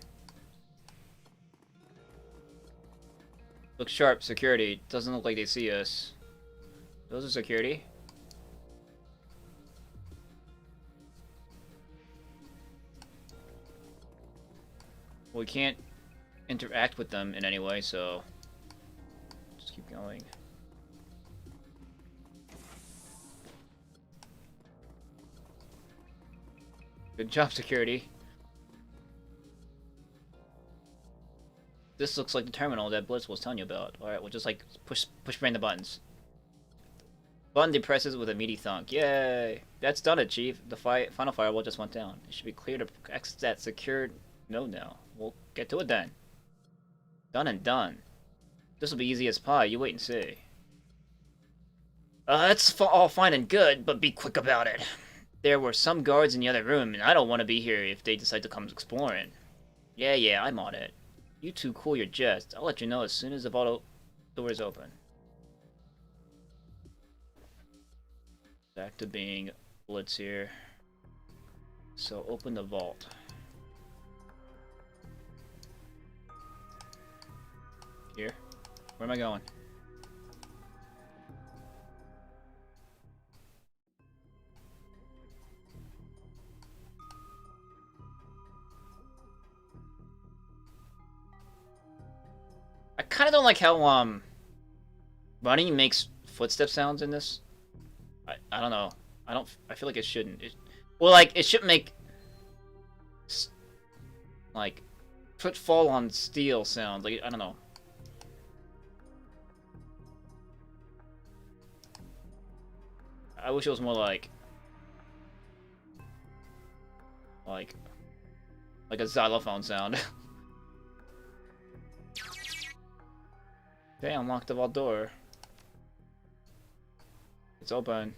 Looks sharp, security. Doesn't look like they see us. Those are security. We can't interact with them in any way, so just keep going. Good job, security. This looks like the terminal that Blitz was telling you about. Alright, we'll just like push bang the buttons. Button depresses with a meaty thunk. Yay! That's done it, Chief. The final firewall just went down. It should be clear to exit that secured node now. We'll get to it then. Done and done. This will be easy as pie. You wait and see. That's all fine and good, but be quick about it. There were some guards in the other room, and I don't want to be here if they decide to come exploring. Yeah, I'm on it. You two cool your jets. I'll let you know as soon as the vault door is open. Back to being Blitz here. So open the vault. Here? Where am I going? I kinda don't like how, running makes footstep sounds in this. I don't know. I feel like it shouldn't. Well, like, it shouldn't make, like, footfall on steel sounds. Like, I don't know. I wish it was more like a xylophone sound. Okay, unlock the vault door. It's open.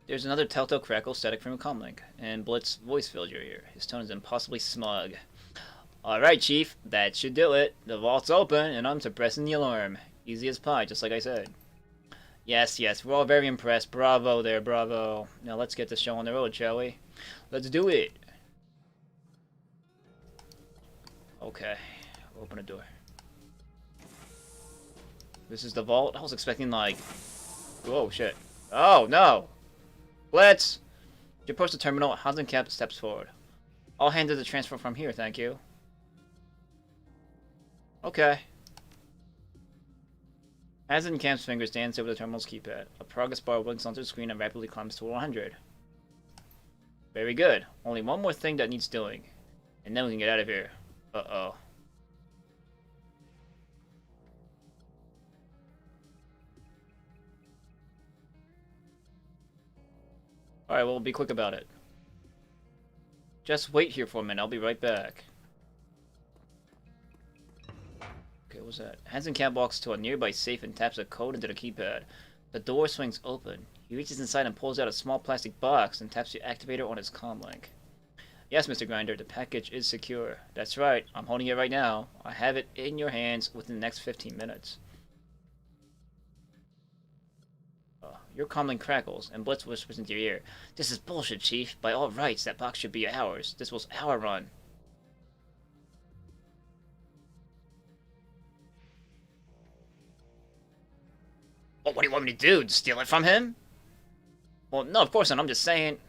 There's another telltale crackle static from a comlink, and Blitz's voice filled your ear. His tone is impossibly smug. Alright, Chief, that should do it. The vault's open, and I'm suppressing the alarm. Easy as pie, just like I said. Yes, we're all very impressed. Bravo there, bravo. Now let's get the show on the road, shall we? Let's do it! Okay, open a door. This is the vault? I was expecting like... Whoa, shit. Oh, no! Blitz! You approach the terminal, Hasencap steps forward. I'll handle the transfer from here, thank you. Okay. Hasenkamp's fingers dance over the terminal's keypad. A progress bar winks onto the screen and rapidly climbs to 100. Very good. Only one more thing that needs doing. And then we can get out of here. Uh-oh. Alright, well, be quick about it. Just wait here for a minute, I'll be right back. Okay, what's that? Hasenkamp walks to a nearby safe and taps a code into the keypad. The door swings open. He reaches inside and pulls out a small plastic box and taps the activator on his comlink. Yes, Mr. Grinder, the package is secure. That's right, I'm holding it right now. I have it in your hands within the next 15 minutes. Your comlink crackles, and Blitz whispers into your ear. This is bullshit, Chief. By all rights, that box should be ours. This was our run. Well, what do you want me to do? Steal it from him? Well, no, of course not. I'm just saying...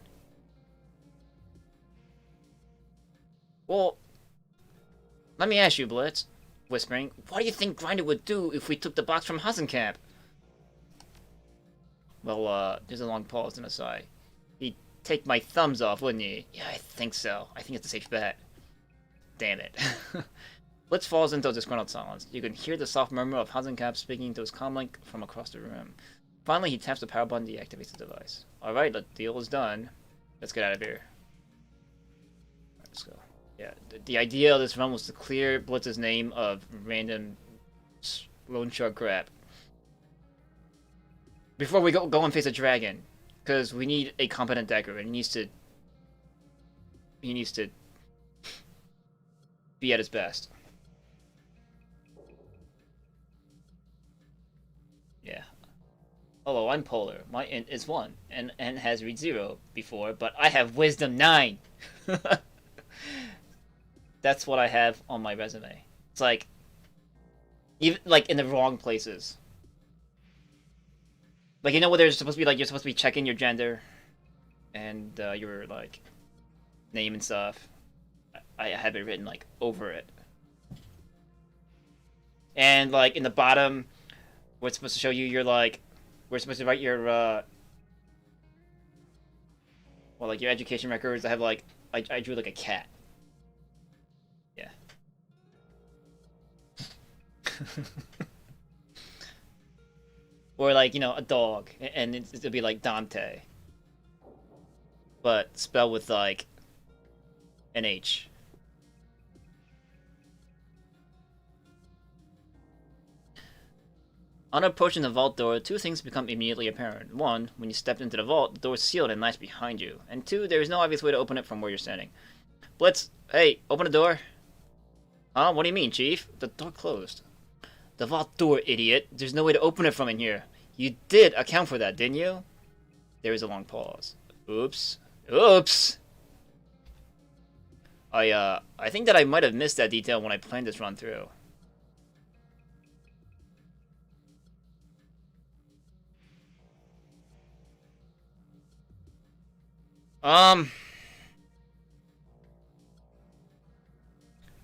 Well... Let me ask you, Blitz. Whispering. What do you think Grinder would do if we took the box from Hasenkamp? Well, there's a long pause and a sigh. He'd take my thumbs off, wouldn't he? Yeah, I think so. I think it's a safe bet. Damn it. Blitz falls into a disgruntled silence. You can hear the soft murmur of Hasencap speaking to his comlink from across the room. Finally, he taps the power button and deactivates the device. Alright, the deal is done. Let's get out of here. Right, let's go. Yeah, the idea of this run was to clear Blitz's name of random loan shark crap. Before we go and face a dragon. Because we need a competent decker, and he needs to be at his best. Yeah. Hello, I'm Polar. My int is 1, and has read 0 before, but I have wisdom 9! That's what I have on my resume. It's like, even like in the wrong places. Like, you know what there's supposed to be, like, you're supposed to be checking your gender and your, like, name and stuff. I have it written, like, over it. And, like, in the bottom, where it's supposed to show you your, like, we're supposed to write your, well, like, your education records. I have, like, I drew, like, a cat. Yeah. Or, like, you know, a dog, and it'll be like Dante. But spelled with, like, an H. On approaching the vault door, two things become immediately apparent. One, when you step into the vault, the door is sealed and latched behind you. And two, there is no obvious way to open it from where you're standing. Blitz, hey, open the door. Huh? What do you mean, Chief? The door closed. The vault door, idiot. There's no way to open it from in here. You did account for that, didn't you? There is a long pause. Oops. Oops! I think that I might have missed that detail when I planned this run through.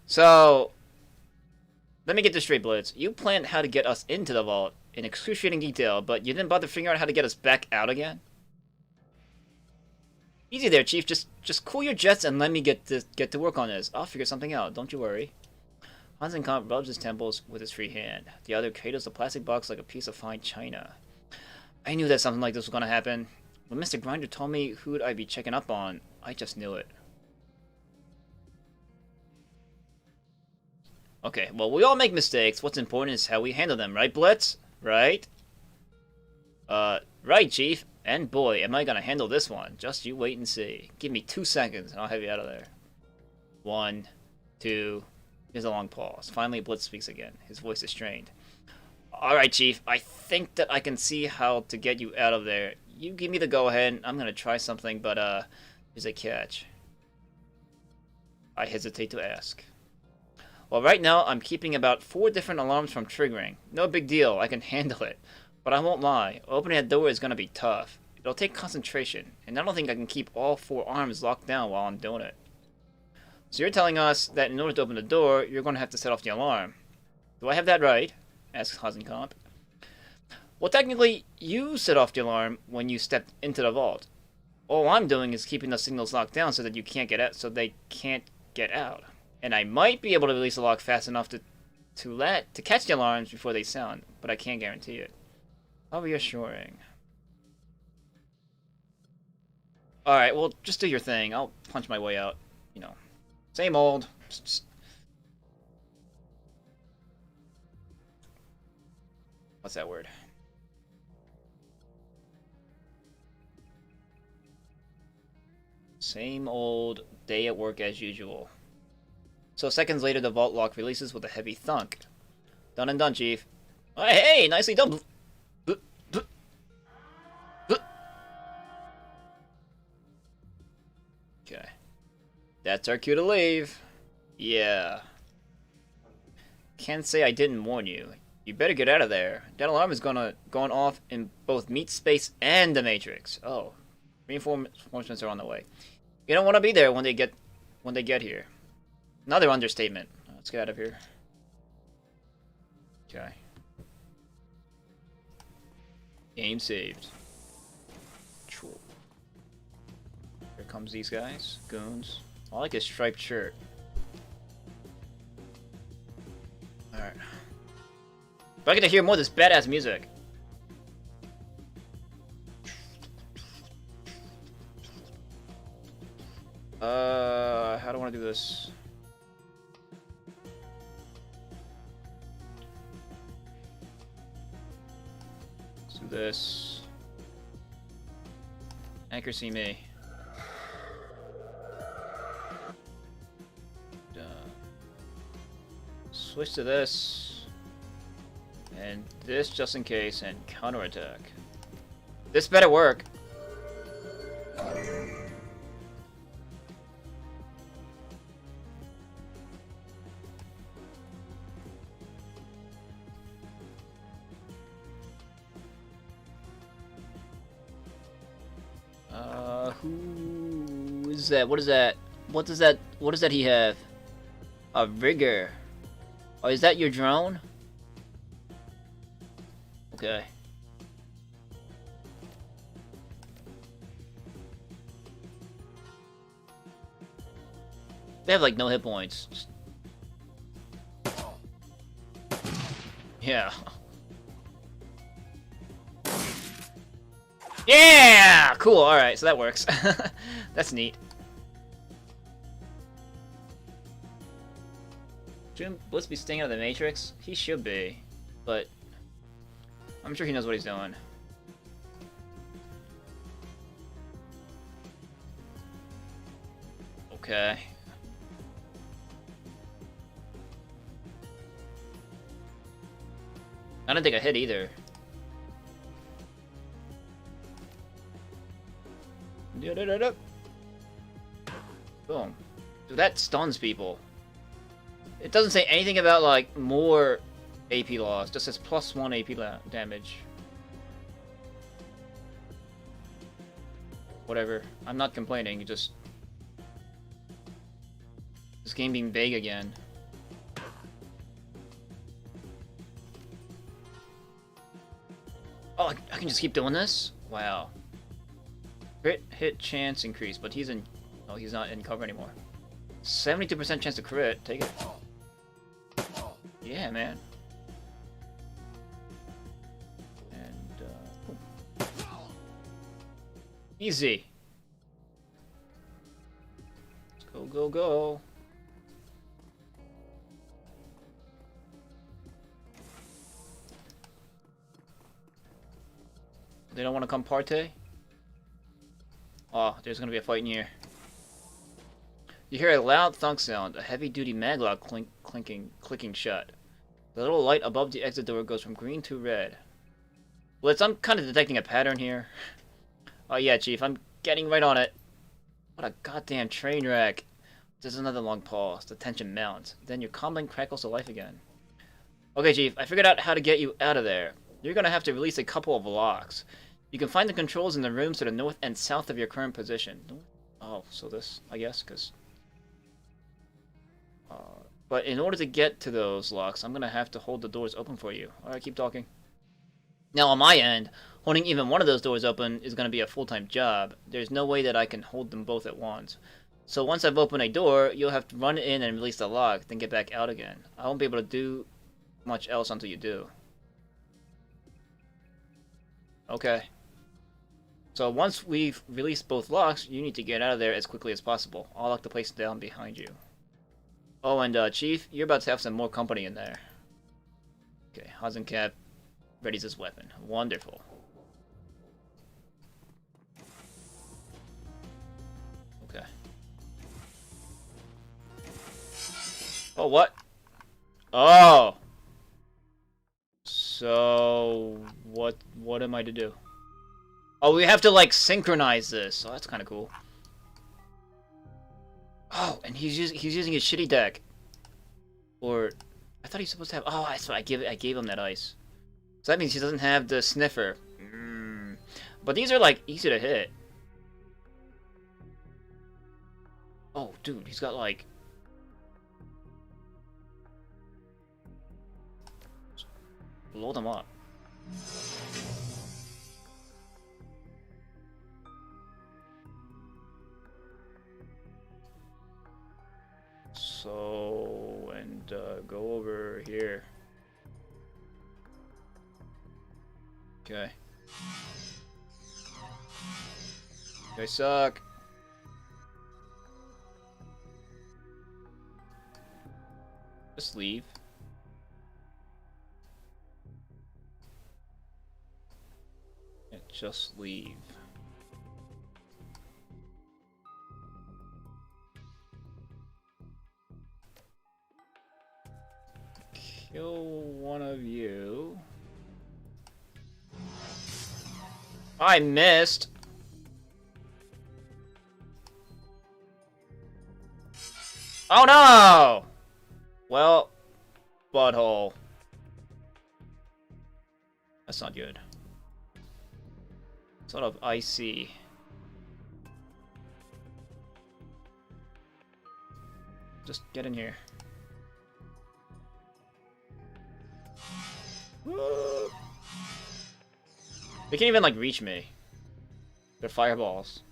So, let me get this straight, Blitz. You planned how to get us into the vault in excruciating detail, but you didn't bother figuring out how to get us back out again? Easy there, Chief. Just cool your jets and let me get to work on this. I'll figure something out. Don't you worry. Hasencap rubs his temples with his free hand. The other cradles the plastic box like a piece of fine china. I knew that something like this was gonna happen. When Mr. Grinder told me who'd I be checking up on, I just knew it. Okay, well, we all make mistakes. What's important is how we handle them, right, Blitz? Right? Right, Chief. And boy, am I gonna handle this one. Just you wait and see. Give me 2 seconds and I'll have you out of there. 1, 2... There's a long pause. Finally, Blitz speaks again. His voice is strained. Alright, Chief. I think that I can see how to get you out of there. You give me the go-ahead. I'm gonna try something, but, there's a catch. I hesitate to ask. Well, right now, I'm keeping about 4 different alarms from triggering. No big deal. I can handle it. But I won't lie. Opening that door is gonna be tough. It'll take concentration, and I don't think I can keep all 4 arms locked down while I'm doing it. So you're telling us that in order to open the door, you're going to have to set off the alarm. Do I have that right? Asks Hasencap. Well, technically, you set off the alarm when you stepped into the vault. All I'm doing is keeping the signals locked down so that you can't get out, so they can't get out. And I might be able to release the lock fast enough to catch the alarms before they sound, but I can't guarantee it. How reassuring. Alright, well, just do your thing. I'll punch my way out, you know. Same old. What's that word? Same old day at work as usual. So seconds later, the vault lock releases with a heavy thunk. Done and done, Chief. Oh, hey, nicely done. Okay. That's our cue to leave. Yeah. Can't say I didn't warn you. You better get out of there. That alarm is going off in both meat space and the Matrix. Oh. Reinforcements are on the way. You don't want to be there when they get here. Another understatement. Let's get out of here. Okay. Game saved. Cool. Here comes these guys. Goons. I like his striped shirt. But I get to hear more of this badass music. How do I want to do this? Let's do this. Accuracy me. Switch to this. And this just in case, and counterattack. This better work. Who is that? What is that? What does that he have? A rigger. Oh, is that your drone? Okay. They have like no hit points. Just... Yeah. Yeah! Cool, alright, so that works. That's neat. Shouldn't Blitz be staying out of the Matrix? He should be, but I'm sure he knows what he's doing. Okay. I don't think I hit either. Boom. Dude, that stuns people. It doesn't say anything about, like, more AP loss. It just says +1 AP damage. Whatever. I'm not complaining, just... This game being vague again. Oh, I can just keep doing this? Wow. Crit hit chance increase, but he's in... Oh, he's not in cover anymore. 72% chance to crit. Take it. Yeah, man. And, easy. Let's go, go, go. They don't want to come partay? Oh, there's gonna be a fight in here. You hear a loud thunk sound, a heavy-duty maglock clicking shut. The little light above the exit door goes from green to red. Blitz, I'm kind of detecting a pattern here. Oh yeah, Chief, I'm getting right on it. What a goddamn train wreck. There's another long pause. The tension mounts. Then your combine crackles to life again. Okay, Chief, I figured out how to get you out of there. You're gonna have to release a couple of locks. You can find the controls in the rooms to the north and south of your current position. Oh, so this, I guess, because... but in order to get to those locks, I'm going to have to hold the doors open for you. Alright, keep talking. Now, on my end, holding even one of those doors open is going to be a full-time job. There's no way that I can hold them both at once. So once I've opened a door, you'll have to run in and release the lock, then get back out again. I won't be able to do much else until you do. Okay. So once we've released both locks, you need to get out of there as quickly as possible. I'll lock the place down behind you. Oh, and Chief, you're about to have some more company in there. Okay, Hazencap readies his weapon. Wonderful. Okay. Oh, what? Oh! So, what am I to do? Oh, we have to, like, synchronize this. Oh, that's kind of cool. Oh, and he's using his shitty deck. Or, I thought he's supposed to have... Oh, that's what I gave him that ice. So that means he doesn't have the sniffer. But these are, like, easy to hit. Oh, dude, he's got, like... Blow them up. So, and go over here. Okay. You guys suck. Just leave. Yeah, just leave. Kill one of you. I missed. Oh no! Well, butthole. That's not good. Sort of icy. Just get in here. They can't even like reach me. They're fireballs.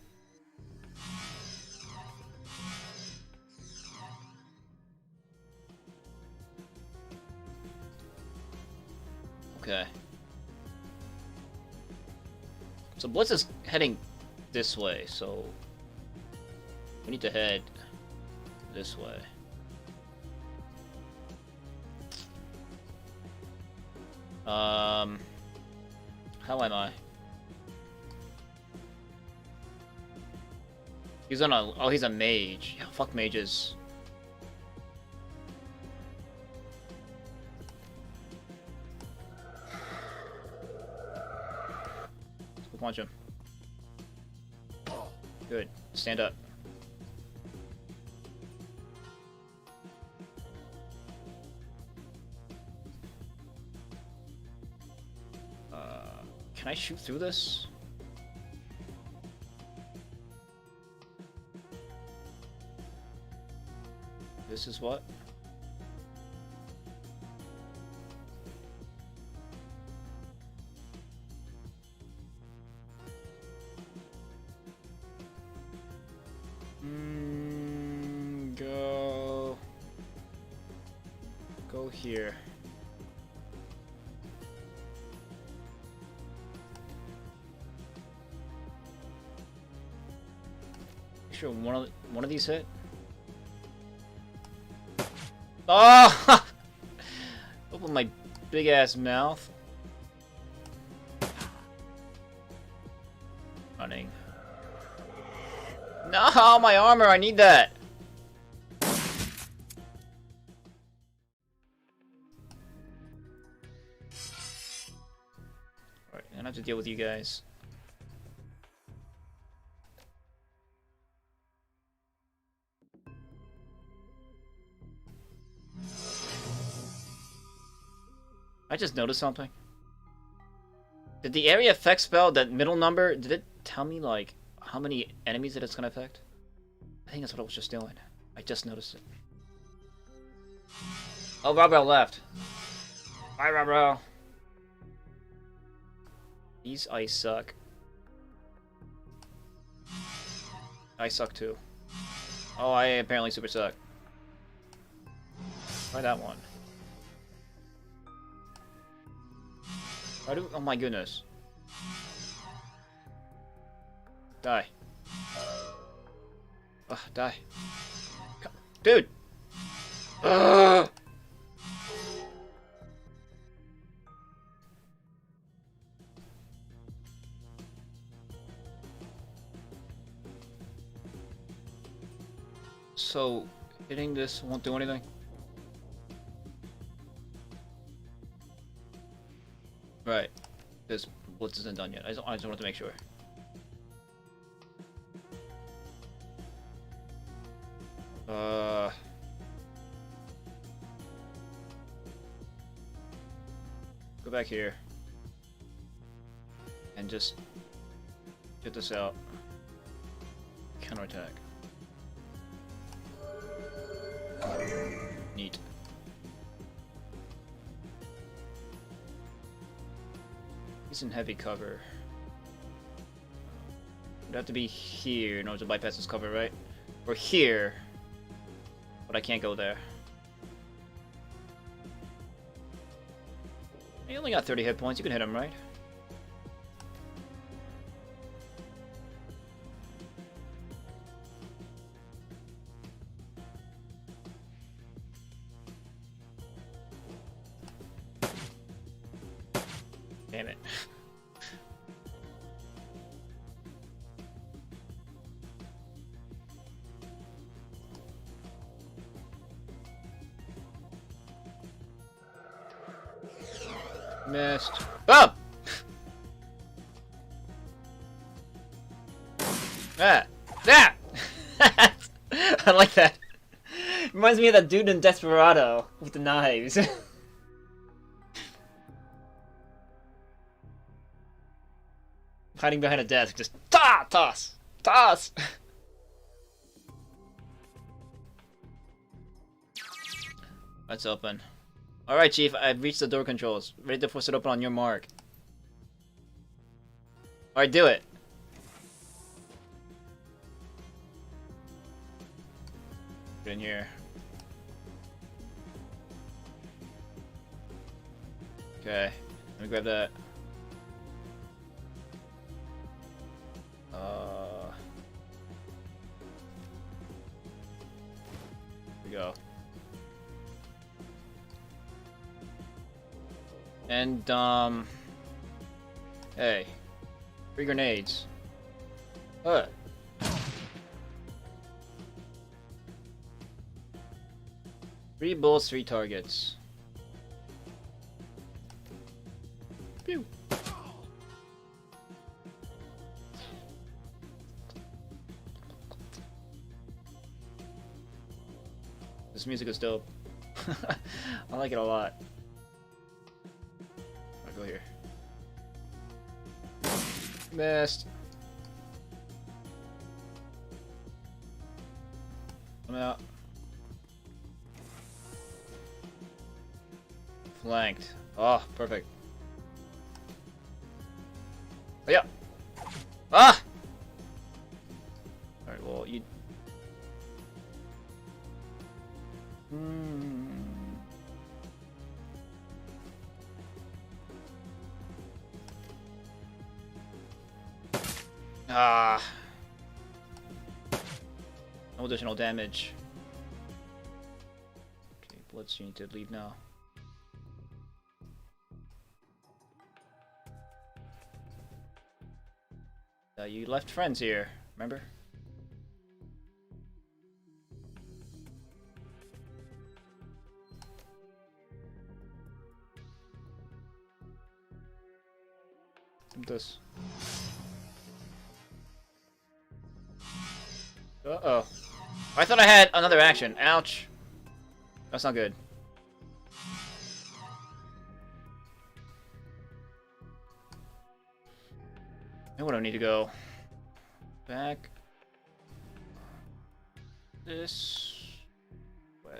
Okay. So Blitz is heading this way, so we need to head this way. How am I? He's on a... Oh, he's a mage. Yeah, fuck mages. Let's go punch him. Good. Stand up. Can I shoot through this? This is what? Go here. Sure, one of these hit. Oh! Open my big ass mouth. Running. No, my armor! I need that. Alright, I don't have to deal with you guys. I just noticed something. Did the area effect spell, that middle number, did it tell me, like, how many enemies that it's gonna affect? I think that's what I was just doing. I just noticed it. Oh, Robro left. Bye, Robro. These ice suck. I suck too. Oh, I apparently super suck. Try that one. Oh my goodness. Die. Ugh, die. Dude! Ugh! So, hitting this won't do anything? Right. This blitz isn't done yet. I just wanted to make sure. Go back here. And just get this out. Counterattack. Neat. He's in heavy cover. Would have to be here in order to bypass this cover, right? Or here. But I can't go there. He only got 30 hit points. You can hit him, right? Damn it. Missed. Oh! Ah! Ah! I like that. Reminds me of that dude in Desperado with the knives. Hiding behind a desk, just toss! Toss! Let's open. Alright, Chief, I've reached the door controls. Ready to force it open on your mark. Alright, do it. Get in here. Okay, let me grab that. Here we go. And, hey. 3 grenades. 3 bullets, 3 targets. Pew! This music is dope. I like it a lot. I'll go here. Missed. I'm out. Flanked. Oh, perfect. Oh, yeah. Ah! Alright, well, you... Ah. No additional damage. Okay, Blitz, you need to leave now. You left friends here, remember? This. Uh-oh. I thought I had another action. Ouch. That's not good. Now where do I need to go? Back. This way.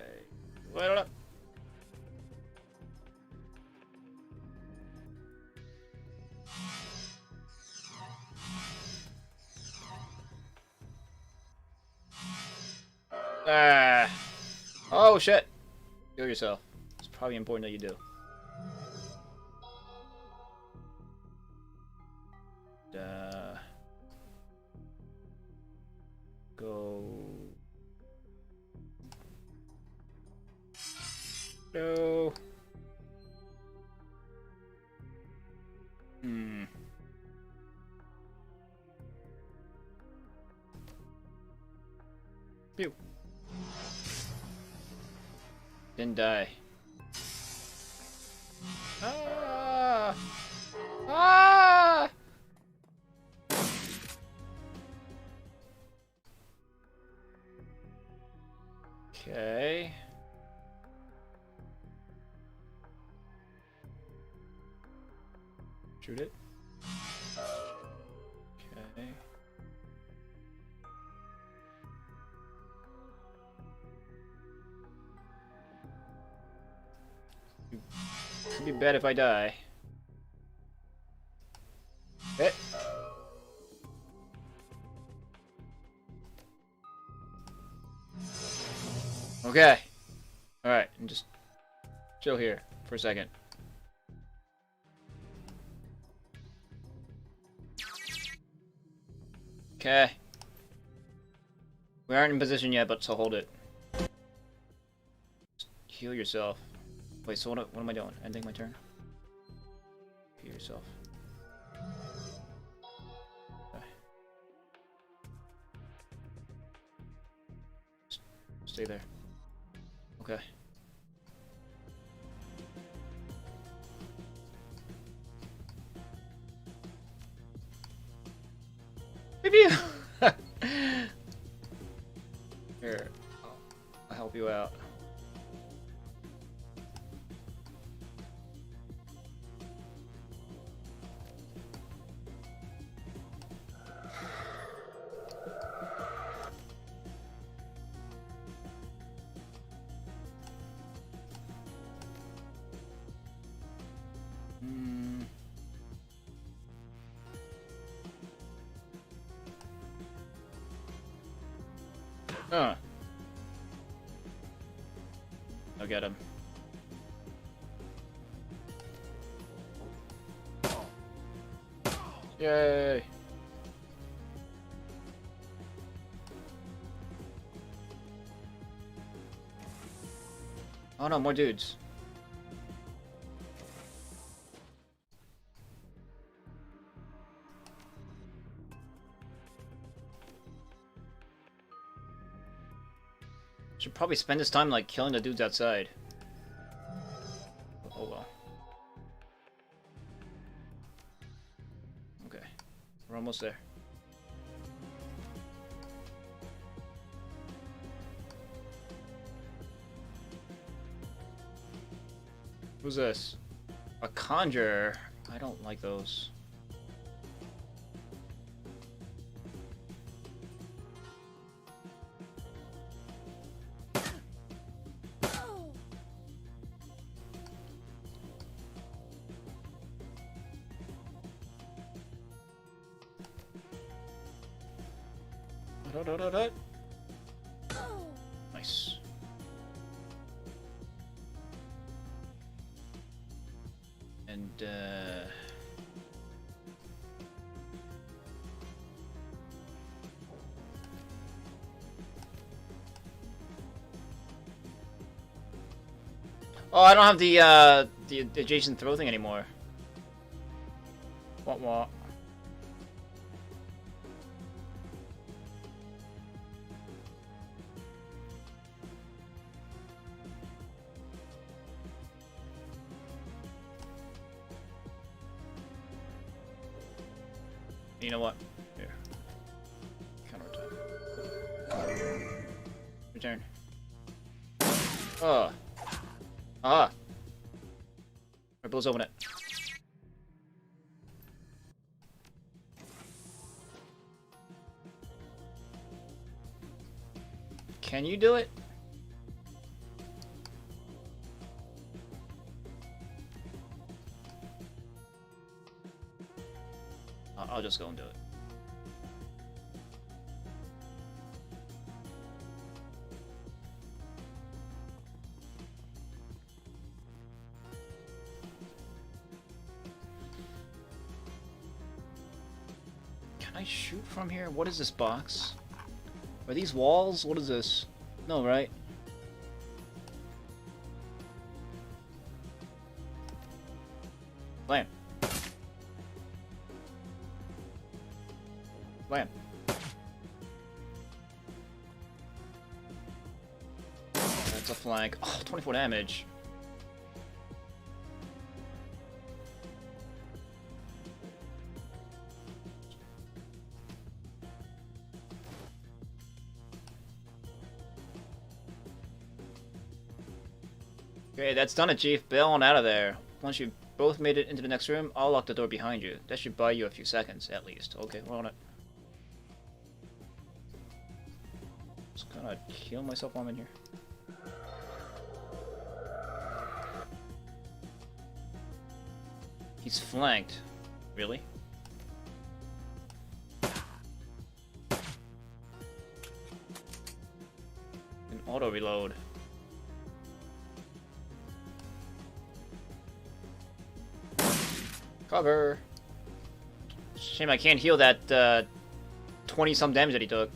Wait up. Ah. Oh shit. Kill yourself. It's probably important that you do. Go. No. Pew. Didn't die. Ah! Ah! Okay. Shoot it. Okay. It'd be bad if I die. Eh. Okay. Alright, and just chill here for a second. Okay. We aren't in position yet, but so hold it. Just heal yourself. Wait, so what am I doing? Ending my turn? Heal yourself. Okay. Stay there. Okay. Maybe. Here, I'll help you out. I'll get him. Yay! Oh no, more dudes. Should probably spend this time like killing the dudes outside. Oh well. Okay, we're almost there. Who's this? A conjurer. I don't like those. Nice. And oh, I don't have the adjacent throw thing anymore. What? You know what? Here. Counterattack. Return. Oh. Ah. Alright, Bill's open it. Can you do it? I'll just go and do it. Can I shoot from here? What is this box? Are these walls? What is this? No, right? Blam. Blam. That's a flank. Oh, 24 damage. Okay, that's done it, Chief. Bail on out of there. Once you've both made it into the next room, I'll lock the door behind you. That should buy you a few seconds, at least. Okay, we're on it. Just kind of heal myself while I'm in here. He's flanked. Really? An auto reload. Cover. Shame I can't heal that 20-some damage that he took.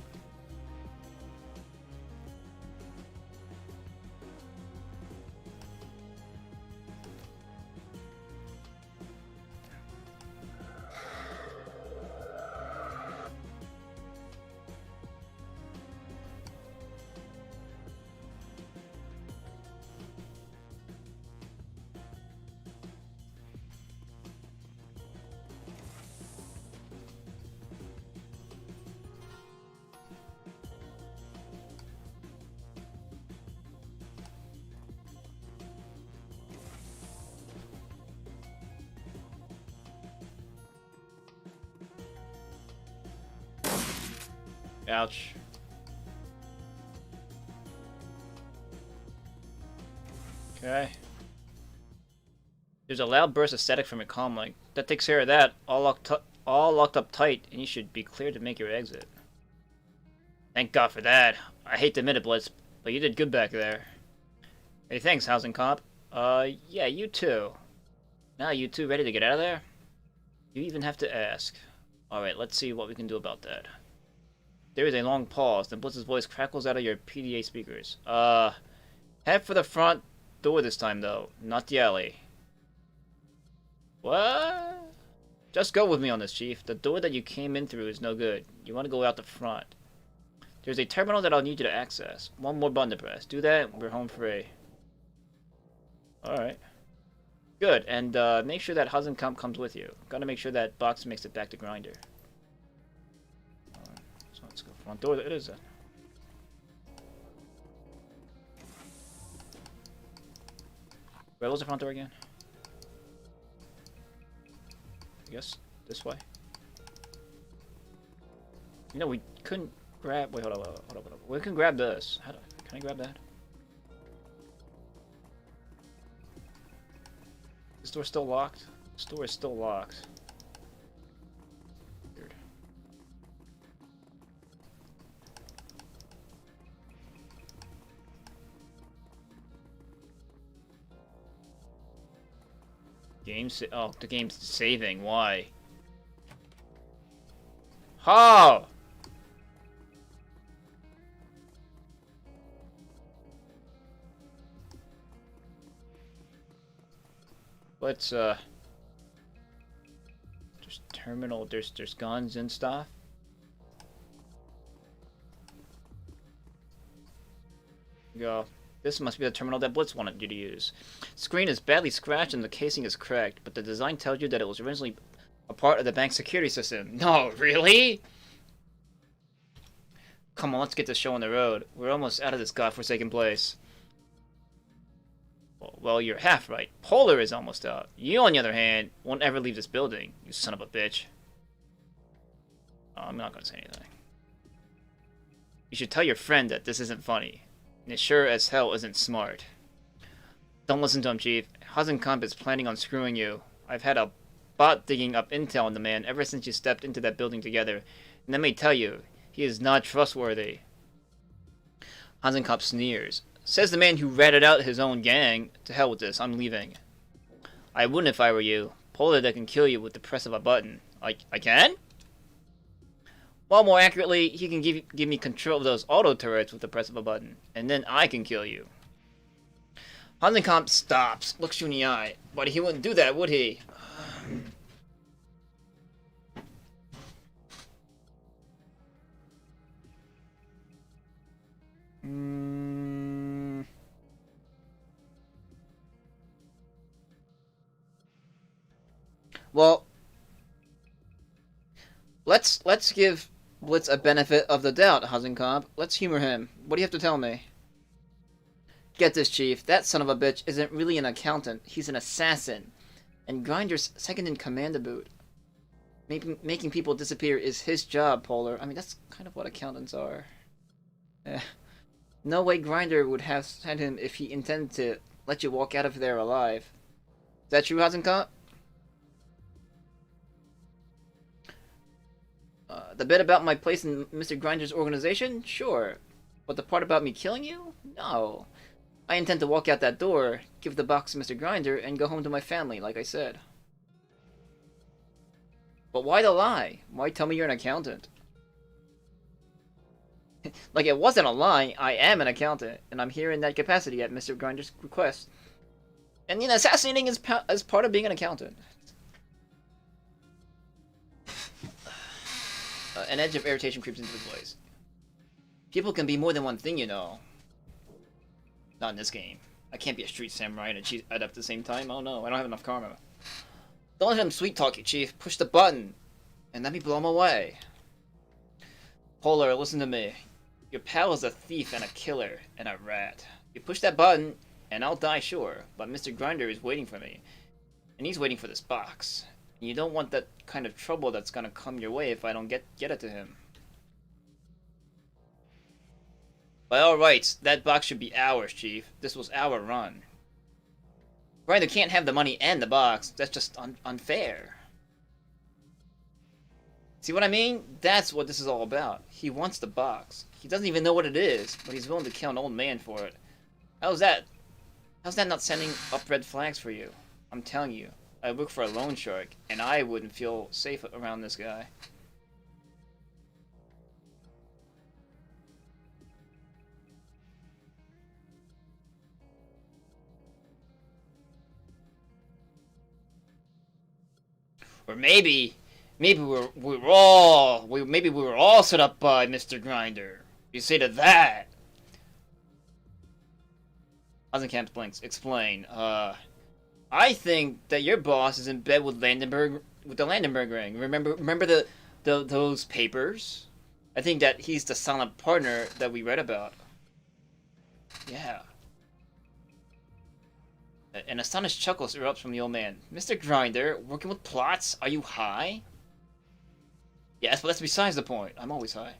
Ouch. Okay. There's a loud burst of static from your comm link. That takes care of that. All locked up tight, and you should be clear to make your exit. Thank God for that. I hate to admit it, Blitz, but you did good back there. Hey, thanks, housing comp. Yeah, you too. Now you two ready to get out of there? You even have to ask. Alright, let's see what we can do about that. There is a long pause, then Blitz's voice crackles out of your PDA speakers. Head for the front door this time, though, not the alley. What? Just go with me on this, Chief. The door that you came in through is no good. You want to go out the front. There's a terminal that I'll need you to access. One more button to press. Do that, we're home free. Alright. Good, and make sure that Hazenkamp comes with you. Gotta make sure that box makes it back to Grinder. So let's go front door. It is then. Where was the front door again? I guess this way. You know, we couldn't grab. Wait, hold up. We can grab this. Can I grab that? This door's still locked? This door is still locked. Weird. Oh, the game's saving. Why? How? Let's there's terminal, there's guns and stuff. Go. This must be the terminal that Blitz wanted you to use. Screen is badly scratched and the casing is cracked, but the design tells you that it was originally a part of the bank's security system. No, really? Come on, let's get this show on the road. We're almost out of this godforsaken place. Well, you're half right. Polar is almost out. You, on the other hand, won't ever leave this building, you son of a bitch. Oh, I'm not gonna say anything. You should tell your friend that this isn't funny. And it sure as hell isn't smart. Don't listen to him, Chief. Hazenkamp is planning on screwing you. I've had a bot digging up intel on the man ever since you stepped into that building together. And let me tell you, he is not trustworthy. Hazenkamp sneers. Says the man who ratted out his own gang. To hell with this, I'm leaving. I wouldn't if I were you. Polar that can kill you with the press of a button. I can? Well, more accurately, he can give me control of those auto turrets with the press of a button. And then I can kill you. Hazenkamp stops, looks you in the eye. But he wouldn't do that, would he? Well, let's give Blitz a benefit of the doubt, Hazenkamp. Let's humor him. What do you have to tell me? Get this, Chief. That son of a bitch isn't really an accountant. He's an assassin. And Grinder's second in command to boot. Making people disappear is his job, Polar. I mean, that's kind of what accountants are. No way Grinder would have sent him if he intended to let you walk out of there alive. Is that true, Hazenkamp? The bit about my place in Mr. Grinder's organization? Sure. But the part about me killing you? No. I intend to walk out that door, give the box to Mr. Grinder, and go home to my family, like I said. But why the lie? Why tell me you're an accountant? Like it wasn't a lie, I am an accountant, and I'm here in that capacity at Mr. Grinder's request. And, you know, assassinating is part of being an accountant. An edge of irritation creeps into his voice. People can be more than one thing, you know. Not in this game. I can't be a street samurai and a cheat at the same time. Oh no, I don't have enough karma. Don't let him sweet talk you, Chief. Push the button. And let me blow him away. Polar, listen to me. Your pal is a thief and a killer and a rat. You push that button, and I'll die sure. But Mr. Grinder is waiting for me. And he's waiting for this box. You don't want that kind of trouble that's gonna come your way if I don't get it to him. By all rights, that box should be ours, Chief. This was our run. Grinder can't have the money and the box. That's just unfair. See what I mean? That's what this is all about. He wants the box. He doesn't even know what it is, but he's willing to kill an old man for it. How's that? How's that not sending up red flags for you? I'm telling you, I work for a loan shark, and I wouldn't feel safe around this guy. Or maybe we were all set up by Mr. Grinder. You say to that? Hasenkamp blinks. Explain. I think that your boss is in bed with Landenberg, with the Landenberg ring. Remember those papers? I think that he's the silent partner that we read about. Yeah. An astonished chuckle erupts from the old man. Mr. Grinder, working with plots? Are you high? Yes, but that's besides the point. I'm always high.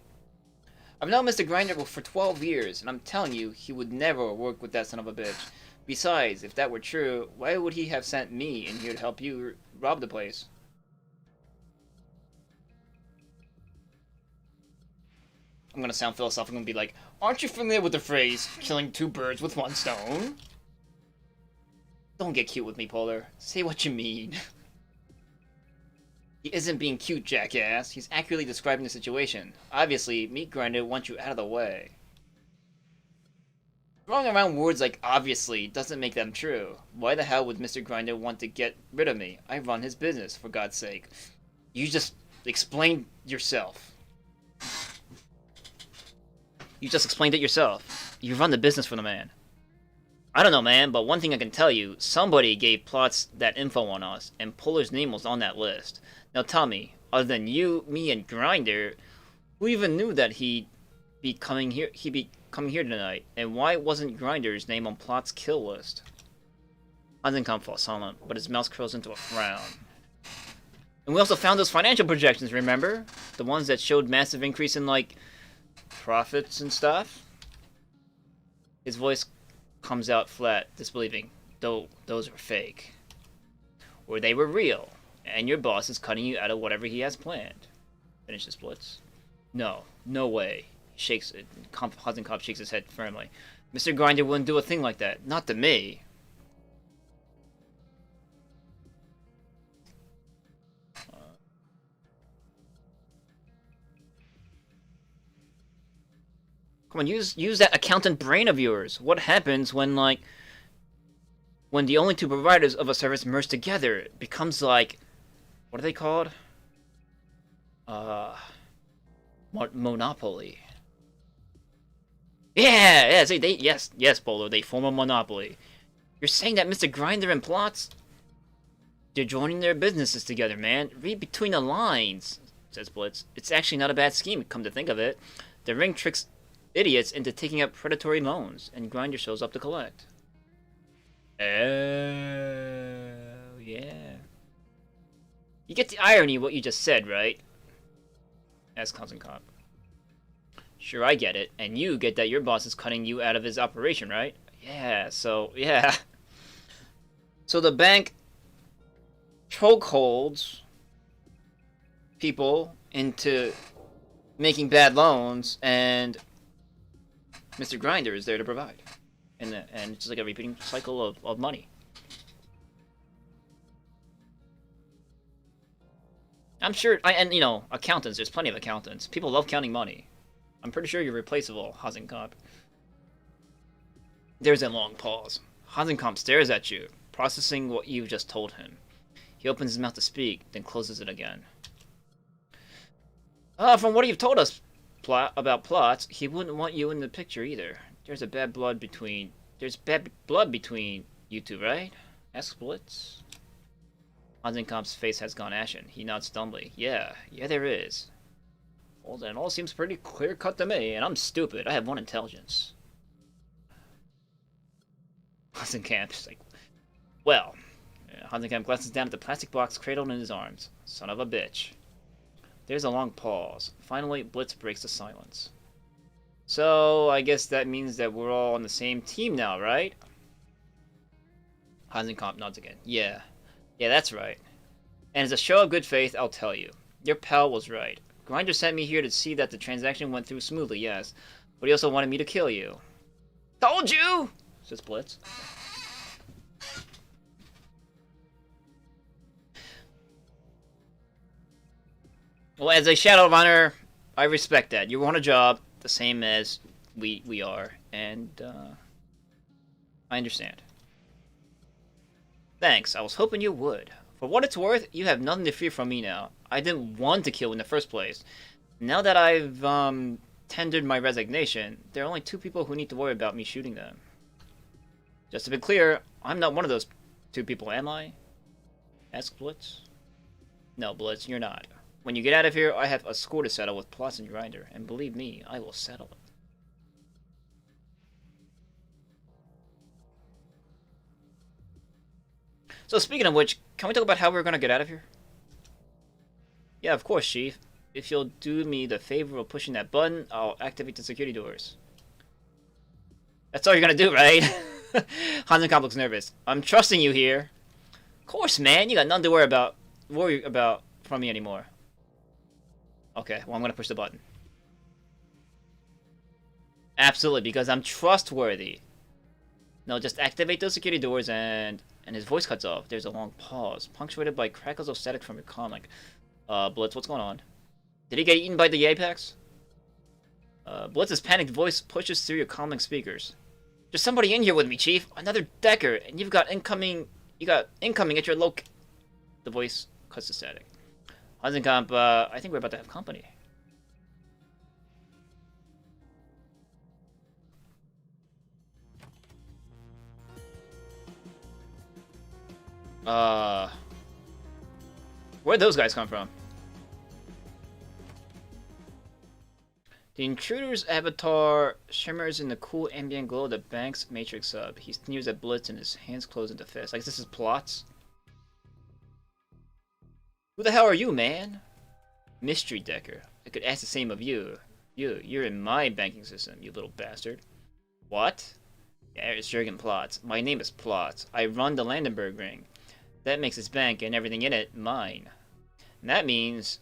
I've known Mr. Grinder for 12 years, and I'm telling you, he would never work with that son of a bitch. Besides, if that were true, why would he have sent me in here to help you rob the place? I'm gonna sound philosophical and be like, aren't you familiar with the phrase, killing two birds with one stone? Don't get cute with me, Polar. Say what you mean. He isn't being cute, jackass. He's accurately describing the situation. Obviously, Meat Grinder wants you out of the way. Throwing around words like obviously doesn't make them true. Why the hell would Mr. Grinder want to get rid of me? I run his business, for God's sake. You just explained yourself. You just explained it yourself. You run the business for the man. I don't know, man, but one thing I can tell you, somebody gave Plots that info on us, and Polar's name was on that list. Now tell me, other than you, me, and Grinder, who even knew that he'd be coming here tonight, and why wasn't Grinder's name on Plot's kill list? Hasenkamp falls silent, but his mouth curls into a frown. And we also found those financial projections, remember? The ones that showed massive increase in, like, profits and stuff? His voice comes out flat, disbelieving. Though those were fake. Or they were real, and your boss is cutting you out of whatever he has planned. Finish the splits. No way. Hasenkamp shakes his head firmly. Mr. Grinder wouldn't do a thing like that. Not to me. Come on, use that accountant brain of yours. What happens when the only two providers of a service merge together? It becomes like, what are they called? Monopoly. Yeah. See, yes, Bolo. They form a monopoly. You're saying that Mr. Grinder and Plots, they're joining their businesses together, man. Read between the lines, says Blitz. It's actually not a bad scheme, come to think of it. The ring tricks idiots into taking up predatory loans, and Grinder shows up to collect. Oh, yeah. You get the irony of what you just said, right? Asked Hasenkamp. Sure, I get it. And you get that your boss is cutting you out of his operation, right? Yeah, so the bank chokeholds people into making bad loans, and Mr. Grinder is there to provide. And it's just like a repeating cycle of money. I'm sure, accountants, there's plenty of accountants. People love counting money. I'm pretty sure you're replaceable, Hasenkamp. There's a long pause. Hasenkamp stares at you, processing what you've just told him. He opens his mouth to speak, then closes it again. From what you've told us about Plots, he wouldn't want you in the picture either. There's bad blood between you two, right? Asks Blitz. Hasenkamp's face has gone ashen. He nods dumbly. Yeah, there is. Well, then all seems pretty clear-cut to me, and I'm stupid. I have one intelligence. Hasenkamp's like, well. Hasenkamp glances down at the plastic box cradled in his arms. Son of a bitch. There's a long pause. Finally, Blitz breaks the silence. So, I guess that means that we're all on the same team now, right? Hasenkamp nods again. Yeah. Yeah, that's right. And as a show of good faith, I'll tell you. Your pal was right. Grinder sent me here to see that the transaction went through smoothly, yes. But he also wanted me to kill you. Told you! Says Blitz. Well, as a Shadowrunner, I respect that. You're on a job, the same as we are, and I understand. Thanks, I was hoping you would. For what it's worth, you have nothing to fear from me now. I didn't want to kill in the first place. Now that I've tendered my resignation, there are only 2 people who need to worry about me shooting them. Just to be clear, I'm not one of those 2 people, am I? Asked Blitz. No, Blitz, you're not. When you get out of here, I have a score to settle with Plots and Grinder, and believe me, I will settle it. So speaking of which, can we talk about how we're gonna get out of here? Yeah, of course, Chief. If you'll do me the favor of pushing that button, I'll activate the security doors. That's all you're gonna do, right? Hasenkamp looks nervous. I'm trusting you here. Of course, man. You got nothing to worry about from me anymore. Okay, well, I'm gonna push the button. Absolutely, because I'm trustworthy. No, just activate those security doors and his voice cuts off. There's a long pause, punctuated by crackles of static from your comic. Blitz, what's going on? Did he get eaten by the Apex? Blitz's panicked voice pushes through your comic speakers. There's somebody in here with me, Chief. Another Decker, and you got incoming at your loc... The voice cuts to static. Hasenkamp, I think we're about to have company. Where'd those guys come from? The intruder's avatar shimmers in the cool ambient glow of the bank's matrix sub. He sneers at Blitz and his hands close into fists. Like this is Plots. Who the hell are you, man? Mystery Decker. I could ask the same of you. You're in my banking system, you little bastard. What? Yeah, it's Jurgen Plots. My name is Plots. I run the Landenberg ring. That makes this bank and everything in it mine. And that means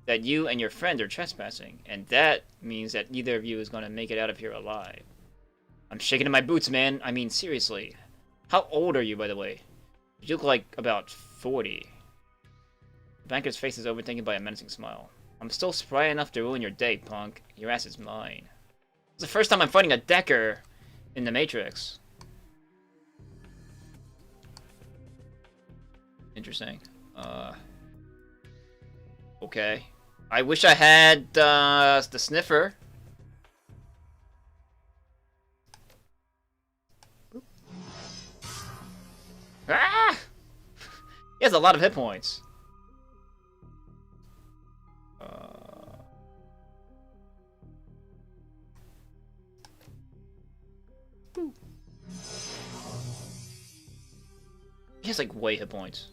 that you and your friend are trespassing. And that means that neither of you is going to make it out of here alive. I'm shaking in my boots, man. I mean, seriously. How old are you, by the way? You look like about 40. The banker's face is overtaken by a menacing smile. I'm still spry enough to ruin your day, punk. Your ass is mine. It's the first time I'm fighting a Decker in the Matrix. Interesting. Okay. I wish I had the sniffer. Ah! He has a lot of hit points. He has like way hit points.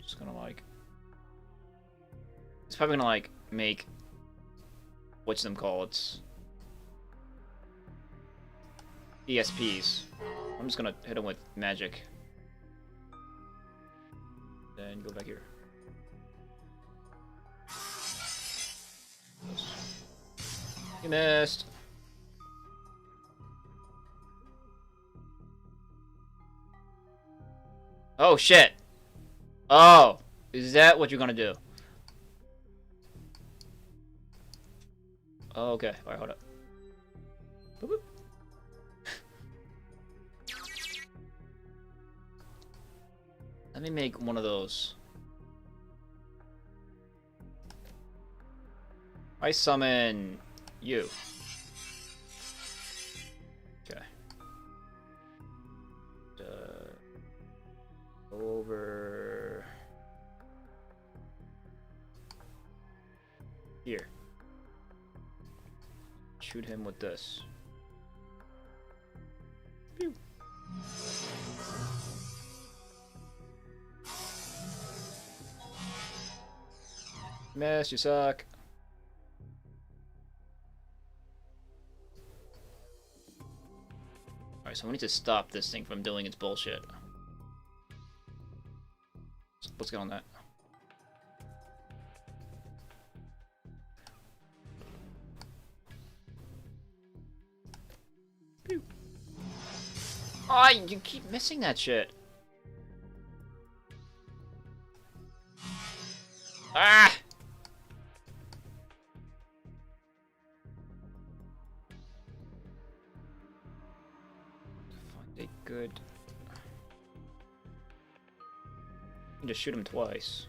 Just gonna like. It's probably gonna like make. What's them called? ESPs. I'm just gonna hit him with magic. Then go back here. You missed. Oh shit. Oh, is that what you're gonna do? Oh, okay. Alright, hold up. Boop, boop. Let me make one of those. I summon you. Okay. Go over here. Shoot him with this. Pew. Miss, you suck. So we need to stop this thing from doing its bullshit. Let's get on that. Pew. Oh, you keep missing that shit. Ah! Find a good... You just shoot him twice.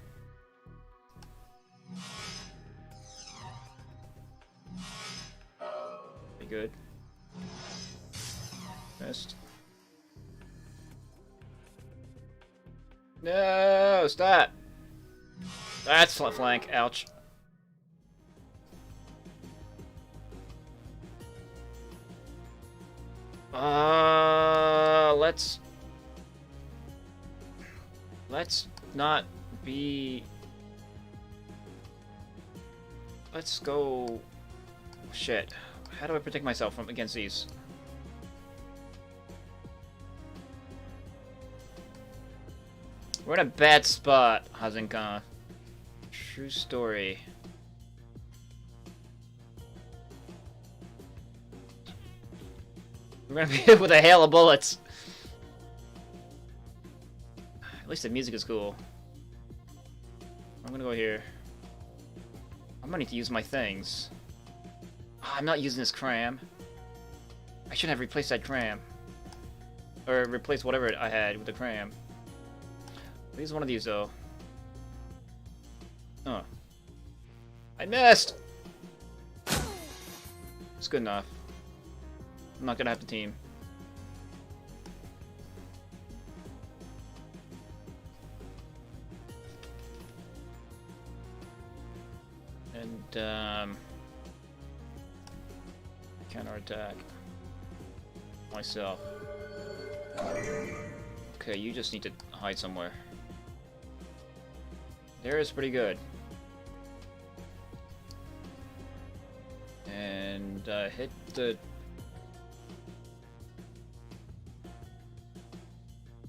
Pretty good. Missed. No, stop! That's flank. Ouch. Let's not be... Let's go... Shit. How do I protect myself from against these? We're in a bad spot, Hazenka. True story. We're gonna be hit with a hail of bullets. At least the music is cool. I'm gonna go here. I'm gonna need to use my things. Oh, I'm not using this cram. I should have replaced that cram. Or replaced whatever I had with the cram. Use one of these though. Oh. I missed! It's good enough. I'm not gonna have the team. And, counterattack. Myself. Okay, you just need to hide somewhere. There is pretty good. And, hit the...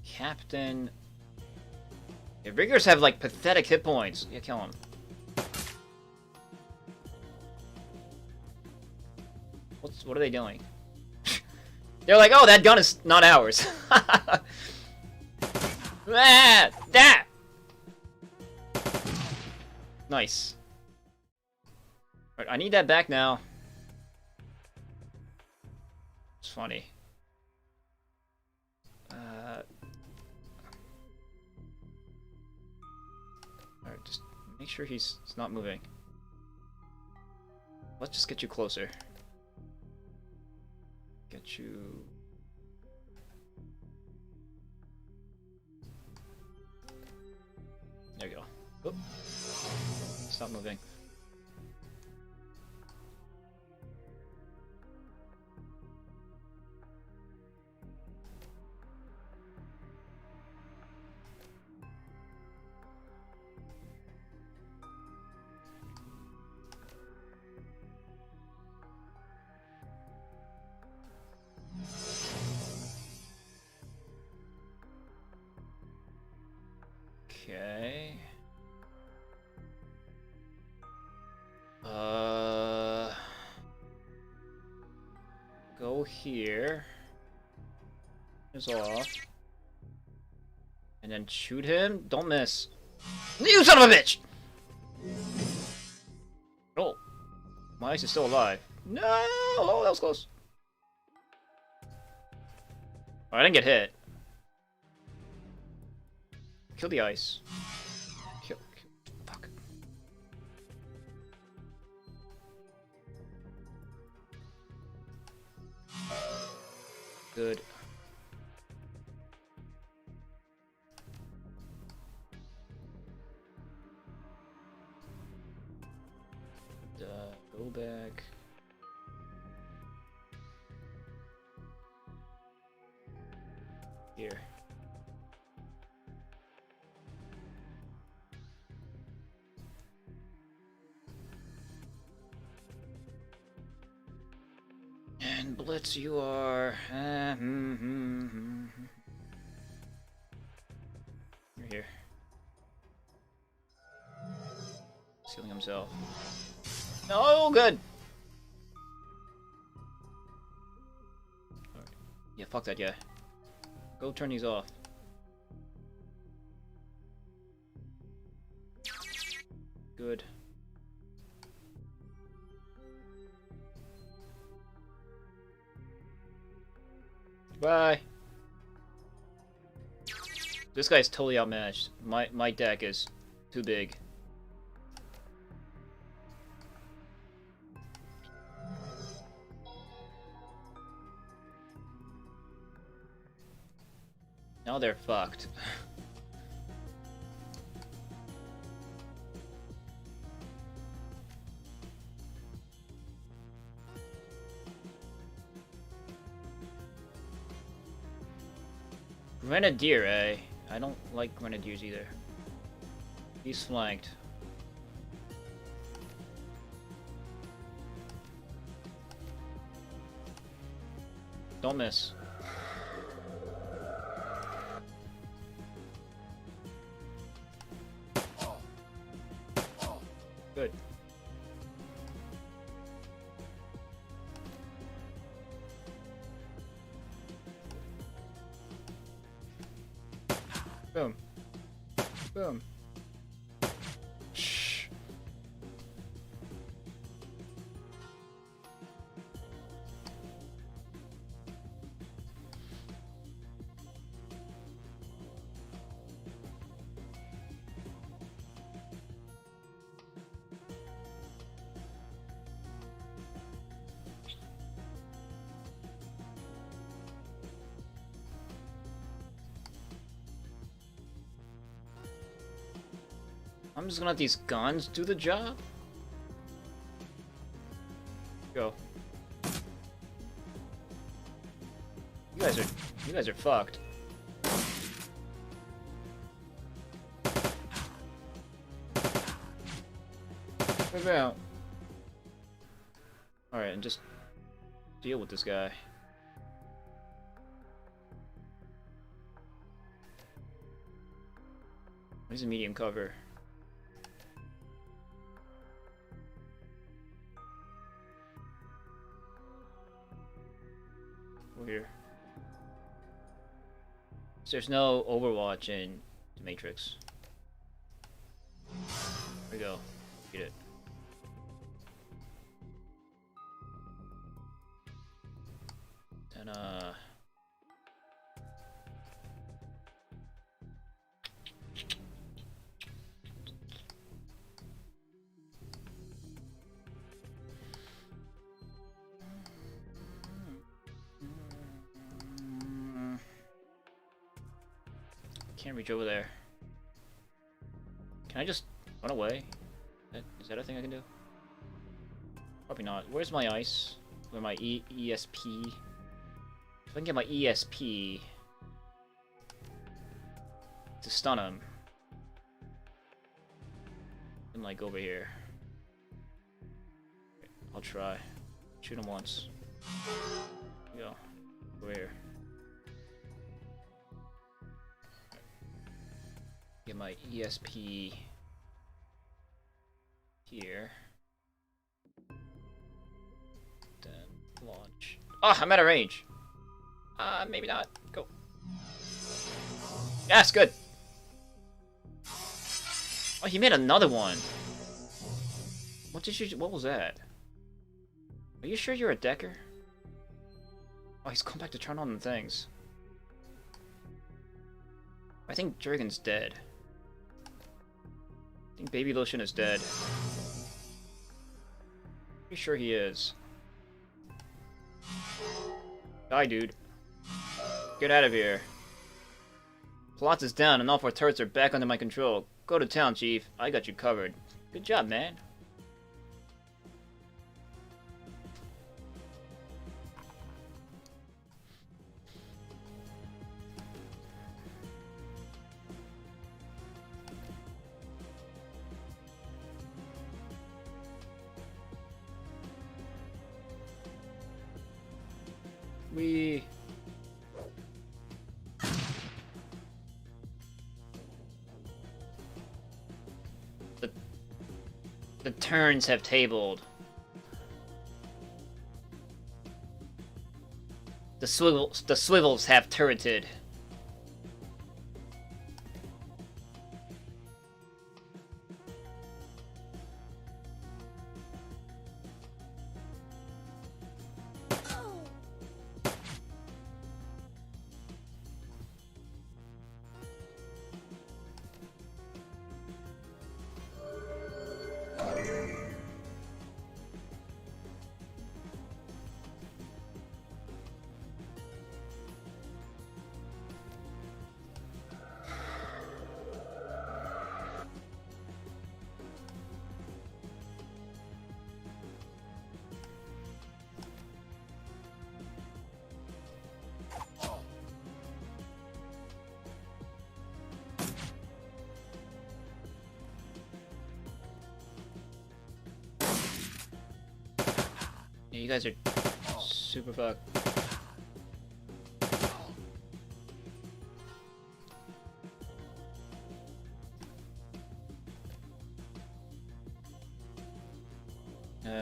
Captain... Yeah, Riggers have, like, pathetic hit points. Yeah, kill him. What are they doing? They're like, oh, that gun is not ours. Ah, that! Nice. Alright, I need that back now. It's funny. Alright, just make sure he's not moving. Let's just get you closer. Get you... There you go. Oop. Stop moving. Okay. Go here. Is off. And then shoot him. Don't miss. You son of a bitch! Oh. My ice is still alive. No! Oh, that was close. Oh, I didn't get hit. Kill the ice. Kill. Fuck. Good. Go back. Here. And Blitz, you are... You're here. Sealing himself. No, good! Right. Yeah, fuck that guy. Go turn these off. Good. Bye. This guy's totally outmatched. My deck is too big. Now they're fucked. Grenadier, eh? I don't like Grenadiers either. He's flanked. Don't miss. Good. Boom. Boom. Shh. I'm just gonna let these guns do the job. Go. You guys are fucked. Move out. Alright, and just deal with this guy. He's a medium cover. Here. So there's no Overwatch in the Matrix. There we go. Get it. And can't reach over there. Can I just run away? Is that a thing I can do? Probably not. Where's my ice? Where my ESP? If I can get my ESP to stun him, and like over here, I'll try. Shoot him once. There we go. Over here. Get my ESP here. Then launch. Oh, I'm out of range. Maybe not. Go. Yes, good. Oh, he made another one. What was that? Are you sure you're a decker? Oh, he's come back to turn on the things. I think Dragon's dead. I think Baby Lotion is dead. Pretty sure he is. Die, dude. Get out of here. Plots is down and all 4 turrets are back under my control. Go to town, Chief. I got you covered. Good job, man. We. The turns have tabled. The swivels have turreted. You guys are super fucked. Let's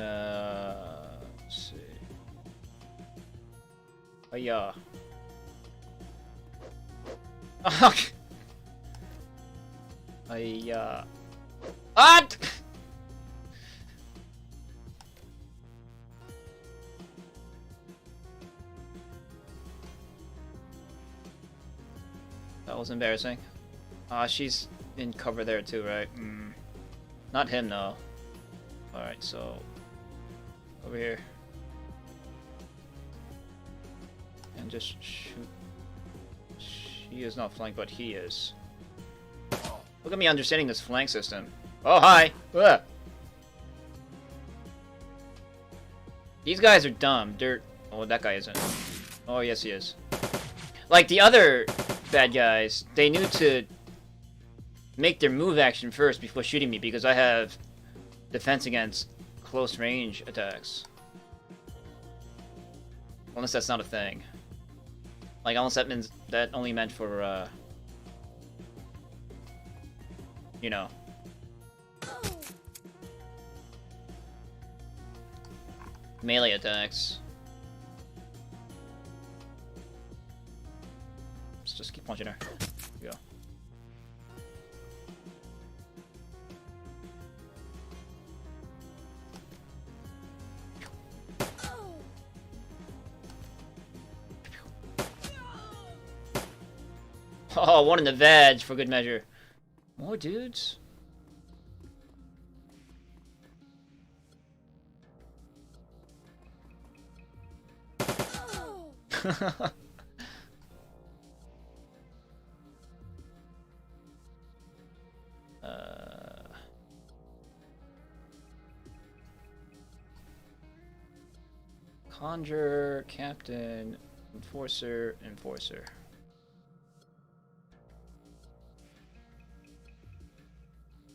see. Oh yeah. What? That was embarrassing. She's in cover there too, right? Not him, though. Alright, so... over here. And just shoot. She is not flanked, but he is. Look at me understanding this flank system. Oh, hi! Ugh. These guys are dumb. Dirt. Oh, that guy isn't. Oh, yes, he is. Like, the other bad guys, they knew to make their move action first before shooting me because I have defense against close range attacks. Unless that's not a thing. Like, unless that means that only meant for, you know. Melee attacks. Let's just keep punching her. Here we go. Oh, one in the veg for good measure. More dudes? Conjure, Captain, Enforcer, Enforcer.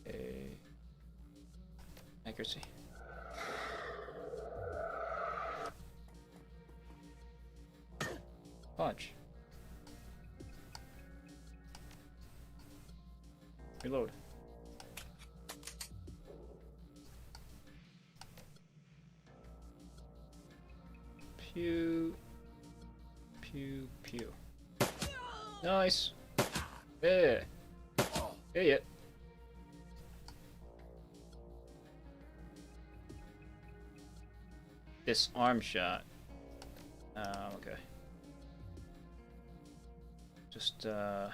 Okay. Accuracy. Punch. Reload. Pew. Pew, pew. Nice. Yeah. Yeah. Disarm shot. Okay. Just, shoot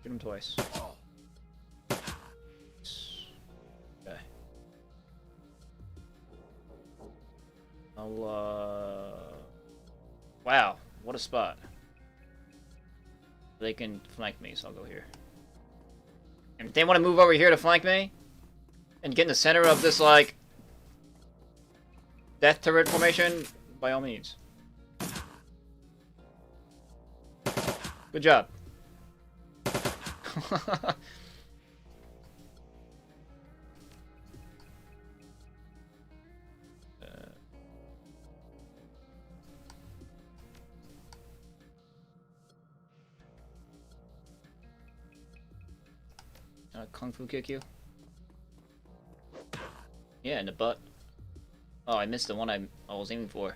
him twice. Okay. Wow, what a spot. They can flank me, so I'll go here. And if they want to move over here to flank me, and get in the center of this, like, death turret formation, by all means. Good job. Kung Fu kick you? Yeah, in the butt. Oh, I missed the one I was aiming for.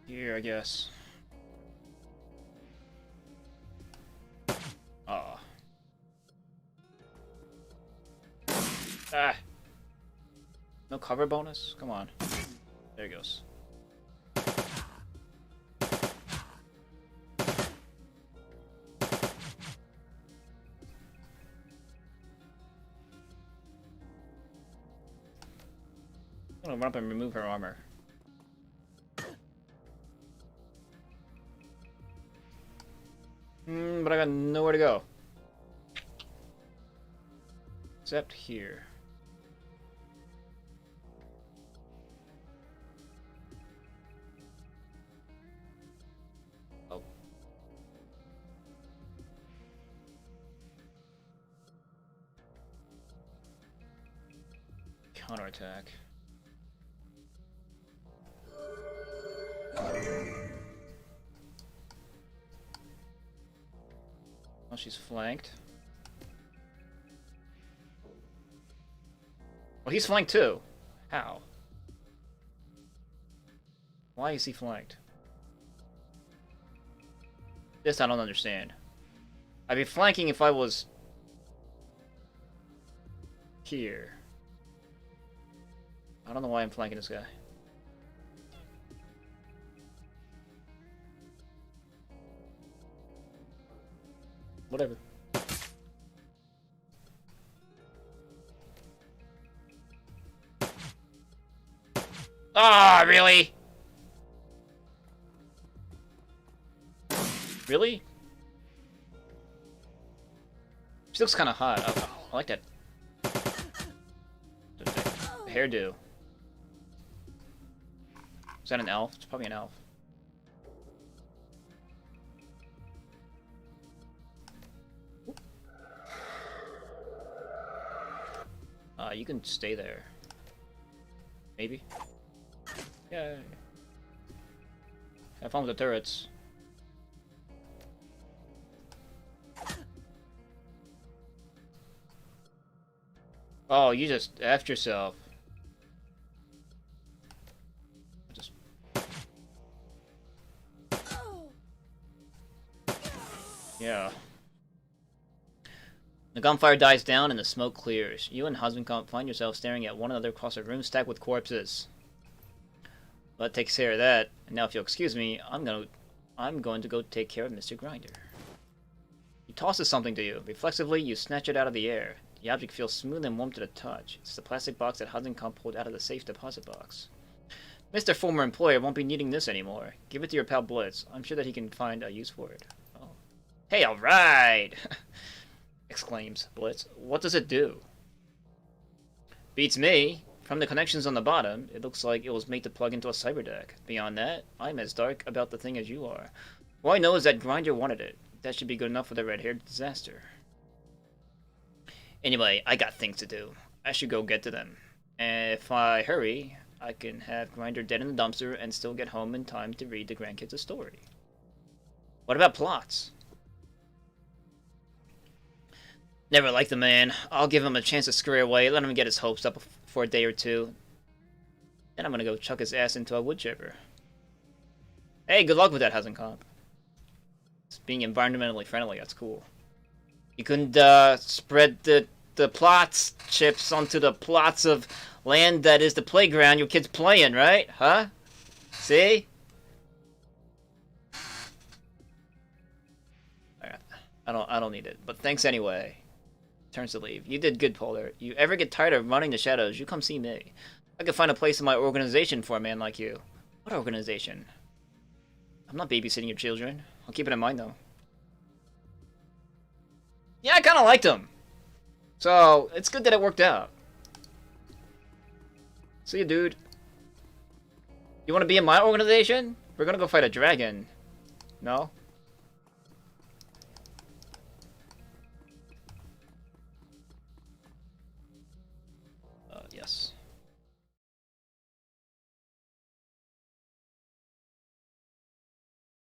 Here, I guess. Ah. Ah. No cover bonus? Come on. There it goes. I'm gonna run up and remove her armor. But I got nowhere to go. Except here. Oh. Counterattack. Oh, she's flanked. Well, he's flanked too. How? Why is he flanked? This I don't understand. I'd be flanking if I was here. I don't know why I'm flanking this guy. Whatever. Ah, really? Really? She looks kind of hot. Oh, I like that. The hairdo. Is that an elf? It's probably an elf. You can stay there. Maybe. Yeah. Have fun with the turrets. Oh, you just effed yourself. Just... Yeah. The gunfire dies down and the smoke clears. You and husband find yourself staring at one another across a room stacked with corpses. Well, that takes care of that. And now, if you'll excuse me, I'm going to go take care of Mr. Grinder. He tosses something to you. Reflexively, you snatch it out of the air. The object feels smooth and warm to the touch. It's the plastic box that Hudson pulled out of the safe deposit box. Mr. Former Employer won't be needing this anymore. Give it to your pal Blitz. I'm sure that he can find a use for it. Oh. Hey, alright! Exclaims Blitz. What does it do? Beats me. From the connections on the bottom, it looks like it was made to plug into a cyberdeck. Beyond that, I'm as dark about the thing as you are. All I know is that Grinder wanted it. That should be good enough for the red-haired disaster. Anyway, I got things to do. I should go get to them. And if I hurry, I can have Grinder dead in the dumpster and still get home in time to read the grandkids a story. What about plots? Never liked the man. I'll give him a chance to scurry away, let him get his hopes up for a day or two. Then I'm gonna go chuck his ass into a wood chipper. Hey, good luck with that, Hazenkamp. It's being environmentally friendly, that's cool. You couldn't spread the plots chips onto the plots of land that is the playground your kids playing, right? Huh? See? Alright. I don't need it, but thanks anyway. Turns to leave. You did good, Polar. You ever get tired of running the shadows, you come see me. I could find a place in my organization for a man like you. What organization? I'm not babysitting your children. I'll keep it in mind, though. Yeah, I kind of liked him. So, it's good that it worked out. See you, dude. You want to be in my organization? We're gonna go fight a dragon. No? Yes.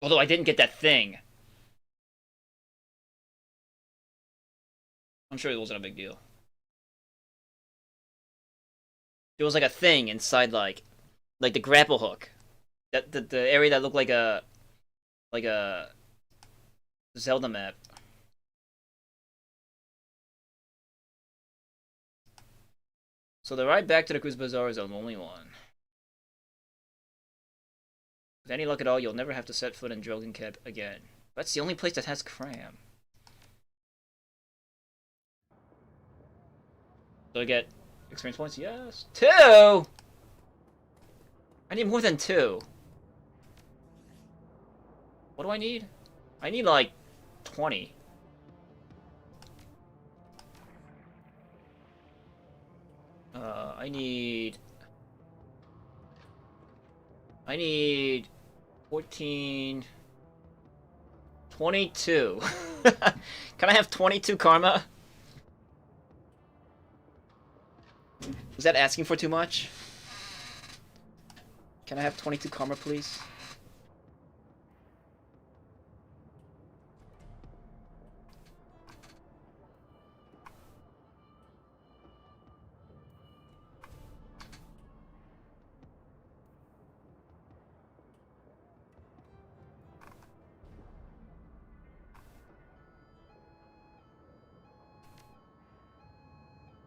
Although I didn't get that thing. I'm sure it wasn't a big deal. There was like a thing inside like the grapple hook. That the area that looked like a Zelda map. So the ride back to the Cruise Bazaar is a lonely one. With any luck at all, you'll never have to set foot in Dragonfall again. That's the only place that has cram. Do I get experience points? Yes. 2! I need more than 2. What do I need? I need like 20. I need 14, 22. Can I have 22 karma? Is that asking for too much? Can I have 22 karma, please?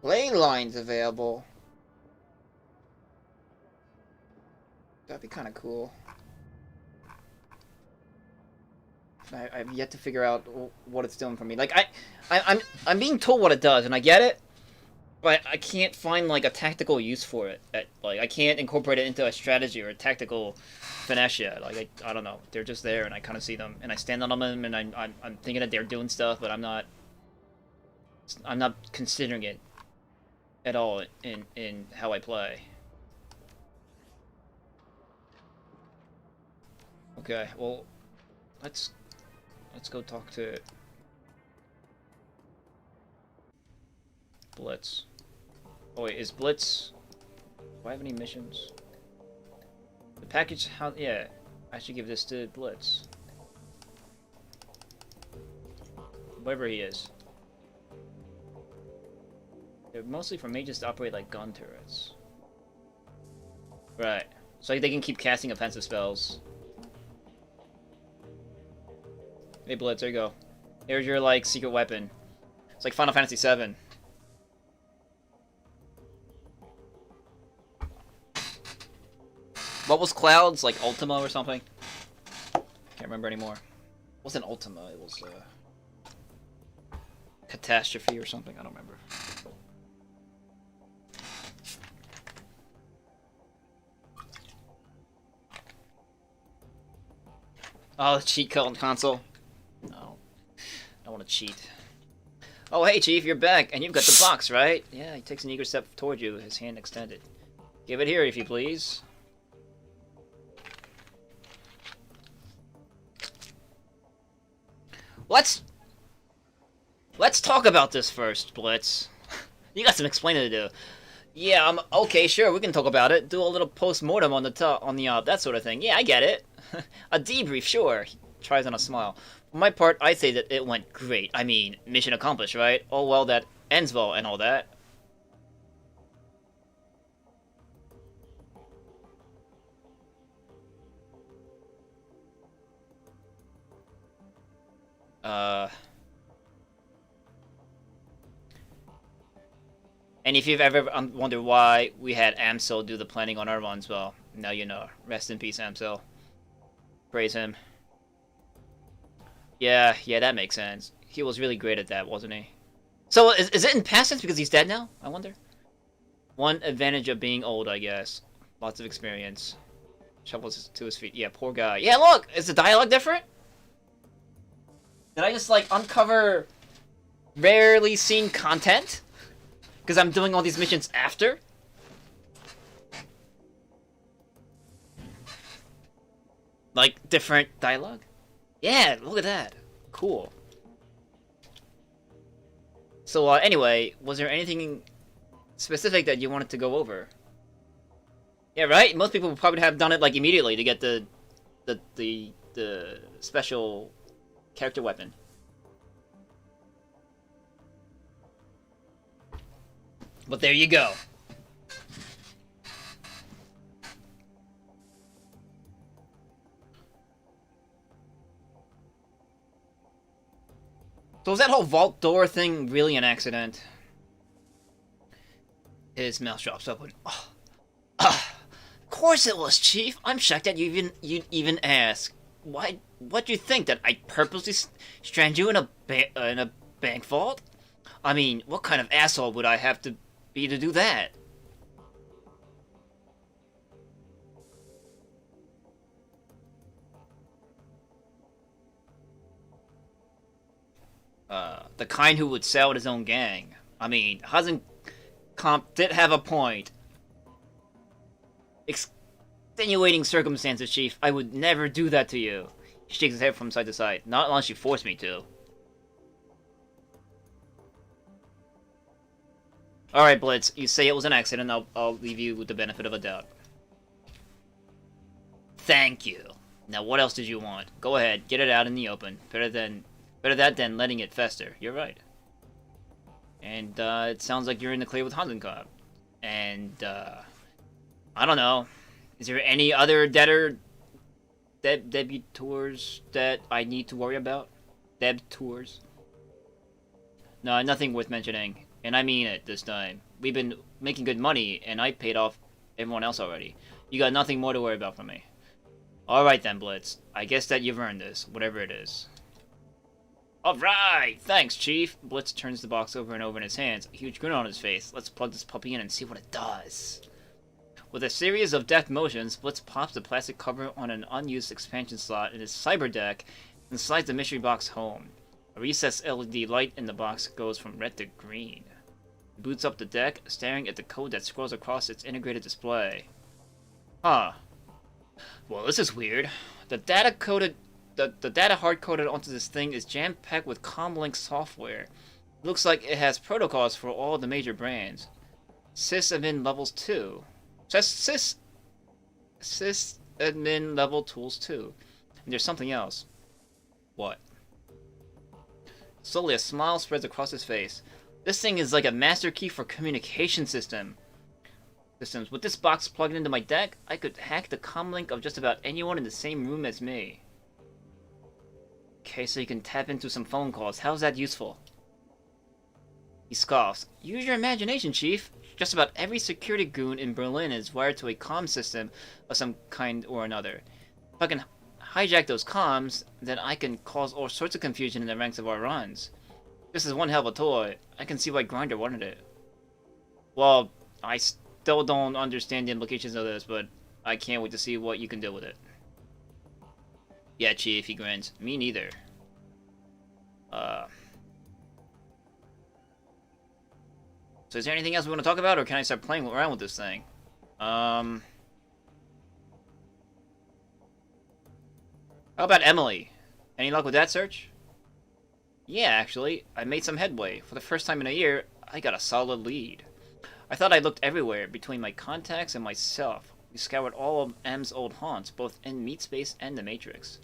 Lane lines available. That'd be kind of cool. I've yet to figure out what it's doing for me. Like I'm being told what it does, and I get it, but I can't find like a tactical use for it. Like I can't incorporate it into a strategy or a tactical finesse yet. Like I don't know. They're just there, and I kind of see them, and I stand on them, and I'm thinking that they're doing stuff, but I'm not considering it at all in how I play. Okay, well, let's go talk to Blitz. Oh wait, is Blitz? Do I have any missions? The package, how? Yeah, I should give this to Blitz. Wherever he is. They're mostly for mages to operate like gun turrets. Right. So they can keep casting offensive spells. Hey Blitz, there you go. Here's your like secret weapon. It's like Final Fantasy VII. What was Cloud's? Like Ultima or something? Can't remember anymore. It wasn't Ultima, it was Catastrophe or something, I don't remember. Oh, the cheat code console. No. I want to cheat. Oh, hey, Chief, you're back, and you've got the box, right? Yeah, he takes an eager step toward you, his hand extended. Give it here, if you please. Let's talk about this first, Blitz. You got some explaining to do. Yeah, okay, sure, we can talk about it. Do a little post-mortem on the that sort of thing. Yeah, I get it. A debrief, sure. He tries on a smile. For my part, I say that it went great. I mean, mission accomplished, right? Oh, well, that ends well and all that. And if you've ever wondered why we had Amsel do the planning on our runs, well, now you know. Rest in peace, Amsel. Praise him. Yeah, that makes sense. He was really great at that, wasn't he? So, is it in past tense because he's dead now? I wonder. One advantage of being old, I guess. Lots of experience. Shovels to his feet. Yeah, poor guy. Yeah, look! Is the dialogue different? Did I just, like, uncover rarely seen content? Because I'm doing all these missions after? Like, different dialogue? Yeah, look at that. Cool. So, anyway, was there anything specific that you wanted to go over? Yeah, right? Most people would probably have done it, like, immediately to get the special character weapon. But there you go. So was that whole vault door thing really an accident? His mouth drops open. Oh. Of course it was, Chief. I'm shocked that you even asked. Why? What do you think, that I purposely strand you in a bank vault? I mean, what kind of asshole would I have to be to do that? The kind who would sell his own gang. I mean, Hasenkamp did have a point. Extenuating circumstances, Chief. I would never do that to you. He shakes his head from side to side. Not unless you force me to. Alright, Blitz. You say it was an accident. I'll leave you with the benefit of a doubt. Thank you. Now, what else did you want? Go ahead. Get it out in the open. Better that than letting it fester. You're right. And, it sounds like you're in the clear with Hasenkamp. And, I don't know. Is there any other debutors that I need to worry about? Debutors? No, nothing worth mentioning. And I mean it this time. We've been making good money, and I paid off everyone else already. You got nothing more to worry about from me. Alright then, Blitz. I guess that you've earned this, whatever it is. Alright! Thanks, Chief! Blitz turns the box over and over in his hands, a huge grin on his face. Let's plug this puppy in and see what it does. With a series of deft motions, Blitz pops the plastic cover on an unused expansion slot in his cyber deck and slides the mystery box home. A recessed LED light in the box goes from red to green. He boots up the deck, staring at the code that scrolls across its integrated display. Huh. Well, this is weird. The data hard-coded onto this thing is jam-packed with comlink software. It looks like it has protocols for all the major brands. Sysadmin levels 2. Sysadmin level tools 2. And there's something else. What? Slowly a smile spreads across his face. This thing is like a master key for communication systems. With this box plugged into my deck, I could hack the comlink of just about anyone in the same room as me. Okay, so you can tap into some phone calls. How's that useful? He scoffs. Use your imagination, Chief. Just about every security goon in Berlin is wired to a comm system of some kind or another. If I can hijack those comms, then I can cause all sorts of confusion in the ranks of our runs. This is one hell of a toy. I can see why Grinder wanted it. Well, I still don't understand the implications of this, but I can't wait to see what you can do with it. Yeah, Chief, he grins. Me neither. So is there anything else we want to talk about, or can I start playing around with this thing? How about Emily? Any luck with that search? Yeah, actually, I made some headway. For the first time in a year, I got a solid lead. I thought I looked everywhere, between my contacts and myself. We scoured all of M's old haunts, both in Meatspace and the Matrix.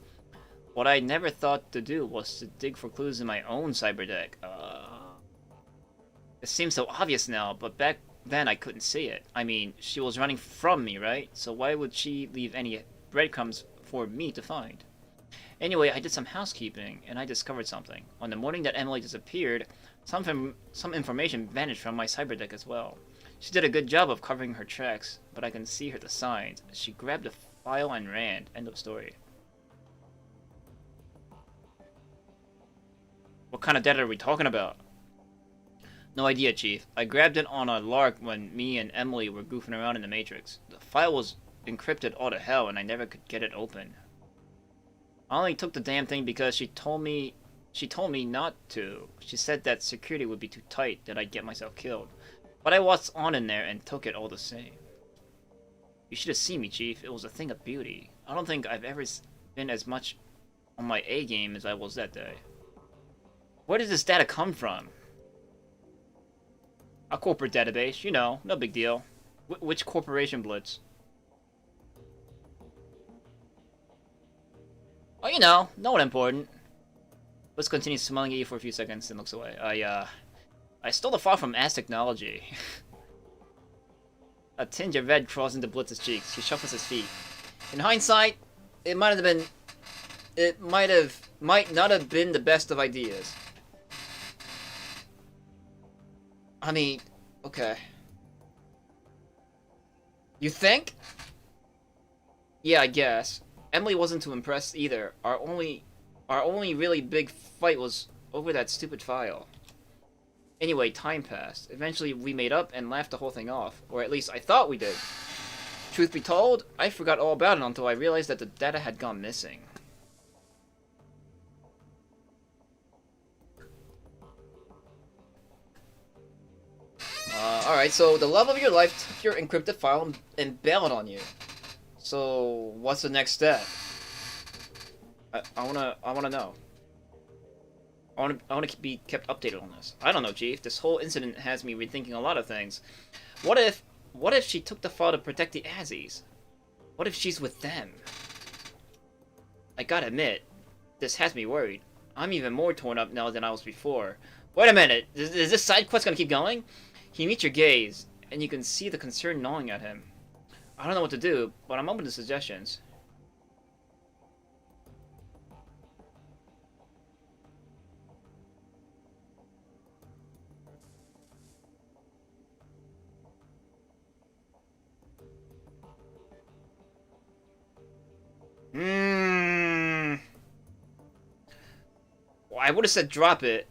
What I never thought to do was to dig for clues in my own cyber deck. It seems so obvious now, but back then I couldn't see it. I mean, she was running from me, right? So why would she leave any breadcrumbs for me to find? Anyway, I did some housekeeping, and I discovered something. On the morning that Emily disappeared, some information vanished from my cyber deck as well. She did a good job of covering her tracks, but I can see the signs. She grabbed a file and ran. End of story. What kind of data are we talking about? No idea, Chief. I grabbed it on a lark when me and Emily were goofing around in the Matrix. The file was encrypted all to hell, and I never could get it open. I only took the damn thing because she told me not to. She said that security would be too tight, that I'd get myself killed. But I watched on in there and took it all the same. You should have seen me, Chief. It was a thing of beauty. I don't think I've ever been as much on my A game as I was that day. Where does this data come from? A corporate database, you know, no big deal. Which corporation, Blitz? Oh, you know, no one important. Blitz continues smiling at you for a few seconds and looks away. I stole the file from Ass Technology. A tinge of red crawls into Blitz's cheeks. He shuffles his feet. In hindsight, it might not have been the best of ideas. I mean, okay. You think? Yeah, I guess. Emily wasn't too impressed either. Our only really big fight was over that stupid file. Anyway, time passed. Eventually, we made up and laughed the whole thing off. Or at least I thought we did. Truth be told, I forgot all about it until I realized that the data had gone missing. Alright, so the love of your life took your encrypted file and bailed on you. So, what's the next step? I wanna know. I wanna be kept updated on this. I don't know, Chief. This whole incident has me rethinking a lot of things. What if she took the file to protect the Azzies? What if she's with them? I gotta admit, this has me worried. I'm even more torn up now than I was before. Wait a minute, is this side quest gonna keep going? He meets your gaze, and you can see the concern gnawing at him. I don't know what to do, but I'm open to suggestions. Well, I would have said drop it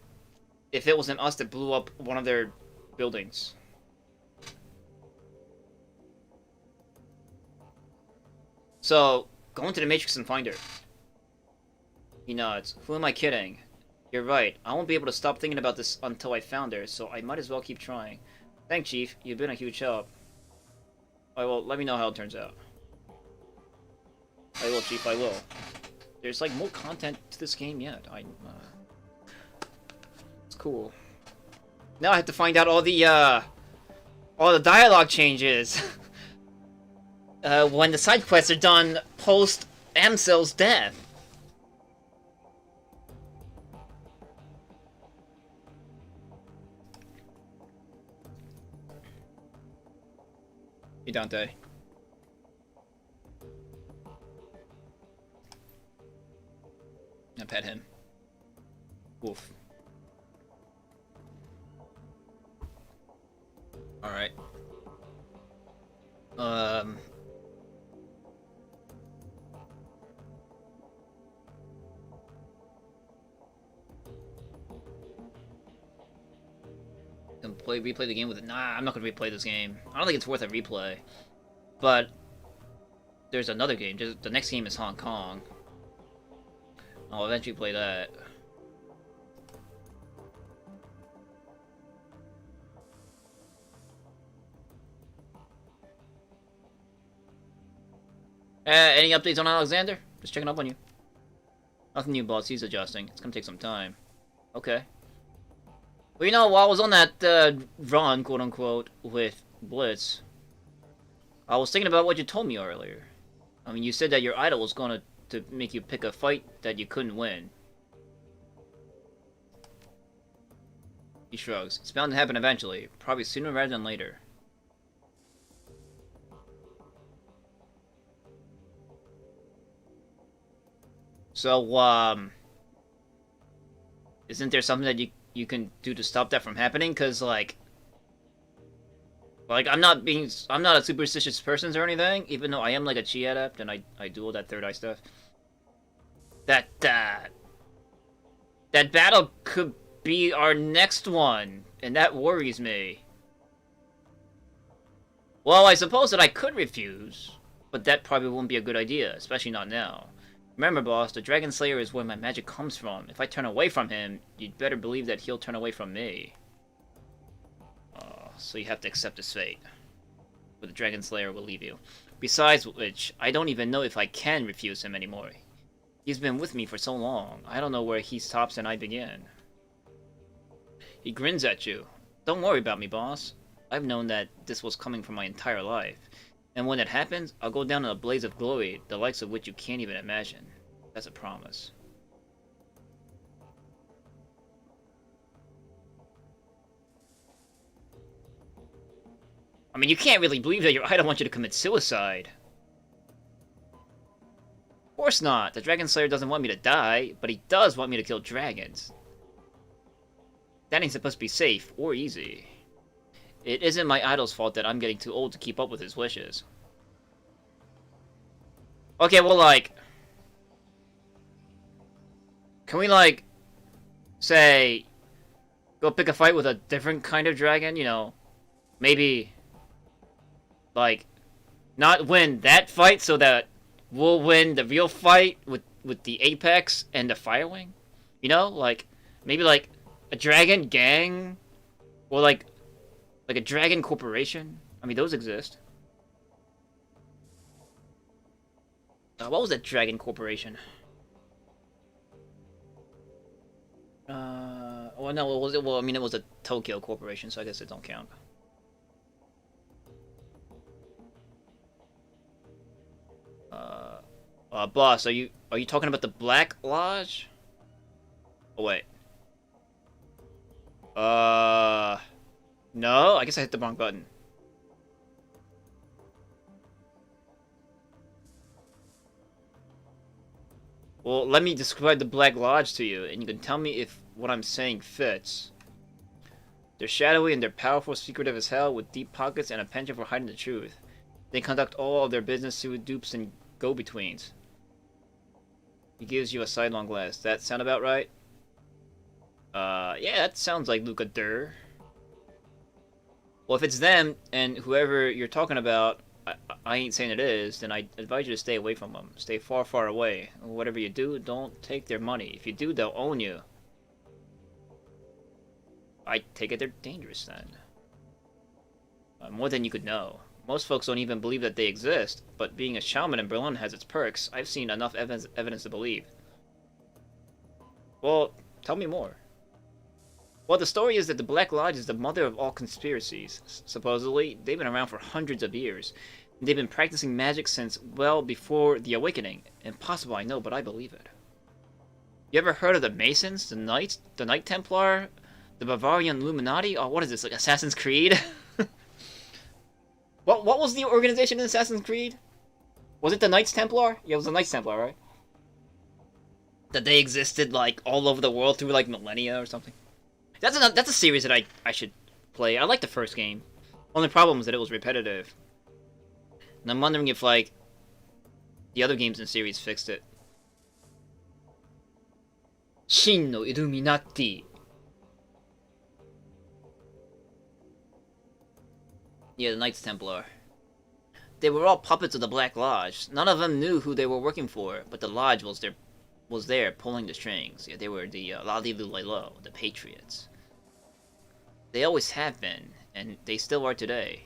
if it wasn't us that blew up one of their buildings. So, go into the Matrix and find her. He nods. Who am I kidding? You're right. I won't be able to stop thinking about this until I found her, so I might as well keep trying. Thanks, Chief. You've been a huge help. Alright, well, let me know how it turns out. I will, Chief, I will. There's, like, more content to this game yet. It's cool. Now I have to find out all the dialogue changes. When the side quests are done post Amsel's death. Hey, Dante. Now pet him. Oof. Alright. Replay the game with it. Nah, I'm not gonna replay this game. I don't think it's worth a replay. But there's another game. The next game is Hong Kong. I'll eventually play that. Any updates on Alexander? Just checking up on you. Nothing new, boss. He's adjusting. It's gonna take some time. Okay. Well, you know, while I was on that run, quote-unquote, with Blitz, I was thinking about what you told me earlier. I mean, you said that your idol was gonna to make you pick a fight that you couldn't win. He shrugs. It's bound to happen eventually. Probably sooner rather than later. So, isn't there something that you can do to stop that from happening? Because, like, I'm not a superstitious person or anything, even though I am, like, a chi adept, and I do all that third eye stuff. That battle could be our next one, and that worries me. Well, I suppose that I could refuse, but that probably wouldn't be a good idea, especially not now. Remember, boss, the Dragon Slayer is where my magic comes from. If I turn away from him, you'd better believe that he'll turn away from me. So you have to accept his fate. But the Dragon Slayer will leave you. Besides which, I don't even know if I can refuse him anymore. He's been with me for so long. I don't know where he stops and I begin. He grins at you. Don't worry about me, boss. I've known that this was coming for my entire life. And when it happens, I'll go down in a blaze of glory, the likes of which you can't even imagine. That's a promise. I mean, you can't really believe that your idol wants you to commit suicide. Of course not. The Dragon Slayer doesn't want me to die, but he does want me to kill dragons. That ain't supposed to be safe or easy. It isn't my idol's fault that I'm getting too old to keep up with his wishes. Okay, well, like... Can we, like... Say... Go pick a fight with a different kind of dragon, you know? Maybe... Like... Not win that fight so that we'll win the real fight with the Apex and the Firewing? You know? Like... Maybe, like... A dragon gang? Or, like a dragon corporation? I mean, those exist. What was that dragon corporation? Well, no, what was it? Well, I mean, it was a Tokyo corporation, so I guess it don't count. Boss, are you talking about the Black Lodge? Oh, wait. No, I guess I hit the wrong button. Well, let me describe the Black Lodge to you, and you can tell me if what I'm saying fits. They're shadowy and they're powerful, secretive as hell, with deep pockets and a penchant for hiding the truth. They conduct all of their business through dupes and go-betweens. He gives you a sidelong glance. That sound about right? Yeah, that sounds like Luca Durr. Well, if it's them, and whoever you're talking about, I ain't saying it is, then I advise you to stay away from them. Stay far, far away. Whatever you do, don't take their money. If you do, they'll own you. I take it they're dangerous, then. More than you could know. Most folks don't even believe that they exist, but being a shaman in Berlin has its perks. I've seen enough evidence to believe. Well, tell me more. Well, the story is that the Black Lodge is the mother of all conspiracies. Supposedly, they've been around for hundreds of years. They've been practicing magic since well before the Awakening. Impossible, I know, but I believe it. You ever heard of the Masons, the Knights, the Knight Templar, the Bavarian Illuminati? Oh, what is this, like Assassin's Creed? What was the organization in Assassin's Creed? Was it the Knights Templar? Yeah, it was the Knights Templar, right? That they existed, like, all over the world through, like, millennia or something. That's a series that I should play. I like the first game. Only problem is that it was repetitive. And I'm wondering if, like, the other games in the series fixed it. Shin no Illuminati. Yeah, the Knights Templar. They were all puppets of the Black Lodge. None of them knew who they were working for, but the Lodge was there pulling the strings. Yeah, they were the Ladi-Lu-Lai-Lo, the Patriots. They always have been, and they still are today.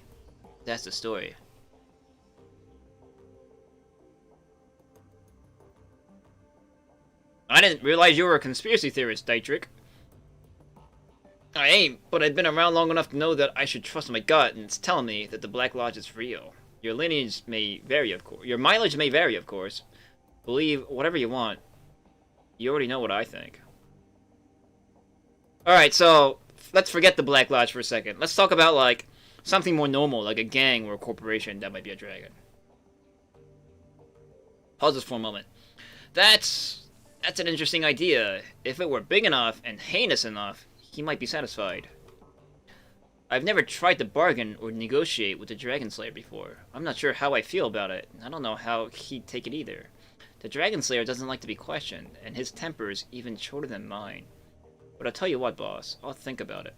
That's the story. I didn't realize you were a conspiracy theorist, Dietrich. I ain't, but I've been around long enough to know that I should trust my gut, and it's telling me that the Black Lodge is real. Your lineage may vary, of course. Your mileage may vary, of course. Believe whatever you want. You already know what I think. Alright, so let's forget the Black Lodge for a second. Let's talk about, like, something more normal, like a gang or a corporation that might be a dragon. Pause this for a moment. That's an interesting idea. If it were big enough and heinous enough, he might be satisfied. I've never tried to bargain or negotiate with the Dragon Slayer before. I'm not sure how I feel about it. I don't know how he'd take it either. The Dragon Slayer doesn't like to be questioned, and his temper is even shorter than mine. But I'll tell you what, boss. I'll think about it.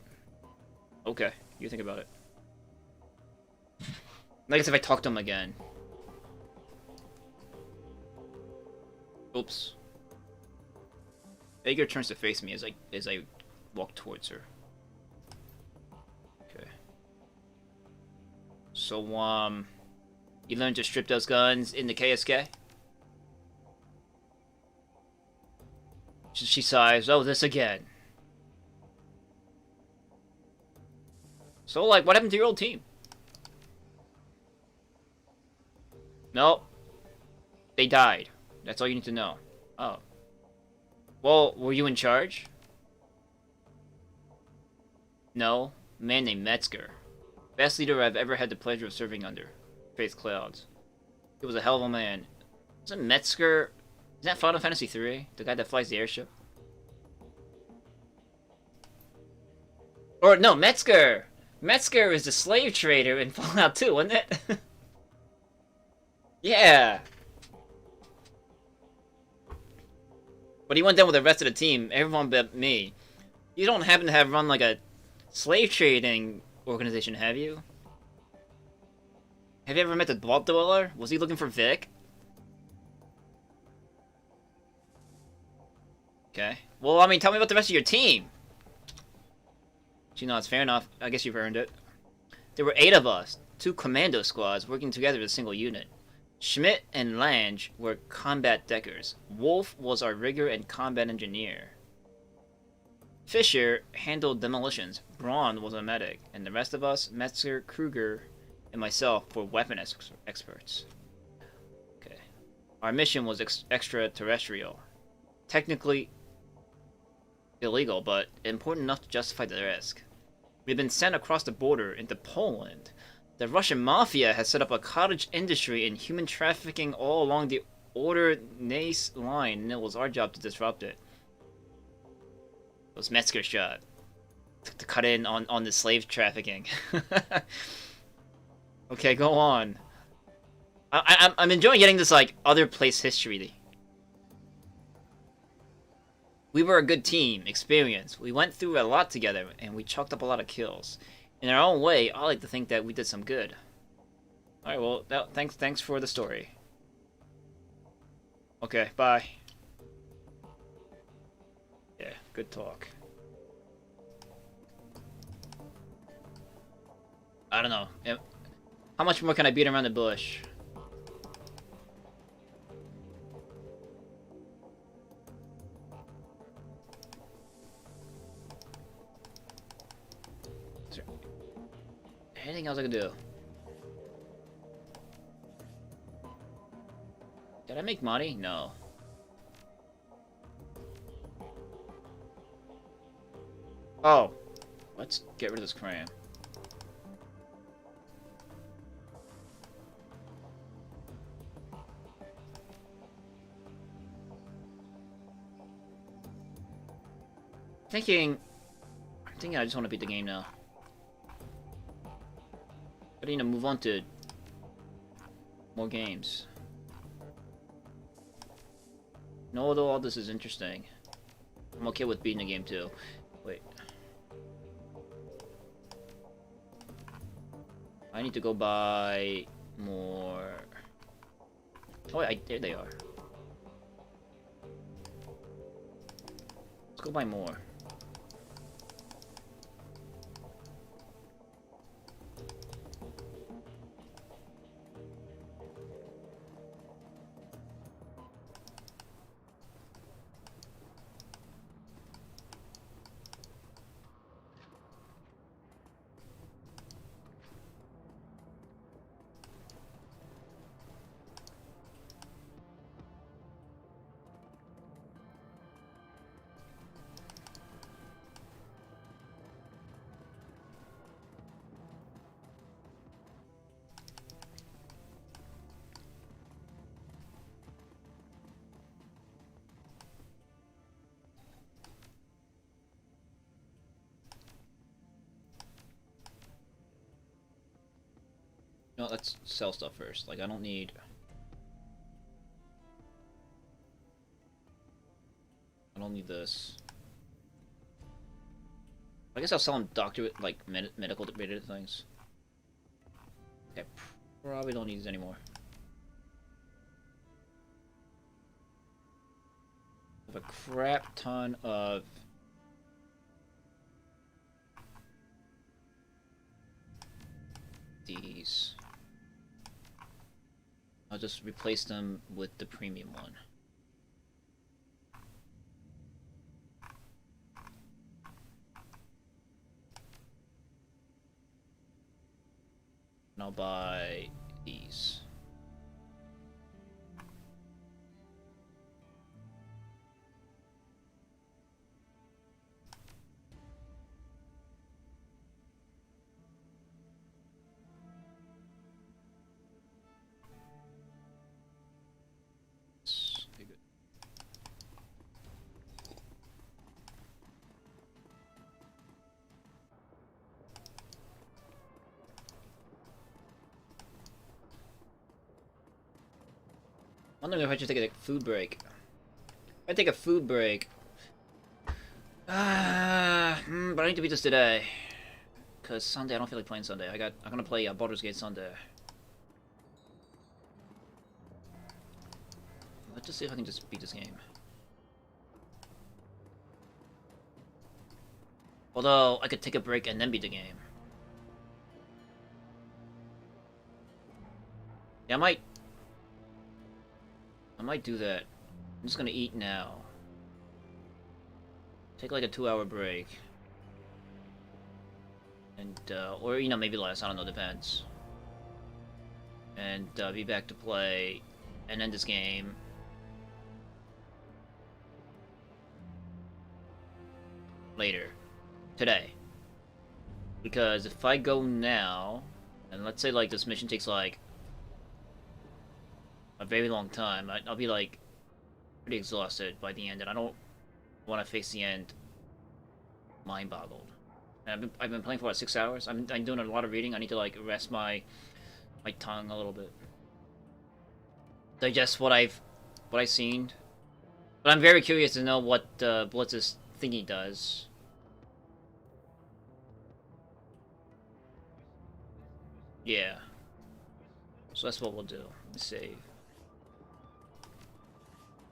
Okay, you think about it. I guess if I talk to him again. Oops. Ager turns to face me as I walk towards her. Okay. So, you learned to strip those guns in the KSK? She sighs. Oh, this again. So, like, what happened to your old team? No. They died. That's all you need to know. Oh. Well, were you in charge? No. A man named Metzger. Best leader I've ever had the pleasure of serving under. Faith Clouds. He was a hell of a man. Isn't Metzger... Is that Final Fantasy 3? The guy that flies the airship? Or, no, Metzger! Metzger is the slave trader in Fallout 2, wasn't it? Yeah! But he went down with the rest of the team, everyone but me. You don't happen to have run like a slave trading organization, have you? Have you ever met the Blood Dweller? Was he looking for Vic? Okay. Well, I mean, tell me about the rest of your team. She nods, fair enough. I guess you've earned it. There were 8 of us, 2 commando squads working together as a single unit. Schmidt and Lange were combat deckers. Wolf was our rigger and combat engineer. Fisher handled demolitions. Braun was a medic. And the rest of us, Metzger, Kruger, and myself, were weapon experts. Okay. Our mission was extraterrestrial. Technically illegal, but important enough to justify the risk. We've been sent across the border into Poland. The Russian mafia has set up a cottage industry in human trafficking all along the Oder-Neisse line, and it was our job to disrupt it. It was Metzger's job to cut in on the slave trafficking. Okay, go on. I'm enjoying getting this, like, other place history. We were a good team, experienced. We went through a lot together, and we chalked up a lot of kills. In our own way, I like to think that we did some good. Alright, well, thanks for the story. Okay, bye. Yeah, good talk. I don't know. How much more can I beat around the bush? Anything else I can do? Did I make money? No. Oh. Let's get rid of this cram. I'm thinking I just want to beat the game now. But I need to move on to more games. No, although all this is interesting, I'm okay with beating the game too. Wait. I need to go buy more. Oh wait, there they are. Let's go buy more. No, let's sell stuff first. Like, I don't need... this. I guess I'll sell them like, medical related things. Okay, probably don't need these anymore. I have a crap ton of... these. I'll just replace them with the premium one. And I'll buy these. Okay, good. I'm wondering if I should take a food break. I take a food break. But I need to beat this today. Cause Sunday I don't feel like playing Sunday. I'm gonna play Baldur's Gate Sunday. Let's just see if I can just beat this game. Although I could take a break and then beat the game. Yeah, I might do that. I'm just gonna eat now. Take like a 2-hour break. And, or, you know, maybe less, I don't know, depends. And, be back to play, and end this game. Later. Today. Because if I go now, and let's say, like, this mission takes, like, a very long time, I'll be, like, pretty exhausted by the end, and I don't want to face the end mind-boggled. And I've been playing for, what, 6 hours? I'm doing a lot of reading. I need to, like, rest my tongue a little bit. Digest what I've seen. But I'm very curious to know what Blitz's thingy does. Yeah. So that's what we'll do. Let's save.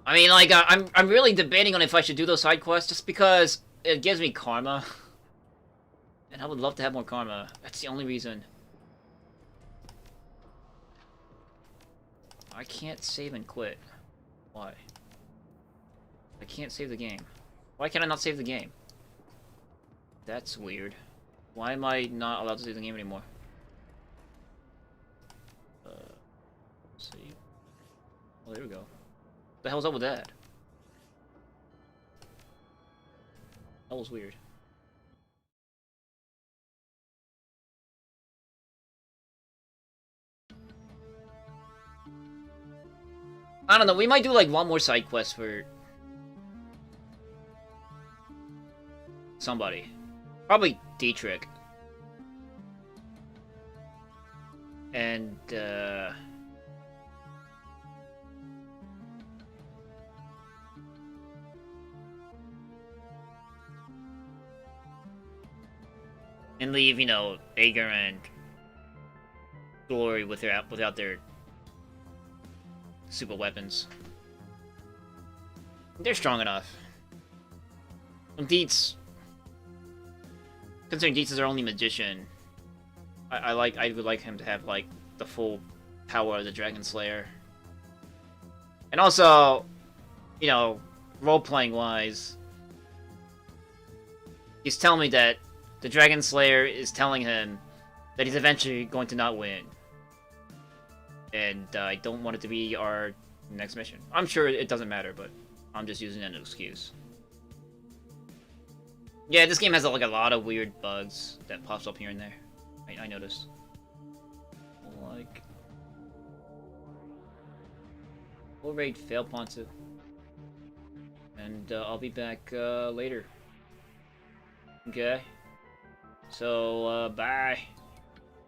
I mean, like, I'm really debating on if I should do those side quests just because it gives me karma. And I would love to have more karma. That's the only reason. I can't save and quit. Why? I can't save the game. Why can't I not save the game? That's weird. Why am I not allowed to save the game anymore? Save. Oh, there we go. What the hell's up with that? That was weird. I don't know, we might do like one more side quest for somebody. Probably Dietrich. And leave, you know, Ager and Glory without their super weapons. They're strong enough. And Dietz, considering Dietz is our only magician, I would like him to have like the full power of the Dragon Slayer. And also, you know, role-playing wise, he's telling me that the Dragon Slayer is telling him that he's eventually going to not win. And I don't want it to be our next mission. I'm sure it doesn't matter, but I'm just using that as an excuse. Yeah, this game has like a lot of weird bugs that pops up here and there. I noticed. Like, we'll raid Fail Ponzu. And I'll be back later. Okay? So, bye.